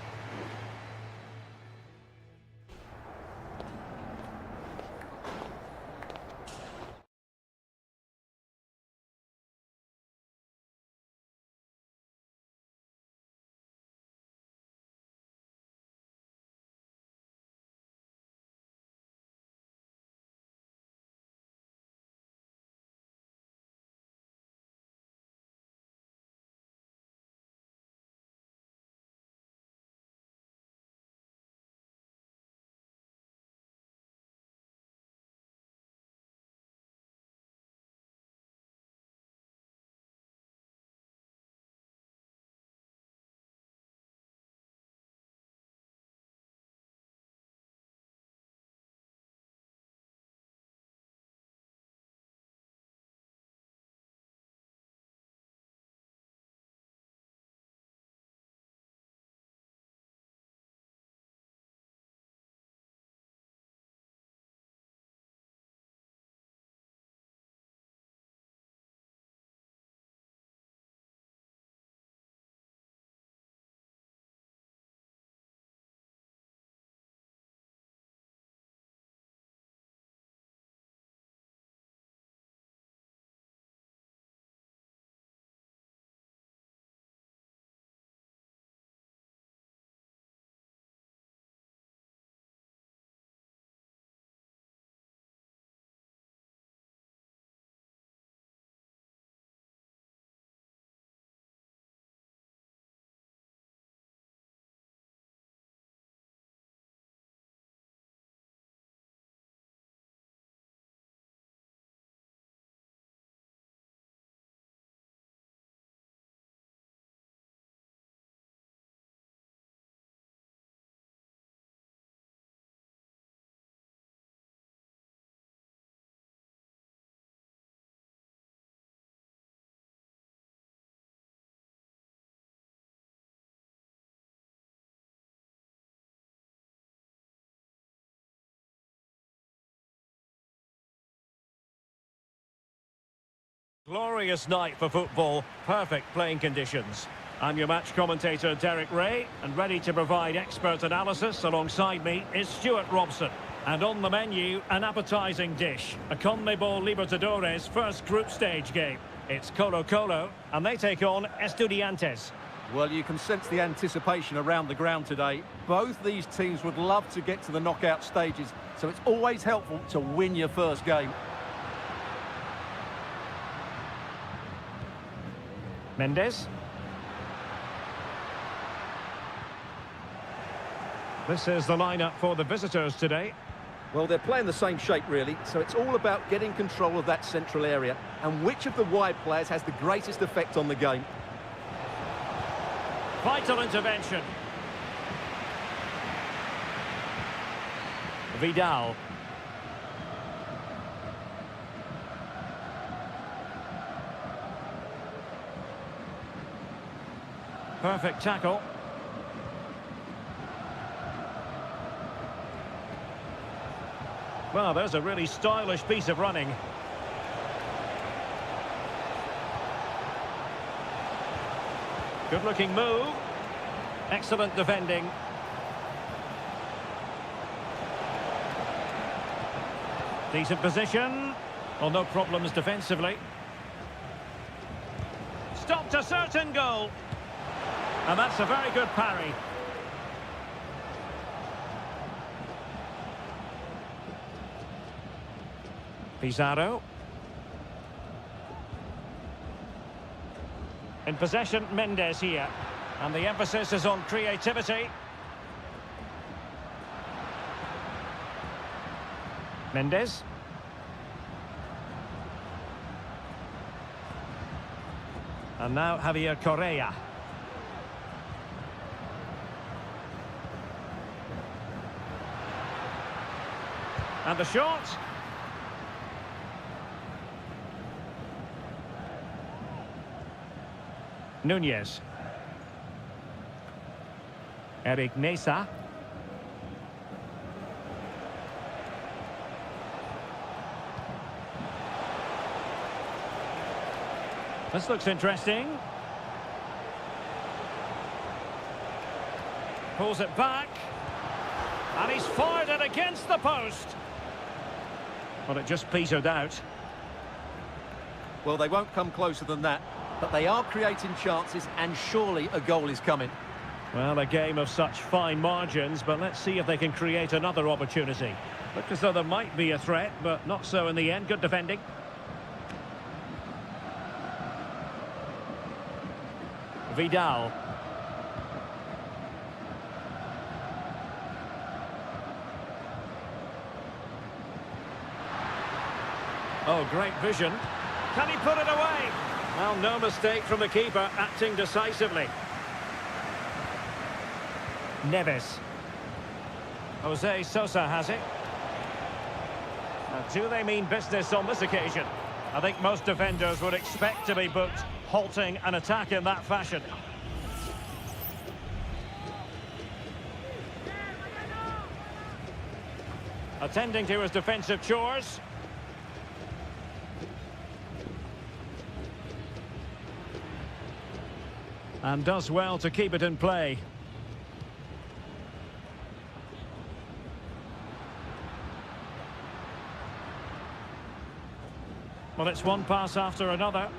Glorious night for football, perfect playing conditions. I'm your match commentator Derek Ray, and ready to provide expert analysis alongside me is Stuart Robson. And on the menu, an appetising dish, a CONMEBOL Libertadores first group stage game. It's Colo-Colo, and they take on Estudiantes. Well, you can sense the anticipation around the ground today. Both these teams would love to get to the knockout stages, so it's always helpful to win your first game. Mendes. This is the lineup for the visitors today. Well, they're playing the same shape, really, so it's all about getting control of that central area and which of the wide players has the greatest effect on the game. Vital intervention. Vidal. Perfect tackle. Well, there's a really stylish piece of running. Good-looking move. Excellent defending. Decent position. Well, no problems defensively. Stopped a certain goal. And that's a very good parry. Pizarro. In possession, Mendes here. And the emphasis is on creativity. Mendes. And now Javier Correa. And the shot. Nunez. Eric Nesa. This looks interesting. Pulls it back. And he's fired it against the post. Well, it just petered out. Well, they won't come closer than that, but they are creating chances, and surely a goal is coming. Well, a game of such fine margins, but let's see if they can create another opportunity. Look as though there might be a threat, but not so in the end. Good defending. Vidal. Oh, great vision. Can he put it away? Well, no mistake from the keeper, acting decisively. Neves. Jose Sosa has it. Now, do they mean business on this occasion? I think most defenders would expect to be booked, halting an attack in that fashion. Attending to his defensive chores. And does well to keep it in play. Well, it's one pass after another.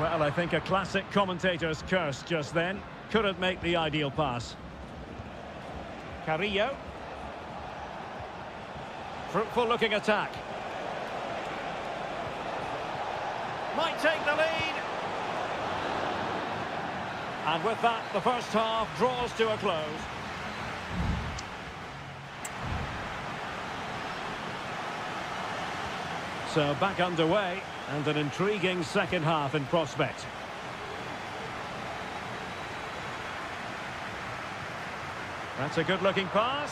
Well, I think a classic commentator's curse just then. Couldn't make the ideal pass. Carrillo. Fruitful looking attack. Might take the lead. And with that, the first half draws to a close. So back underway, and an intriguing second half in prospect. That's a good-looking pass.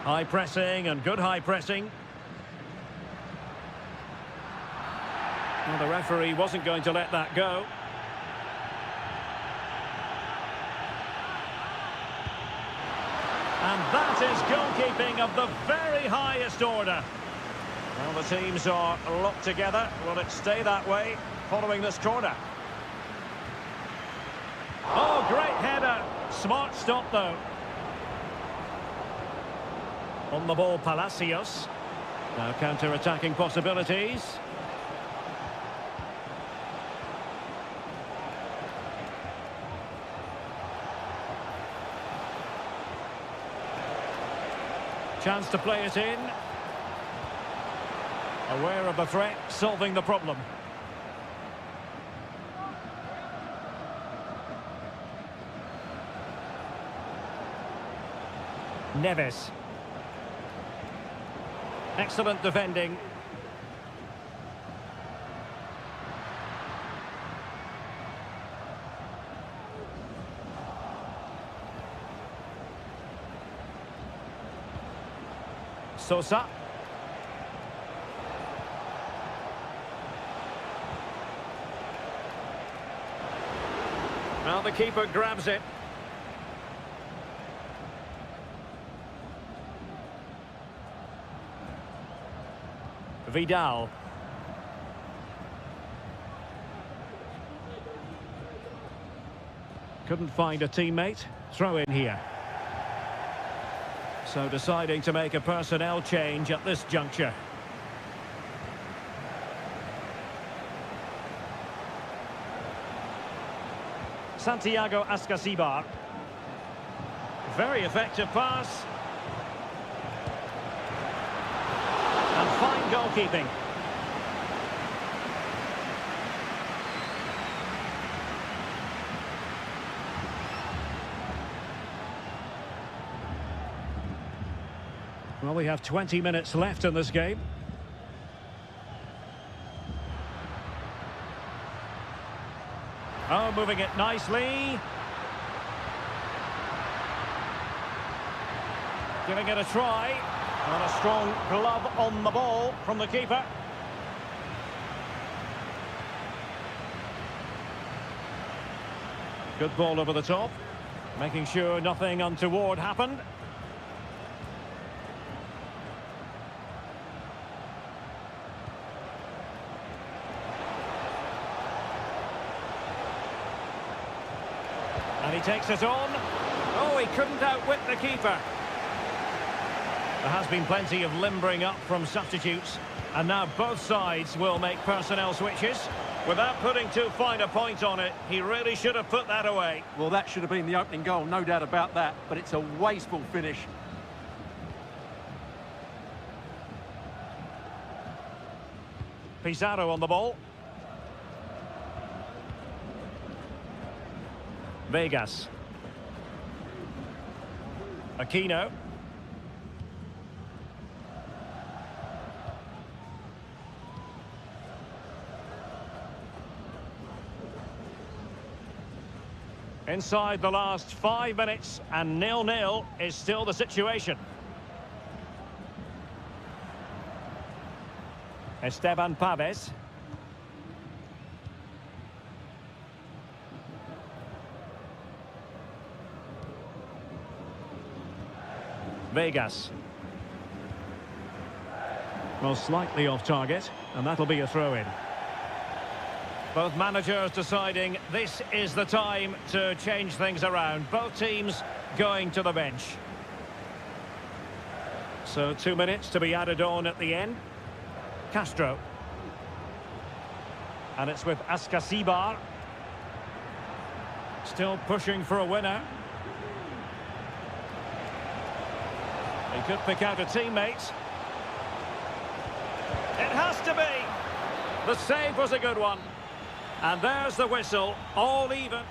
High pressing and good high pressing. Well, the referee wasn't going to let that go. And that is goalkeeping of the very highest order. Well, the teams are locked together. Will it stay that way following this corner? Oh, great header. Smart stop, though. On the ball, Palacios. Now counter-attacking possibilities. Chance to play it in. Aware of the threat, solving the problem. Neves. Excellent defending. Sosa. Well, the keeper grabs it. Vidal. Couldn't find a teammate. Throw in here. So deciding to make a personnel change at this juncture. Santiago Ascasibar. Very effective pass. And fine goalkeeping. Well, we have 20 minutes left in this game. Oh, moving it nicely. Giving it a try. And a strong glove on the ball from the keeper. Good ball over the top. Making sure nothing untoward happened. And he takes it on. Oh, he couldn't outwit the keeper. There has been plenty of limbering up from substitutes, and now both sides will make personnel switches. Without putting too fine a point on it, he really should have put that away. Well, that should have been the opening goal, no doubt about that, but it's a wasteful finish. Pizarro on the ball. Vegas. Aquino. Inside the last 5 minutes, and 0-0 is still the situation. Esteban Paves. Vegas. Well, slightly off target, and that'll be a throw-in. Both managers deciding this is the time to change things around. Both teams going to the bench. So 2 minutes to be added on at the end. Castro. And it's with Ascasibar. Still pushing for a winner. He could pick out a teammate. It has to be. The save was a good one. And there's the whistle, all even.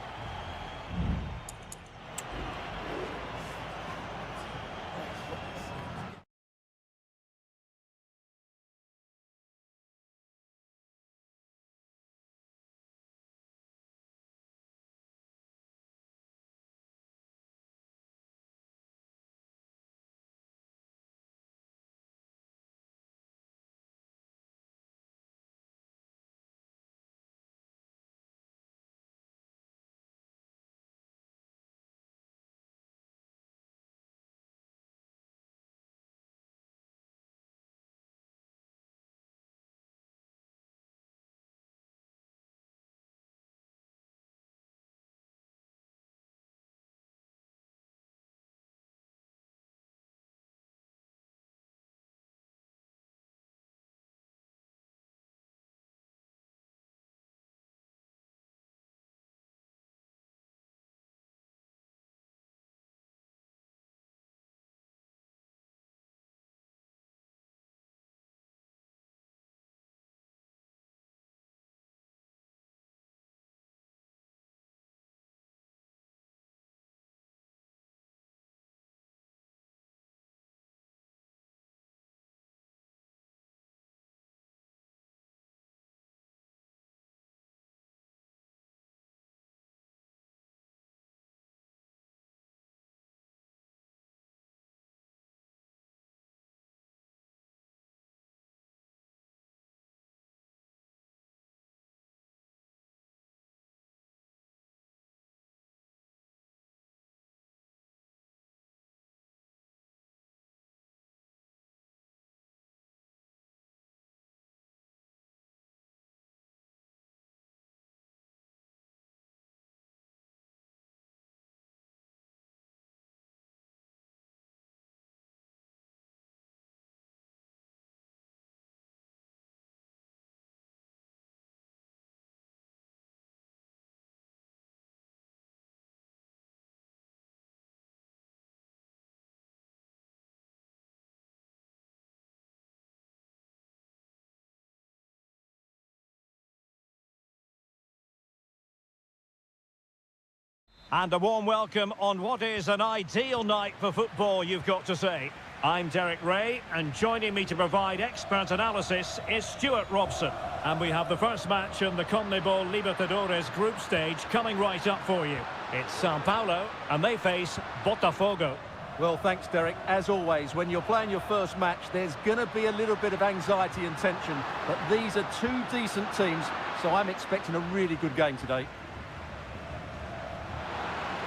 And a warm welcome on what is an ideal night for football, you've got to say. I'm Derek Ray, and joining me to provide expert analysis is Stuart Robson. And we have the first match in the CONMEBOL Libertadores group stage coming right up for you. It's Sao Paulo, and they face Botafogo. Well, thanks, Derek. As always, when you're playing your first match, there's going to be a little bit of anxiety and tension. But these are two decent teams, so I'm expecting a really good game today.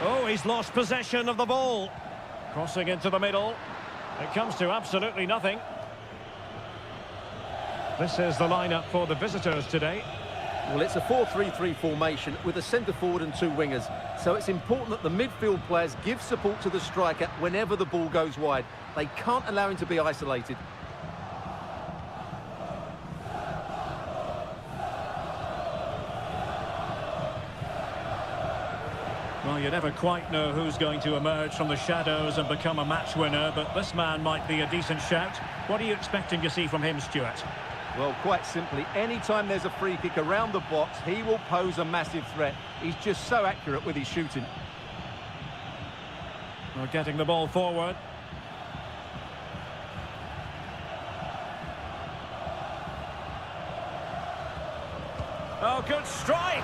Oh, he's lost possession of the ball. Crossing into the middle. It comes to absolutely nothing. This is the lineup for the visitors today. Well, it's a 4-3-3 formation with a centre forward and two wingers. So it's important that the midfield players give support to the striker whenever the ball goes wide. They can't allow him to be isolated. Well, you never quite know who's going to emerge from the shadows and become a match winner, but this man might be a decent shout. What are you expecting to see from him, Stuart? Well, quite simply, anytime there's a free kick around the box, he will pose a massive threat. He's just so accurate with his shooting. We're getting the ball forward. Oh, good strike!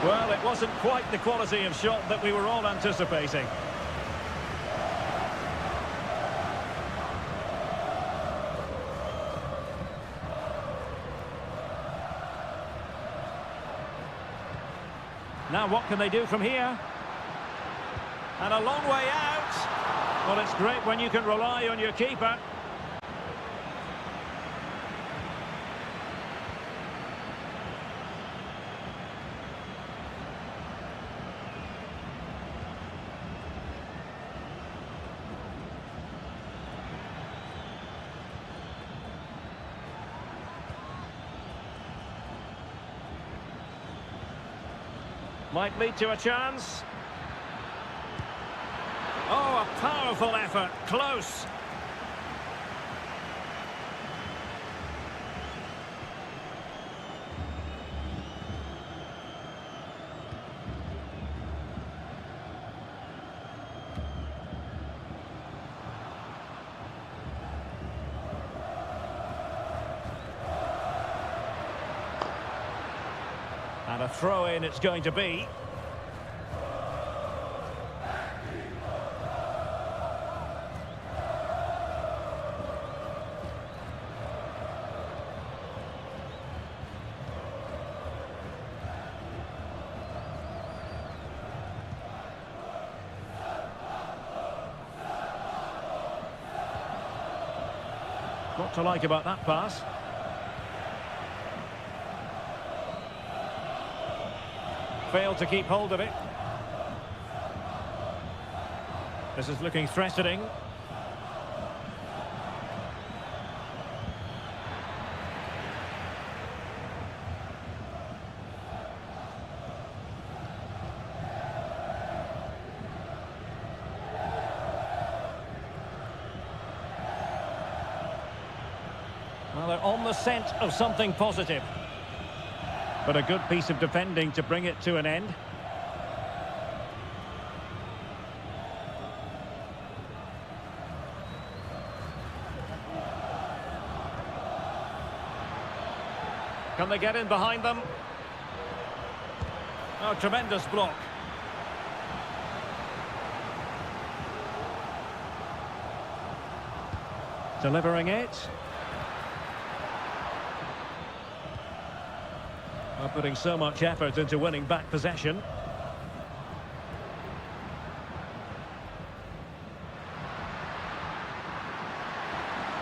Well, it wasn't quite the quality of shot that we were all anticipating. Now what can they do from here? And a long way out. Well, it's great when you can rely on your keeper. Might lead to a chance. Oh, a powerful effort. Close. And a throw-in it's going to be. What to like about that pass? Failed to keep hold of it. This is looking threatening. Well, they're on the scent of something positive. But a good piece of defending to bring it to an end. Can they get in behind them? Oh, tremendous block. Delivering it. Well, putting so much effort into winning back possession.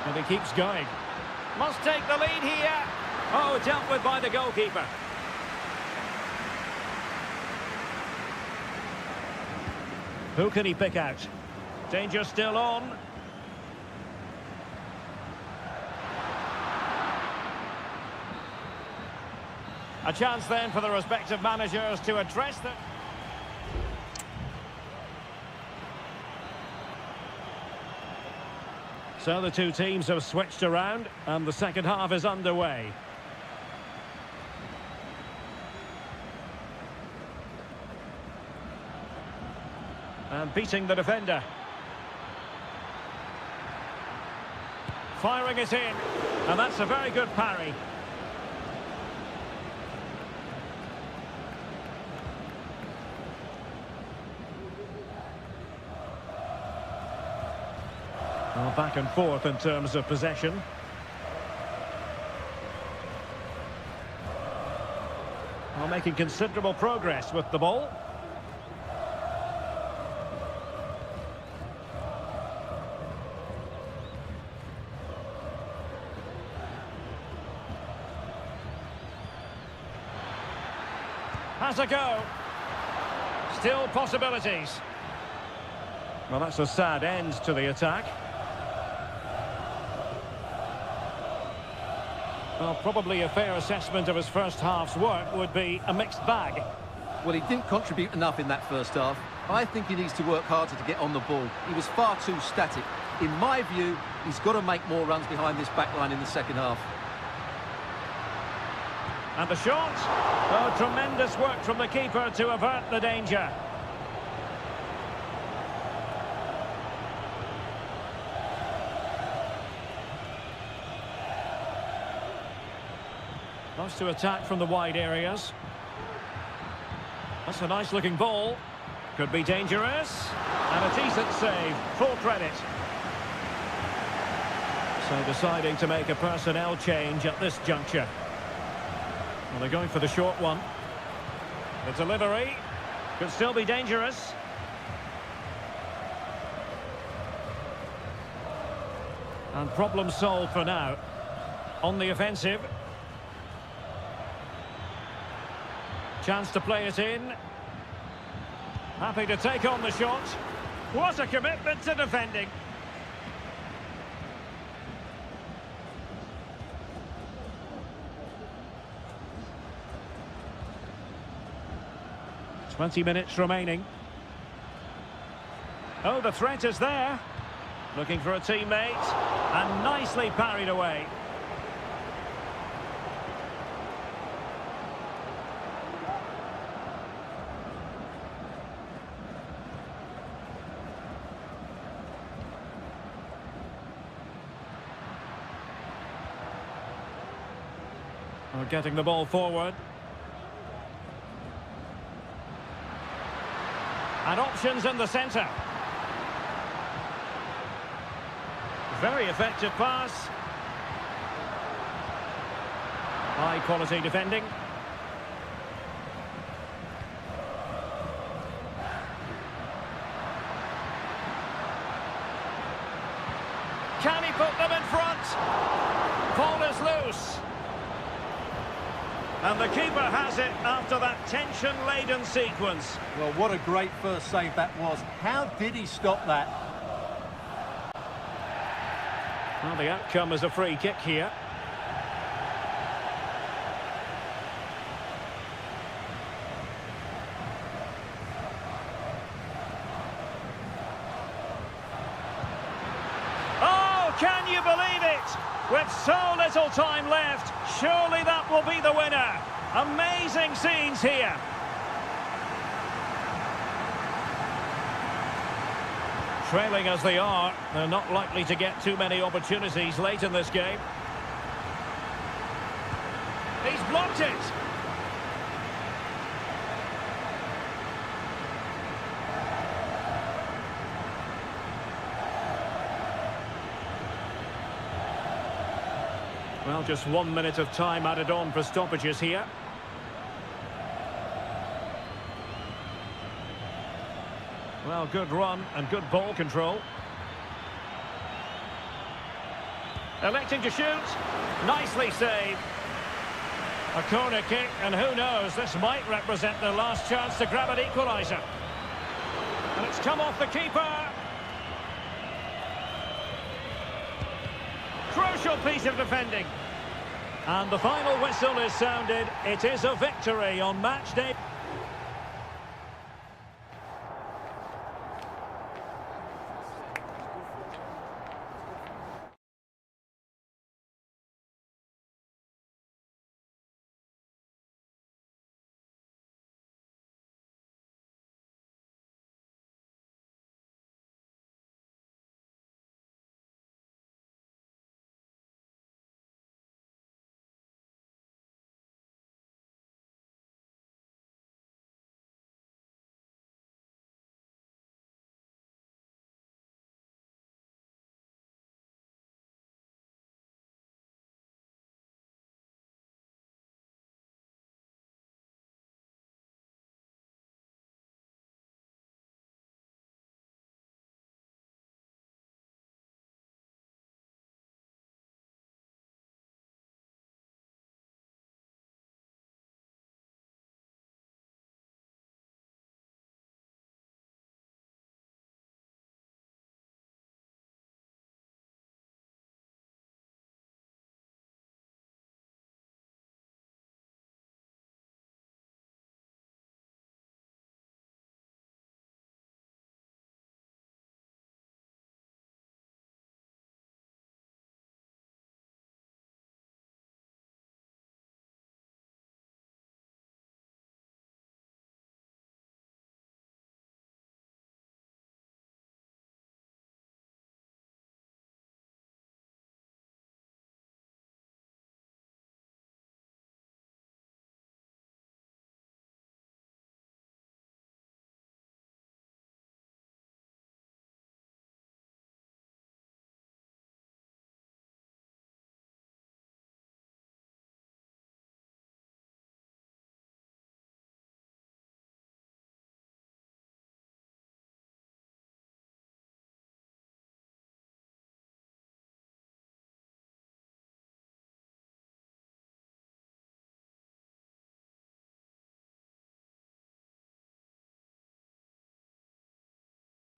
And he keeps going. Must take the lead here. Oh, dealt with by the goalkeeper. Who can he pick out? Danger still on. A chance then for the respective managers to address them. So the two teams have switched around and the second half is underway. And beating the defender. Firing it in. And that's a very good parry. Well, back and forth in terms of possession. Well, making considerable progress with the ball. Has a go. Still possibilities. Well, that's a sad end to the attack. Well, probably a fair assessment of his first half's work would be a mixed bag. Well, he didn't contribute enough in that first half. I think he needs to work harder to get on the ball. He was far too static. In my view, he's got to make more runs behind this back line in the second half. And the shot. Oh, tremendous work from the keeper to avert the danger. Loves to attack from the wide areas. That's a nice looking ball. Could be dangerous. And a decent save. Full credit. So deciding to make a personnel change at this juncture. Well, they're going for the short one. The delivery could still be dangerous. And problem solved for now. On the offensive. Chance to play it in. Happy to take on the shot. What a commitment to defending. "20 minutes remaining. Oh, the threat is there. Looking for a teammate. And nicely parried away. We're getting the ball forward. And options in the centre. Very effective pass. High quality defending. Can he put them in front? Ball is loose. And the keeper has it after that tension-laden sequence. Well, what a great first save that was. How did he stop that? Well, the outcome is a free kick here. Oh, can you believe it? With so little time left, surely that will be the winner. Amazing scenes here. Trailing as they are, they're not likely to get too many opportunities late in this game. He's blocked it. Well, just 1 minute of time added on for stoppages here. Well, good run and good ball control. Electing to shoot. Nicely saved. A corner kick, and who knows, this might represent their last chance to grab an equaliser. And it's come off the keeper. Crucial piece of defending. And the final whistle is sounded. It is a victory on match day.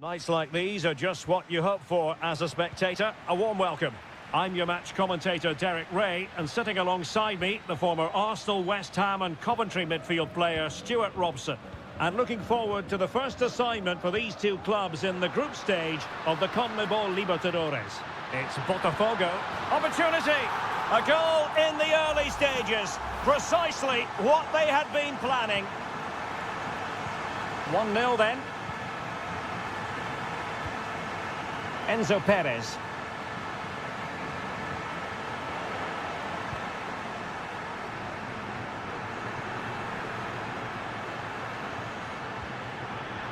Nights like these are just what you hope for as a spectator. A warm welcome. I'm your match commentator Derek Ray, and sitting alongside me, the former Arsenal, West Ham and Coventry midfield player Stuart Robson. And looking forward to the first assignment for these two clubs in the group stage of the CONMEBOL Libertadores. It's Botafogo. Opportunity! A goal in the early stages. Precisely what they had been planning. 1-0 then. Enzo Perez.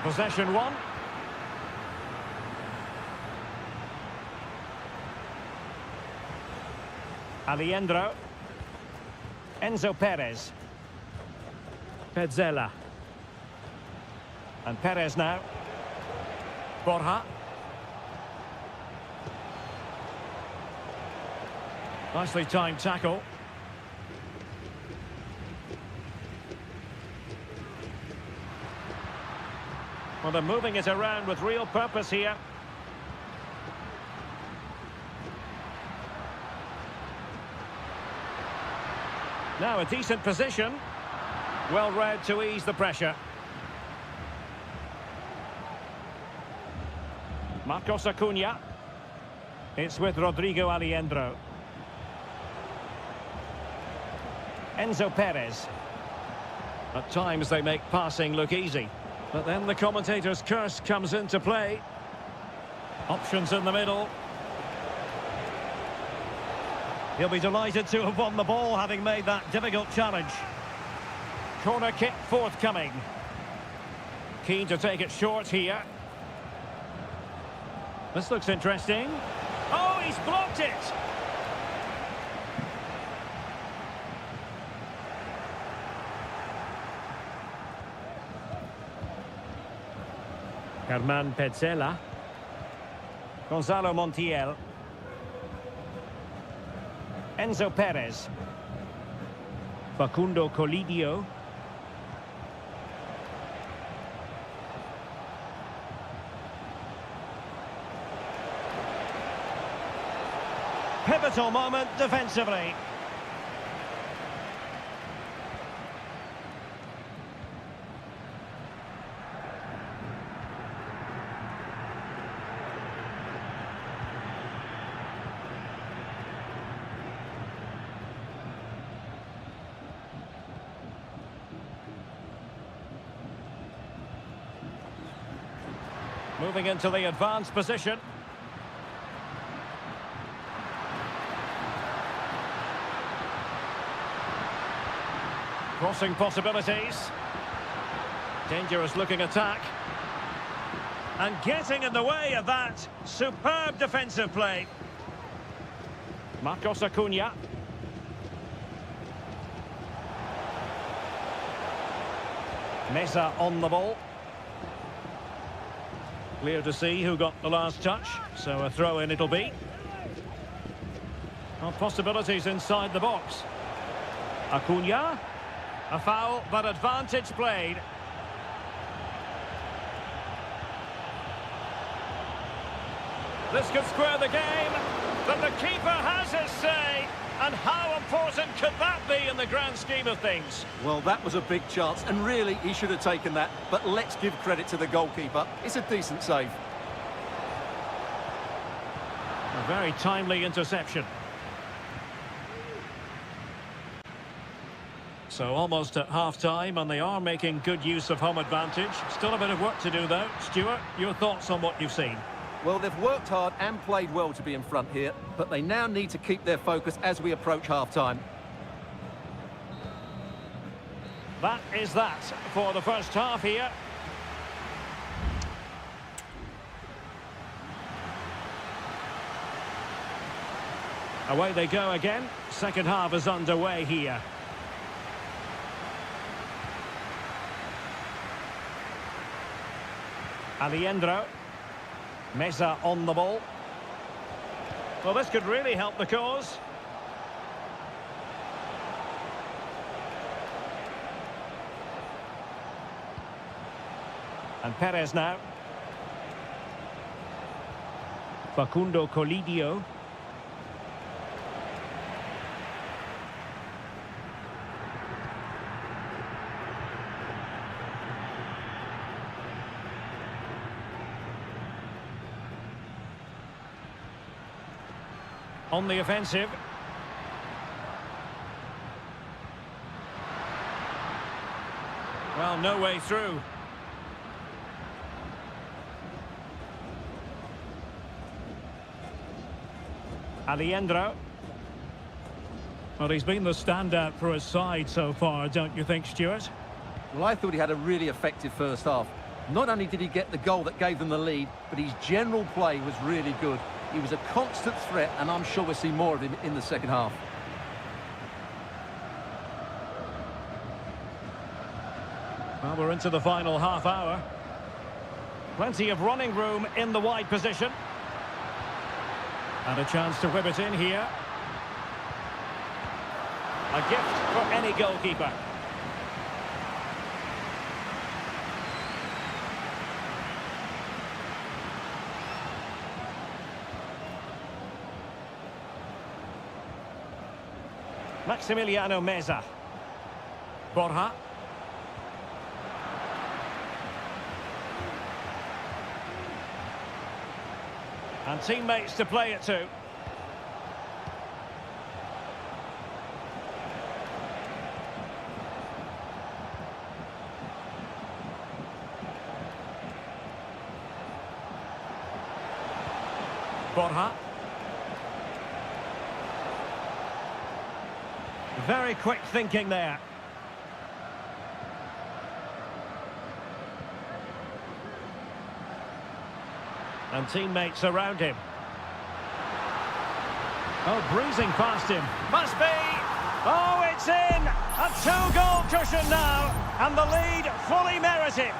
Possession one. Alejandro. Enzo Perez. Petzela. And Perez now. Borja. Nicely timed tackle. Well, they're moving it around with real purpose here. Now a decent position. Well read to ease the pressure. Marcos Acuna. It's with Rodrigo Alejandro. Enzo Perez. At times they make passing look easy. But then the commentator's curse comes into play. Options in the middle. He'll be delighted to have won the ball, having made that difficult challenge. Corner kick forthcoming. Keen to take it short here. This looks interesting. Oh, he's blocked it! Germán Petzela. Gonzalo Montiel. Enzo Perez. Facundo Colidio. Pivotal moment defensively. Moving into the advanced position. Crossing possibilities. Dangerous looking attack. And getting in the way of that superb defensive play. Marcos Acuna. Mesa on the ball. Clear to see who got the last touch, so a throw-in it'll be. Well, possibilities inside the box. Acuna. A foul, but advantage played. This could square the game, but the keeper has his say. And how important could that be in the grand scheme of things? Well, that was a big chance, and really, he should have taken that. But let's give credit to the goalkeeper. It's a decent save. A very timely interception. So almost at half-time, and they are making good use of home advantage. Still a bit of work to do, though. Stuart, your thoughts on what you've seen? Well, they've worked hard and played well to be in front here, but they now need to keep their focus as we approach half-time. That is that for the first half here. Away they go again. Second half is underway here. Alejandro. Mesa on the ball. Well, this could really help the cause. And Perez now. Facundo Colidio. On the offensive. Well, no way through. Aliendro. Well, he's been the standout for his side so far, don't you think, Stuart? Well, I thought he had a really effective first half. Not only did he get the goal that gave them the lead, but his general play was really good. He was a constant threat, and I'm sure we'll see more of him in the second half. Well, we're into the final half hour. Plenty of running room in the wide position. And a chance to whip it in here. A gift for any goalkeeper. Maximiliano Meza. Borja. And teammates to play it to. Borja. Very quick thinking there. And teammates around him. Oh, breezing past him. Must be! Oh, it's in! A two-goal cushion now, and the lead fully merited.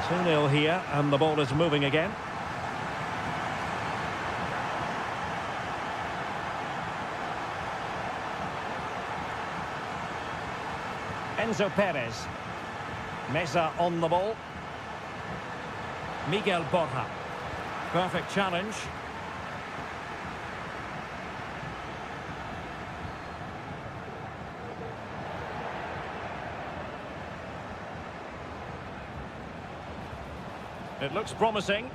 2-0 here, and the ball is moving again. Enzo Perez. Meza on the ball. Miguel Borja. Perfect challenge. It looks promising.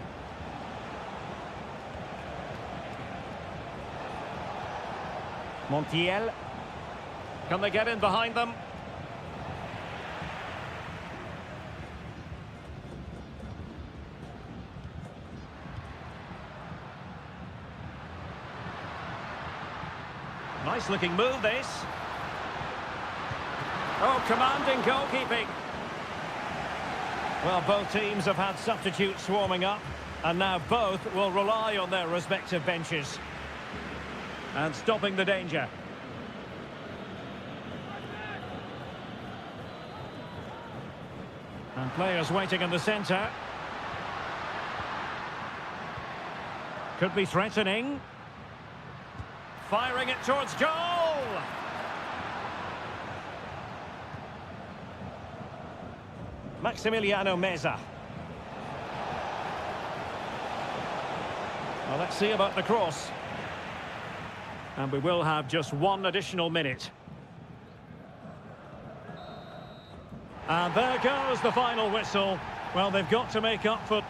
Montiel. Can they get in behind them? Nice looking move, this. Oh, commanding goalkeeping. Well, both teams have had substitutes warming up, and now both will rely on their respective benches. And stopping the danger. And players waiting in the centre. Could be threatening. Firing it towards goal! Maximiliano Meza. Well, let's see about the cross. And we will have just one additional minute. And there goes the final whistle. Well, they've got to make up for...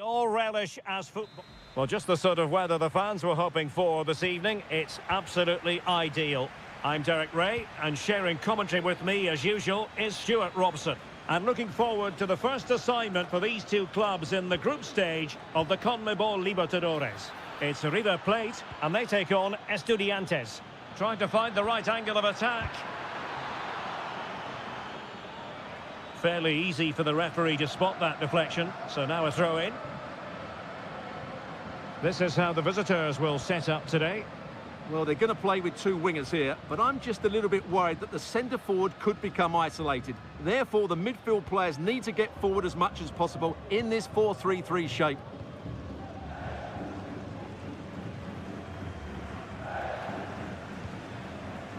all relish as football. Well, just the sort of weather the fans were hoping for this evening. It's absolutely ideal. I'm Derek Ray, and sharing commentary with me, as usual, is Stuart Robson. And looking forward to the first assignment for these two clubs in the group stage of the CONMEBOL Libertadores. It's River Plate, and they take on Estudiantes. Trying to find the right angle of attack. Fairly easy for the referee to spot that deflection, so now a throw-in. This is how the visitors will set up today. Well, they're going to play with two wingers here, but I'm just a little bit worried that the centre-forward could become isolated. Therefore, the midfield players need to get forward as much as possible in this 4-3-3 shape.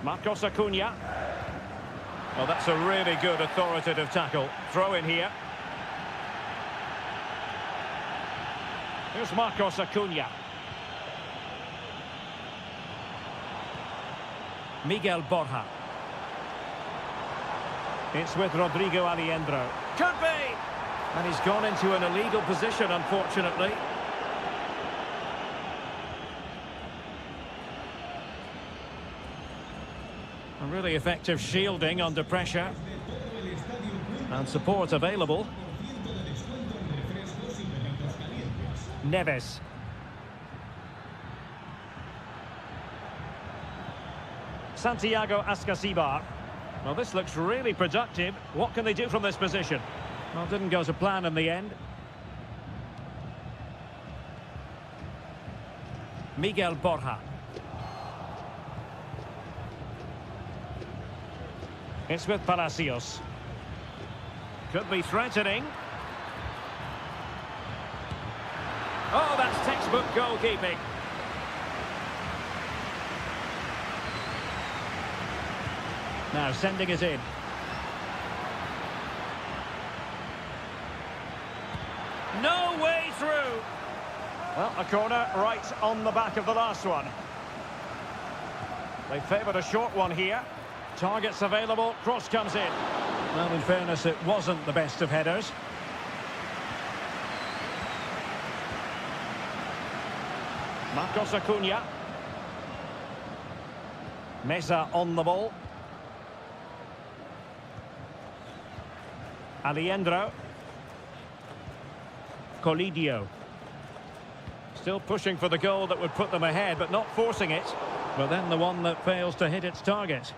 Marcos Acuna. Well, that's a really good authoritative tackle. Throw in here. Here's Marcos Acuna. Miguel Borja. It's with Rodrigo Alejandro. Could be! And he's gone into an illegal position, unfortunately. A really effective shielding under pressure. And support available. Neves. Santiago Ascasibar. Well, this looks really productive. What can they do from this position? Well, didn't go to plan in the end. Miguel Borja. It's with Palacios. Could be threatening. Oh, that's textbook goalkeeping. Now sending it in. No way through. Well, a corner right on the back of the last one. They favoured a short one here. Targets available, cross comes in. Well, in fairness, it wasn't the best of headers. Marcos Acuna. Meza on the ball. Alejandro. Colidio. Still pushing for the goal that would put them ahead, but not forcing it. But then the one that fails to hit its target.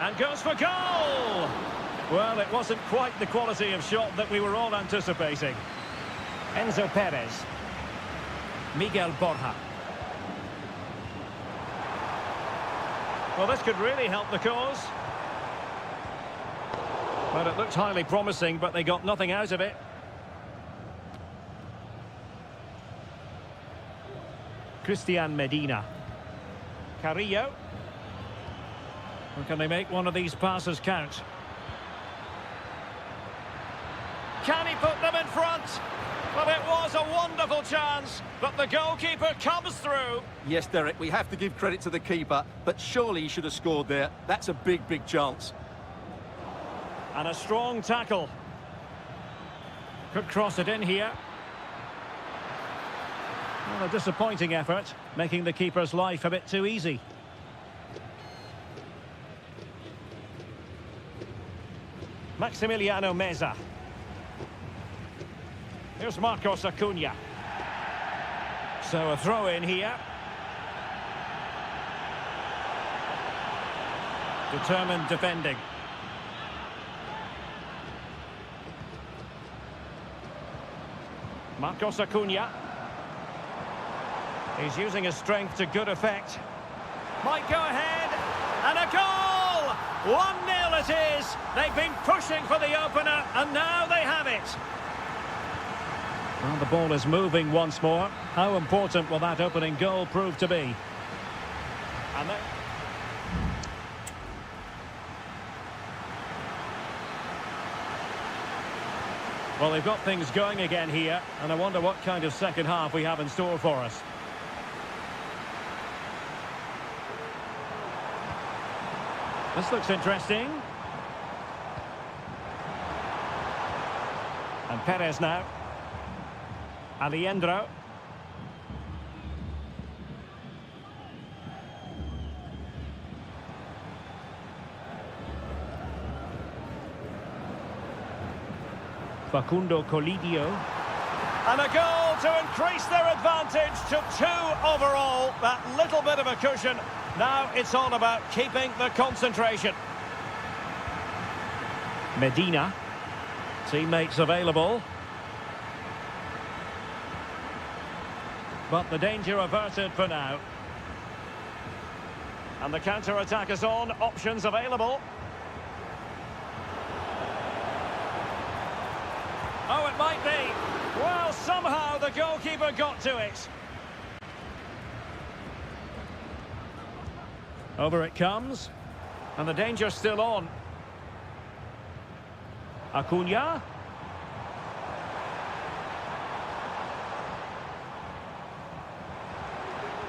And goes for goal! Well, it wasn't quite the quality of shot that we were all anticipating. Enzo Perez. Miguel Borja. Well, this could really help the cause. Well, it looked highly promising, but they got nothing out of it. Christian Medina. Carrillo. Or can they make one of these passes count? Can he put them in front? Well, it was a wonderful chance, but the goalkeeper comes through. Yes, Derek, we have to give credit to the keeper, but surely he should have scored there. That's a big, big chance. And a strong tackle. Could cross it in here. Well, a disappointing effort, making the keeper's life a bit too easy. Maximiliano Meza. Here's Marcos Acuna. So a throw in here. Determined defending. Marcos Acuna. He's using his strength to good effect. Might go ahead. And a goal! 1-0 it is. They've been pushing for the opener, and now they have it. Well, the ball is moving once more. How important will that opening goal prove to be? And then... Well, they've got things going again here, and I wonder what kind of second half we have in store for us. This looks interesting. And Perez now. Aliendro. Facundo Colidio. And a goal to increase their advantage to 2 overall. That little bit of a cushion. Now it's all about keeping the concentration. Medina. Teammates available. But the danger averted for now. And the counter-attack is on. Options available. Oh, it might be. Well, somehow the goalkeeper got to it. Over it comes. And the danger's still on. Acuna.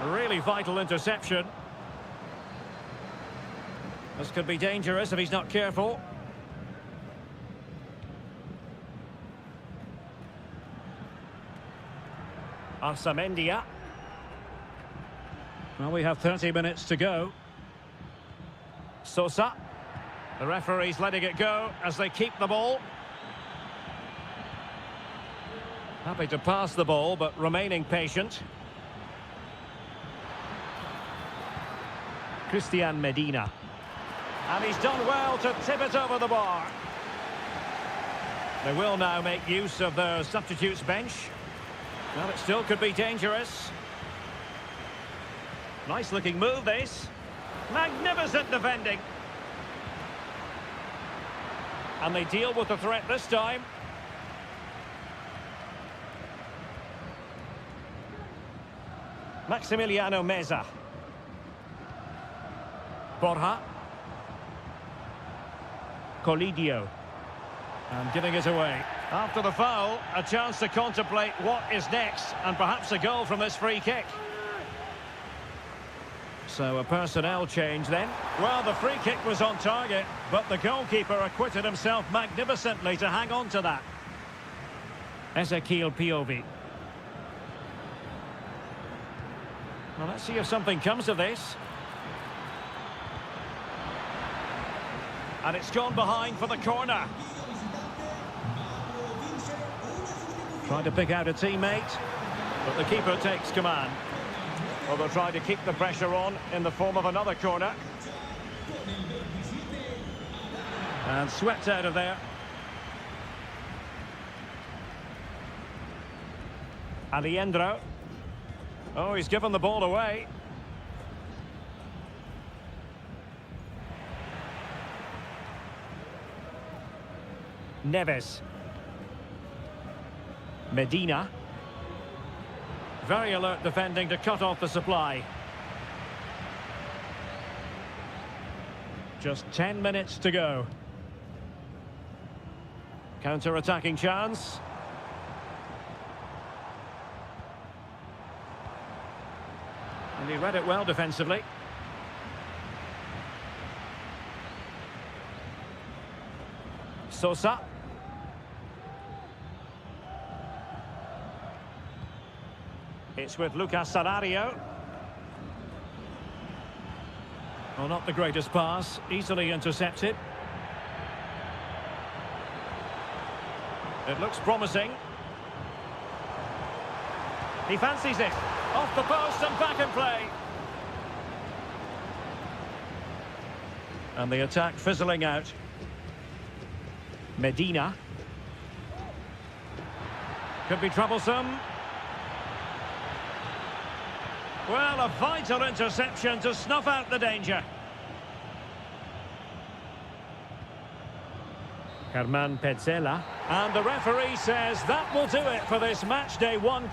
A really vital interception. This could be dangerous if he's not careful. Arsamendia. Well, we have 30 minutes to go. Sosa. The referee's letting it go as they keep the ball. Happy to pass the ball, but remaining patient. Christian Medina. And he's done well to tip it over the bar. They will now make use of their substitutes bench. Well, it still could be dangerous. Nice looking move, this. Magnificent defending. And they deal with the threat this time. Maximiliano Meza. Borja. Colidio. And giving it away. After the foul, a chance to contemplate what is next, and perhaps a goal from this free kick. So a personnel change then. Well, the free kick was on target, but the goalkeeper acquitted himself magnificently to hang on to that. Ezequiel Piovi. Well, let's see if something comes of this. And it's gone behind for the corner. Trying to pick out a teammate, but the keeper takes command. Well, they'll try to keep the pressure on in the form of another corner. And swept out of there. Aliendro. Oh, he's given the ball away. Neves. Medina. Very alert defending to cut off the supply. Just 10 minutes to go. Counter-attacking chance. And he read it well defensively. Sosa. It's with Lucas Salario. Well, not the greatest pass, easily intercepted. It looks promising. He fancies it. Off the post and back in play. And the attack fizzling out. Medina. Could be troublesome. Well, a vital interception to snuff out the danger. Herman Petzela. And the referee says that will do it for this match day 1.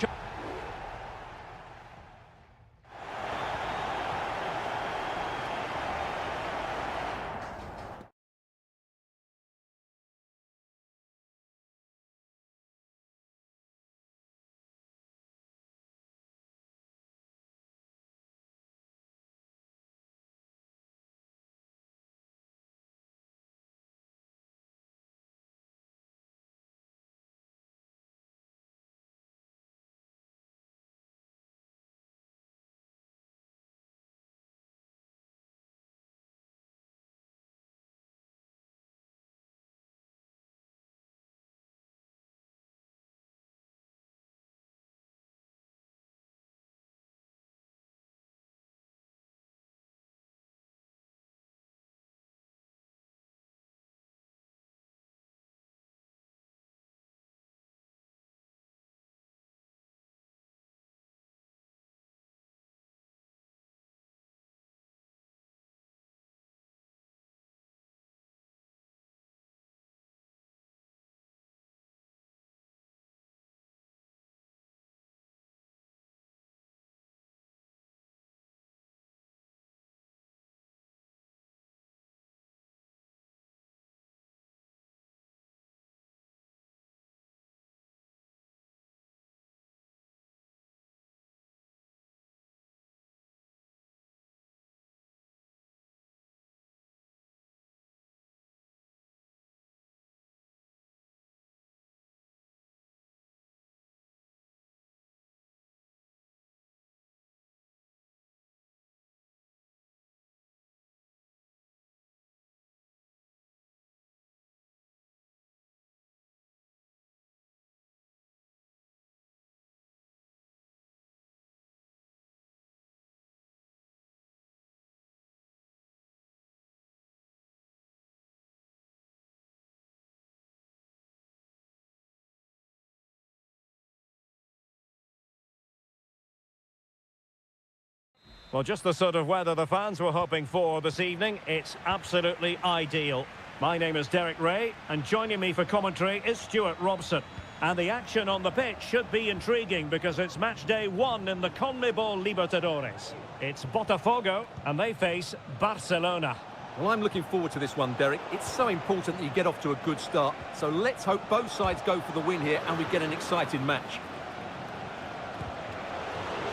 Well, just the sort of weather the fans were hoping for this evening. It's absolutely ideal. My name is Derek Ray, and joining me for commentary is Stuart Robson. And the action on the pitch should be intriguing because it's match day 1 in the CONMEBOL Libertadores. It's Botafogo, and they face Barcelona. Well, I'm looking forward to this one, Derek. It's so important that you get off to a good start. So let's hope both sides go for the win here and we get an exciting match.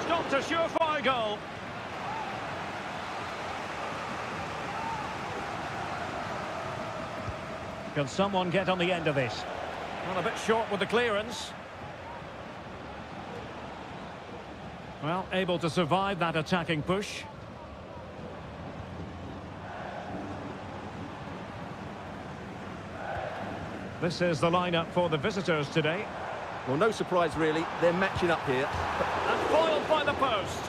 Stopped a surefire goal. Can someone get on the end of this? Well, a bit short with the clearance. Well, able to survive that attacking push. This is the lineup for the visitors today. Well, no surprise, really. They're matching up here. And foiled by the post.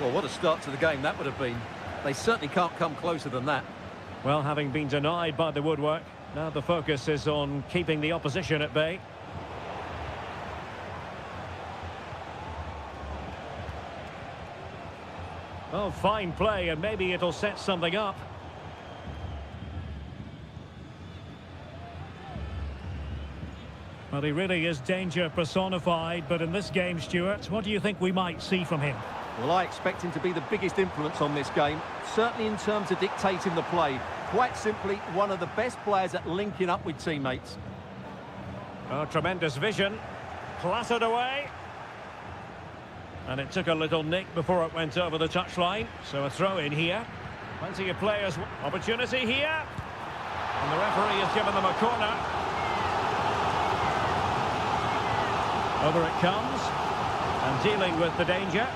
Well, what a start to the game that would have been. They certainly can't come closer than that. Well, having been denied by the woodwork, now the focus is on keeping the opposition at bay. Oh, fine play, and maybe it'll set something up. Well, he really is danger personified, but in this game, Stuart, what do you think we might see from him? Well, I expect him to be the biggest influence on this game, certainly in terms of dictating the play. Quite simply, one of the best players at linking up with teammates. Oh, tremendous vision. Clattered away. And it took a little nick before it went over the touchline. So a throw in here. Plenty of players. Opportunity here. And the referee has given them a corner. Over it comes. And dealing with the danger.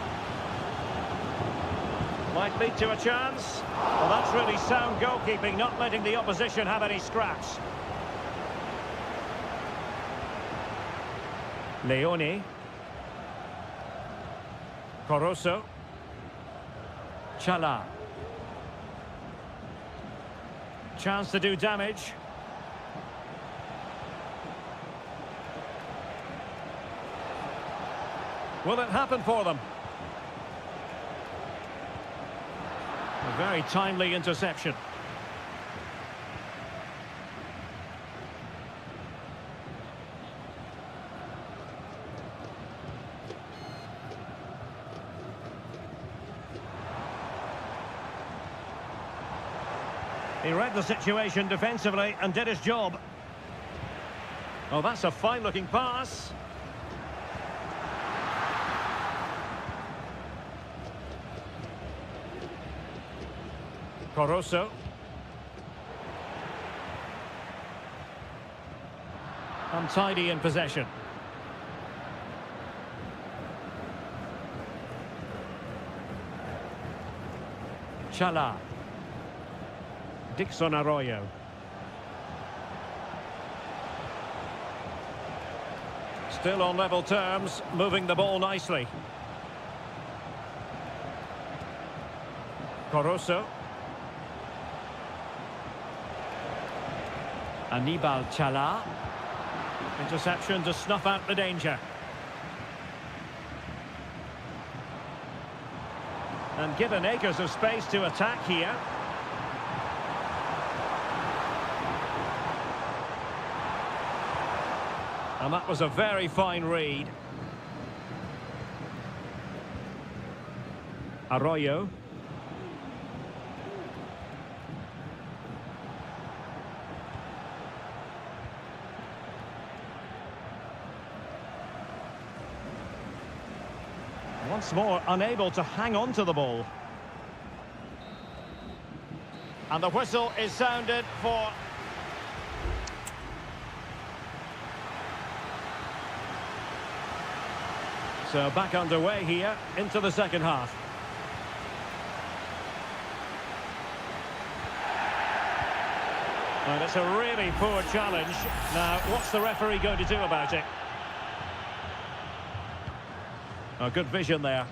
Might lead to a chance. Well, that's really sound goalkeeping, not letting the opposition have any scraps. Leone. Coroso. Chala. Chance to do damage. Will it happen for them? A very timely interception. He read the situation defensively and did his job. Oh, that's a fine-looking pass. Coroso. Untidy in possession. Chala. Dixon Arroyo. Still on level terms, moving the ball nicely. Coroso. Anibal Chala. Interception to snuff out the danger. And given acres of space to attack here. And that was a very fine read. Arroyo. Once more, unable to hang on to the ball. And the whistle is sounded for... So back underway here into the second half. And it's a really poor challenge. Now, what's the referee going to do about it? Oh, good vision there.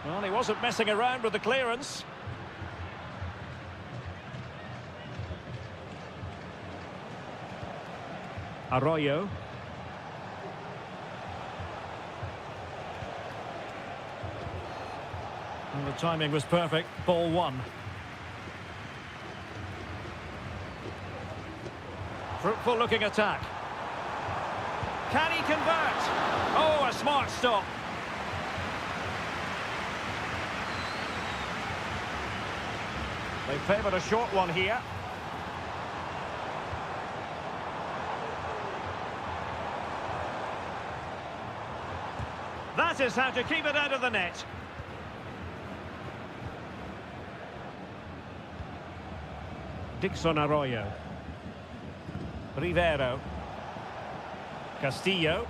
Well, he wasn't messing around with the clearance. Arroyo. And the timing was perfect. Ball one. Fruitful looking attack. Can he convert? Oh, a smart stop. They favoured a short one here. That is how to keep it out of the net. Dixon Arroyo. Rivero. Castillo.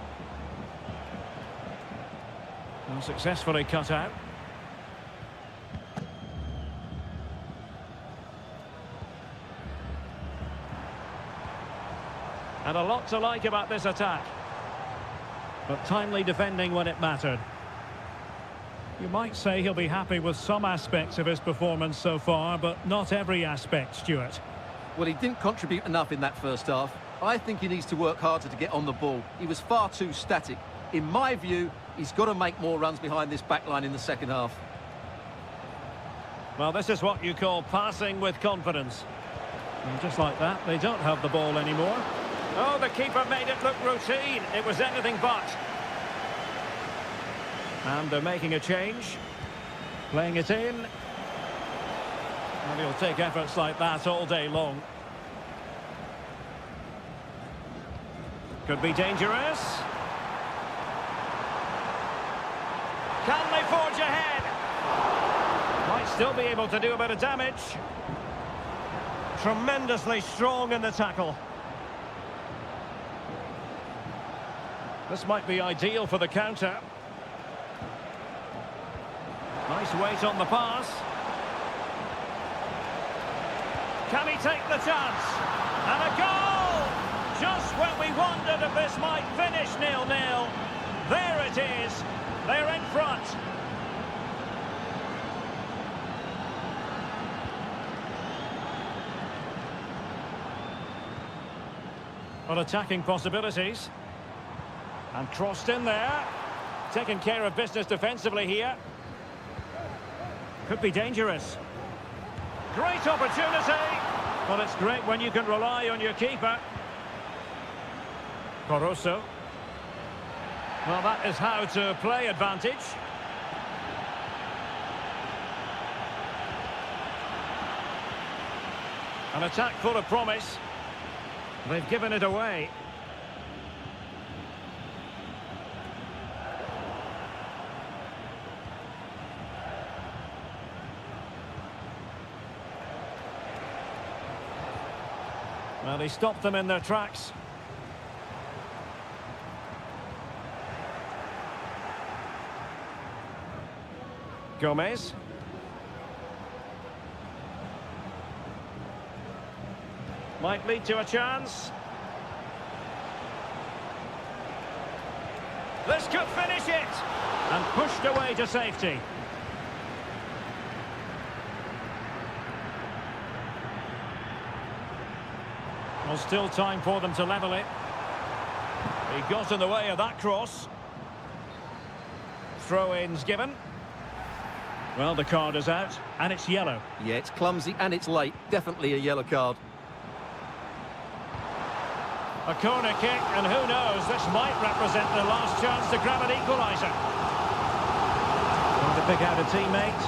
And successfully cut out. And a lot to like about this attack. But timely defending when it mattered. You might say he'll be happy with some aspects of his performance so far, but not every aspect, Stuart. Well, he didn't contribute enough in that first half. I think he needs to work harder to get on the ball. He was far too static. In my view, he's got to make more runs behind this back line in the second half. Well, this is what you call passing with confidence. And just like that, they don't have the ball anymore. Oh, the keeper made it look routine. It was anything but. And they're making a change. Playing it in. And he'll take efforts like that all day long. Could be dangerous. Can they forge ahead? Might still be able to do a bit of damage. Tremendously strong in the tackle. This might be ideal for the counter. Nice weight on the pass. Can he take the chance? And a goal! Just when we wondered if this might finish 0-0. There it is. They're in front. Well, attacking possibilities. And crossed in there. Taking care of business defensively here. Could be dangerous. Great opportunity. Well, it's great when you can rely on your keeper. Coroso. Well, that is how to play advantage. An attack full of promise. They've given it away. Well, he stopped them in their tracks. Gomez. Might lead to a chance. This could finish it! And pushed away to safety. Well, still time for them to level it. He got in the way of that cross. Throw-ins given. Well, the card is out, and it's yellow. Yeah, it's clumsy and it's late. Definitely a yellow card. A corner kick, and who knows, this might represent the last chance to grab an equaliser. Going to pick out a teammate.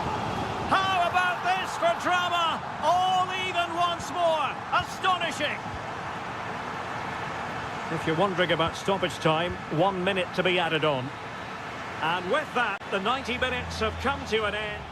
How about this for drama? All even once more. Astonishing. If you're wondering about stoppage time, 1 minute to be added on. And with that, the 90 minutes have come to an end.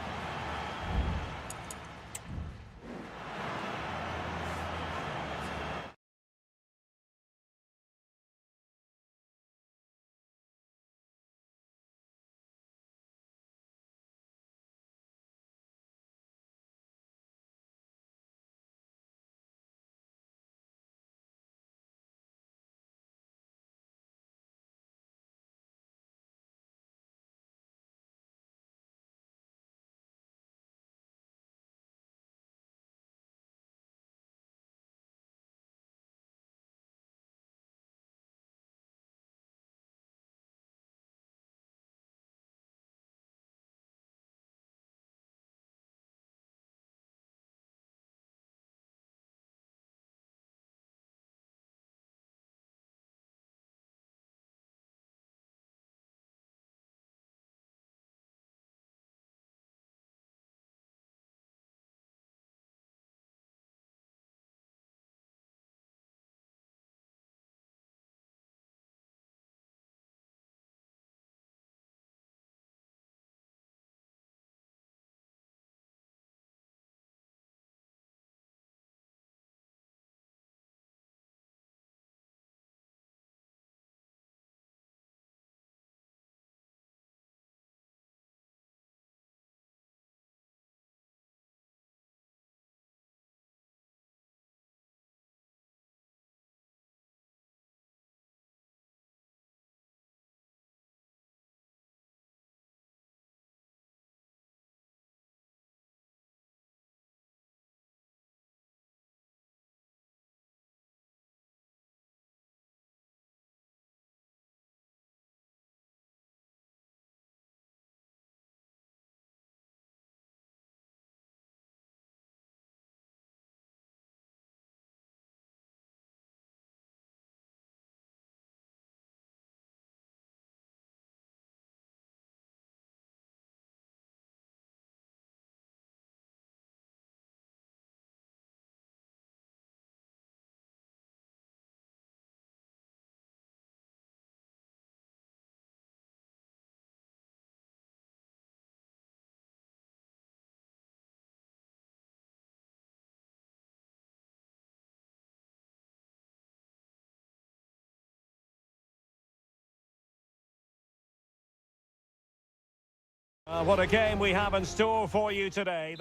What a game we have in store for you today.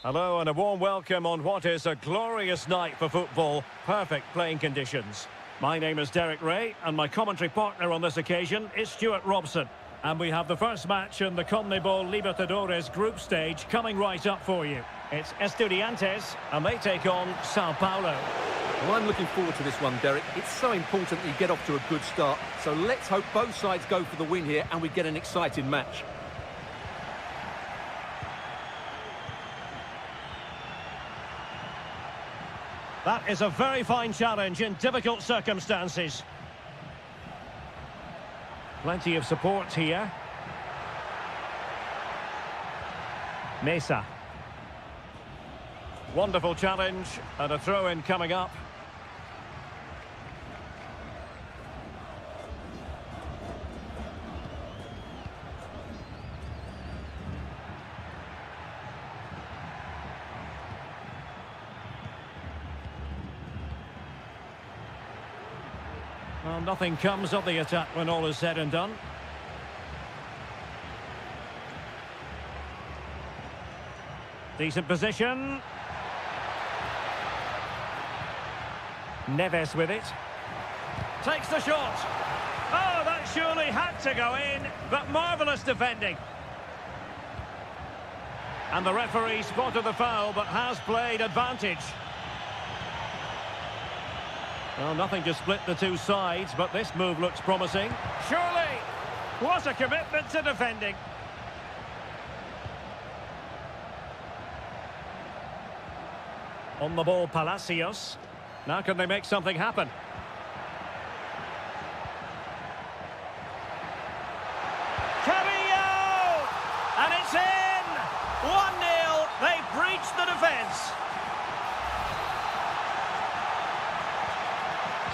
Hello and a warm welcome on what is a glorious night for football. Perfect playing conditions. My name is Derek Ray and my commentary partner on this occasion is Stuart Robson. And we have the first match in the CONMEBOL Libertadores group stage coming right up for you. It's Estudiantes and they take on Sao Paulo. Well, I'm looking forward to this one, Derek. It's so important that you get off to a good start. So let's hope both sides go for the win here and we get an exciting match. That is a very fine challenge in difficult circumstances. Plenty of support here. Mesa. Wonderful challenge and a throw-in coming up. Well, nothing comes of the attack when all is said and done. Decent position. Neves with it. Takes the shot. Oh, that surely had to go in, but marvellous defending. And the referee spotted the foul, but has played advantage. Well, nothing to split the two sides, but this move looks promising. Surely! What a commitment to defending. On the ball, Palacios. Now can they make something happen? Carrillo! And it's in! 1-0. They breached the defence.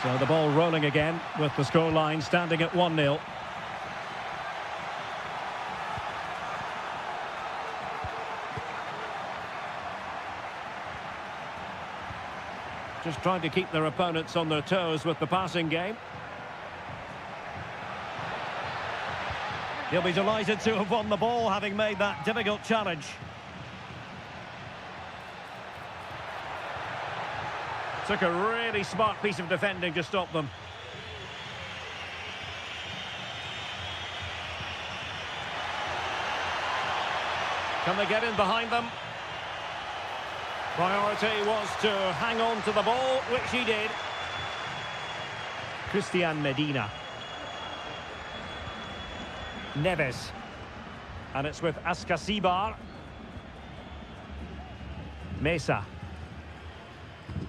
So the ball rolling again with the scoreline standing at 1-0. Just trying to keep their opponents on their toes with the passing game. He'll be delighted to have won the ball, having made that difficult challenge. Took a really smart piece of defending to stop them. Can they get in behind them? Priority was to hang on to the ball, which he did. Christian Medina. Neves. And it's with Ascasibar. Mesa.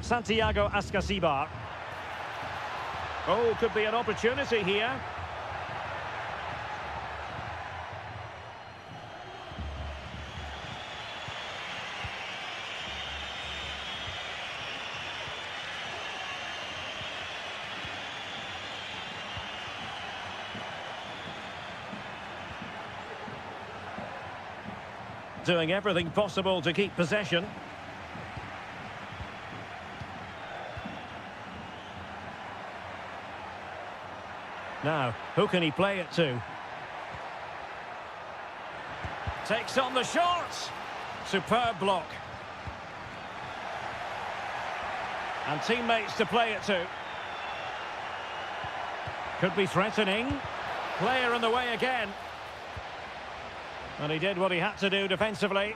Santiago Ascasibar. Oh, could be an opportunity here. Doing everything possible to keep possession. Now, who can he play it to? Takes on the shot. Superb block. And teammates to play it to. Could be threatening. Player in the way again. And he did what he had to do defensively.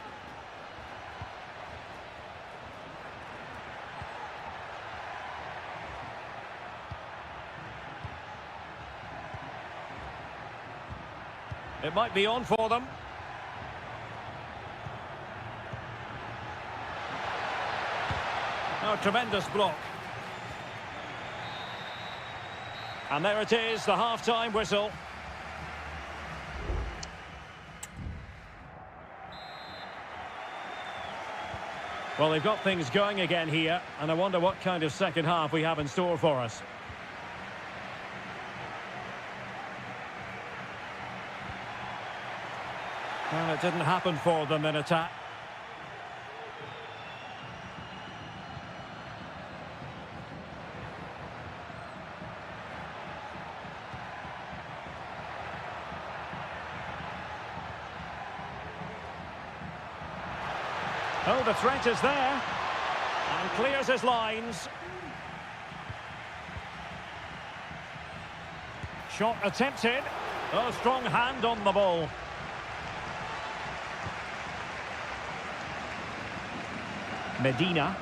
It might be on for them. Oh, tremendous block. And there it is, the half-time whistle. Well, they've got things going again here, and I wonder what kind of second half we have in store for us. Well, it didn't happen for them in attack. Oh, the threat is there. And clears his lines. Shot attempted. Oh, strong hand on the ball. Medina.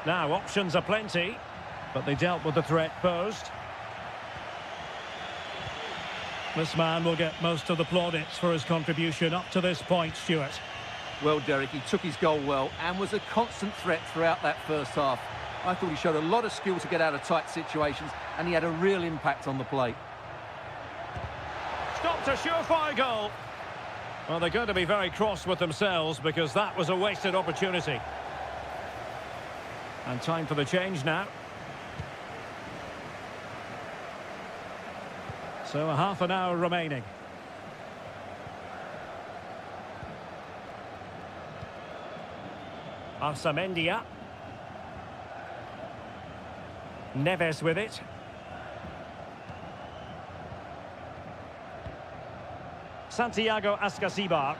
Now, options are plenty, but they dealt with the threat posed. This man will get most of the plaudits for his contribution up to this point, Stuart. Well, Derek, he took his goal well and was a constant threat throughout that first half. I thought he showed a lot of skill to get out of tight situations, and he had a real impact on the play. Stopped a surefire goal. Well, they're going to be very cross with themselves because that was a wasted opportunity. And time for the change now. So a half an hour remaining. Arsamendia. Neves with it. Santiago Ascasibar.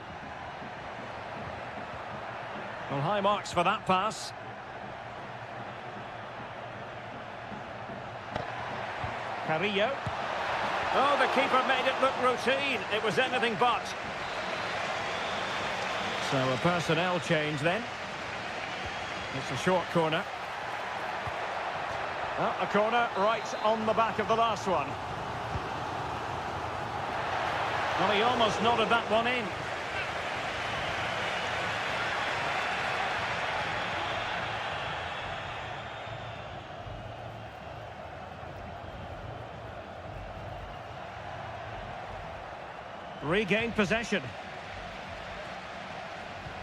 Well, high marks for that pass. Carrillo. Oh, the keeper made it look routine. It was anything but. So a personnel change then. It's a short corner. Well, a corner right on the back of the last one. Well, he almost nodded that one in. Regained possession.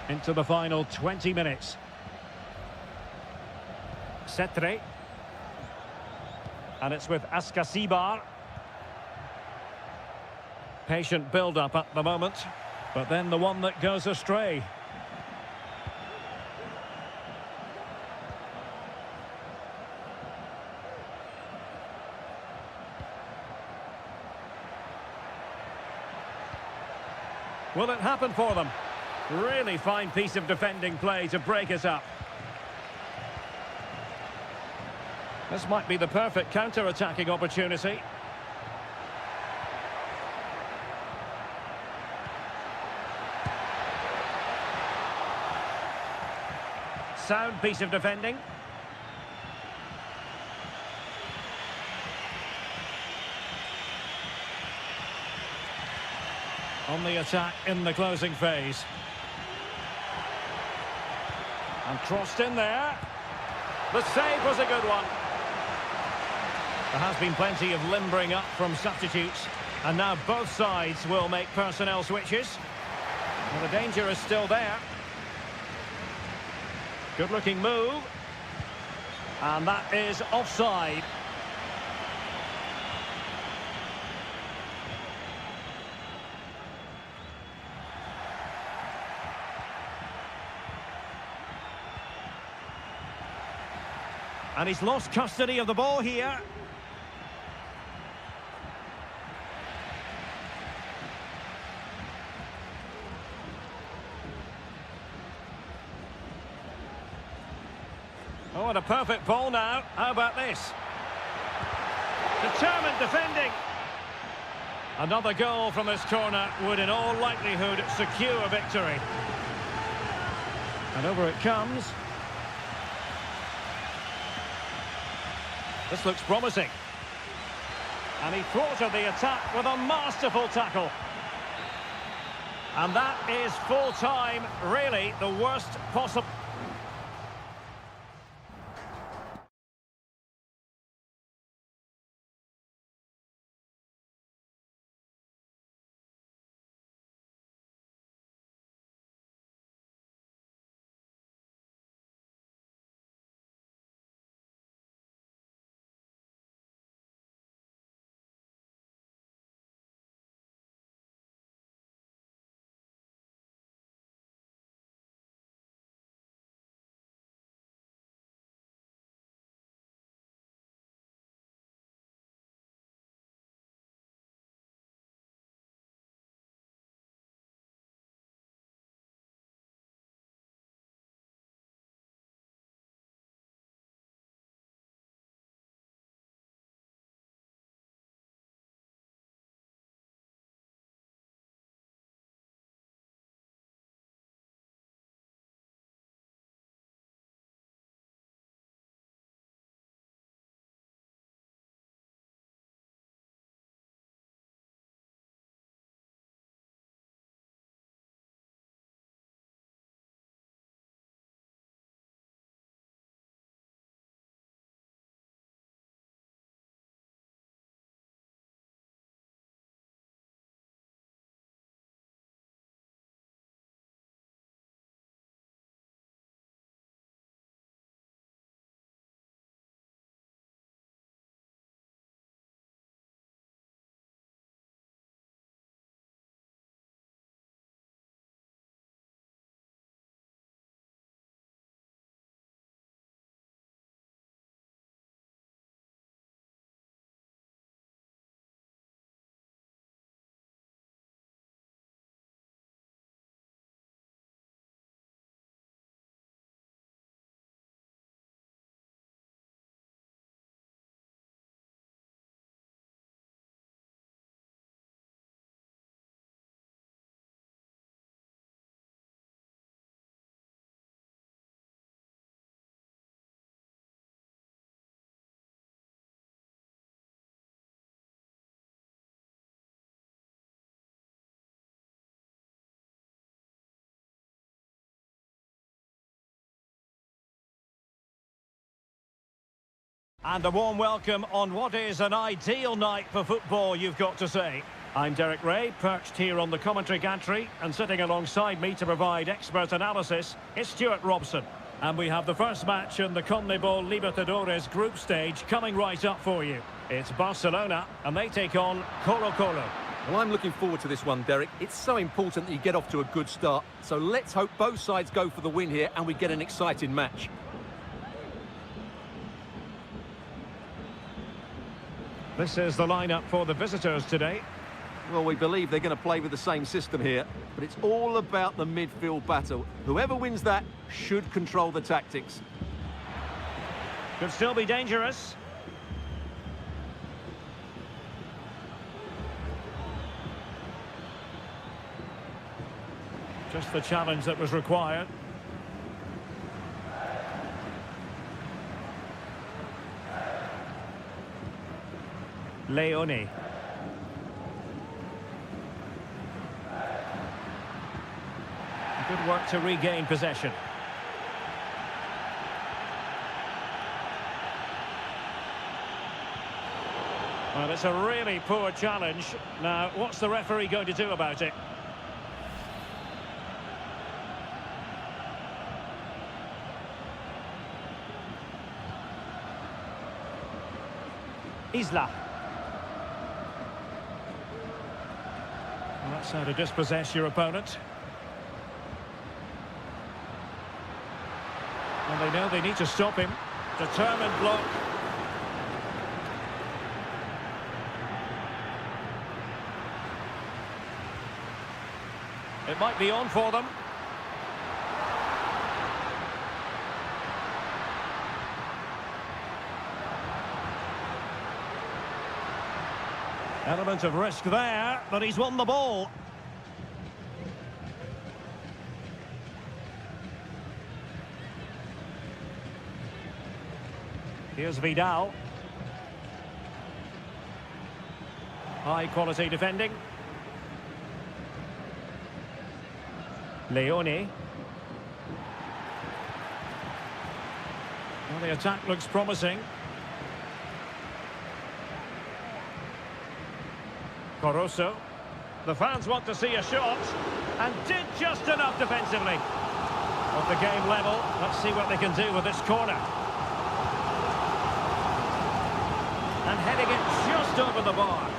Into the final 20 minutes. Cetre. And it's with Ascasibar. Patient build-up at the moment. But then the one that goes astray. Will it happen for them? Really fine piece of defending play to break us up. This might be the perfect counter-attacking opportunity. Sound piece of defending. On the attack in the closing phase. And crossed in there. The save was a good one. There has been plenty of limbering up from substitutes. And now both sides will make personnel switches. Well, the danger is still there. Good-looking move. And that is offside. And he's lost custody of the ball here. Oh, and a perfect ball now. How about this? Determined defending. Another goal from this corner would in all likelihood secure victory. And over it comes. This looks promising. And he thwarted the attack with a masterful tackle. And that is full time, really the worst possible. And a warm welcome on what is an ideal night for football, you've got to say. I'm Derek Ray, perched here on the commentary gantry, and sitting alongside me to provide expert analysis is Stuart Robson. And we have the first match in the CONMEBOL Libertadores group stage coming right up for you. It's Barcelona, and they take on Colo-Colo. Well, I'm looking forward to this one, Derek. It's so important that you get off to a good start. So let's hope both sides go for the win here and we get an exciting match. This is the lineup for the visitors today. Well, we believe they're going to play with the same system here, but it's all about the midfield battle. Whoever wins that should control the tactics. Could still be dangerous. Just the challenge that was required. Leone. Good work to regain possession. Well, it's a really poor challenge. Now, what's the referee going to do about it? Isla. Well, that's how to dispossess your opponent. And they know they need to stop him. Determined block. It might be on for them. Element of risk there, but he's won the ball. Here's Vidal. High quality defending. Leone. Well, the attack looks promising. Coroso. The fans want to see a shot, and did just enough defensively. Off the game level, let's see what they can do with this corner. And heading it just over the bar.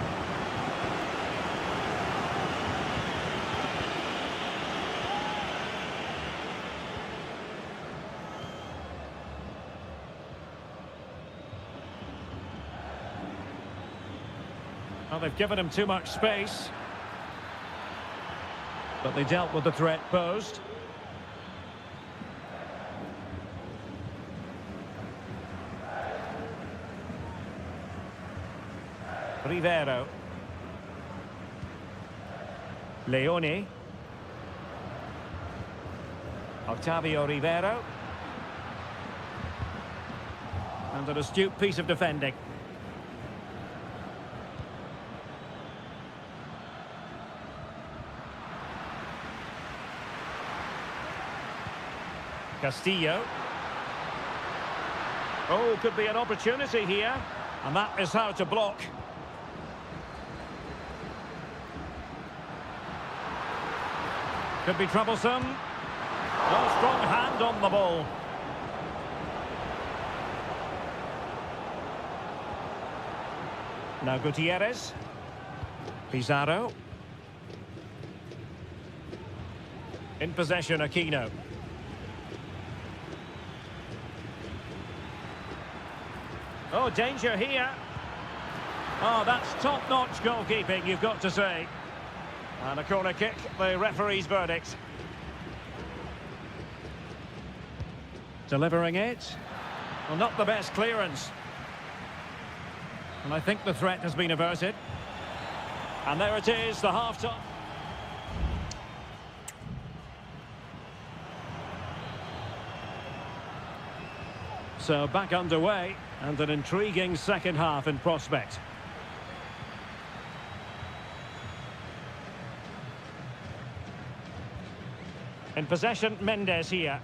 Well, they've given him too much space. But they dealt with the threat posed. Rivero. Leone. Octavio Rivero. And an astute piece of defending. Castillo. Oh, could be an opportunity here. And that is how to block. Could be troublesome. No strong hand on the ball. Now Gutierrez. Pizarro. In possession, Aquino. Oh, danger here. Oh, that's top-notch goalkeeping, you've got to say. And a corner kick, the referee's verdict. Delivering it. Well, not the best clearance. And I think the threat has been averted. And there it is, the half-time. So back underway, and an intriguing second half in prospect. In possession, Mendes here.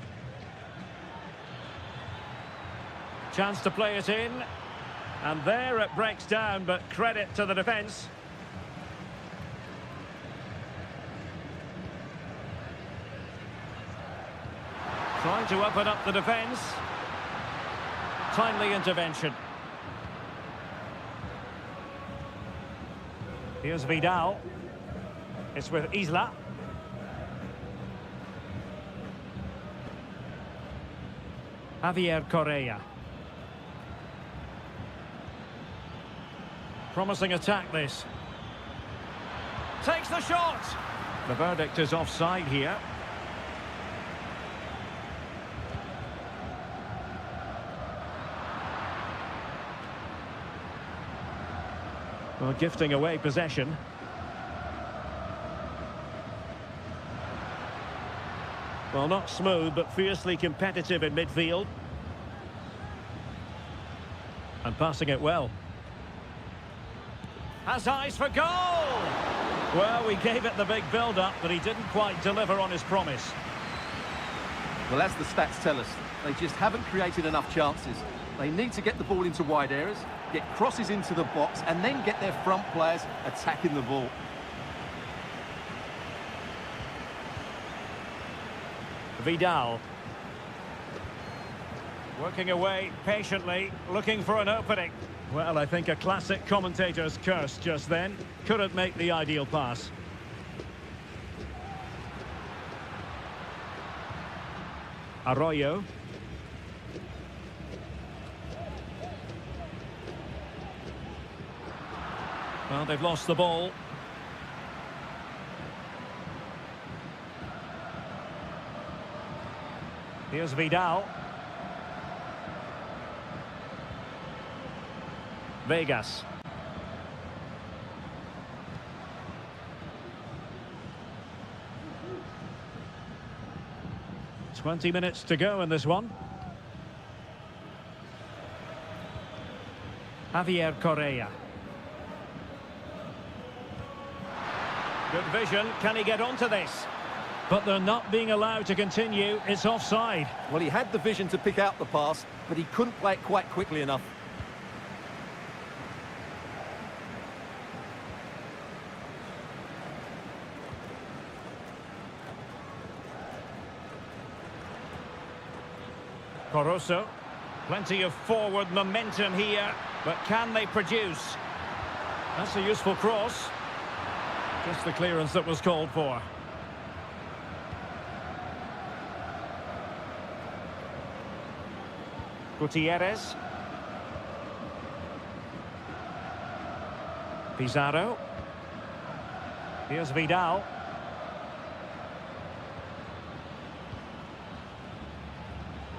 Chance to play it in. And there it breaks down, but credit to the defence. Trying to open up the defence. Timely intervention. Here's Vidal. It's with Isla. Javier Correa. Promising attack this. Takes the shot. The verdict is offside here. Well, gifting away possession. Well, not smooth, but fiercely competitive in midfield. And passing it well. Has eyes for goal! Well, we gave it the big build-up, but he didn't quite deliver on his promise. Well, as the stats tell us, they just haven't created enough chances. They need to get the ball into wide areas, get crosses into the box, and then get their front players attacking the ball. Vidal. Working away patiently, looking for an opening. Well, I think a classic commentator's curse just then. Couldn't make the ideal pass. Arroyo. Well, they've lost the ball. Here's Vidal. Vegas. "20 minutes to go in this one. Javier Correa. Good vision. Can he get onto this? But they're not being allowed to continue. It's offside. Well, he had the vision to pick out the pass, but he couldn't play it quite quickly enough. Coroso. Plenty of forward momentum here, but can they produce? That's a useful cross. Just the clearance that was called for. Gutierrez. Pizarro. Here's Vidal.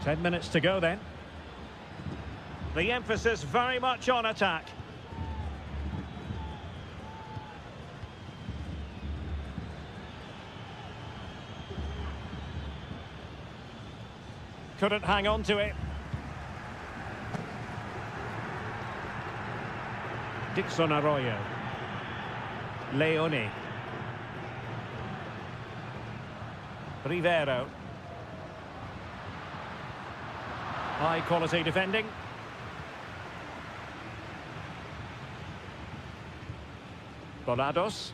Ten minutes to go then. The emphasis very much on attack. Couldn't hang on to it. Dixon Arroyo. Leone. Rivero. High quality defending. Volados.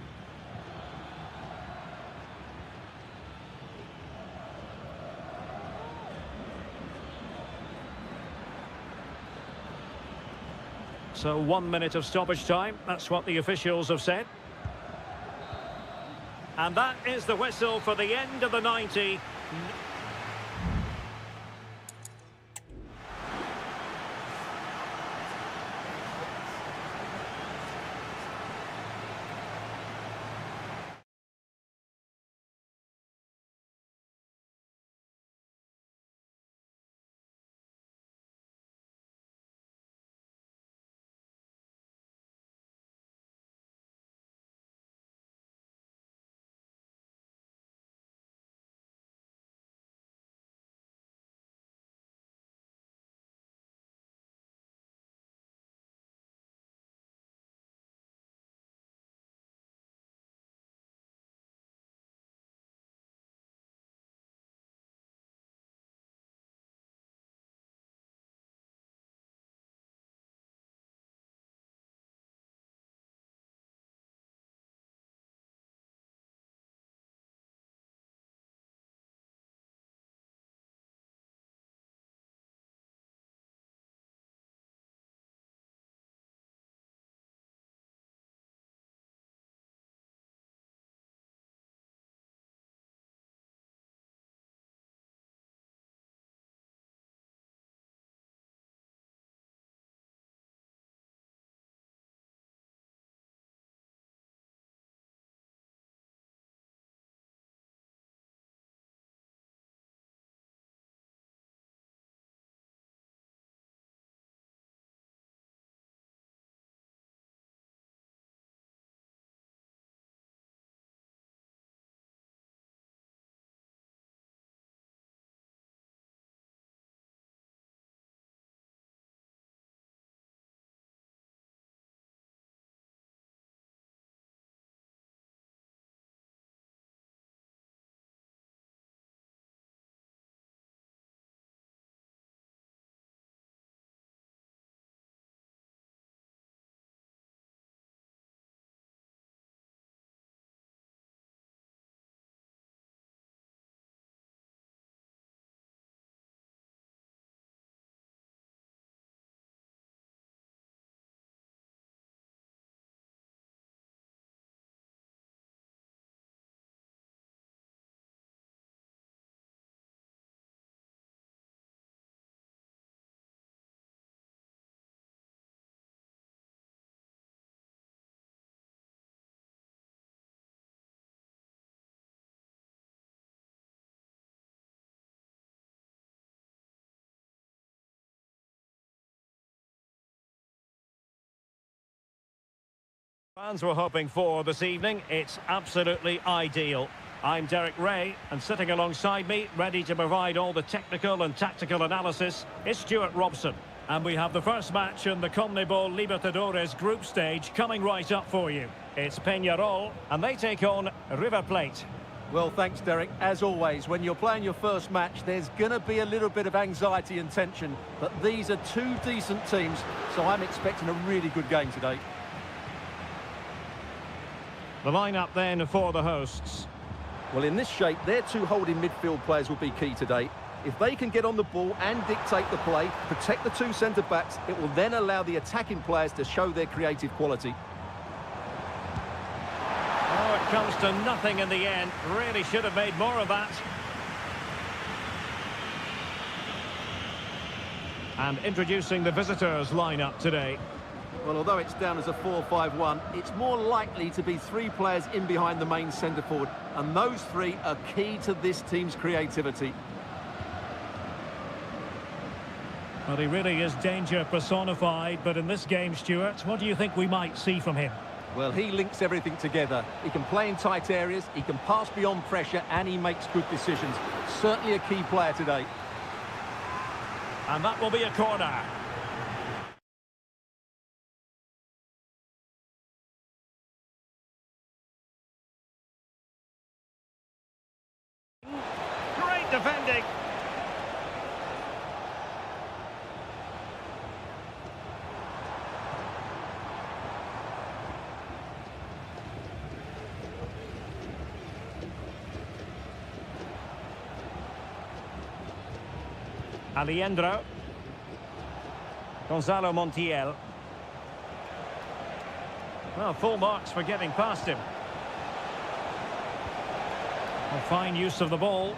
So 1 minute of stoppage time. That's what the officials have said. And that is the whistle for the end of the 90. Fans were hoping for this evening. It's absolutely ideal. I'm Derek Ray, and sitting alongside me, ready to provide all the technical and tactical analysis, is Stuart Robson. And we have the first match in the CONMEBOL Libertadores group stage coming right up for you. It's Peñarol, and they take on River Plate. Well, thanks, Derek. As always, when you're playing your first match, there's going to be a little bit of anxiety and tension. But these are two decent teams, so I'm expecting a really good game today. The lineup then for the hosts. Well, in this shape, their two holding midfield players will be key today. If they can get on the ball and dictate the play, protect the two centre-backs, it will then allow the attacking players to show their creative quality. Oh, it comes to nothing in the end. Really should have made more of that. And introducing the visitors' lineup today. Well, although it's down as a 4-5-1, it's more likely to be three players in behind the main centre-forward, and those three are key to this team's creativity. Well, he really is danger personified, but in this game, Stuart, what do you think we might see from him? Well, he links everything together. He can play in tight areas, he can pass beyond pressure, and he makes good decisions. Certainly a key player today. And that will be a corner. Great defending. Alejandro. Gonzalo Montiel. Well, full marks for getting past him. Well, fine use of the ball.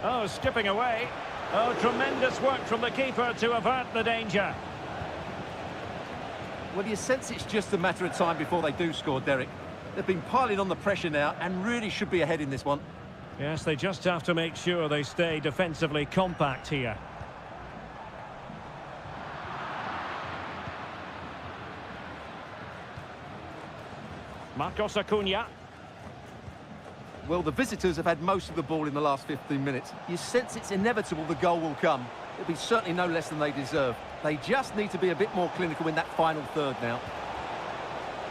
Oh, skipping away. Oh, tremendous work from the keeper to avert the danger. Well, you sense it's just a matter of time before they do score, Derek. They've been piling on the pressure now and really should be ahead in this one. Yes, they just have to make sure they stay defensively compact here. Marcos Acuna. Well, the visitors have had most of the ball in the last 15 minutes. You sense it's inevitable the goal will come. It'll be certainly no less than they deserve. They just need to be a bit more clinical in that final third now.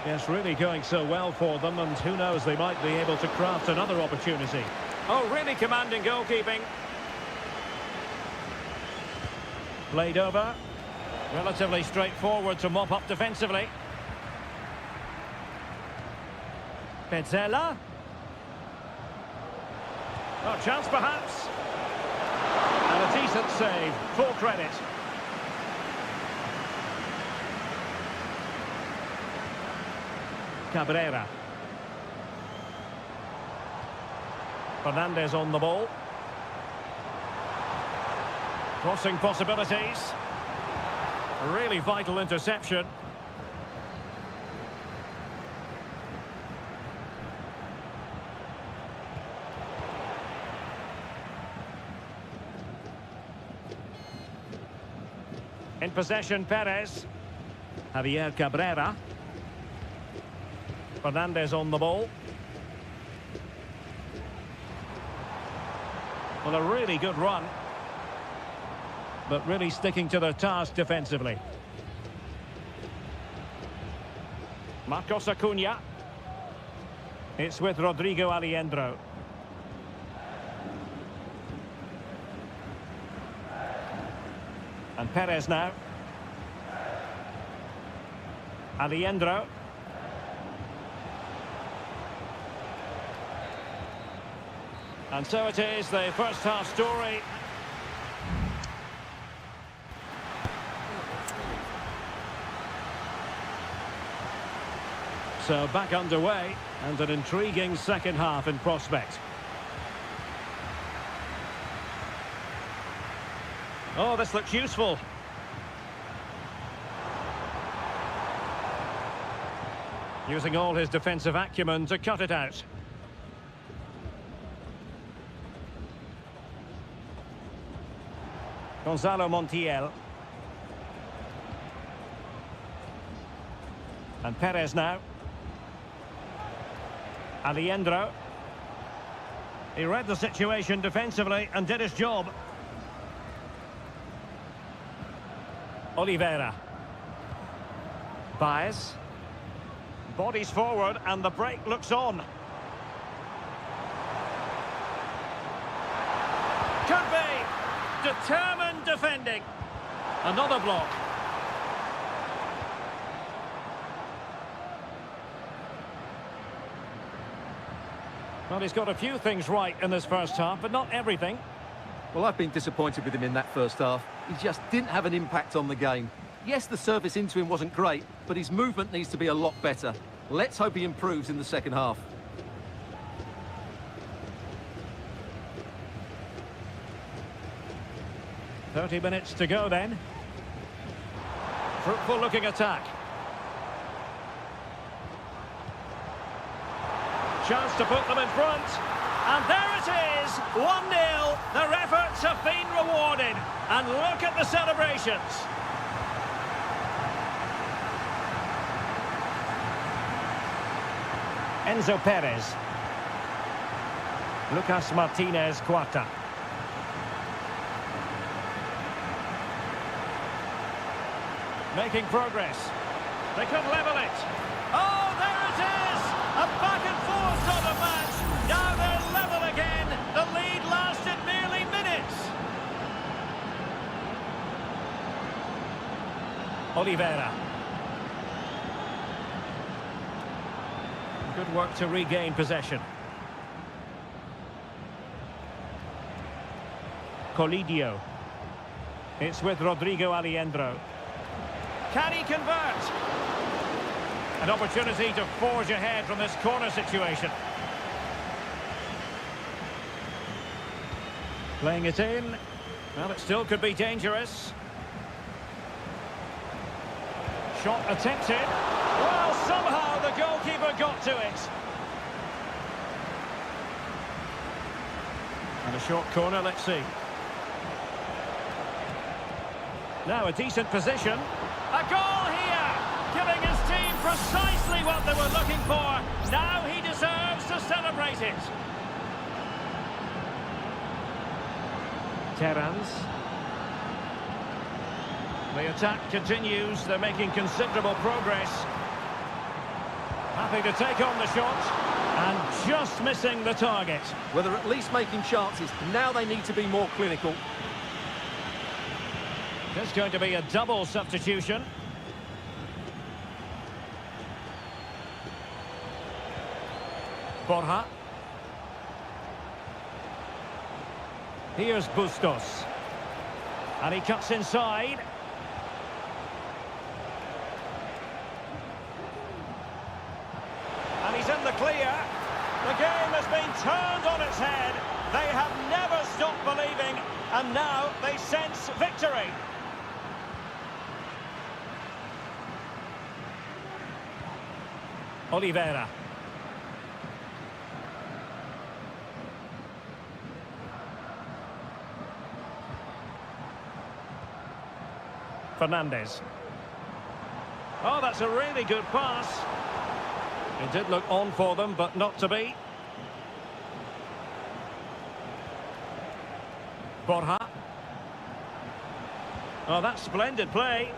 Yes, really going so well for them, and who knows, they might be able to craft another opportunity. Oh, really commanding goalkeeping. Played over. Relatively straightforward to mop up defensively. Petzela. Oh, chance perhaps. And a decent save. Full credit. Cabrera. Fernandez on the ball. Crossing possibilities. A really vital interception. In possession, Perez. Javier Cabrera. Fernandez on the ball. Well, a really good run. But really sticking to their task defensively. Marcos Acuna. It's with Rodrigo Alejandro. And Perez now. Alejandro. And so it is, the first half story. So back underway, and an intriguing second half in prospect. Oh, this looks useful. Using all his defensive acumen to cut it out. Gonzalo Montiel. And Perez now. Aliendro. He read the situation defensively and did his job. Oliveira. Baez. Bodies forward and the break looks on. Could be. Determined defending. Another block. Well, he's got a few things right in this first half, but not everything. Well, I've been disappointed with him in that first half. He just didn't have an impact on the game. Yes, the service into him wasn't great, but his movement needs to be a lot better. Let's hope he improves in the second half. "30 minutes to go then. Fruitful looking attack. Chance to put them in front. And there it is, 1-0. Their efforts have been rewarded. And look at the celebrations. Enzo Perez. Lucas Martinez Cuarta. Making progress. They could level it. Oh, there it is! A back and forth sort of match. Now they're level again. The lead lasted merely minutes. Oliveira. Good work to regain possession. Colidio. It's with Rodrigo Aliendro. Can he convert? An opportunity to forge ahead from this corner situation. Playing it in. Well, it still could be dangerous. Shot attempted. Well, somehow the goalkeeper got to it. And a short corner, let's see. Now a decent position. A goal here, giving his team precisely what they were looking for. Now he deserves to celebrate it. Terrans. The attack continues. They're making considerable progress. Happy to take on the shot. And just missing the target. Well, they're at least making chances. Now they need to be more clinical. There's going to be a double substitution. Borja. Here's Bustos. And he cuts inside. And he's in the clear. The game has been turned on its head. They have never stopped believing, and now they sense victory. Oliveira. Fernandez. Oh, that's a really good pass. It did look on for them, but not to be. Borja. Oh, that's splendid play.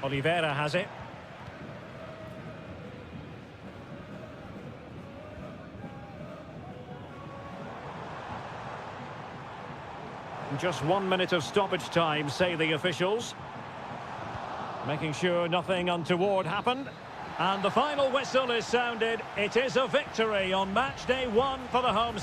Oliveira has it. Just 1 minute of stoppage time, say the officials. Making sure nothing untoward happened. And the final whistle is sounded. It is a victory on match day 1 for the home.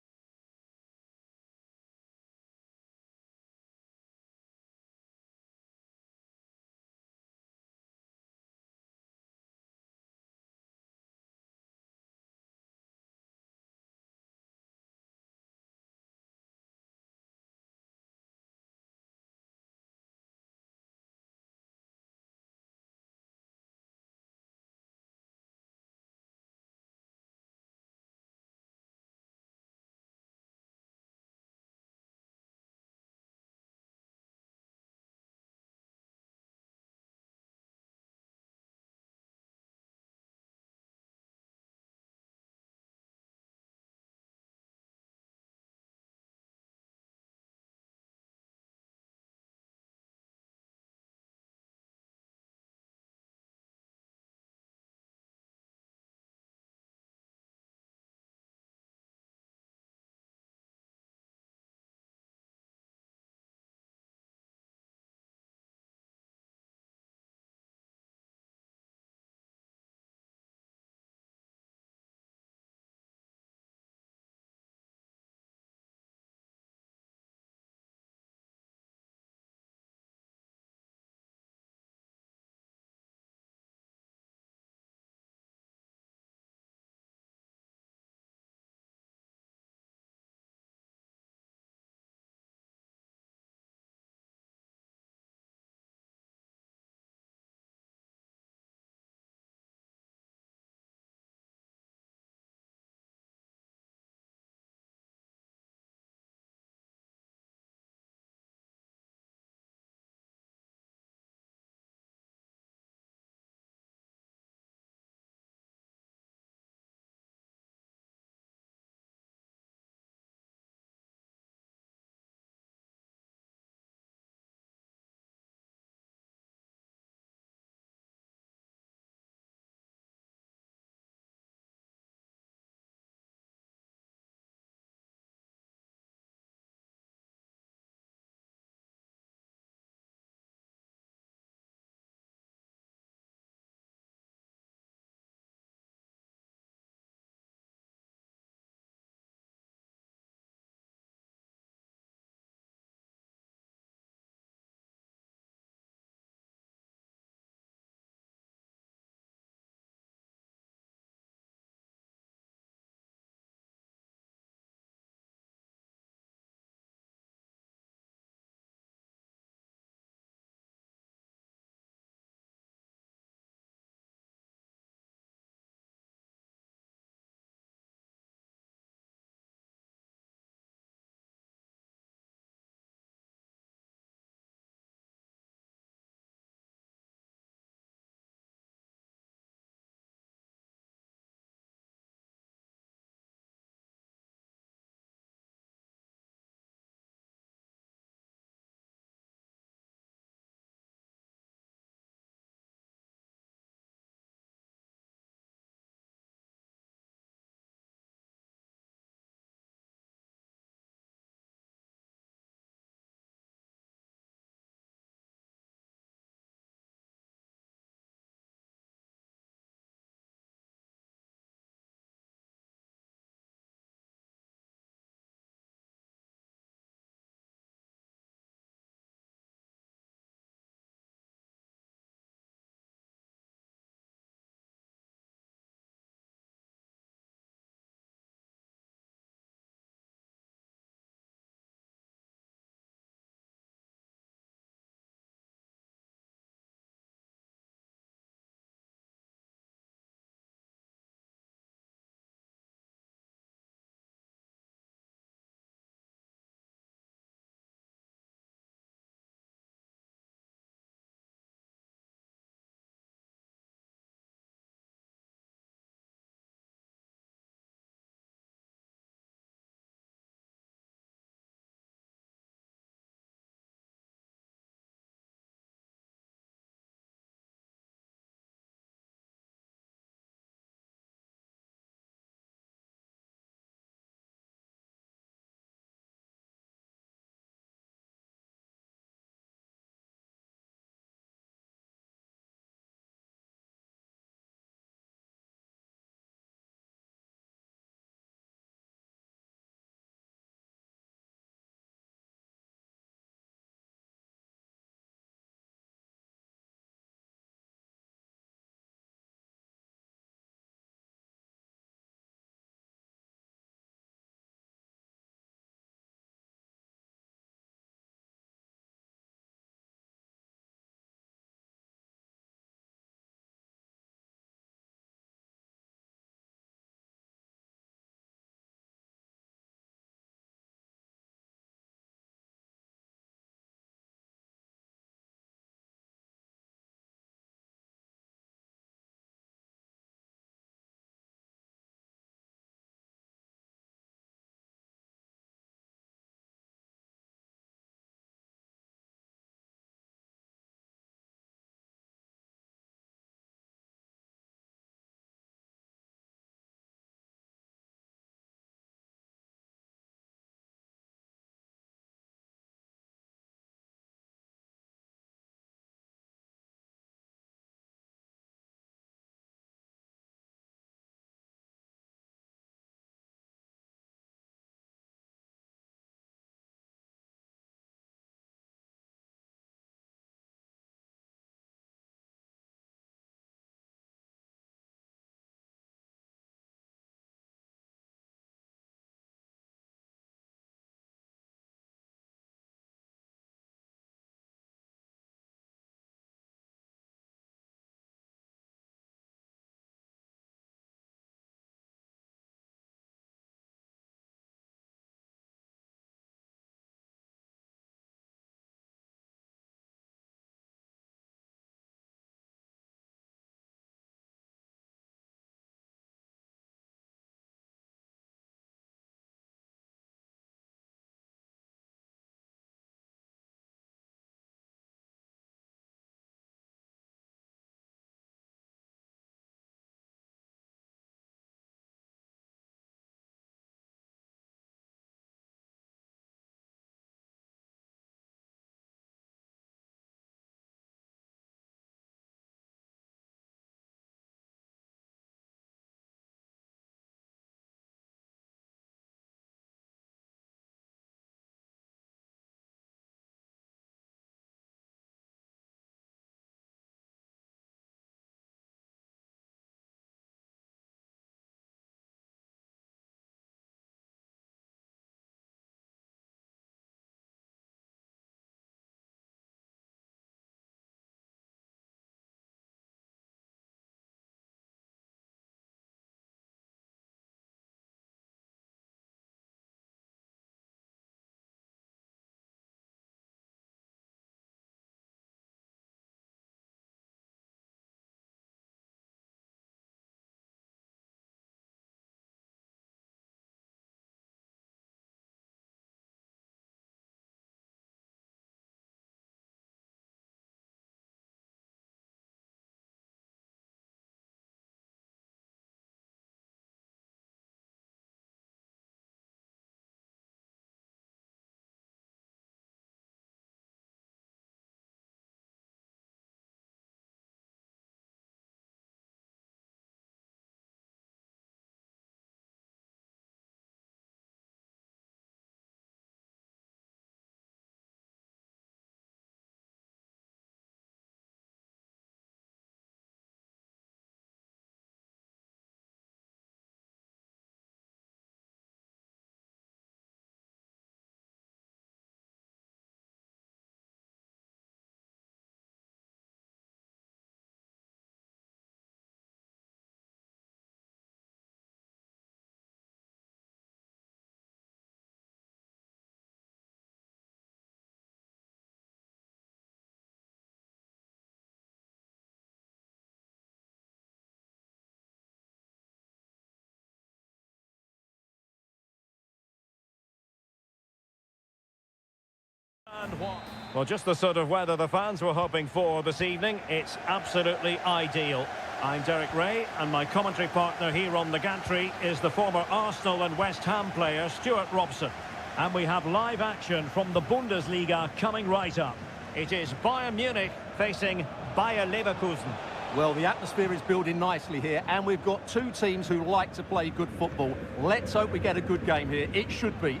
Well, just the sort of weather the fans were hoping for this evening. It's absolutely ideal. I'm Derek Ray, and my commentary partner here on the gantry is the former Arsenal and West Ham player Stuart Robson. And we have live action from the Bundesliga coming right up. It is Bayern Munich facing Bayer Leverkusen. Well, the atmosphere is building nicely here, and we've got two teams who like to play good football. Let's hope we get a good game here. It should be.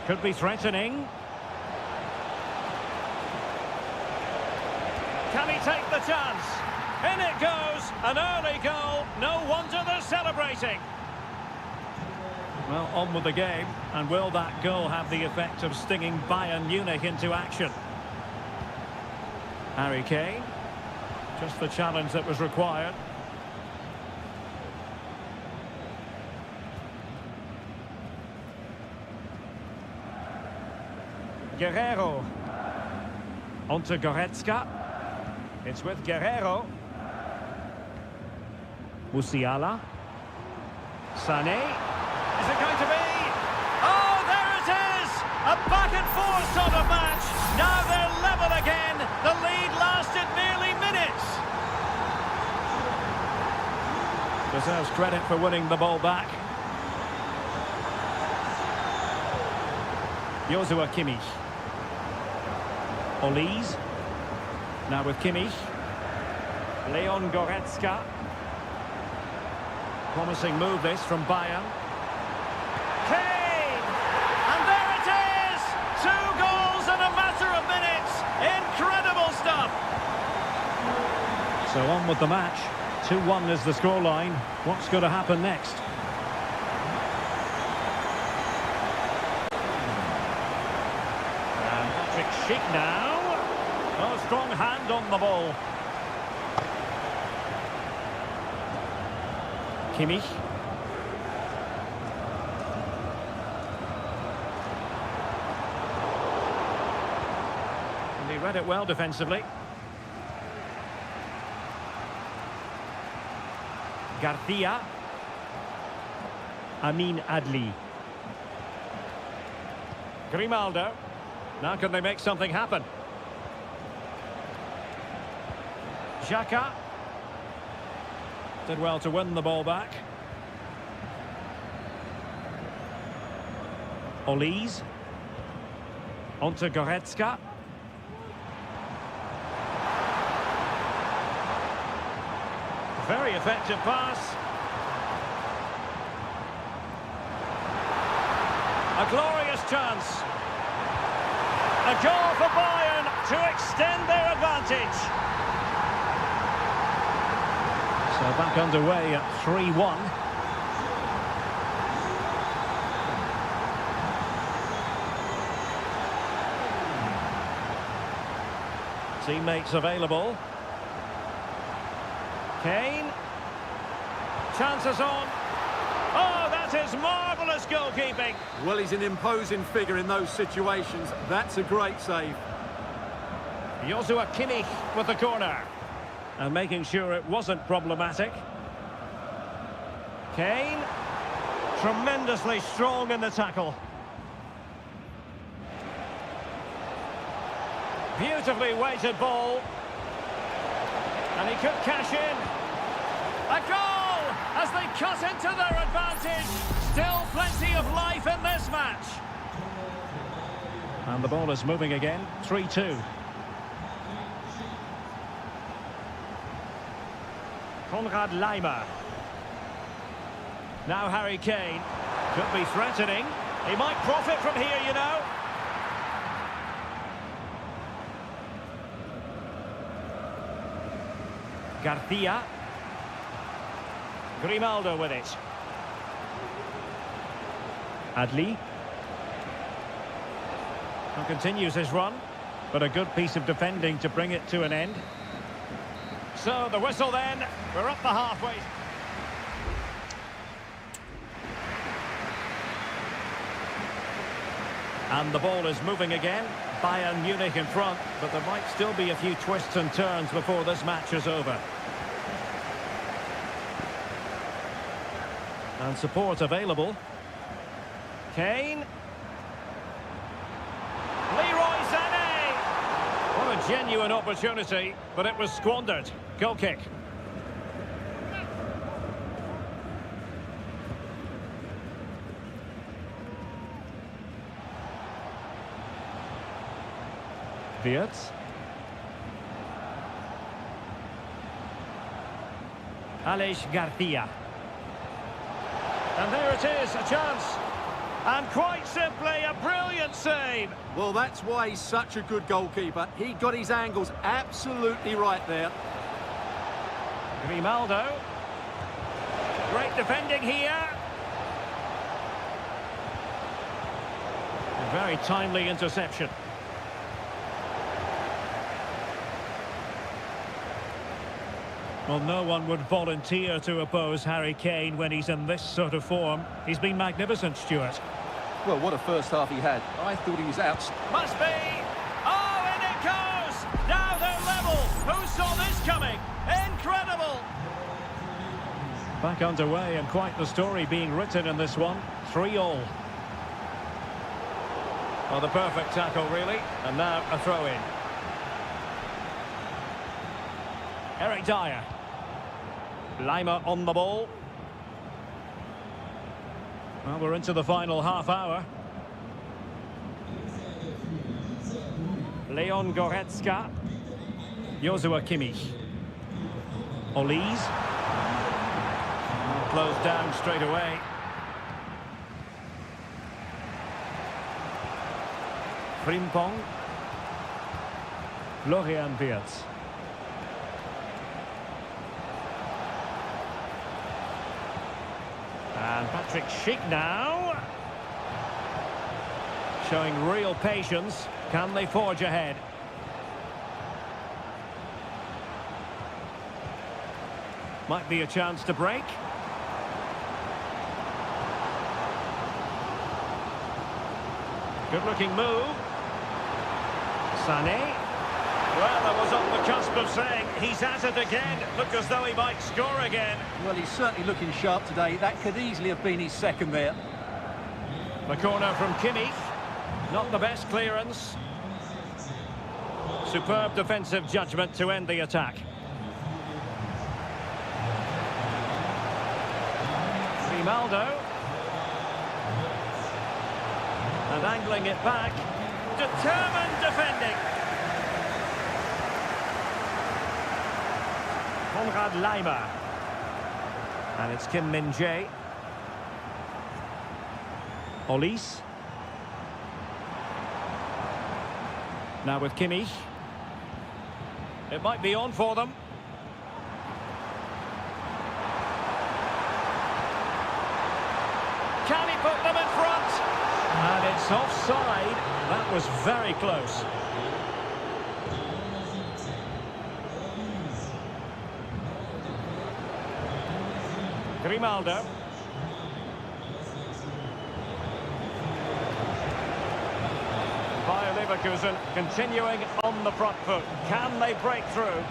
Could be threatening. Can he take the chance? In it goes, an early goal. No wonder they're celebrating. Well, on with the game, and will that goal have the effect of stinging Bayern Munich into action? Harry Kane, just the challenge that was required. Guerrero, onto Goretzka. It's with Guerrero. Musiala. Sané. Is it going to be? Oh, there it is! A back-and-forth sort of match. Now they're level again. The lead lasted nearly minutes. Deserves credit for winning the ball back. Joshua Kimmich. Olise. Now with Kimmich. Leon Goretzka. Promising move this from Bayern. Kane! And there it is! 2 goals in a matter of minutes. Incredible stuff. So on with the match. 2-1 is the scoreline. What's going to happen next? And Patrick Schick now. Oh, strong hand on the ball. Kimmich. And he read it well defensively. Garcia. Amin Adli. Grimaldo. Now can they make something happen? Xhaka. Did well to win the ball back. Olise. Onto Goretzka. Very effective pass. A glorious chance. A goal for Bayern to extend their advantage. So back underway at 3-1. Teammates available. Kane. Chances on. Oh, that is marvellous goalkeeping. Well, he's an imposing figure in those situations. That's a great save. Joshua Kimmich with the corner. And making sure it wasn't problematic. Kane. Tremendously strong in the tackle. Beautifully weighted ball. And he could cash in. A goal as they cut into their advantage. Still plenty of life in this match. And the ball is moving again. 3-2. Konrad Laimer. Now Harry Kane. Could be threatening. He might profit from here, you know. Garcia. Grimaldo with it. Adli. And continues his run. But a good piece of defending to bring it to an end. So the whistle then. We're up the halfway. And the ball is moving again. Bayern Munich in front, but there might still be a few twists and turns before this match is over. And support available. Kane. Leroy Sané! What a genuine opportunity, but it was squandered. Goal kick. Wirtz. Alex Garcia. And there it is, a chance. And quite simply, a brilliant save. Well, that's why he's such a good goalkeeper. He got his angles absolutely right there. Grimaldo. Great defending here. A very timely interception. Well, no one would volunteer to oppose Harry Kane when he's in this sort of form. He's been magnificent, Stuart. Well, what a first half he had. I thought he was out. Must be! Oh, in it goes! Now they're level! Who saw this coming? Incredible! Back underway, and quite the story being written in this one. 3-3. Well, the perfect tackle, really. And now a throw-in. Eric Dyer. Lima on the ball. Well, we're into the final half hour. Leon Goretzka. Joshua Kimmich. Olise. Closed down straight away. Frimpong. Florian Wirtz. And Patrick Schick now. Showing real patience. Can they forge ahead? Might be a chance to break. Good looking move. Sané. Well, I was on the cusp of saying he's at it again. Look as though he might score again. Well, he's certainly looking sharp today. That could easily have been his second there. The corner from Kimmich. Not the best clearance. Superb defensive judgment to end the attack. Grimaldo. And angling it back. Determined defending. Konrad Lima. And it's Kim Min-jae. Olise. Now with Kimmich. It might be on for them. Can he put them in front? And it's offside. That was very close. Grimaldo. Bayer Leverkusen continuing on the front foot. Can they break through?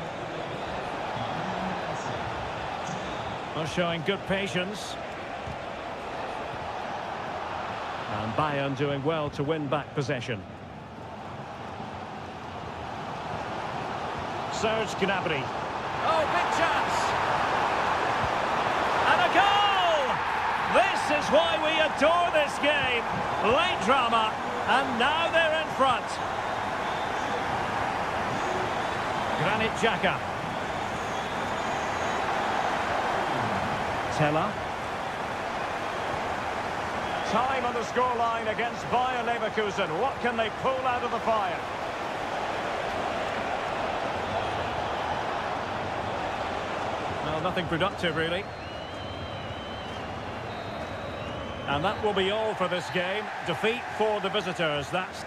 Well, showing good patience. And Bayern doing well to win back possession. Serge Gnabry. Oh, big chance! And a goal! This is why we adore this game. Late drama, and now they're in front. Granit Xhaka. Teller. Time on the scoreline against Bayer Leverkusen. What can they pull out of the fire? Well, nothing productive, really. And that will be all for this game. Defeat for the visitors. That's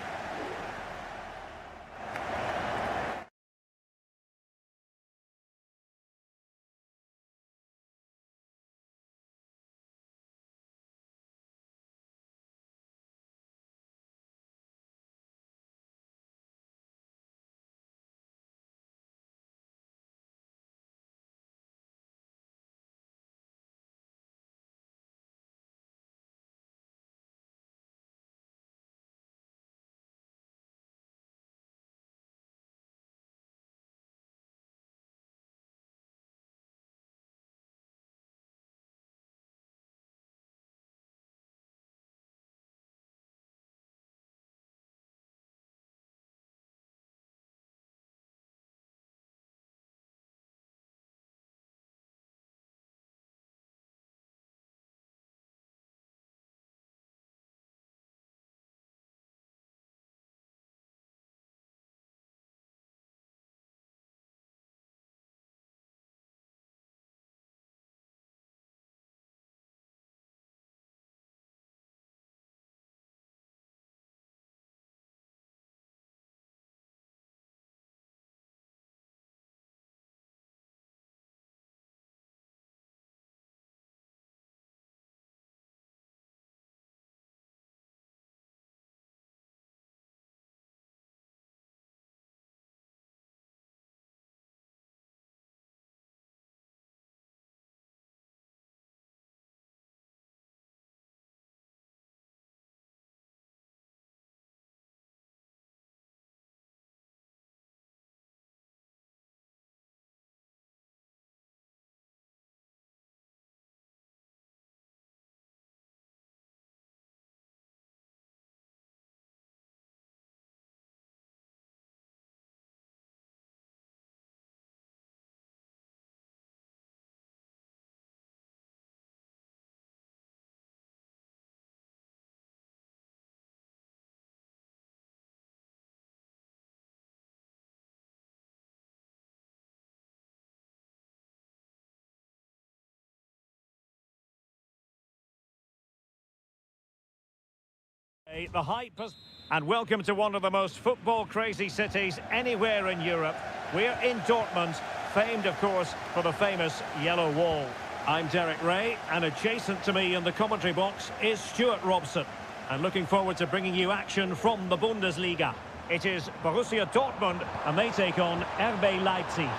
The hype has... And welcome to one of the most football-crazy cities anywhere in Europe. We're in Dortmund, famed, of course, for the famous Yellow Wall. I'm Derek Ray, and adjacent to me in the commentary box is Stuart Robson. And looking forward to bringing you action from the Bundesliga. It is Borussia Dortmund, and they take on RB Leipzig.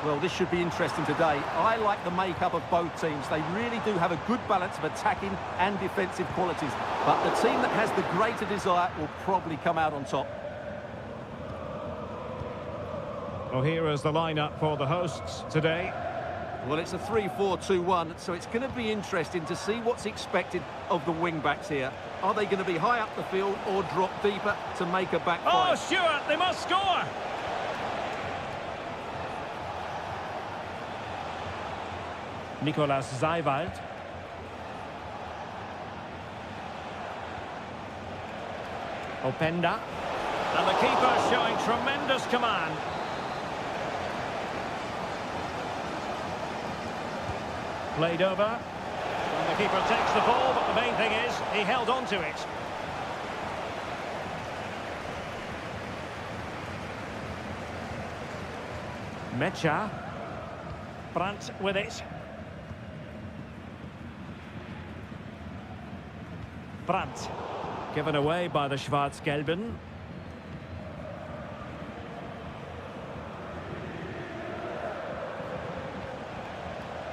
Well, this should be interesting today. I like the makeup of both teams. They really do have a good balance of attacking and defensive qualities. But the team that has the greater desire will probably come out on top. Well, here is the lineup for the hosts today. Well, it's a 3-4-2-1, so it's going to be interesting to see what's expected of the wing-backs here. Are they going to be high up the field or drop deeper to make a back Oh, five? Stuart, they must score! Nicolas Seiwald. Openda. And the keeper showing tremendous command. Played over. And the keeper takes the ball, but the main thing is he held on to it. Mecha. Brandt with it. Brandt. Given away by the Schwarz-Gelben.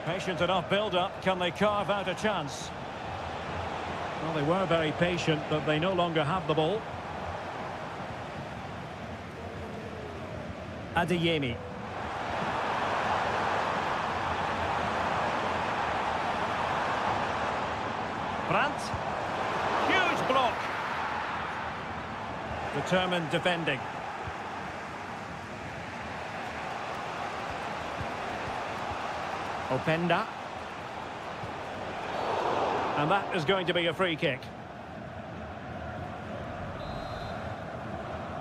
Patient enough build-up. Can they carve out a chance? Well, they were very patient, but they no longer have the ball. Adeyemi. Brandt. Huge block. Determined defending. Openda. And that is going to be a free kick.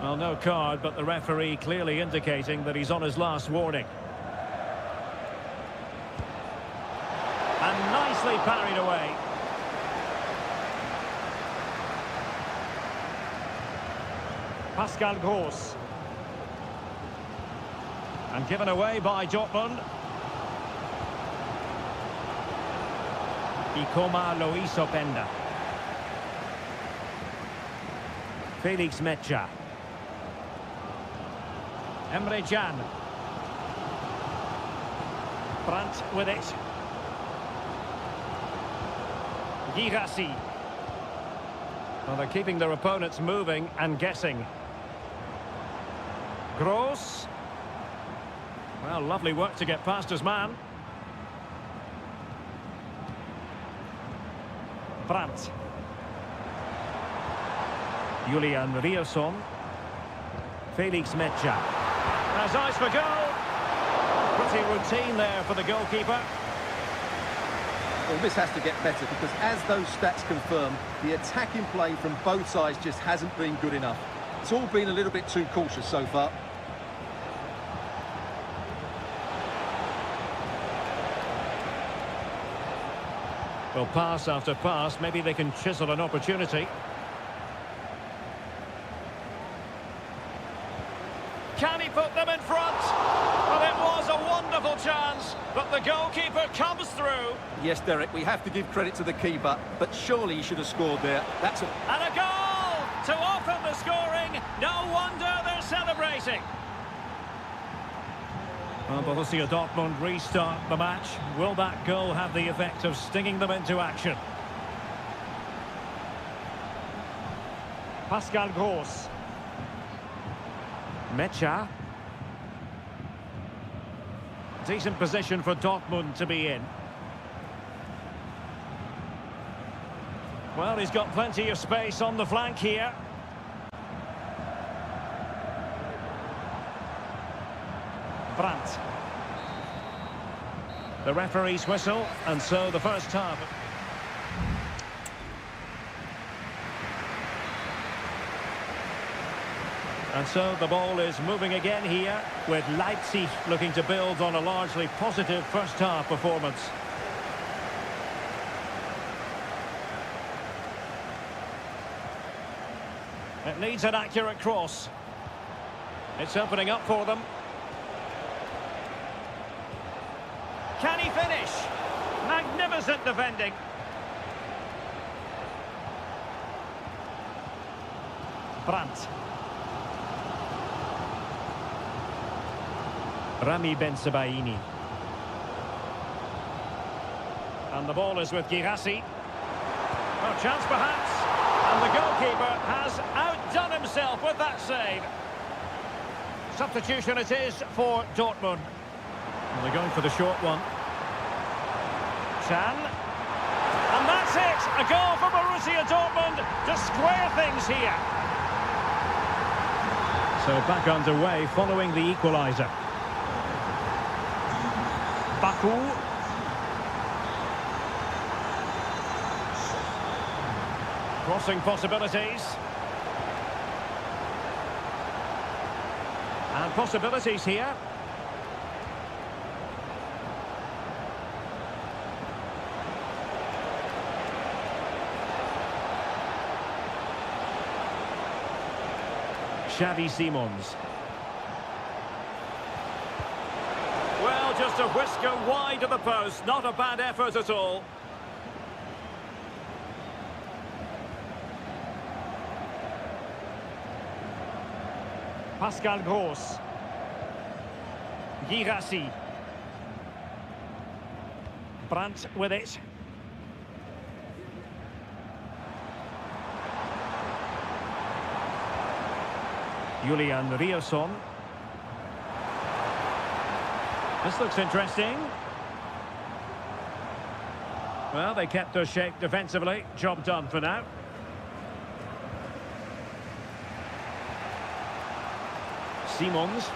Well, no card, but the referee clearly indicating that he's on his last warning. And nicely parried away. Pascal Gross. And given away by Dortmund. Ikoma Luis Openda. Felix Mecha. Emre Can. Brandt with it. Girassi. Well, they're keeping their opponents moving and guessing. Gross. Well, lovely work to get past his man. Brandt. Julian Rierson. Felix Mecha. Has eyes for goal. Pretty routine there for the goalkeeper. Well, this has to get better because as those stats confirm, the attacking play from both sides just hasn't been good enough. It's all been a little bit too cautious so far. Well, pass after pass, maybe they can chisel an opportunity. Can he put them in front? Well, it was a wonderful chance, but the goalkeeper comes through. Yes, Derek, we have to give credit to the keeper, but surely he should have scored there. That's a... And a goal to open the scoring. No wonder they're celebrating. Well, Borussia Dortmund restart the match. Will that goal have the effect of stinging them into action? Pascal Gross. Mecha. Decent position for Dortmund to be in. Well, he's got plenty of space on the flank here. Brandt. The referee's whistle, and so the first half. And so the ball is moving again here, with Leipzig looking to build on a largely positive first half performance. It needs an accurate cross. It's opening up for them. Can he finish? Magnificent defending. Brandt. Rami Ben-Sebaini. And the ball is with Girassi. Oh, chance perhaps. And the goalkeeper has outdone himself with that save. Substitution it is for Dortmund. And they're going for the short one. Chan. And that's it! A goal for Borussia Dortmund to square things here. So back underway following the equaliser. Baku. Crossing possibilities. And possibilities here. Xavi Simons. Well, just a whisker wide of the post. Not a bad effort at all. Pascal Gross. Girassi. Brandt with it. Julian Rierson. This looks interesting. Well, they kept their shape defensively. Job done for now. Simons.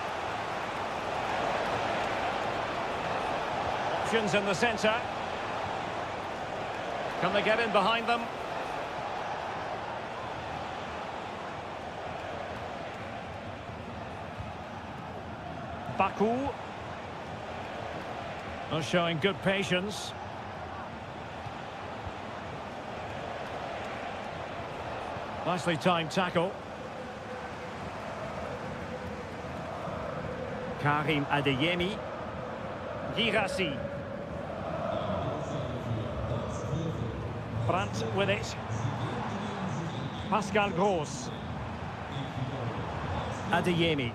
Options in the centre. Can they get in behind them? Baku. Not showing good patience. Nicely timed tackle. Karim Adeyemi. Girassi. Brandt with it. Pascal Gross. Adeyemi.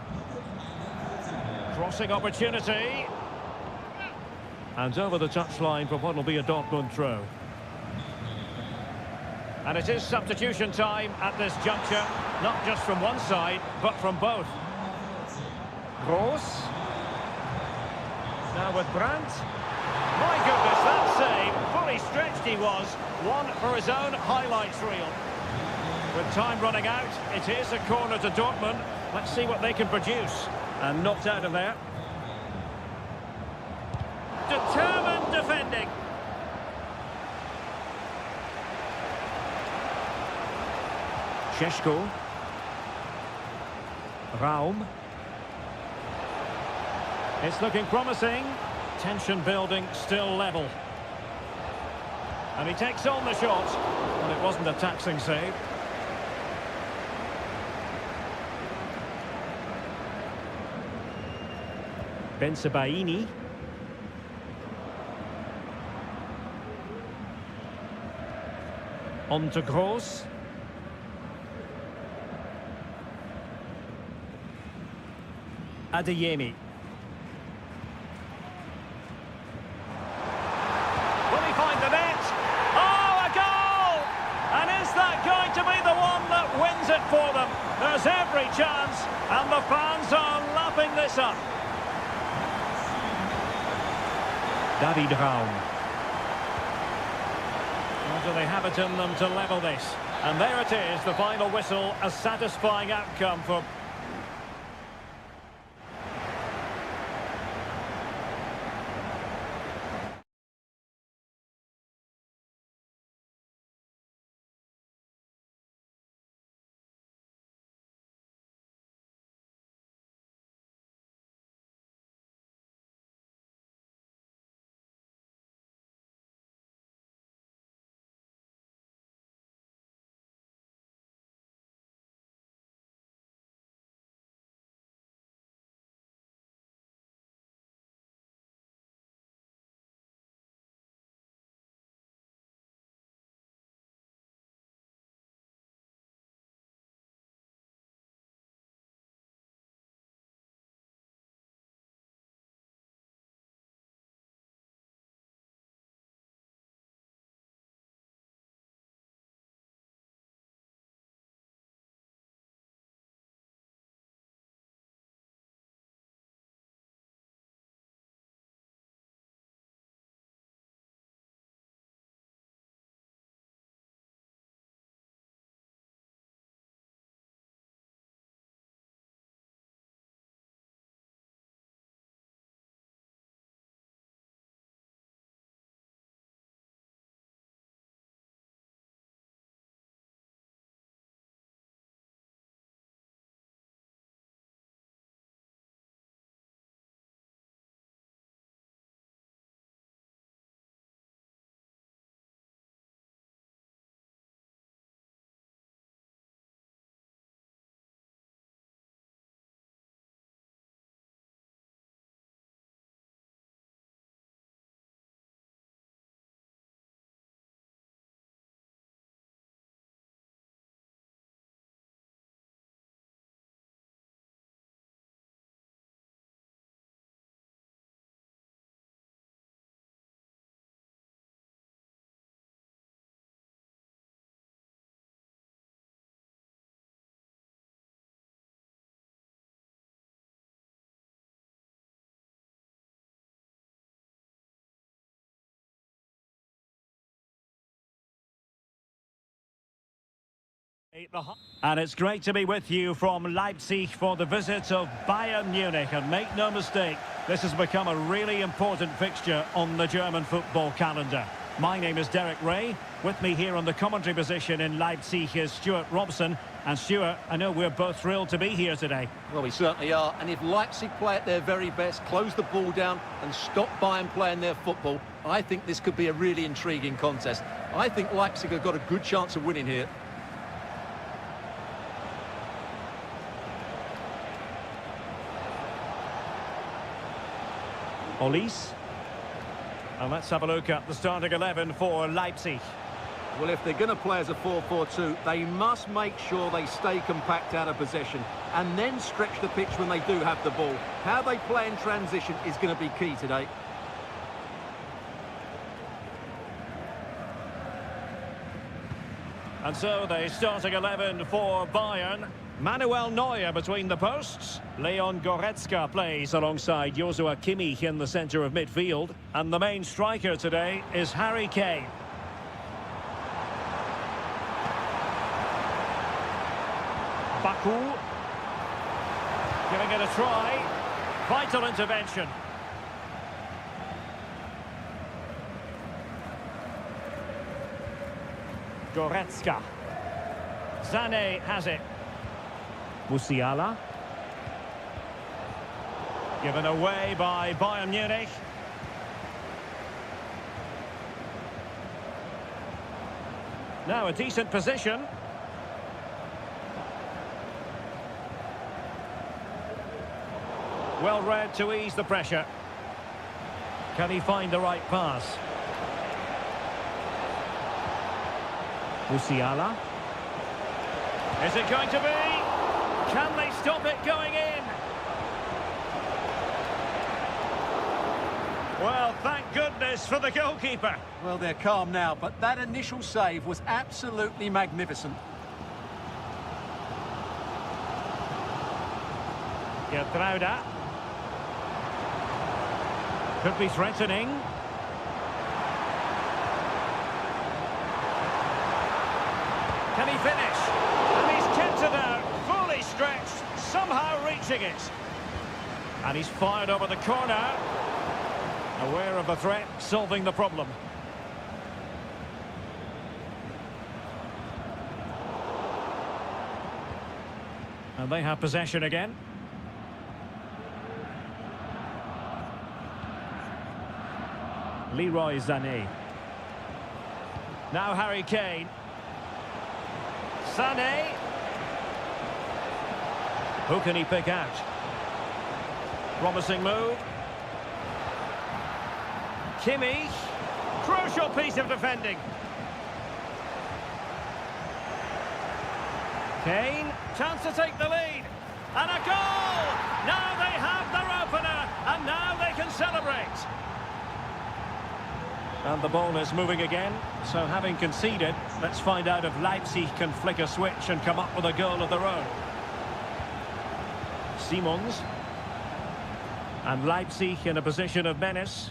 Crossing opportunity. And over the touchline for what will be a Dortmund throw. And it is substitution time at this juncture, not just from one side, but from both. Gross. Now with Brandt. My goodness, that save. Fully stretched he was. One for his own highlights reel. With time running out, it is a corner to Dortmund. Let's see what they can produce. And knocked out of there. Determined defending. Šeško. Raum. It's looking promising. Tension building, still level. And he takes on the shot. And it wasn't a taxing save. Ben-Sebaini. On to Gross. Adeyemi. Will he find the net? Oh, a goal! And is that going to be the one that wins it for them? There's every chance, and the fans are lapping this up. David Raum. Or do they have it in them to level this? And there it is, the final whistle, a satisfying outcome for And it's great to be with you from Leipzig for the visit of Bayern Munich. And make no mistake, this has become a really important fixture on the German football calendar. My name is Derek Ray. With me here on the commentary position in Leipzig is Stuart Robson. And Stuart, I know we're both thrilled to be here today. Well, we certainly are. And if Leipzig play at their very best, close the ball down and stop Bayern playing their football, I think this could be a really intriguing contest. I think Leipzig have got a good chance of winning here. Olise. And let's have a look at the starting 11 for Leipzig. Well, if they're going to play as a 4-4-2, they must make sure they stay compact out of possession and then stretch the pitch when they do have the ball. How they play in transition is going to be key today. And so the starting 11 for Bayern. Manuel Neuer between the posts. Leon Goretzka plays alongside Joshua Kimmich in the centre of midfield. And the main striker today is Harry Kane. Baku. Giving it a try. Vital intervention. Goretzka. Sané has it. Musiala. Given away by Bayern Munich. Now a decent position. Well read to ease the pressure. Can he find the right pass? Musiala. Is it going to be? Can they stop it going in? Well, thank goodness for the goalkeeper. Well, they're calm now, but that initial save was absolutely magnificent. Gertruida. Could be threatening. Can he finish? And he's kept it out, fully stretched, somehow reaching it. And he's fired over the corner. Aware of the threat, solving the problem. And they have possession again. Leroy Sané. Now Harry Kane. Sané. Who can he pick out? Promising move. Kimmich. Crucial piece of defending. Kane. Chance to take the lead. And a goal! Now they have their opener. And now they can celebrate. And the ball is moving again. So having conceded, let's find out if Leipzig can flick a switch and come up with a goal of their own. Simons. And Leipzig in a position of menace.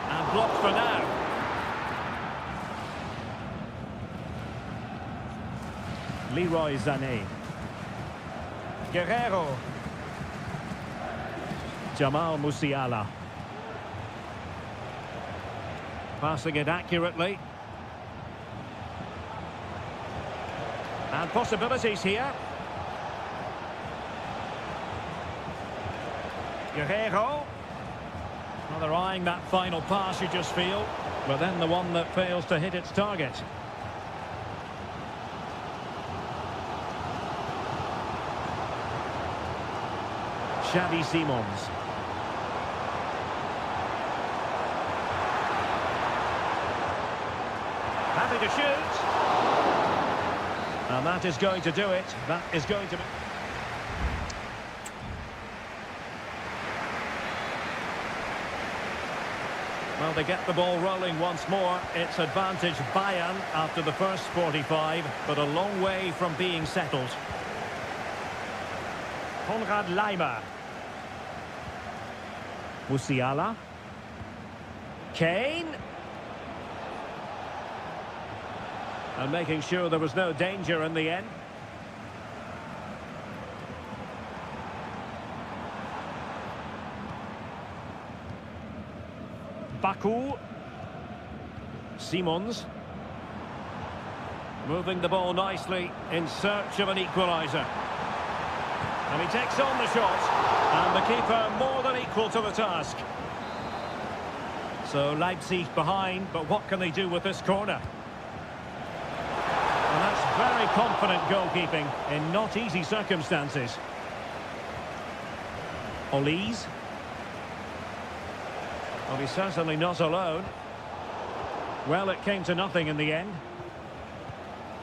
And blocked for now. Leroy Sané. Guerrero. Jamal Musiala. Passing it accurately. And possibilities here. Guerrero. Well, they're eyeing that final pass, you just feel. But then the one that fails to hit its target. Xavi Simons. Happy to shoot. And that is going to do it. That is going to be... Well, they get the ball rolling once more. It's advantage Bayern after the first 45, but a long way from being settled. Konrad Laimer. Musiala. Kane. And making sure there was no danger in the end. Baku. Simons. Moving the ball nicely in search of an equaliser. And he takes on the shot. And the keeper more than equal to the task. So Leipzig behind, but what can they do with this corner? And that's very confident goalkeeping in not easy circumstances. Olise. Well, he's certainly not alone. Well, it came to nothing in the end.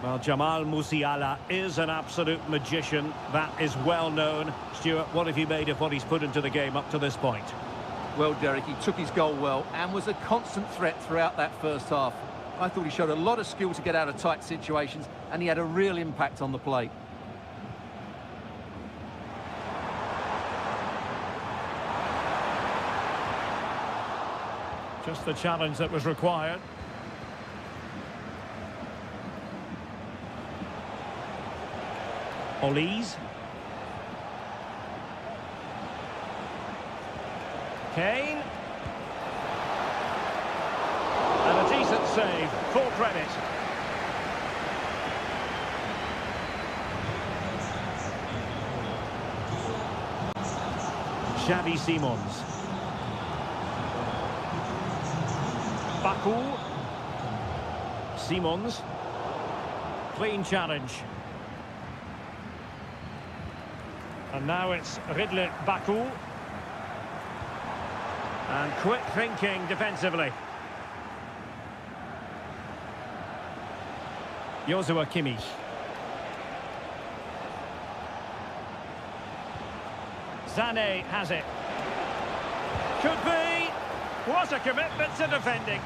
Well, Jamal Musiala is an absolute magician. That is well known. Stuart, what have you made of what he's put into the game up to this point? Well, Derek, he took his goal well and was a constant threat throughout that first half. I thought he showed a lot of skill to get out of tight situations, and he had a real impact on the plate. Just the challenge that was required. Olise. Kane. And a decent save, full credit. Xavi Simons. Baku. Simons. Clean challenge. And now it's Ridley Baku. And quick thinking defensively. Joshua Kimmich. Sané has it. Could be. What a commitment to defending.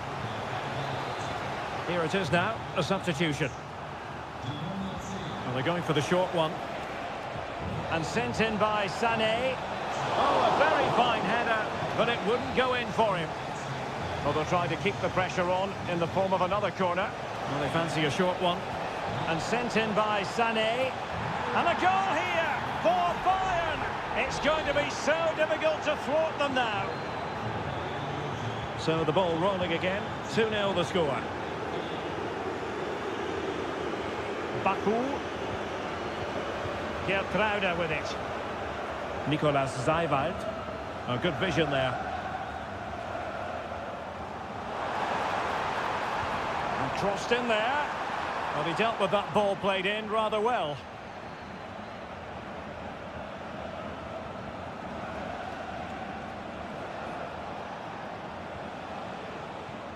Here it is now, a substitution. Well, they're going for the short one. And sent in by Sané. Oh, a very fine header, but it wouldn't go in for him. Well, they'll try to keep the pressure on in the form of another corner. Well, they fancy a short one. And sent in by Sané. And a goal here for Bayern. It's going to be so difficult to thwart them now. So the ball rolling again. 2-0 the score. Baku. Gertruida with it. Nicolas Zeiwald. A good vision there. And crossed in there. Well, he dealt with that ball played in rather well.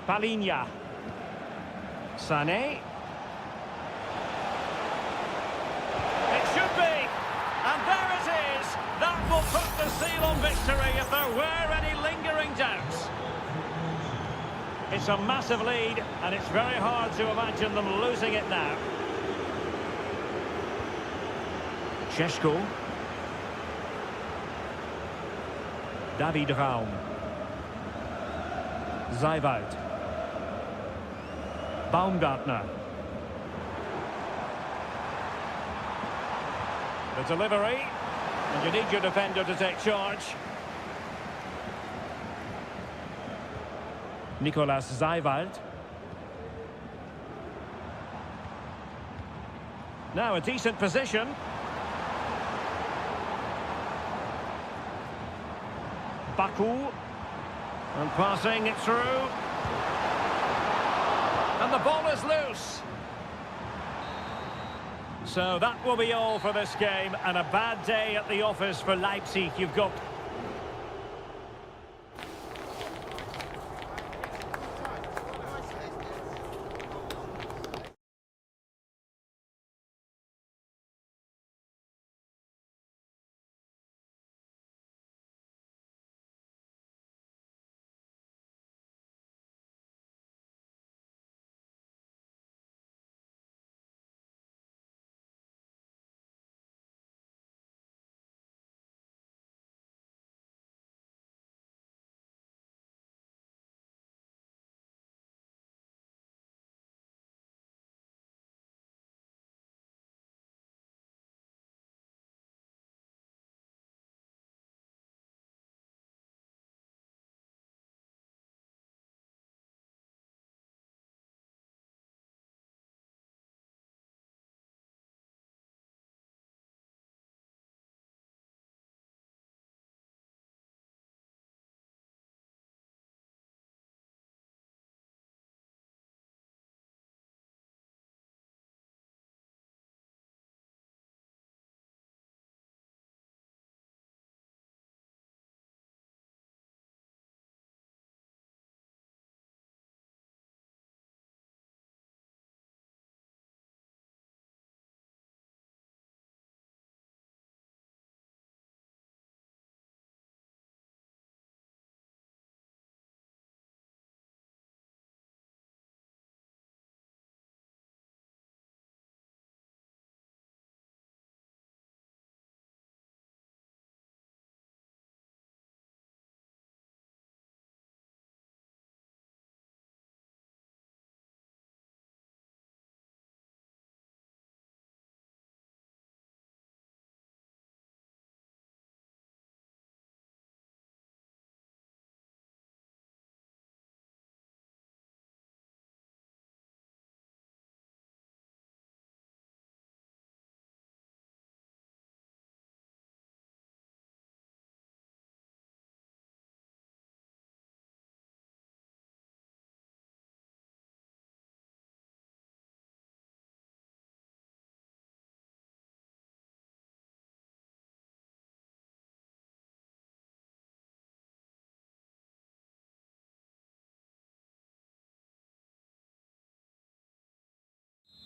Palinha. Sané. It should be. And there it is. That will put the seal on victory if there were any lingering doubts. It's a massive lead, and it's very hard to imagine them losing it now. Šeško. David Raum. Zeiwald. Baumgartner. The delivery, and you need your defender to take charge. Nicolas Zeiwald. Now a decent position. Baku. And passing it through. And the ball is loose. So that will be all for this game, and a bad day at the office for Leipzig. You've got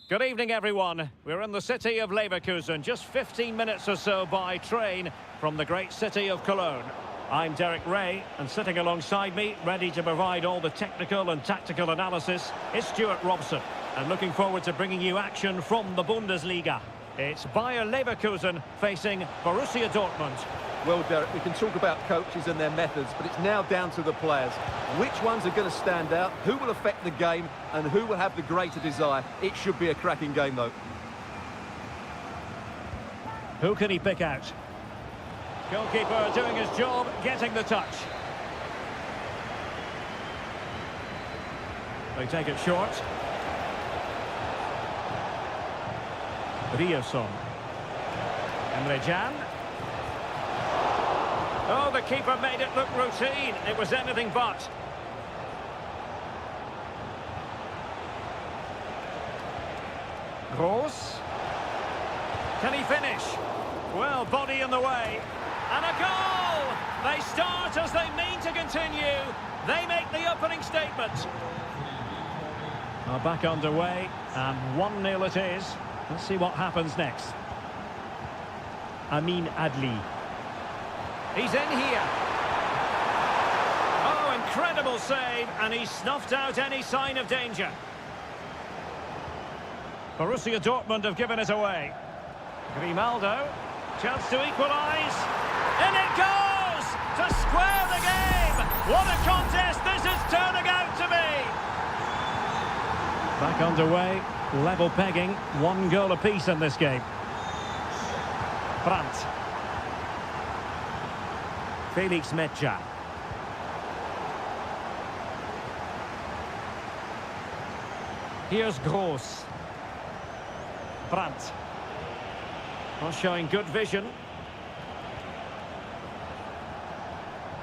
Good evening, everyone. We're in the city of Leverkusen, just 15 minutes or so by train from the great city of Cologne. I'm Derek Ray, and sitting alongside me, ready to provide all the technical and tactical analysis, is Stuart Robson. And looking forward to bringing you action from the Bundesliga. It's Bayer Leverkusen facing Borussia Dortmund. Well, Derek, we can talk about coaches and their methods, but it's now down to the players. Which ones are going to stand out, who will affect the game, and who will have the greater desire? It should be a cracking game, though. Who can he pick out? Goalkeeper doing his job, getting the touch. They take it short. Ryerson. Emre Can. Oh, the keeper made it look routine. It was anything but. Gross. Can he finish? Well, body in the way. And a goal! They start as they mean to continue. They make the opening statement. Well, back underway, and 1-0 it is. Let's see what happens next. Amin Adli. He's in here. Oh, incredible save, and he snuffed out any sign of danger. Borussia Dortmund have given it away. Grimaldo, chance to equalise. In it goes! To square the game! What a contest this is turning out to be! Back underway, level pegging, 1 goal apiece in this game. Brandt. Felix Mecha. Here's Gross. Brandt. Not showing good vision.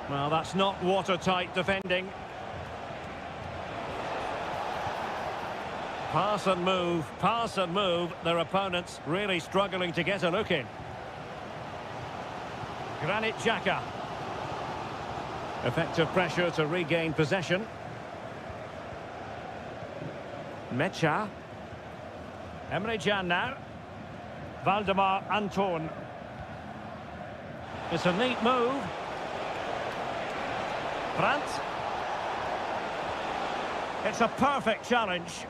Well, that's not watertight defending. Pass and move. Their opponents really struggling to get a look in. Granit Xhaka. Effective pressure to regain possession. Mecha. Emre Can now. Valdemar Anton. It's a neat move. Brandt. It's a perfect challenge.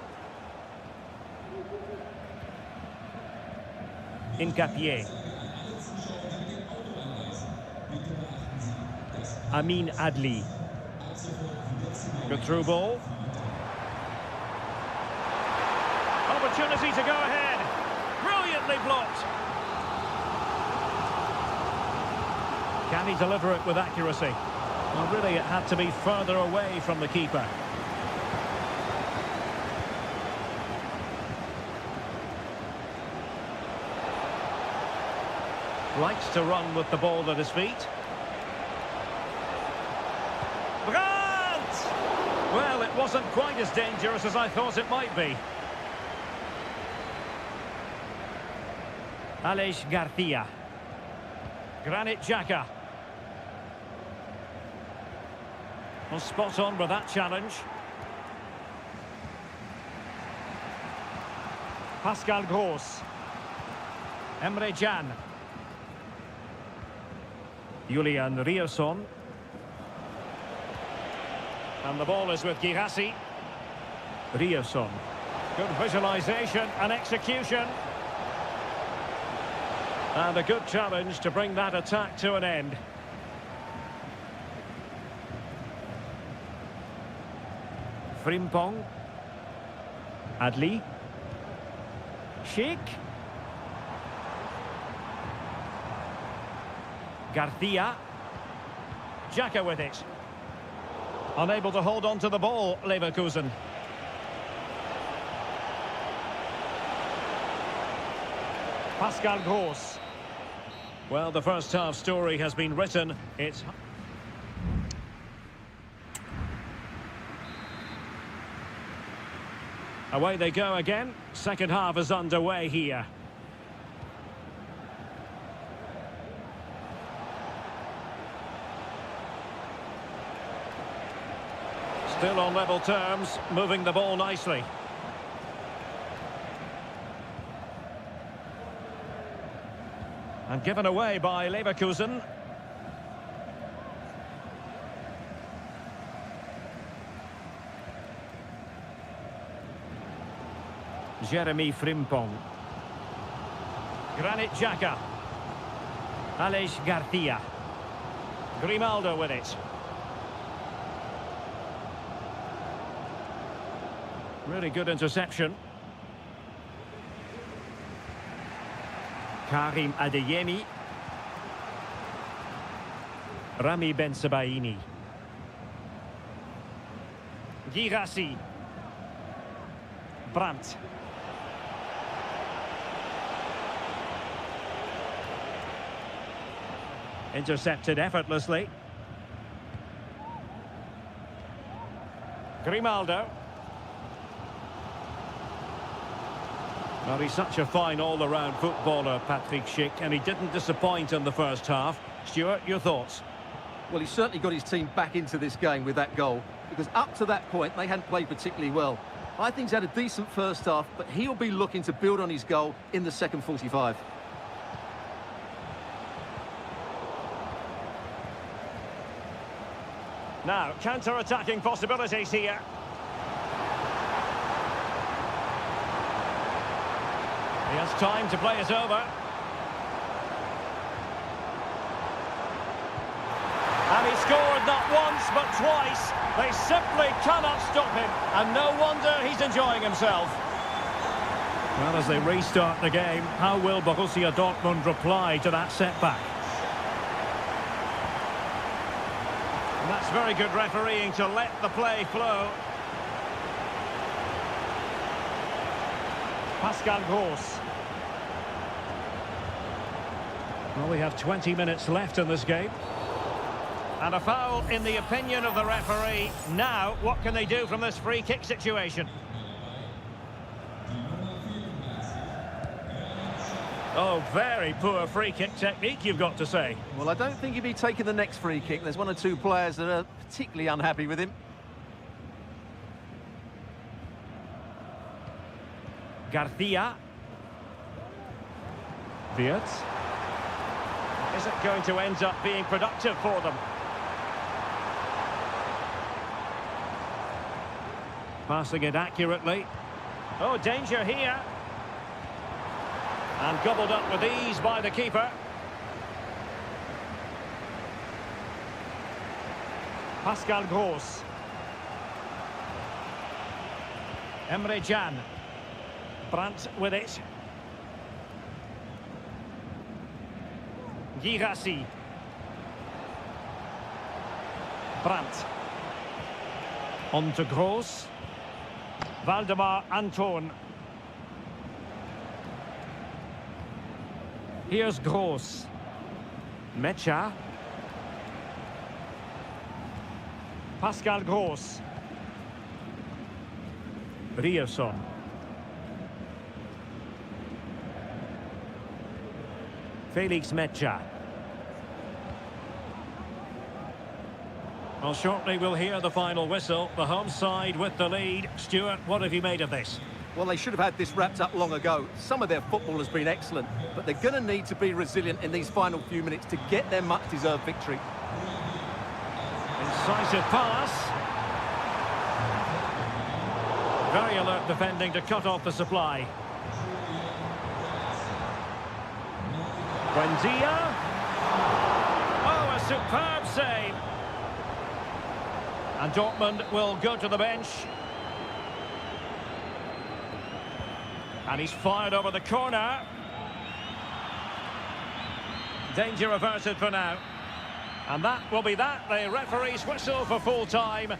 Incapié. Amin Adli. Good through ball. Opportunity to go ahead. Brilliantly blocked. Can he deliver it with accuracy? Well, really, it had to be further away from the keeper. Likes to run with the ball at his feet. Brandt! Well, it wasn't quite as dangerous as I thought it might be. Aleix Garcia. Granit Xhaka. Well, spot on with that challenge. Pascal Gross. Emre Can. Julian Ryerson. And the ball is with Girassi. Ryerson. Good visualisation and execution. And a good challenge to bring that attack to an end. Frimpong. Adli. Sheik. Garcia. Xhaka with it. Unable to hold on to the ball, Leverkusen. Pascal Gross. Well, the first half story has been written. It's... Away they go again. Second half is underway here. Still on level terms, moving the ball nicely. And given away by Leverkusen. Jeremy Frimpong. Granit Xhaka. Aleix Garcia. Grimaldo with it. Really good interception. Karim Adeyemi. Rami Bensebaini. Girassi. Brandt. Intercepted effortlessly. Grimaldo. Well, he's such a fine all-around footballer, Patrick Schick, and he didn't disappoint in the first half. Stuart, your thoughts? Well, he certainly got his team back into this game with that goal, because up to that point, they hadn't played particularly well. I think he's had a decent first half, but he'll be looking to build on his goal in the second 45. Now, counter-attacking possibilities here. He has time to play it over. And he scored not once, but twice. They simply cannot stop him. And no wonder he's enjoying himself. Well, as they restart the game, how will Borussia Dortmund reply to that setback? And that's very good refereeing to let the play flow. Pascal Gross. Well, we have 20 minutes left in this game. And a foul in the opinion of the referee. Now, what can they do from this free kick situation? Oh, very poor free kick technique, you've got to say. Well, I don't think he'll be taking the next free kick. There's one or two players that are particularly unhappy with him. Garcia. Wirtz. Is it going to end up being productive for them? Passing it accurately. Oh, danger here. And gobbled up with ease by the keeper. Pascal Gross. Emre Can. Brandt with it. Girassi. Brandt. On to Gross. Valdemar Anton. Here's Gross. Mecha. Pascal Gross. Ryerson. Felix Mecha. Well, shortly we'll hear the final whistle. The home side with the lead. Stuart, what have you made of this? Well, they should have had this wrapped up long ago. Some of their football has been excellent, but they're going to need to be resilient in these final few minutes to get their much-deserved victory. Incisive pass. Very alert defending to cut off the supply. Buendia. Oh, a superb save. And Dortmund will go to the bench. And he's fired over the corner. Danger averted for now. And that will be that. The referee's whistle for full time.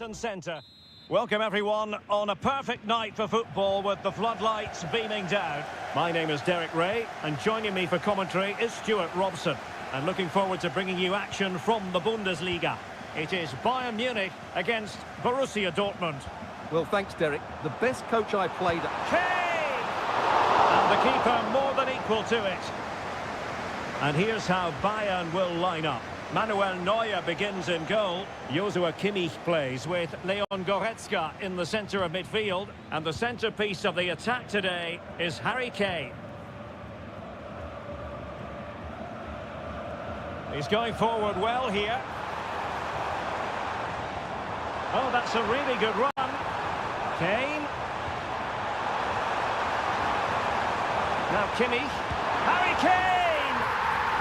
And centre. Welcome everyone on a perfect night for football with the floodlights beaming down. My name is Derek Ray and joining me for commentary is Stuart Robson. And looking forward to bringing you action from the Bundesliga. It is Bayern Munich against Borussia Dortmund. Well, thanks, Derek. The best coach I played at... Kane! And the keeper more than equal to it. And here's how Bayern will line up. Manuel Neuer begins in goal. Joshua Kimmich plays with Leon Goretzka in the centre of midfield. And the centrepiece of the attack today is Harry Kane. He's going forward well here. Oh, that's a really good run. Kane. Now Kimmich. Harry Kane!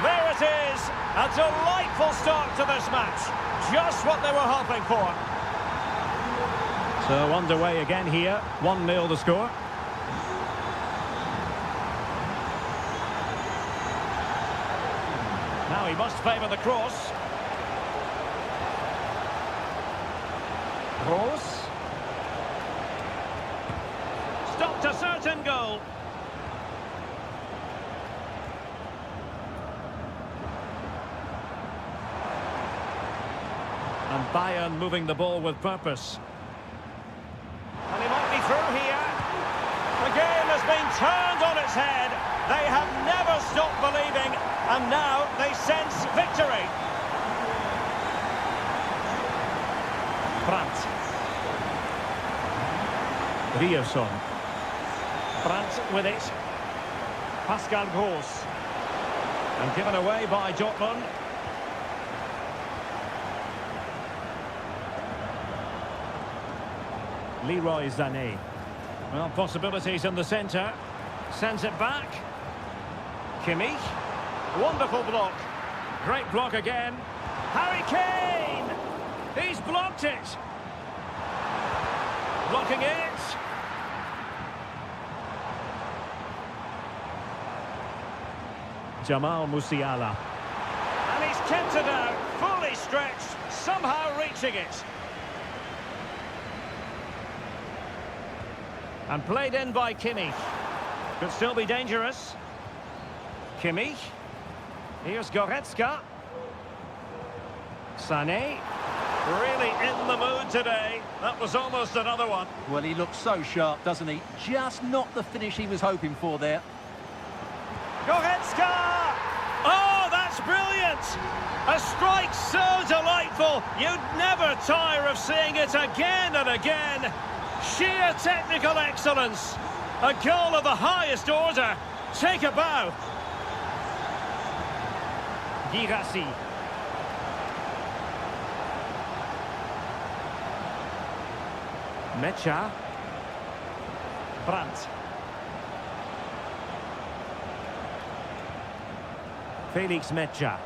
There it is! A delightful start to this match. Just what they were hoping for. So underway again here. 1-0 the score. Now he must favour the cross. Cross. Stopped a certain goal. And Bayern moving the ball with purpose. And he might be through here. The game has been turned on its head. They have never stopped believing, and now they sense victory. Brandt. Ryerson. Brandt with it. Pascal Gross. And given away by Dortmund. Leroy Sané. Well, possibilities in the centre. Sends it back. Kimmich. Wonderful block. Great block again. Harry Kane! He's blocked it. Blocking it. Jamal Musiala. And he's kept it out. Fully stretched. Somehow reaching it. And played in by Kimmich. Could still be dangerous. Kimmich. Here's Goretzka. Sané. Really in the mood today. That was almost another one. Well, he looks so sharp, doesn't he? Just not the finish he was hoping for there. Goretzka! Oh, that's brilliant! A strike so delightful. You'd never tire of seeing it again and again. Sheer technical excellence. A goal of the highest order. Take a bow. Girassi. Mecha. Brandt. Felix Mecha.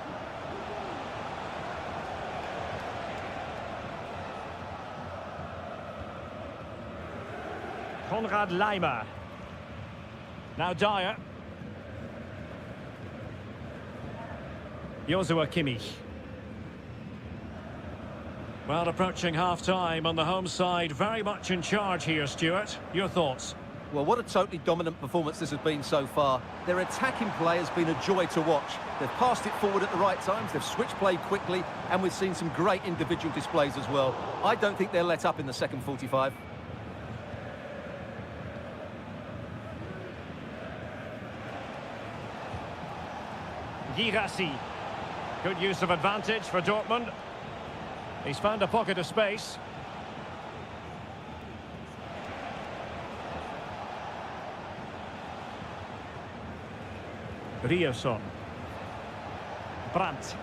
Konrad Leimer. Now Dyer. Joshua Kimmich. Well, approaching half-time on the home side, very much in charge here, Stuart. Your thoughts? Well, what a totally dominant performance this has been so far. Their attacking play has been a joy to watch. They've passed it forward at the right times, they've switched play quickly, and we've seen some great individual displays as well. I don't think they'll let up in the second 45. Girassi. Good use of advantage for Dortmund. He's found a pocket of space. Ryerson. Brandt.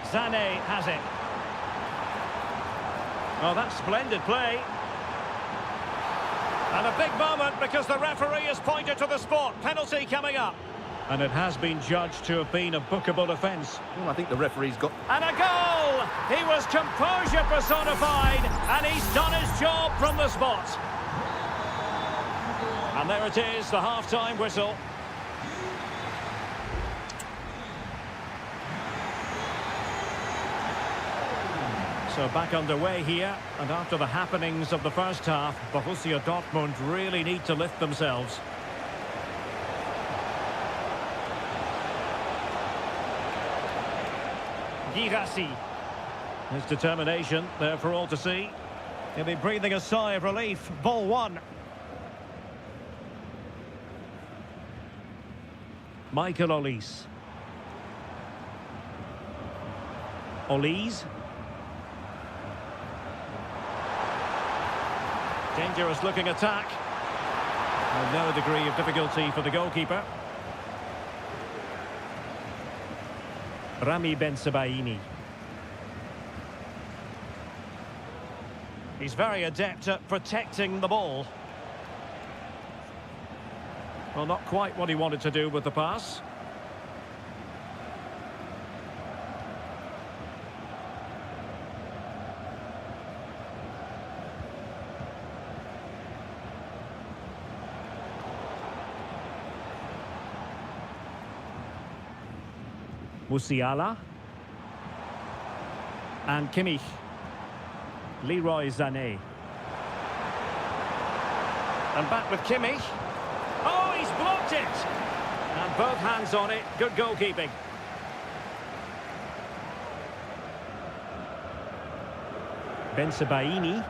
Sané has it. Oh, that's splendid play. And a big moment because the referee has pointed to the spot. Penalty coming up. And it has been judged to have been a bookable offence. Well, I think the referee's got... And a goal! He was composure personified, and he's done his job from the spot. And there it is, the half-time whistle. So back underway here, and after the happenings of the first half, Borussia Dortmund really need to lift themselves. Girassi. His determination there for all to see. He'll be breathing a sigh of relief. Ball one. Michael Olise. Olise. Dangerous looking attack. And no degree of difficulty for the goalkeeper. Rami Ben-Sebaini. He's very adept at protecting the ball. Well, not quite what he wanted to do with the pass. Musiala. And Kimmich. Leroy Sané. And back with Kimmich. Oh, he's blocked it! And both hands on it. Good goalkeeping. Ben-Sebaini.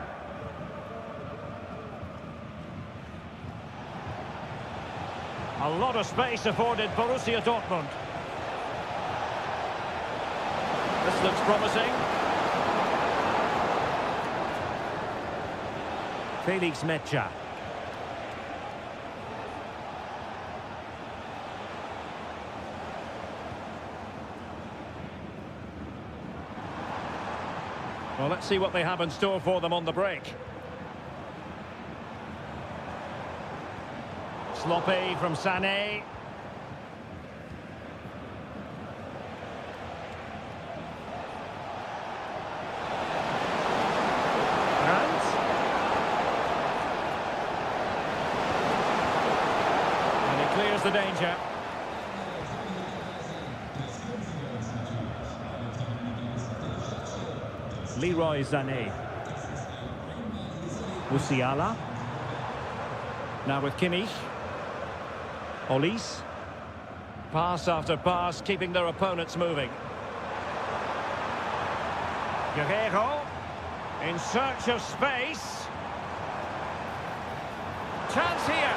A lot of space afforded Borussia Dortmund. This looks promising. Felix Mecha. Well, let's see what they have in store for them on the break. Sloppy from Sané. The danger. Leroy Sané. Musiala. Now with Kimmich. Olise. Pass after pass, keeping their opponents moving. Guerrero. In search of space. Chance here.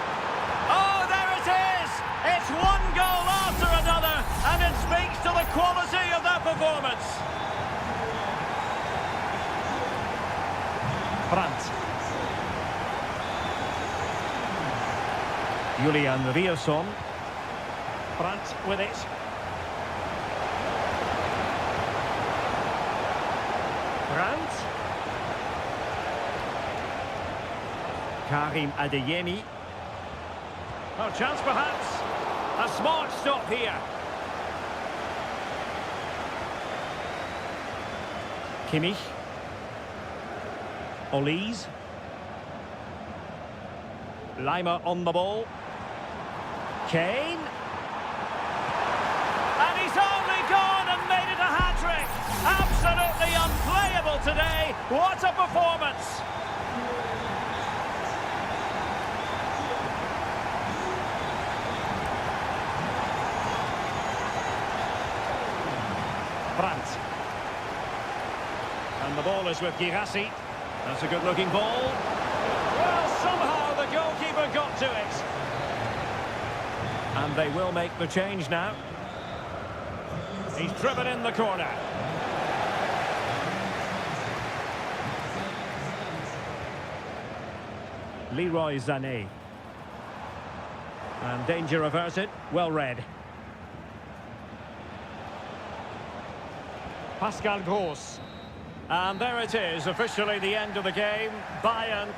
Oh, there it is! It's one goal after another, and it speaks to the quality of their performance. Brandt. Julian Rierson. Brandt with it. Brandt. Karim Adeyemi. Oh, chance perhaps. A smart stop here. Kimmich. Olise. Lima on the ball. Kane. And he's only gone and made it a hat-trick. Absolutely unplayable today. What a performance. Brandt. And the ball is with Girassi. That's a good-looking ball. Well, somehow the goalkeeper got to it. And they will make the change now. He's driven in the corner. Leroy Sané. And danger averted. Well read. Pascal Gross. And there it is, officially the end of the game. Bayern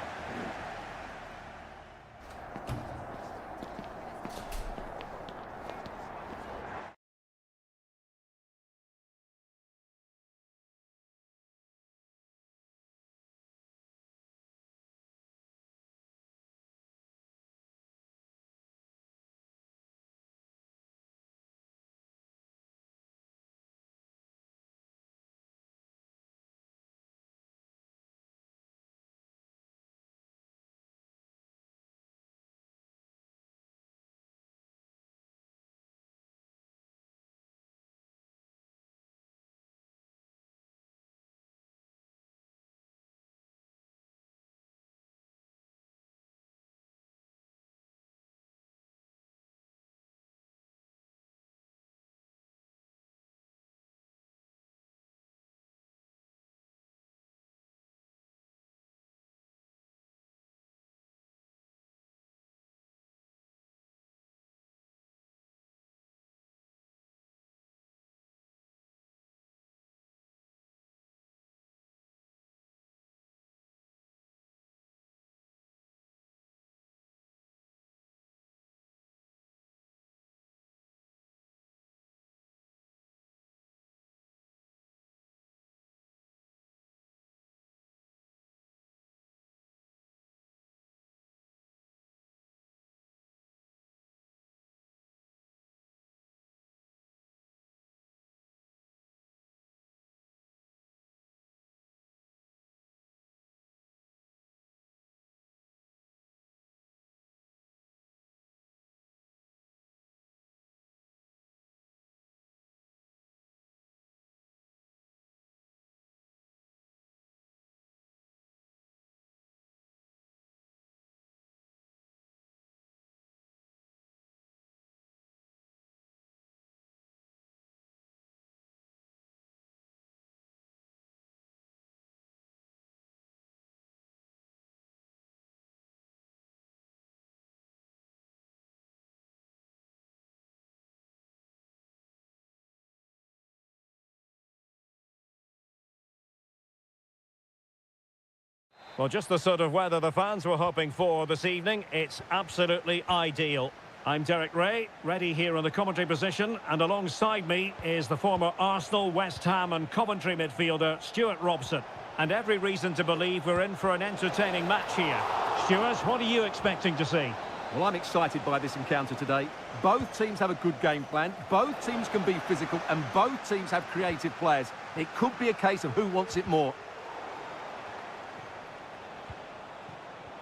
Well, just the sort of weather the fans were hoping for this evening. It's absolutely ideal. I'm Derek Ray, ready here in the commentary position, and alongside me is the former Arsenal, West Ham and Coventry midfielder, Stuart Robson. And every reason to believe we're in for an entertaining match here. Stuart, what are you expecting to see? Well, I'm excited by this encounter today. Both teams have a good game plan, both teams can be physical, and both teams have creative players. It could be a case of who wants it more.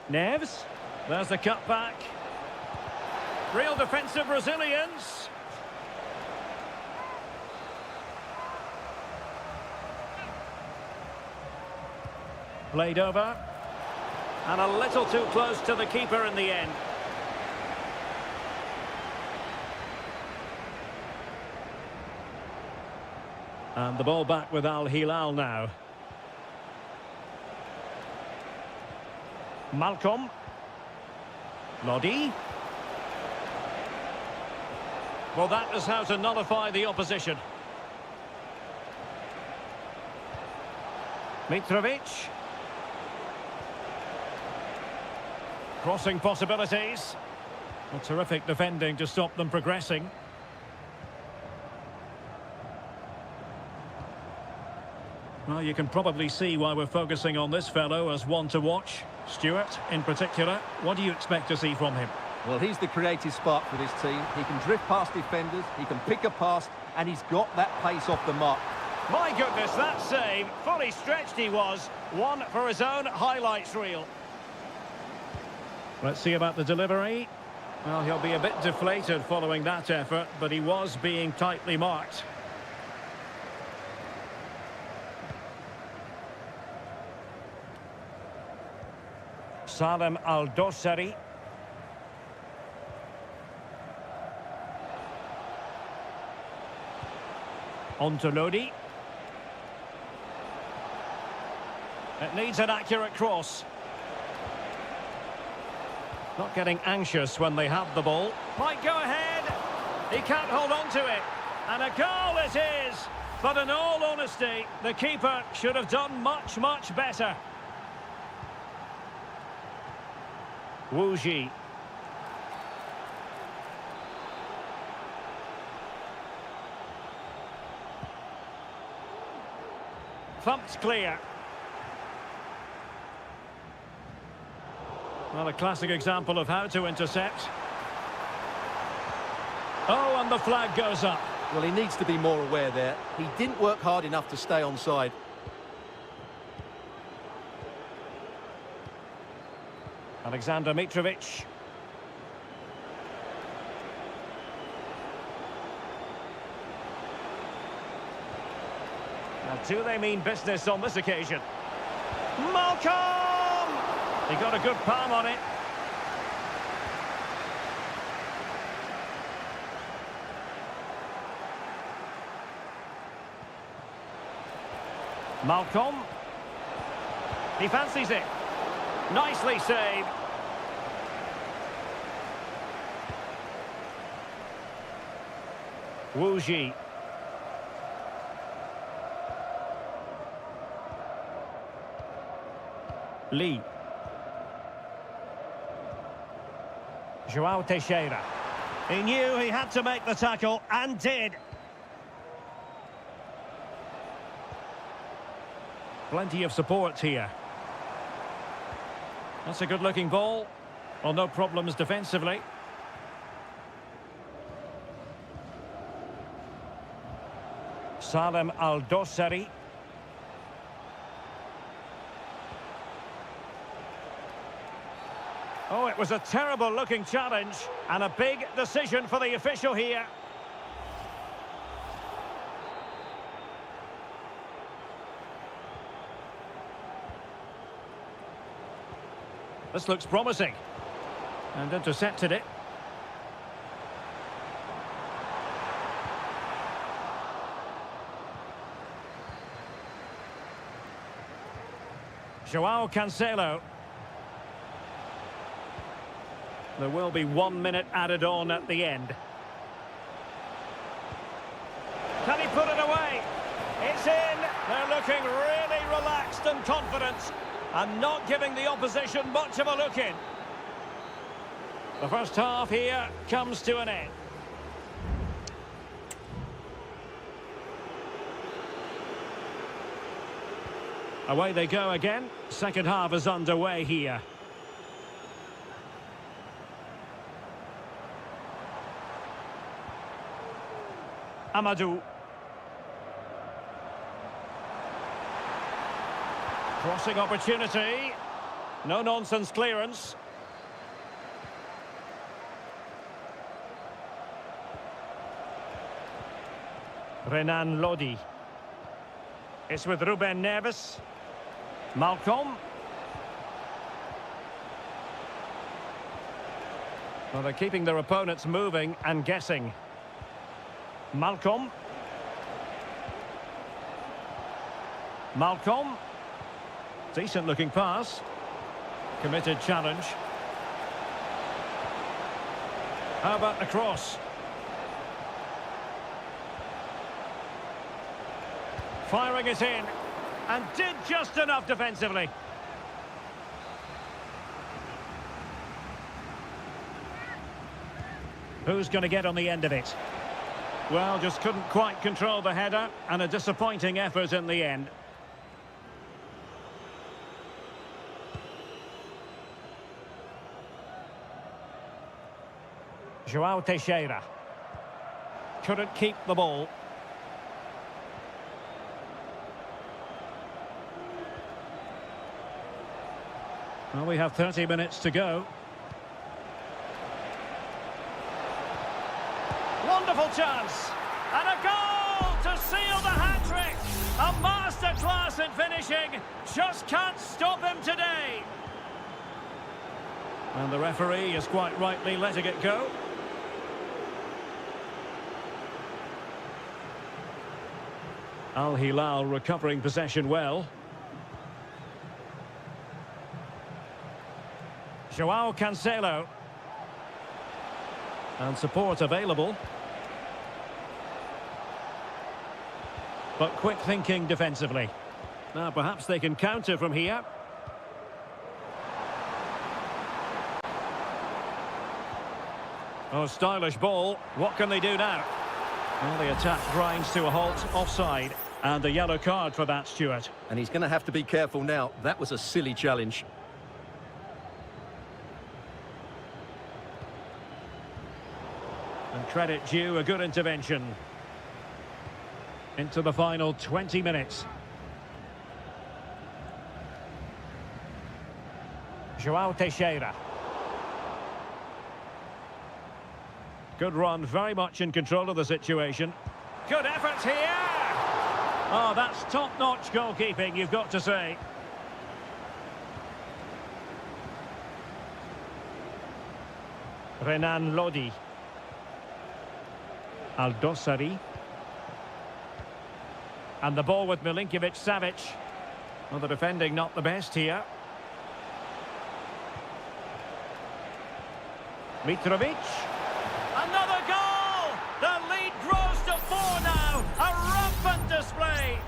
Neves, there's the cutback. Real defensive resilience. Played over. And a little too close to the keeper in the end. And the ball back with Al Hilal now. Malcolm. Lodi. Well, that is how to nullify the opposition. Mitrovic. Crossing possibilities. Well, terrific defending to stop them progressing. Well, you can probably see why we're focusing on this fellow as one to watch. Stuart, in particular, what do you expect to see from him? Well, he's the creative spark for this team. He can drift past defenders, he can pick a pass, and he's got that pace off the mark. My goodness, that save. Fully stretched he was. One for his own highlights reel. Let's see about the delivery. Well, he'll be a bit deflated following that effort, but he was being tightly marked. Salem Al-Dossari. On to Lodi. It needs an accurate cross. Not getting anxious when they have the ball. Might go ahead. He can't hold on to it. And a goal it is. But in all honesty, the keeper should have done much, much better. Wu Ji. Thumped clear. Well, a classic example of how to intercept. Oh, and the flag goes up. Well, he needs to be more aware there. He didn't work hard enough to stay onside. Alexander Mitrovic. Now, do they mean business on this occasion? Malcolm! He got a good palm on it. Malcolm. He fancies it. Nicely saved. Wu Ji. Lee. Joao Teixeira. He knew he had to make the tackle, and did. Plenty of support here. That's a good-looking ball. Well, no problems defensively. Salem Al-Dossari. Oh, it was a terrible-looking challenge, and a big decision for the official here. This looks promising. And intercepted it. Joao Cancelo. There will be 1 minute added on at the end. Can he put it away? It's in. They're looking really relaxed and confident. and not giving the opposition much of a look in. The first half here comes to an end. Away they go again. Second half is underway here. Amadou. Crossing opportunity. No-nonsense clearance. Renan Lodi. It's with Ruben Neves. Malcolm. Well, they're keeping their opponents moving and guessing. Malcolm. Malcolm. Decent looking pass. Committed challenge. How about the cross? Firing it in. And did just enough defensively. Who's going to get on the end of it? Well, just couldn't quite control the header, and a disappointing effort in the end. João Teixeira. Couldn't keep the ball. Well, we have 30 minutes to go. Wonderful chance. And a goal to seal the hat-trick. A masterclass in finishing. Just can't stop him today. And the referee is quite rightly letting it go. Al Hilal recovering possession well. João Cancelo. And support available. But quick thinking defensively. Now perhaps they can counter from here. Oh, stylish ball. What can they do now? Well, the attack grinds to a halt, offside. And a yellow card for that, Stuart. And he's going to have to be careful now. That was a silly challenge. And credit due, a good intervention. Into the final 20 minutes. João Teixeira. Good run, very much in control of the situation. Good effort here! Oh, that's top-notch goalkeeping, you've got to say. Renan Lodi. Aldosari. And the ball with Milinkovic-Savic. Well, the defending not the best here. Mitrovic. Another goal! The lead grows to 4 now. A rampant display.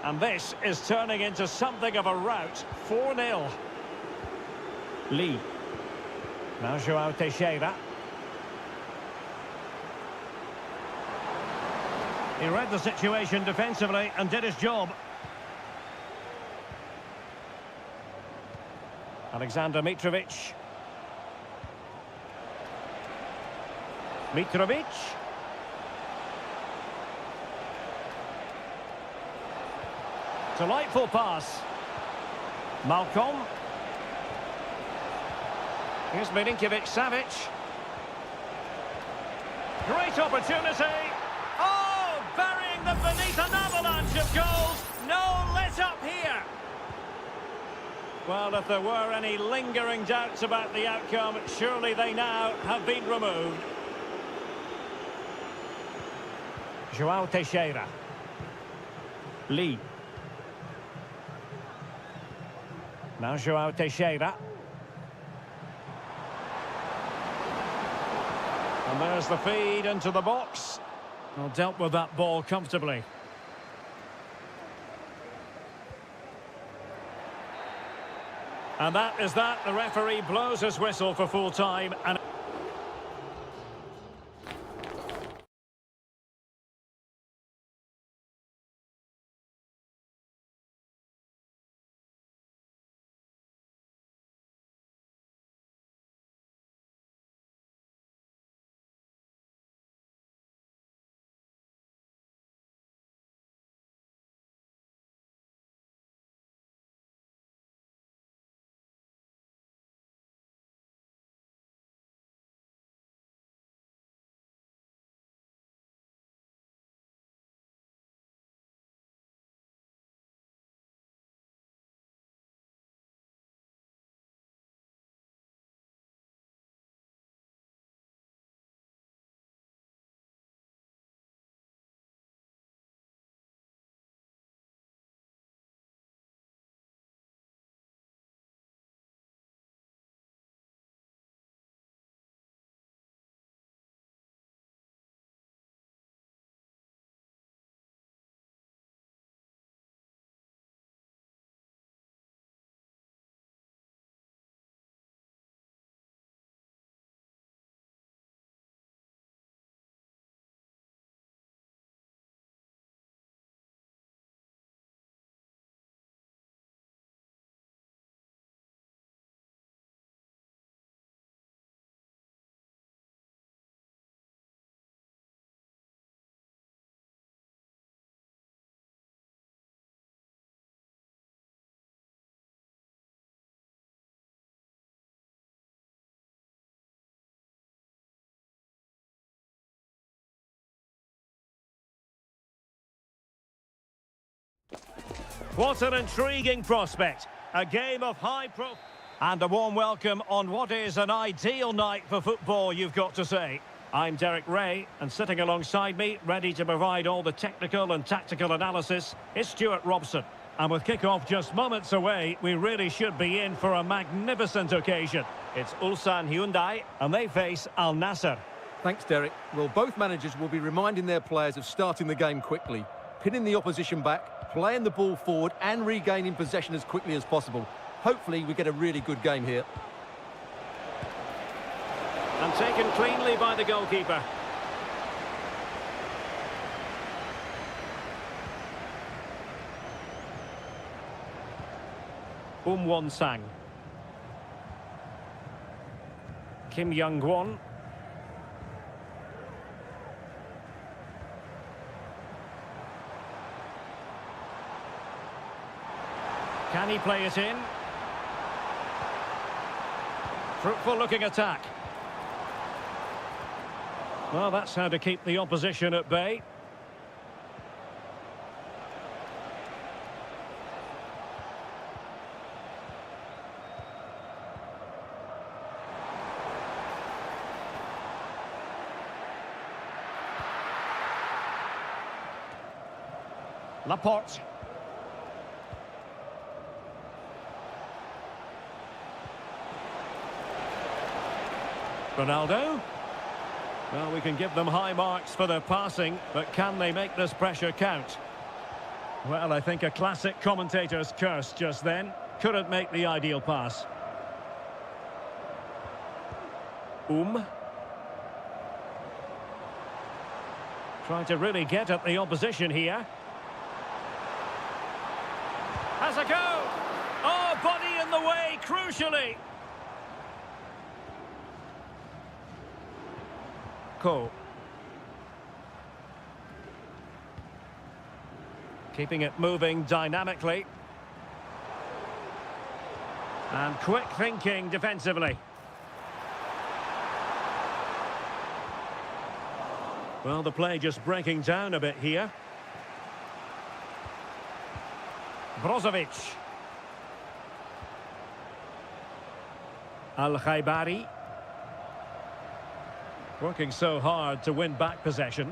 And this is turning into something of a rout. 4-0. Lee. Now João Teixeira. He read the situation defensively and did his job. Alexander Mitrovic. Mitrovic. Delightful pass. Malcolm. Here's Milinkovic-Savic. Great opportunity. Oh, burying them beneath an avalanche of goals. No let up here. Well, if there were any lingering doubts about the outcome, surely they now have been removed. João Teixeira. Lee. Now João Teixeira. And there's the feed into the box. Well, dealt with that ball comfortably. And that is that. The referee blows his whistle for full time. And what an intriguing prospect. A game of high profile. And a warm welcome on what is an ideal night for football, you've got to say. I'm Derek Ray, and sitting alongside me, ready to provide all the technical and tactical analysis, is Stuart Robson. And with kick-off just moments away, we really should be in for a magnificent occasion. It's Ulsan Hyundai, and they face Al Nassr. Thanks, Derek. Well, both managers will be reminding their players of starting the game quickly, pinning the opposition back, playing the ball forward and regaining possession as quickly as possible. Hopefully we get a really good game here. And taken cleanly by the goalkeeper. Won Sang. Kim Young-won. Can he play it in? Fruitful looking attack. Well, that's how to keep the opposition at bay. Laporte. Ronaldo. Well, we can give them high marks for their passing, but can they make this pressure count? Well, I think a classic commentator's curse just then. Couldn't make the ideal pass. Trying to really get at the opposition here. Has a go! Oh, body in the way, crucially! Keeping it moving dynamically. And quick thinking defensively. Well, the play just breaking down a bit here. Brozovic. Al-Khaibari. Working so hard to win back possession.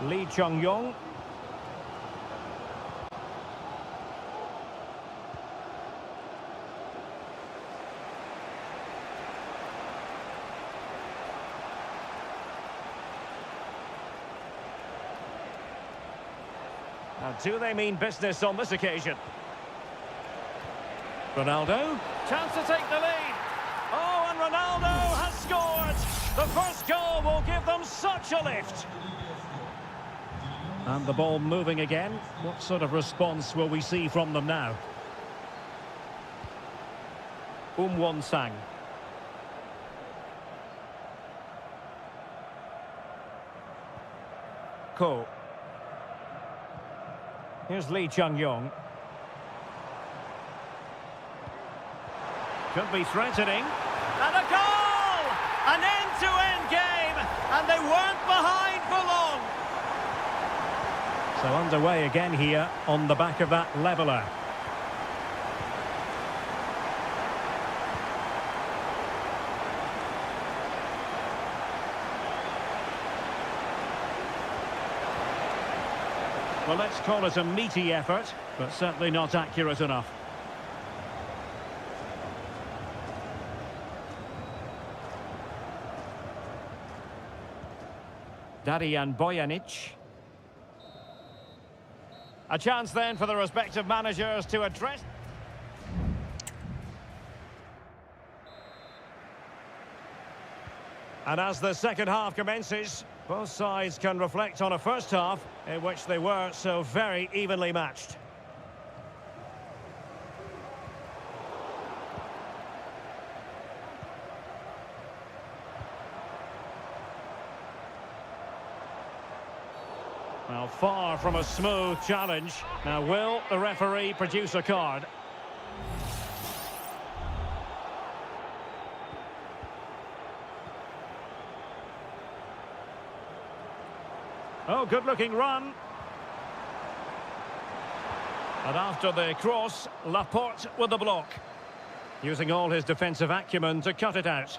Lee Chung-yong. Now, do they mean business on this occasion? Ronaldo, chance to take the lead. Oh, and Ronaldo has scored. The first goal will give them such a lift. And the ball moving again. What sort of response will we see from them now? Won-sang. Ko. Here's Lee Chung-yong. Could be threatening. And a goal! An end-to-end game, and they weren't behind for long. So underway again here on the back of that leveller. Well, let's call it a meaty effort, but certainly not accurate enough. Darijan Bojanic. A chance then for the respective managers to address. And as the second half commences, both sides can reflect on a first half in which they were so very evenly matched. Well, far from a smooth challenge. Now, will the referee produce a card? Oh, good-looking run. And after the cross, Laporte with the block. Using all his defensive acumen to cut it out.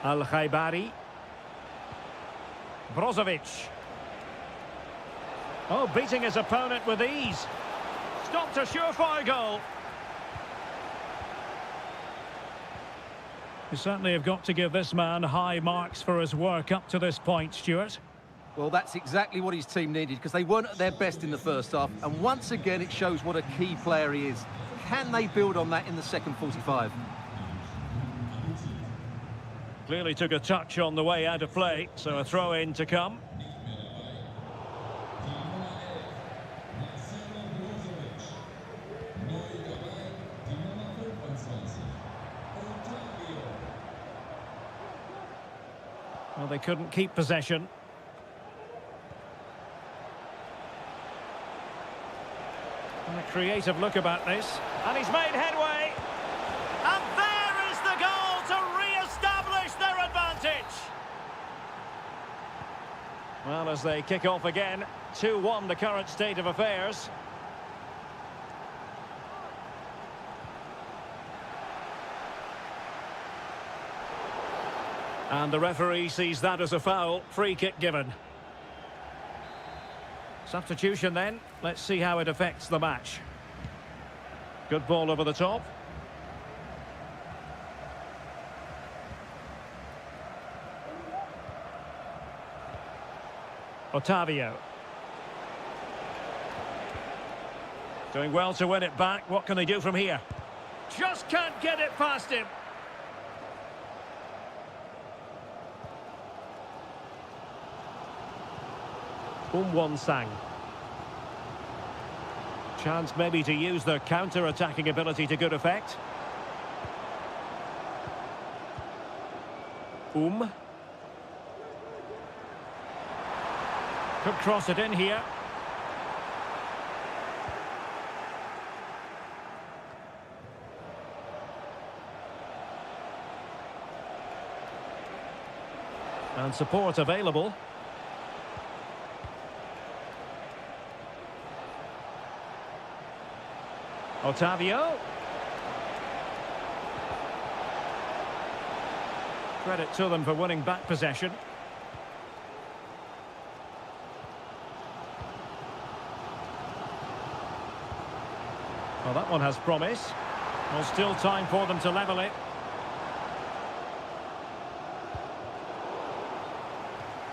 Al-Khaibari. Brozovic. Oh, beating his opponent with ease. Stopped a surefire goal. You certainly have got to give this man high marks for his work up to this point, Stuart. Well, that's exactly what his team needed, because they weren't at their best in the first half. And once again, it shows what a key player he is. Can they build on that in the second 45? Clearly took a touch on the way out of play, so a throw-in to come. Well, they couldn't keep possession. And a creative look about this. And he's made headway. And there is the goal to re-establish their advantage. Well, as they kick off again, 2-1 the current state of affairs. And the referee sees that as a foul. Free kick given. Substitution then. Let's see how it affects the match. Good ball over the top. Otavio. Doing well to win it back. What can they do from here? Just can't get it past him. Won-sang. Chance maybe to use their counter-attacking ability to good effect. Could cross it in here. And support available. Otavio. Credit to them for winning back possession. Well, that one has promise. Well, still time for them to level it.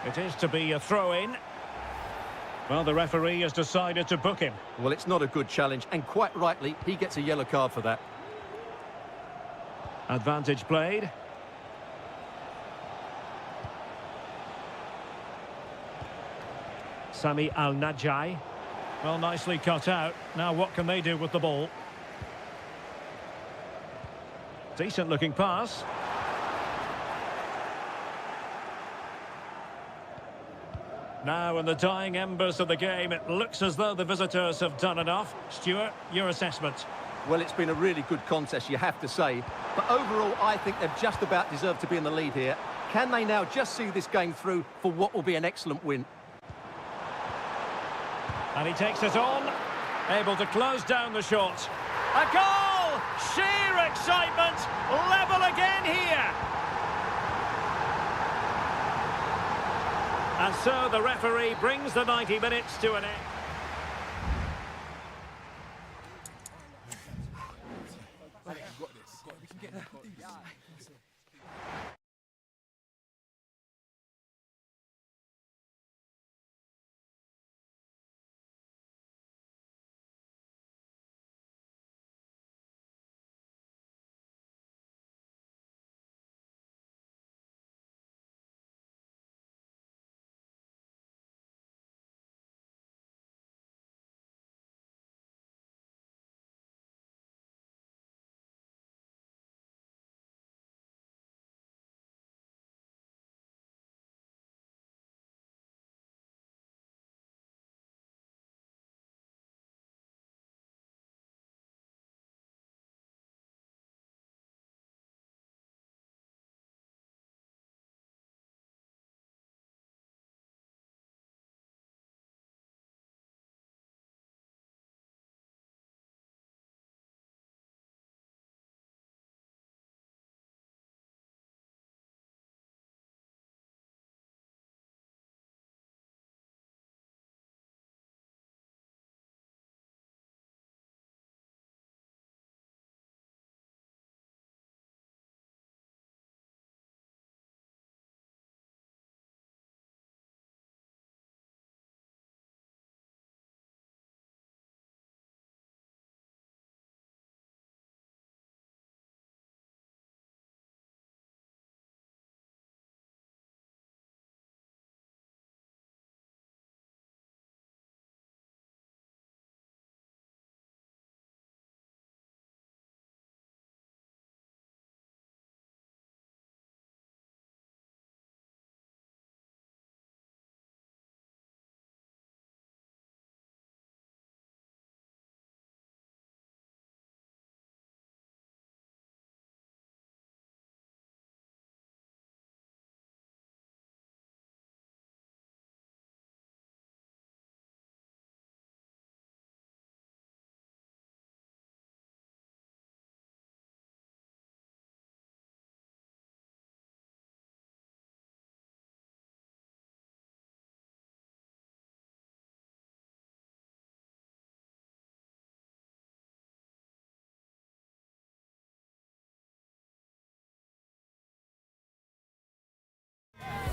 It is to be a throw-in. Well, the referee has decided to book him. Well, it's not a good challenge, and quite rightly, he gets a yellow card for that. Advantage played. Sami Al-Najai. Well, nicely cut out. Now what can they do with the ball? Decent looking pass. Now in the dying embers of the game, it looks as though the visitors have done enough. Stuart, your assessment? Well, it's been a really good contest, you have to say. But overall, I think they've just about deserved to be in the lead here. Can they now just see this game through for what will be an excellent win? And he takes it on, able to close down the shot. A goal! Sheer excitement! Level again here! And so the referee brings the 90 minutes to an end.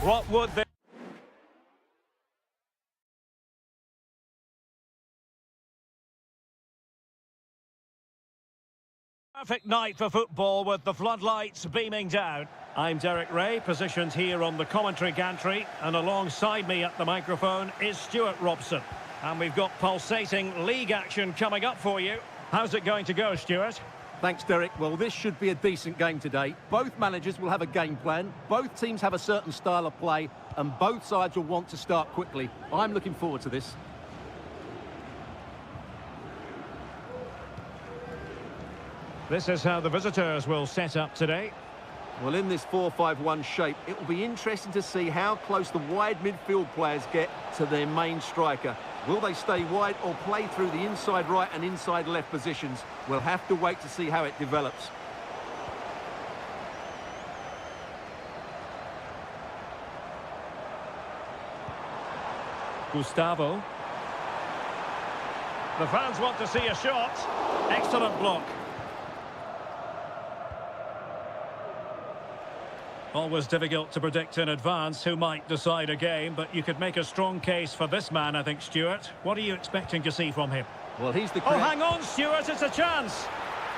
What would they... Perfect night for football with the floodlights beaming down. I'm Derek Ray, positioned here on the commentary gantry, and alongside me at the microphone is Stuart Robson. And we've got pulsating league action coming up for you. How's it going to go, Stuart? Thanks, Derek. Well, this should be a decent game today. Both managers will have a game plan. Both teams have a certain style of play, and both sides will want to start quickly. I'm looking forward to this. This is how the visitors will set up today. Well, in this 4-5-1 shape, it will be interesting to see how close the wide midfield players get to their main striker. Will they stay wide or play through the inside right and inside left positions? We'll have to wait to see how it develops. Gustavo. The fans want to see a shot. Excellent block. Always difficult to predict in advance who might decide a game, but you could make a strong case for this man, I think, Stuart. What are you expecting to see from him? Well, he's the... Oh, hang on, Stuart, it's a chance.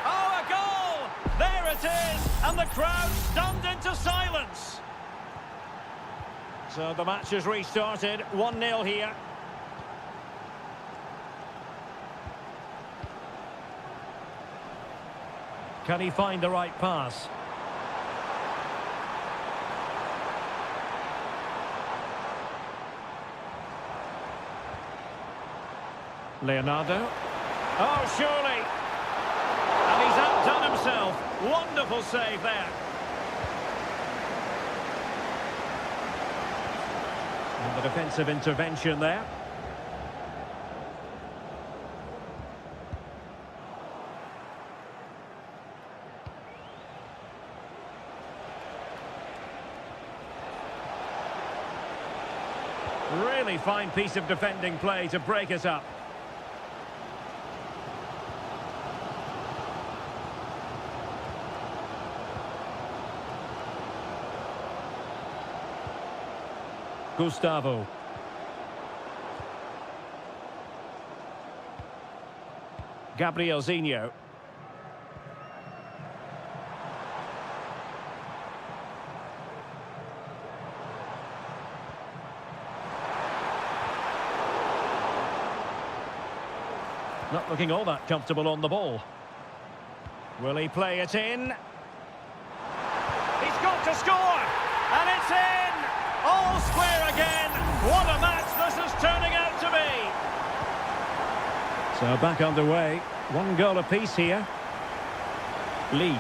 Oh, a goal! There it is, and the crowd stunned into silence. So the match has restarted, 1-0 here. Can he find the right pass? Leonardo. Oh, surely. And he's outdone himself. Wonderful save there. And the defensive intervention there. Really fine piece of defending play to break it up. Gustavo. Gabrielzinho. Not looking all that comfortable on the ball. Will he play it in? He's got to score! And it's in! All square again. What a match this is turning out to be. So back underway. 1 goal apiece here. Lee.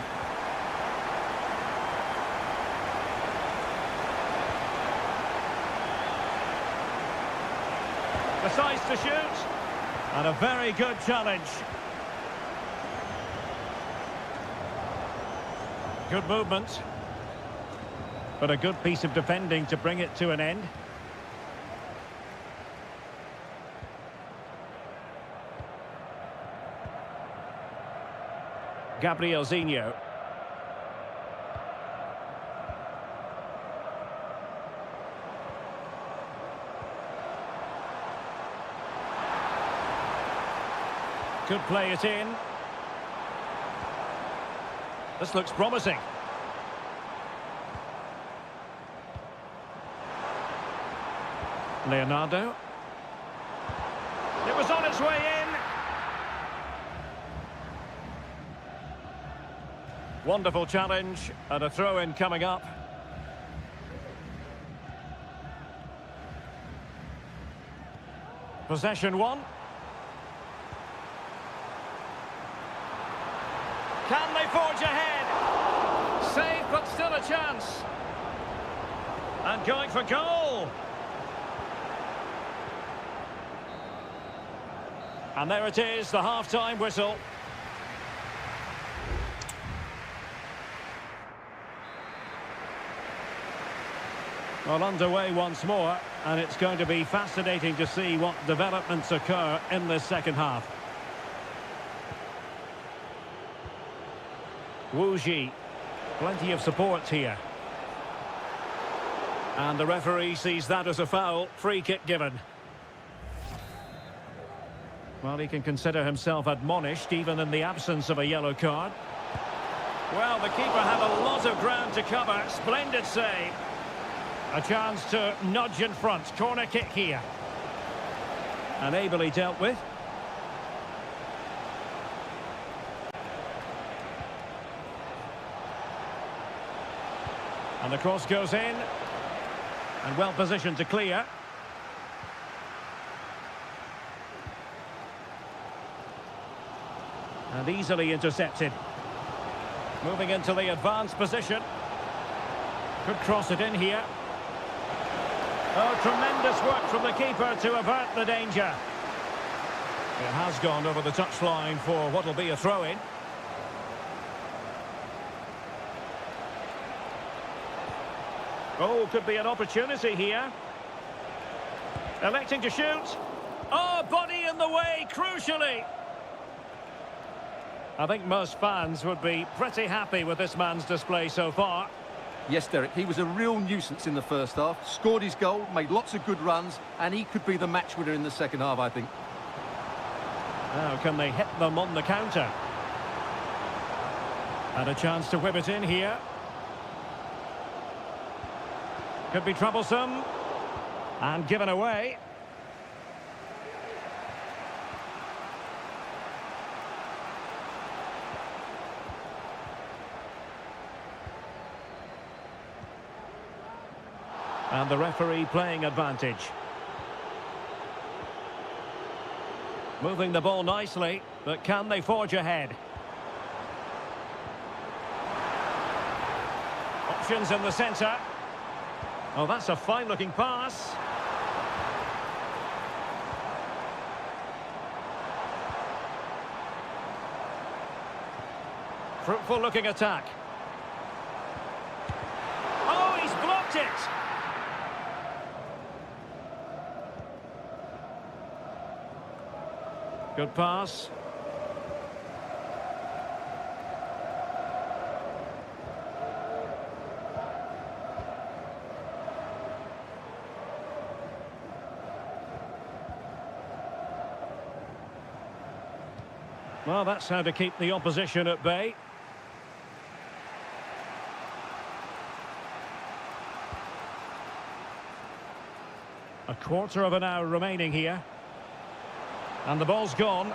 Decides to shoot. And a very good challenge. Good movement. But a good piece of defending to bring it to an end. Gabrielzinho. Could play it in. This looks promising. Leonardo. It was on its way in. Wonderful challenge and a throw-in coming up. Possession one. Can they forge ahead? Save, but still a chance. And going for goal. And there it is, the half-time whistle. Well, underway once more, and it's going to be fascinating to see what developments occur in this second half. Wu Ji, plenty of support here. And the referee sees that as a foul, free kick given. Well, he can consider himself admonished even in the absence of a yellow card. Well, the keeper had a lot of ground to cover. Splendid save. A chance to nudge in front. Corner kick here. And ably dealt with. And the cross goes in. And well positioned to clear. And easily intercepted. Moving into the advanced position. Could cross it in here. Oh, tremendous work from the keeper to avert the danger. It has gone over the touchline for what will be a throw-in. Oh, could be an opportunity here. Electing to shoot. Oh, body in the way, crucially. I think most fans would be pretty happy with this man's display so far. Yes, Derek, he was a real nuisance in the first half. Scored his goal, made lots of good runs, and he could be the match winner in the second half, I think. Now, can they hit them on the counter? And a chance to whip it in here. Could be troublesome. And given away. And the referee playing advantage. Moving the ball nicely, but can they forge ahead? Options in the centre. Oh, that's a fine-looking pass. Fruitful-looking attack. Oh, he's blocked it! Good pass. Well, that's how to keep the opposition at bay. A quarter of an hour remaining here. And the ball's gone.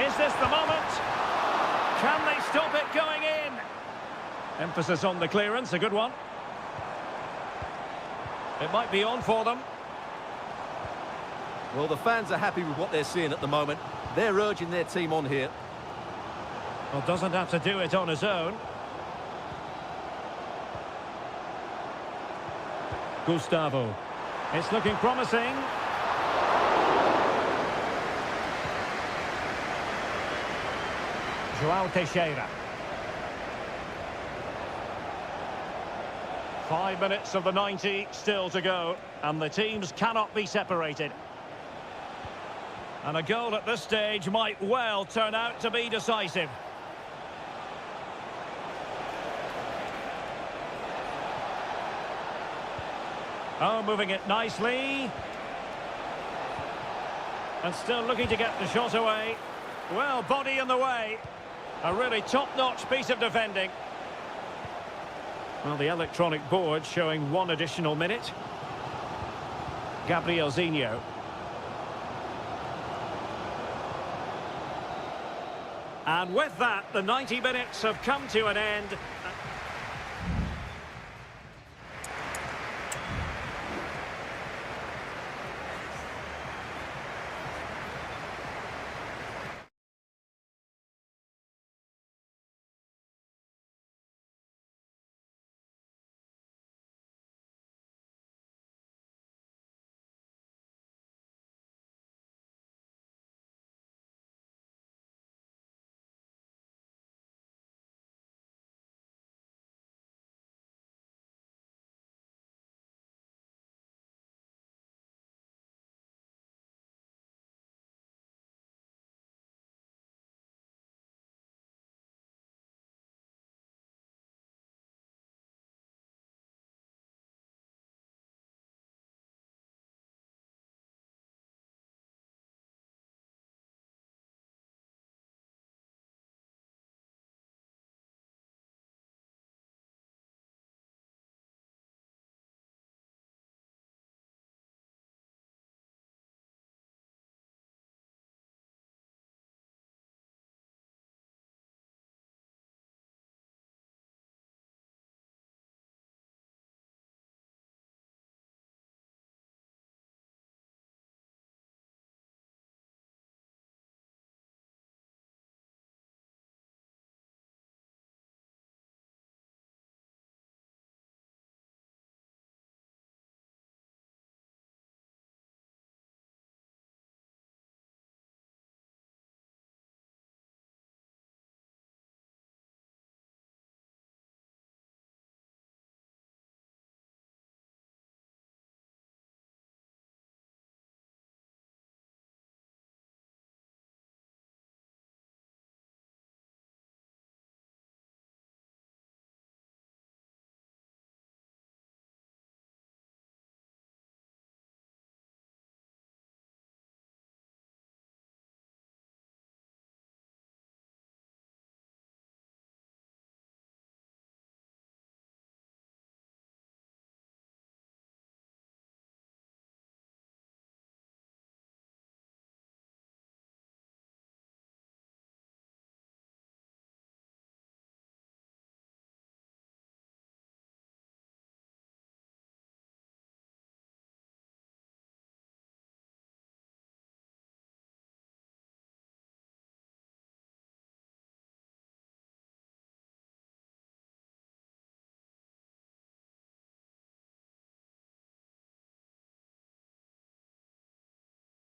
Is this the moment? Can they stop it going in? Emphasis on the clearance, a good one. It might be on for them. Well, the fans are happy with what they're seeing at the moment. They're urging their team on here. Well, doesn't have to do it on his own. Gustavo. It's looking promising. João Teixeira. 5 minutes of the 90 still to go, and the teams cannot be separated. And a goal at this stage might well turn out to be decisive. Oh, moving it nicely. And still looking to get the shot away. Well, body in the way. A really top-notch piece of defending. Well, the electronic board showing 1 additional minute. Gabriel Zinho. And with that, the 90 minutes have come to an end.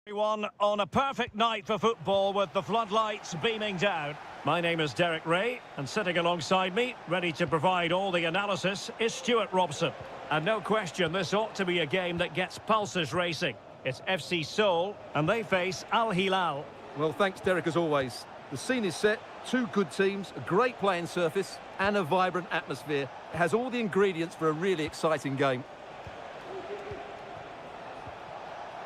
Everyone on a perfect night for football with the floodlights beaming down. My name is Derek Ray, and sitting alongside me, ready to provide all the analysis, is Stuart Robson. And no question, this ought to be a game that gets pulses racing. It's FC Seoul, and they face Al Hilal. Well, thanks, Derek, as always. The scene is set, two good teams, a great playing surface, and a vibrant atmosphere. It has all the ingredients for a really exciting game.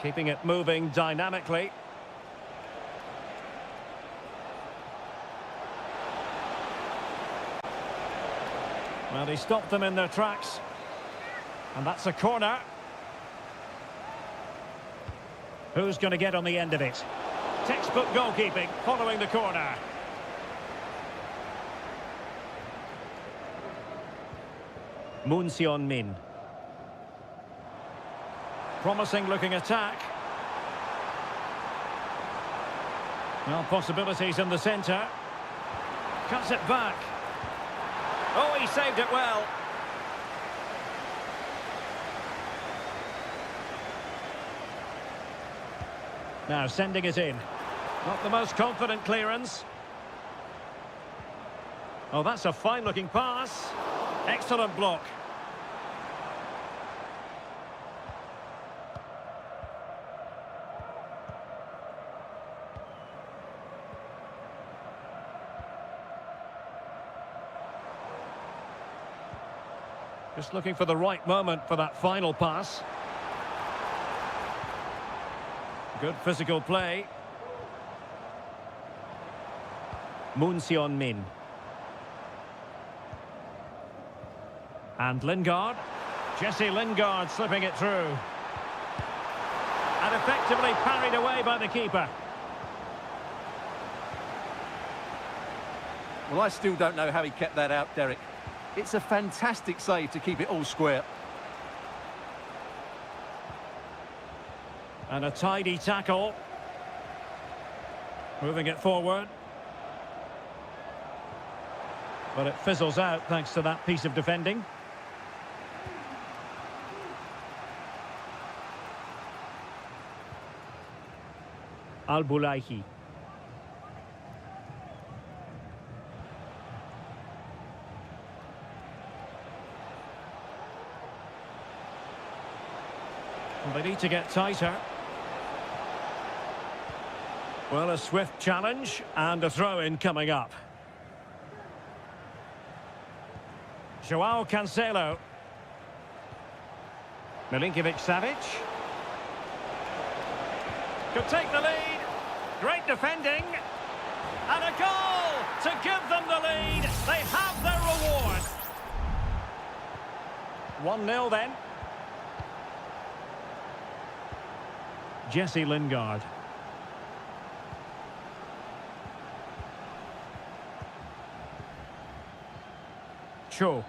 Keeping it moving dynamically. Well, he stopped them in their tracks. And that's a corner. Who's going to get on the end of it? Textbook goalkeeping following the corner. Moon Seon-min. Promising looking attack. Well, possibilities in the centre. Cuts it back. Oh, he saved it well. Now sending it in. Not the most confident clearance. Oh, that's a fine-looking pass. Excellent block. Just looking for the right moment for that final pass. Good physical play. Moon Seon-min. And Lingard. Jesse Lingard slipping it through. And effectively parried away by the keeper. Well, I still don't know how he kept that out, Derek. It's a fantastic save to keep it all square. And a tidy tackle. Moving it forward. But it fizzles out thanks to that piece of defending. Al-Bulaihi. They need to get tighter. Well, a swift challenge and a throw-in coming up. Joao Cancelo. Milinkovic-Savic. Could take the lead. Great defending. And a goal to give them the lead. They have their reward. 1-0 then. Jesse Lingard. Cho.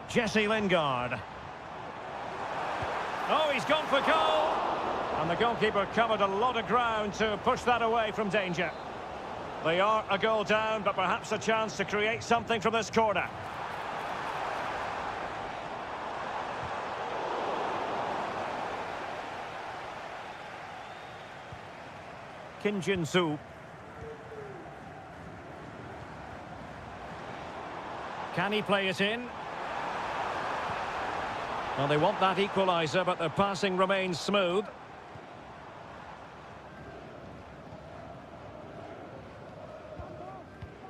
Jesse Lingard. Oh, he's gone for goal. And the goalkeeper covered a lot of ground to push that away from danger. They are a goal down, but perhaps a chance to create something from this corner. Kim Jin-soo. Can he play it in? Well, they want that equaliser, but their passing remains smooth.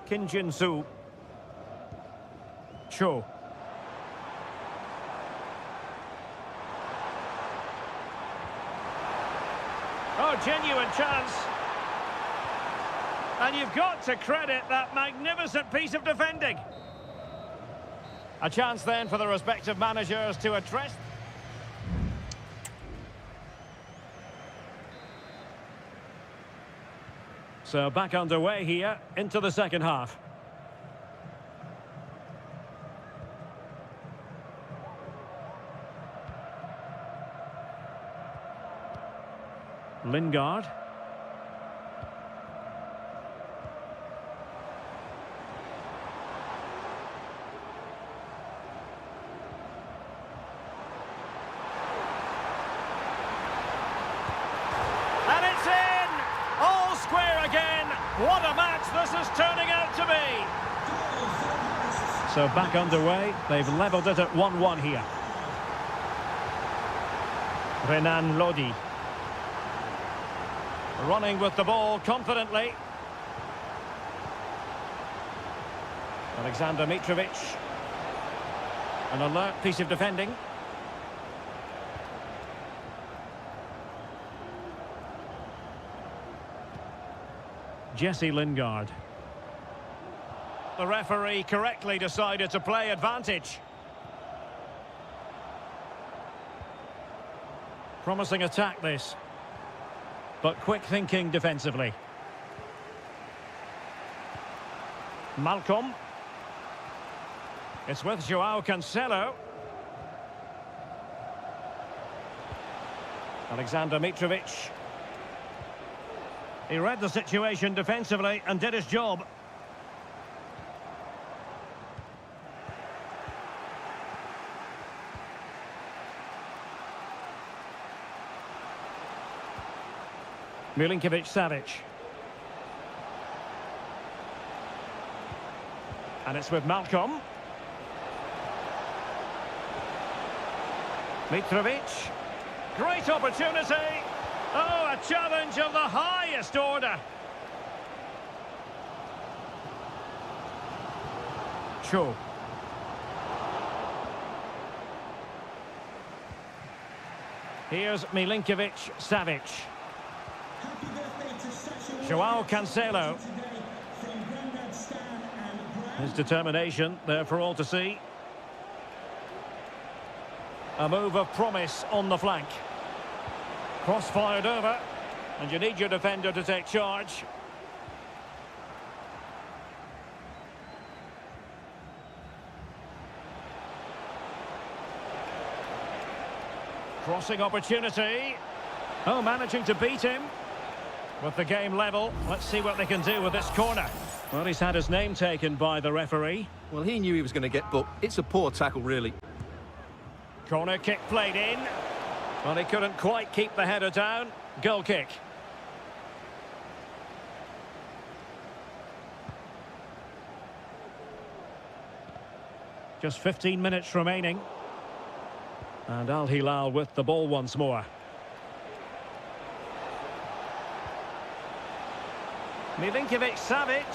Kim Jin-soo. Cho. Oh, genuine chance. And you've got to credit that magnificent piece of defending. A chance then for the respective managers to address. So back underway here into the second half. Lingard. this is turning out to be. So back underway. They've levelled it at 1-1 here. Renan Lodi. Running with the ball confidently. Alexander Mitrovic. An alert piece of defending. Jesse Lingard. The referee correctly decided to play advantage. Promising attack this. But quick thinking defensively. Malcolm. It's with Joao Cancelo. Alexander Mitrovic. He read the situation defensively and did his job. Milinkovic-Savic. And it's with Malcolm. Mitrovic. Great opportunity. Oh, a challenge of the highest order. Cho. Here's Milinkovic-Savic. Joao Cancelo. His determination there for all to see. A move of promise on the flank. Cross fired over, and you need your defender to take charge. Crossing opportunity. Oh, managing to beat him. With the game level, let's see what they can do with this corner. Well, he's had his name taken by the referee. Well, he knew he was going to get booked. It's a poor tackle, really. Corner kick played in. Well, he couldn't quite keep the header down. Goal kick. Just 15 minutes remaining. And Al Hilal with the ball once more. Milinkovic-Savic.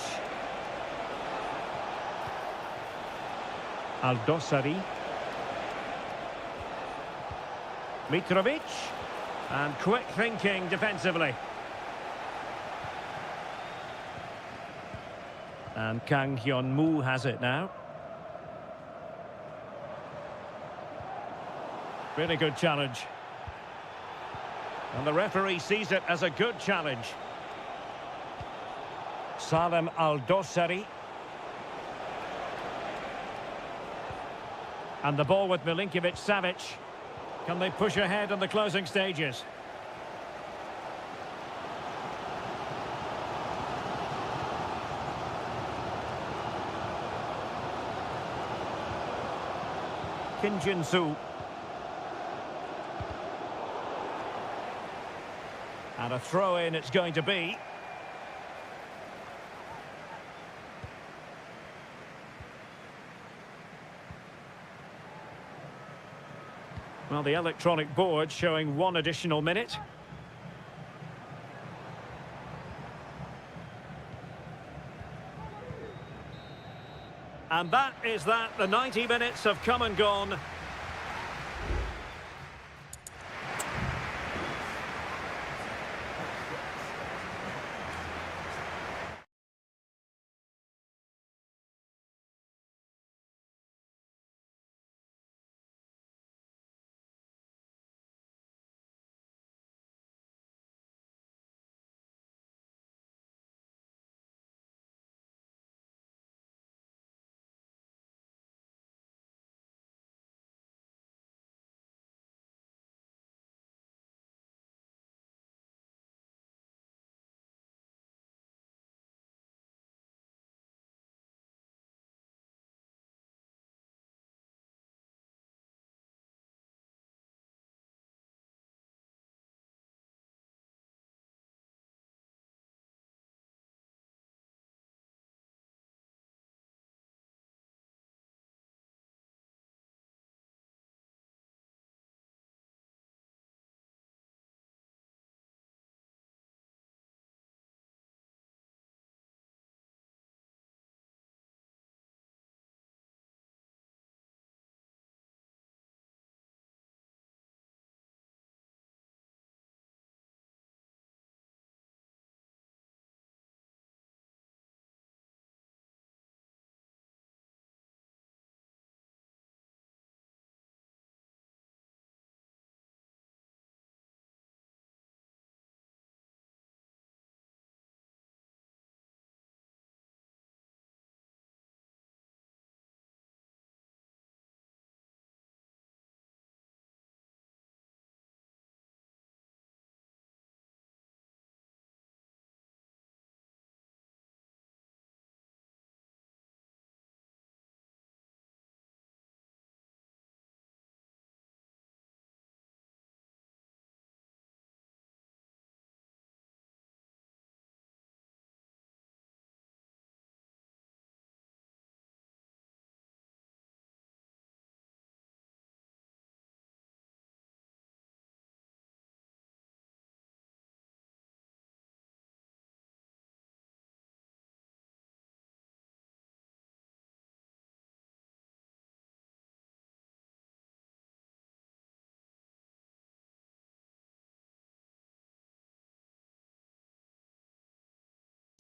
Aldosari. Mitrovic. And quick thinking defensively. And Kang Hyun-moo has it now. Really good challenge. And the referee sees it as a good challenge. Salem Aldosari. And the ball with Milinkovic-Savic. Can they push ahead in the closing stages? Kim Jin-soo. And a throw-in it's going to be. Well, the electronic board showing 1 additional minute. And that is that. The 90 minutes have come and gone.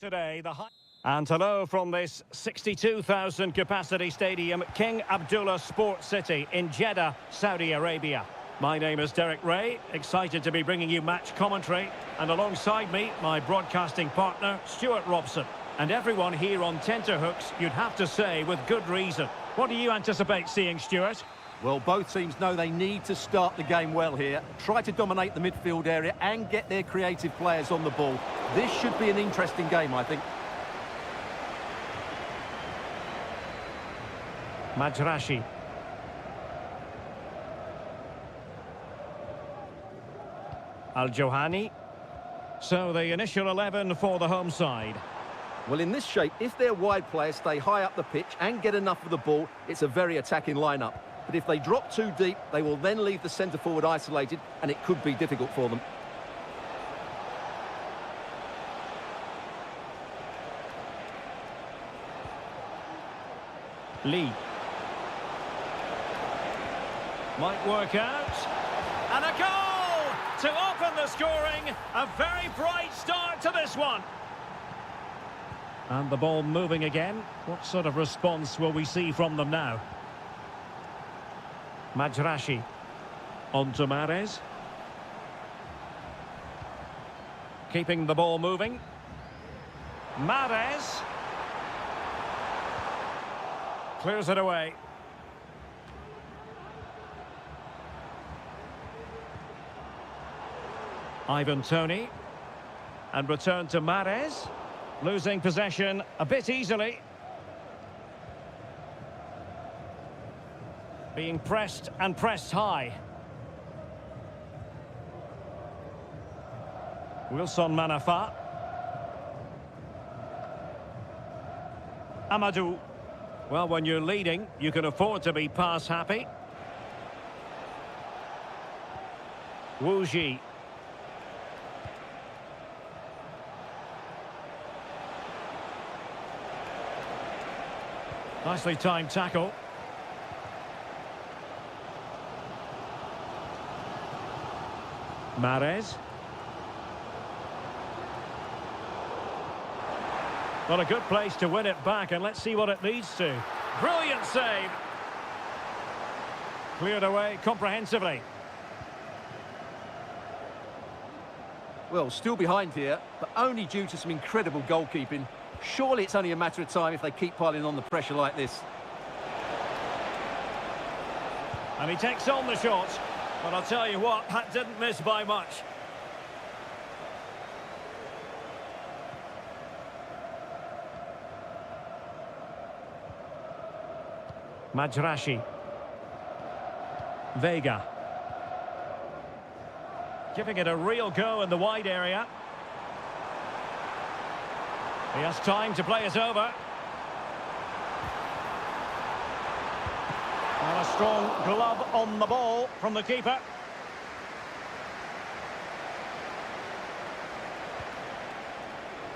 Today, and hello from this 62,000 capacity stadium, King Abdullah Sports City in Jeddah, Saudi Arabia. My name is Derek Ray, excited to be bringing you match commentary, and alongside me, my broadcasting partner, Stuart Robson. And everyone here on tenterhooks, you'd have to say, with good reason. What do you anticipate seeing, Stuart? Well, both teams know they need to start the game well here, try to dominate the midfield area and get their creative players on the ball. This should be an interesting game, I think. Majrashi. Al-Johani. So the initial 11 for the home side. Well, in this shape, if their wide players stay high up the pitch and get enough of the ball, it's a very attacking lineup. But if they drop too deep, they will then leave the centre-forward isolated, and it could be difficult for them. Lee. Might work out. And a goal to open the scoring. A very bright start to this one. And the ball moving again. What sort of response will we see from them now? Majrashi. On to Mahrez. Keeping the ball moving. Mahrez. Clears it away. Ivan Toney. And return to Mahrez. Losing possession a bit easily. Being pressed and pressed high. Wilson Manafa. Amadou. Well, when you're leading, you can afford to be pass happy. Wu Ji. Nicely timed tackle. Mahrez. Well, a good place to win it back, and let's see what it leads to. Brilliant save. Cleared away comprehensively. Well, still behind here, but only due to some incredible goalkeeping. Surely it's only a matter of time if they keep piling on the pressure like this. And he takes on the shot. But I'll tell you what, that didn't miss by much. Majrashi. Vega. Giving it a real go in the wide area. He has time to play it over. And a strong glove on the ball from the keeper.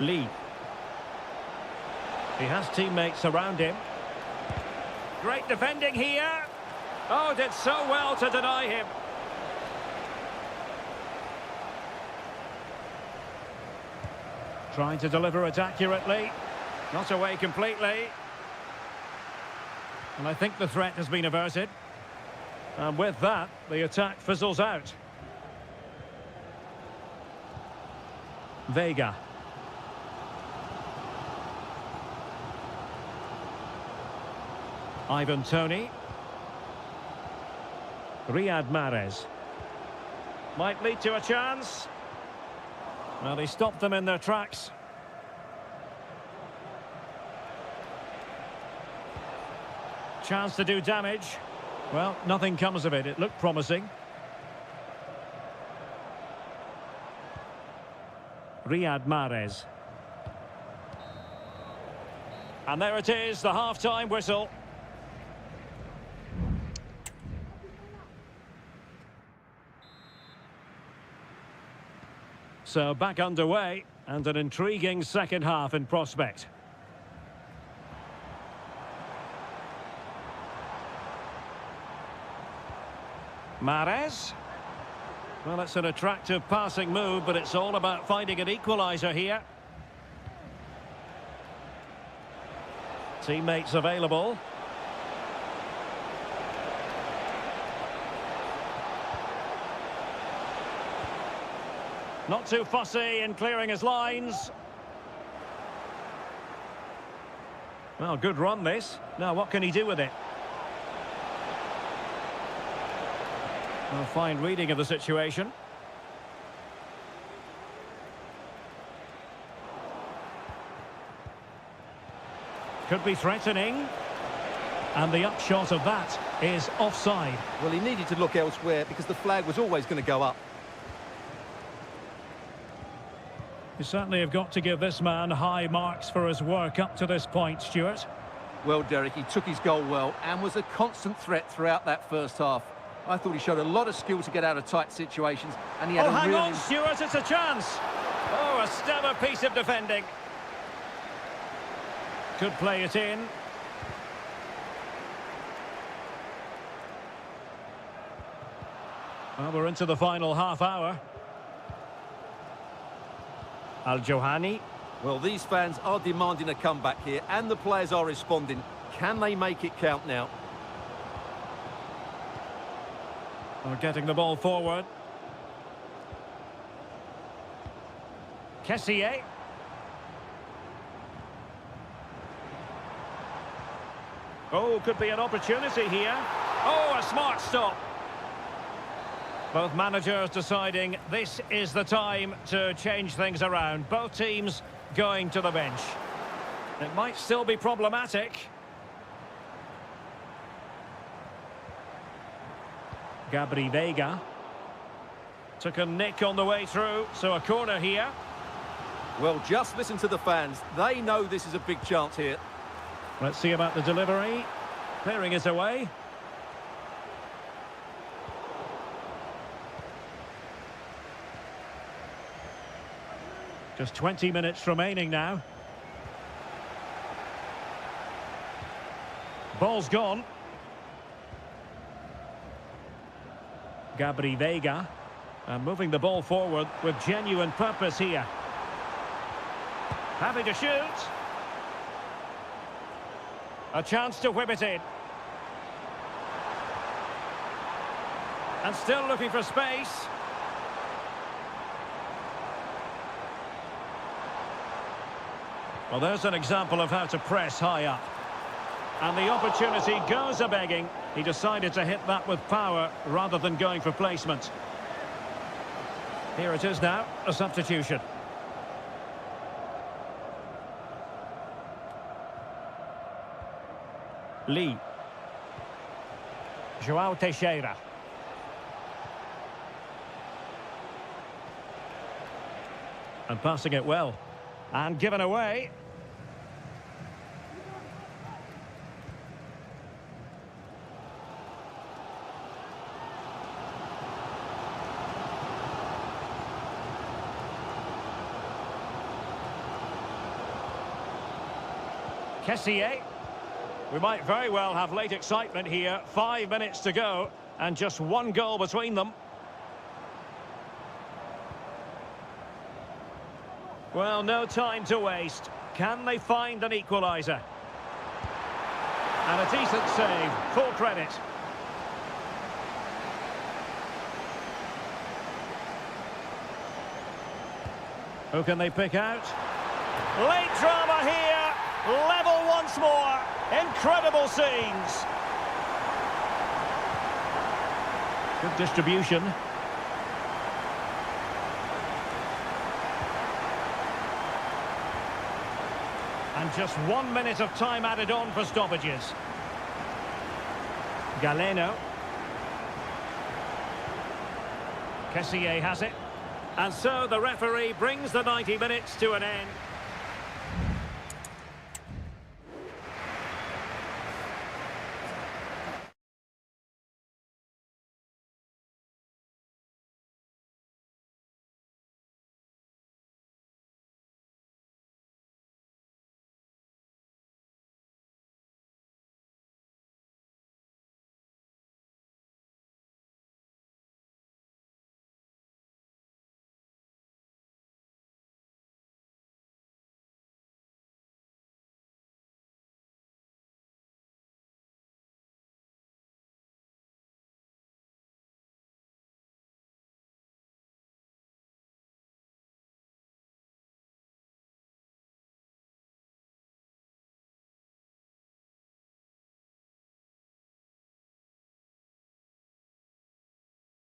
Lee. He has teammates around him. Great defending here. Oh, did so well to deny him. Trying to deliver it accurately. Not away completely. And I think the threat has been averted. And with that, the attack fizzles out. Vega. Ivan Toney. Riyad Mahrez. Might lead to a chance. Well, he stopped them in their tracks. Chance to do damage. Well, nothing comes of it. It looked promising. Riyad Mahrez. And there it is, the half-time whistle. So back underway, and an intriguing second half in prospect. Mahrez. Well, it's an attractive passing move, but it's all about finding an equaliser here. Teammates available. Not too fussy in clearing his lines. Well, good run this. Now, what can he do with it? Well, fine reading of the situation. Could be threatening. And the upshot of that is offside. Well, he needed to look elsewhere because the flag was always going to go up. You certainly have got to give this man high marks for his work up to this point, Stuart. Well, Derek, he took his goal well and was a constant threat throughout that first half. I thought he showed a lot of skill to get out of tight situations, and he had hang really... on, Stuart, it's a chance. Oh, a stellar piece of defending. Could play it in. Well, we're into the final half hour. Al-Johani. Well, these fans are demanding a comeback here, and the players are responding. Can they make it count now? We're getting the ball forward. Kessié. Oh, could be an opportunity here. Oh, a smart stop. Both managers deciding this is the time to change things around. Both teams going to the bench. It might still be problematic. Gabri Veiga. Took a nick on the way through, so a corner here. Well, just listen to the fans. They know this is a big chance here. Let's see about the delivery. Clearing it away. Just 20 minutes remaining now. Ball's gone. Gabri Veiga. And moving the ball forward with genuine purpose here. Happy to shoot. A chance to whip it in. And still looking for space. Well, there's an example of how to press high up. And the opportunity goes a-begging. He decided to hit that with power rather than going for placement. Here it is now, a substitution. Lee. João Teixeira. And passing it well. And given away. Kessié. We might very well have late excitement here. 5 minutes to go and just one goal between them. Well, no time to waste. Can they find an equaliser? And a decent save. Full credit. Who can they pick out? Late drama here. Level once more. Incredible scenes. Good distribution. And just 1 minute of time added on for stoppages. Galeno. Kessié has it. And so the referee brings the 90 minutes to an end.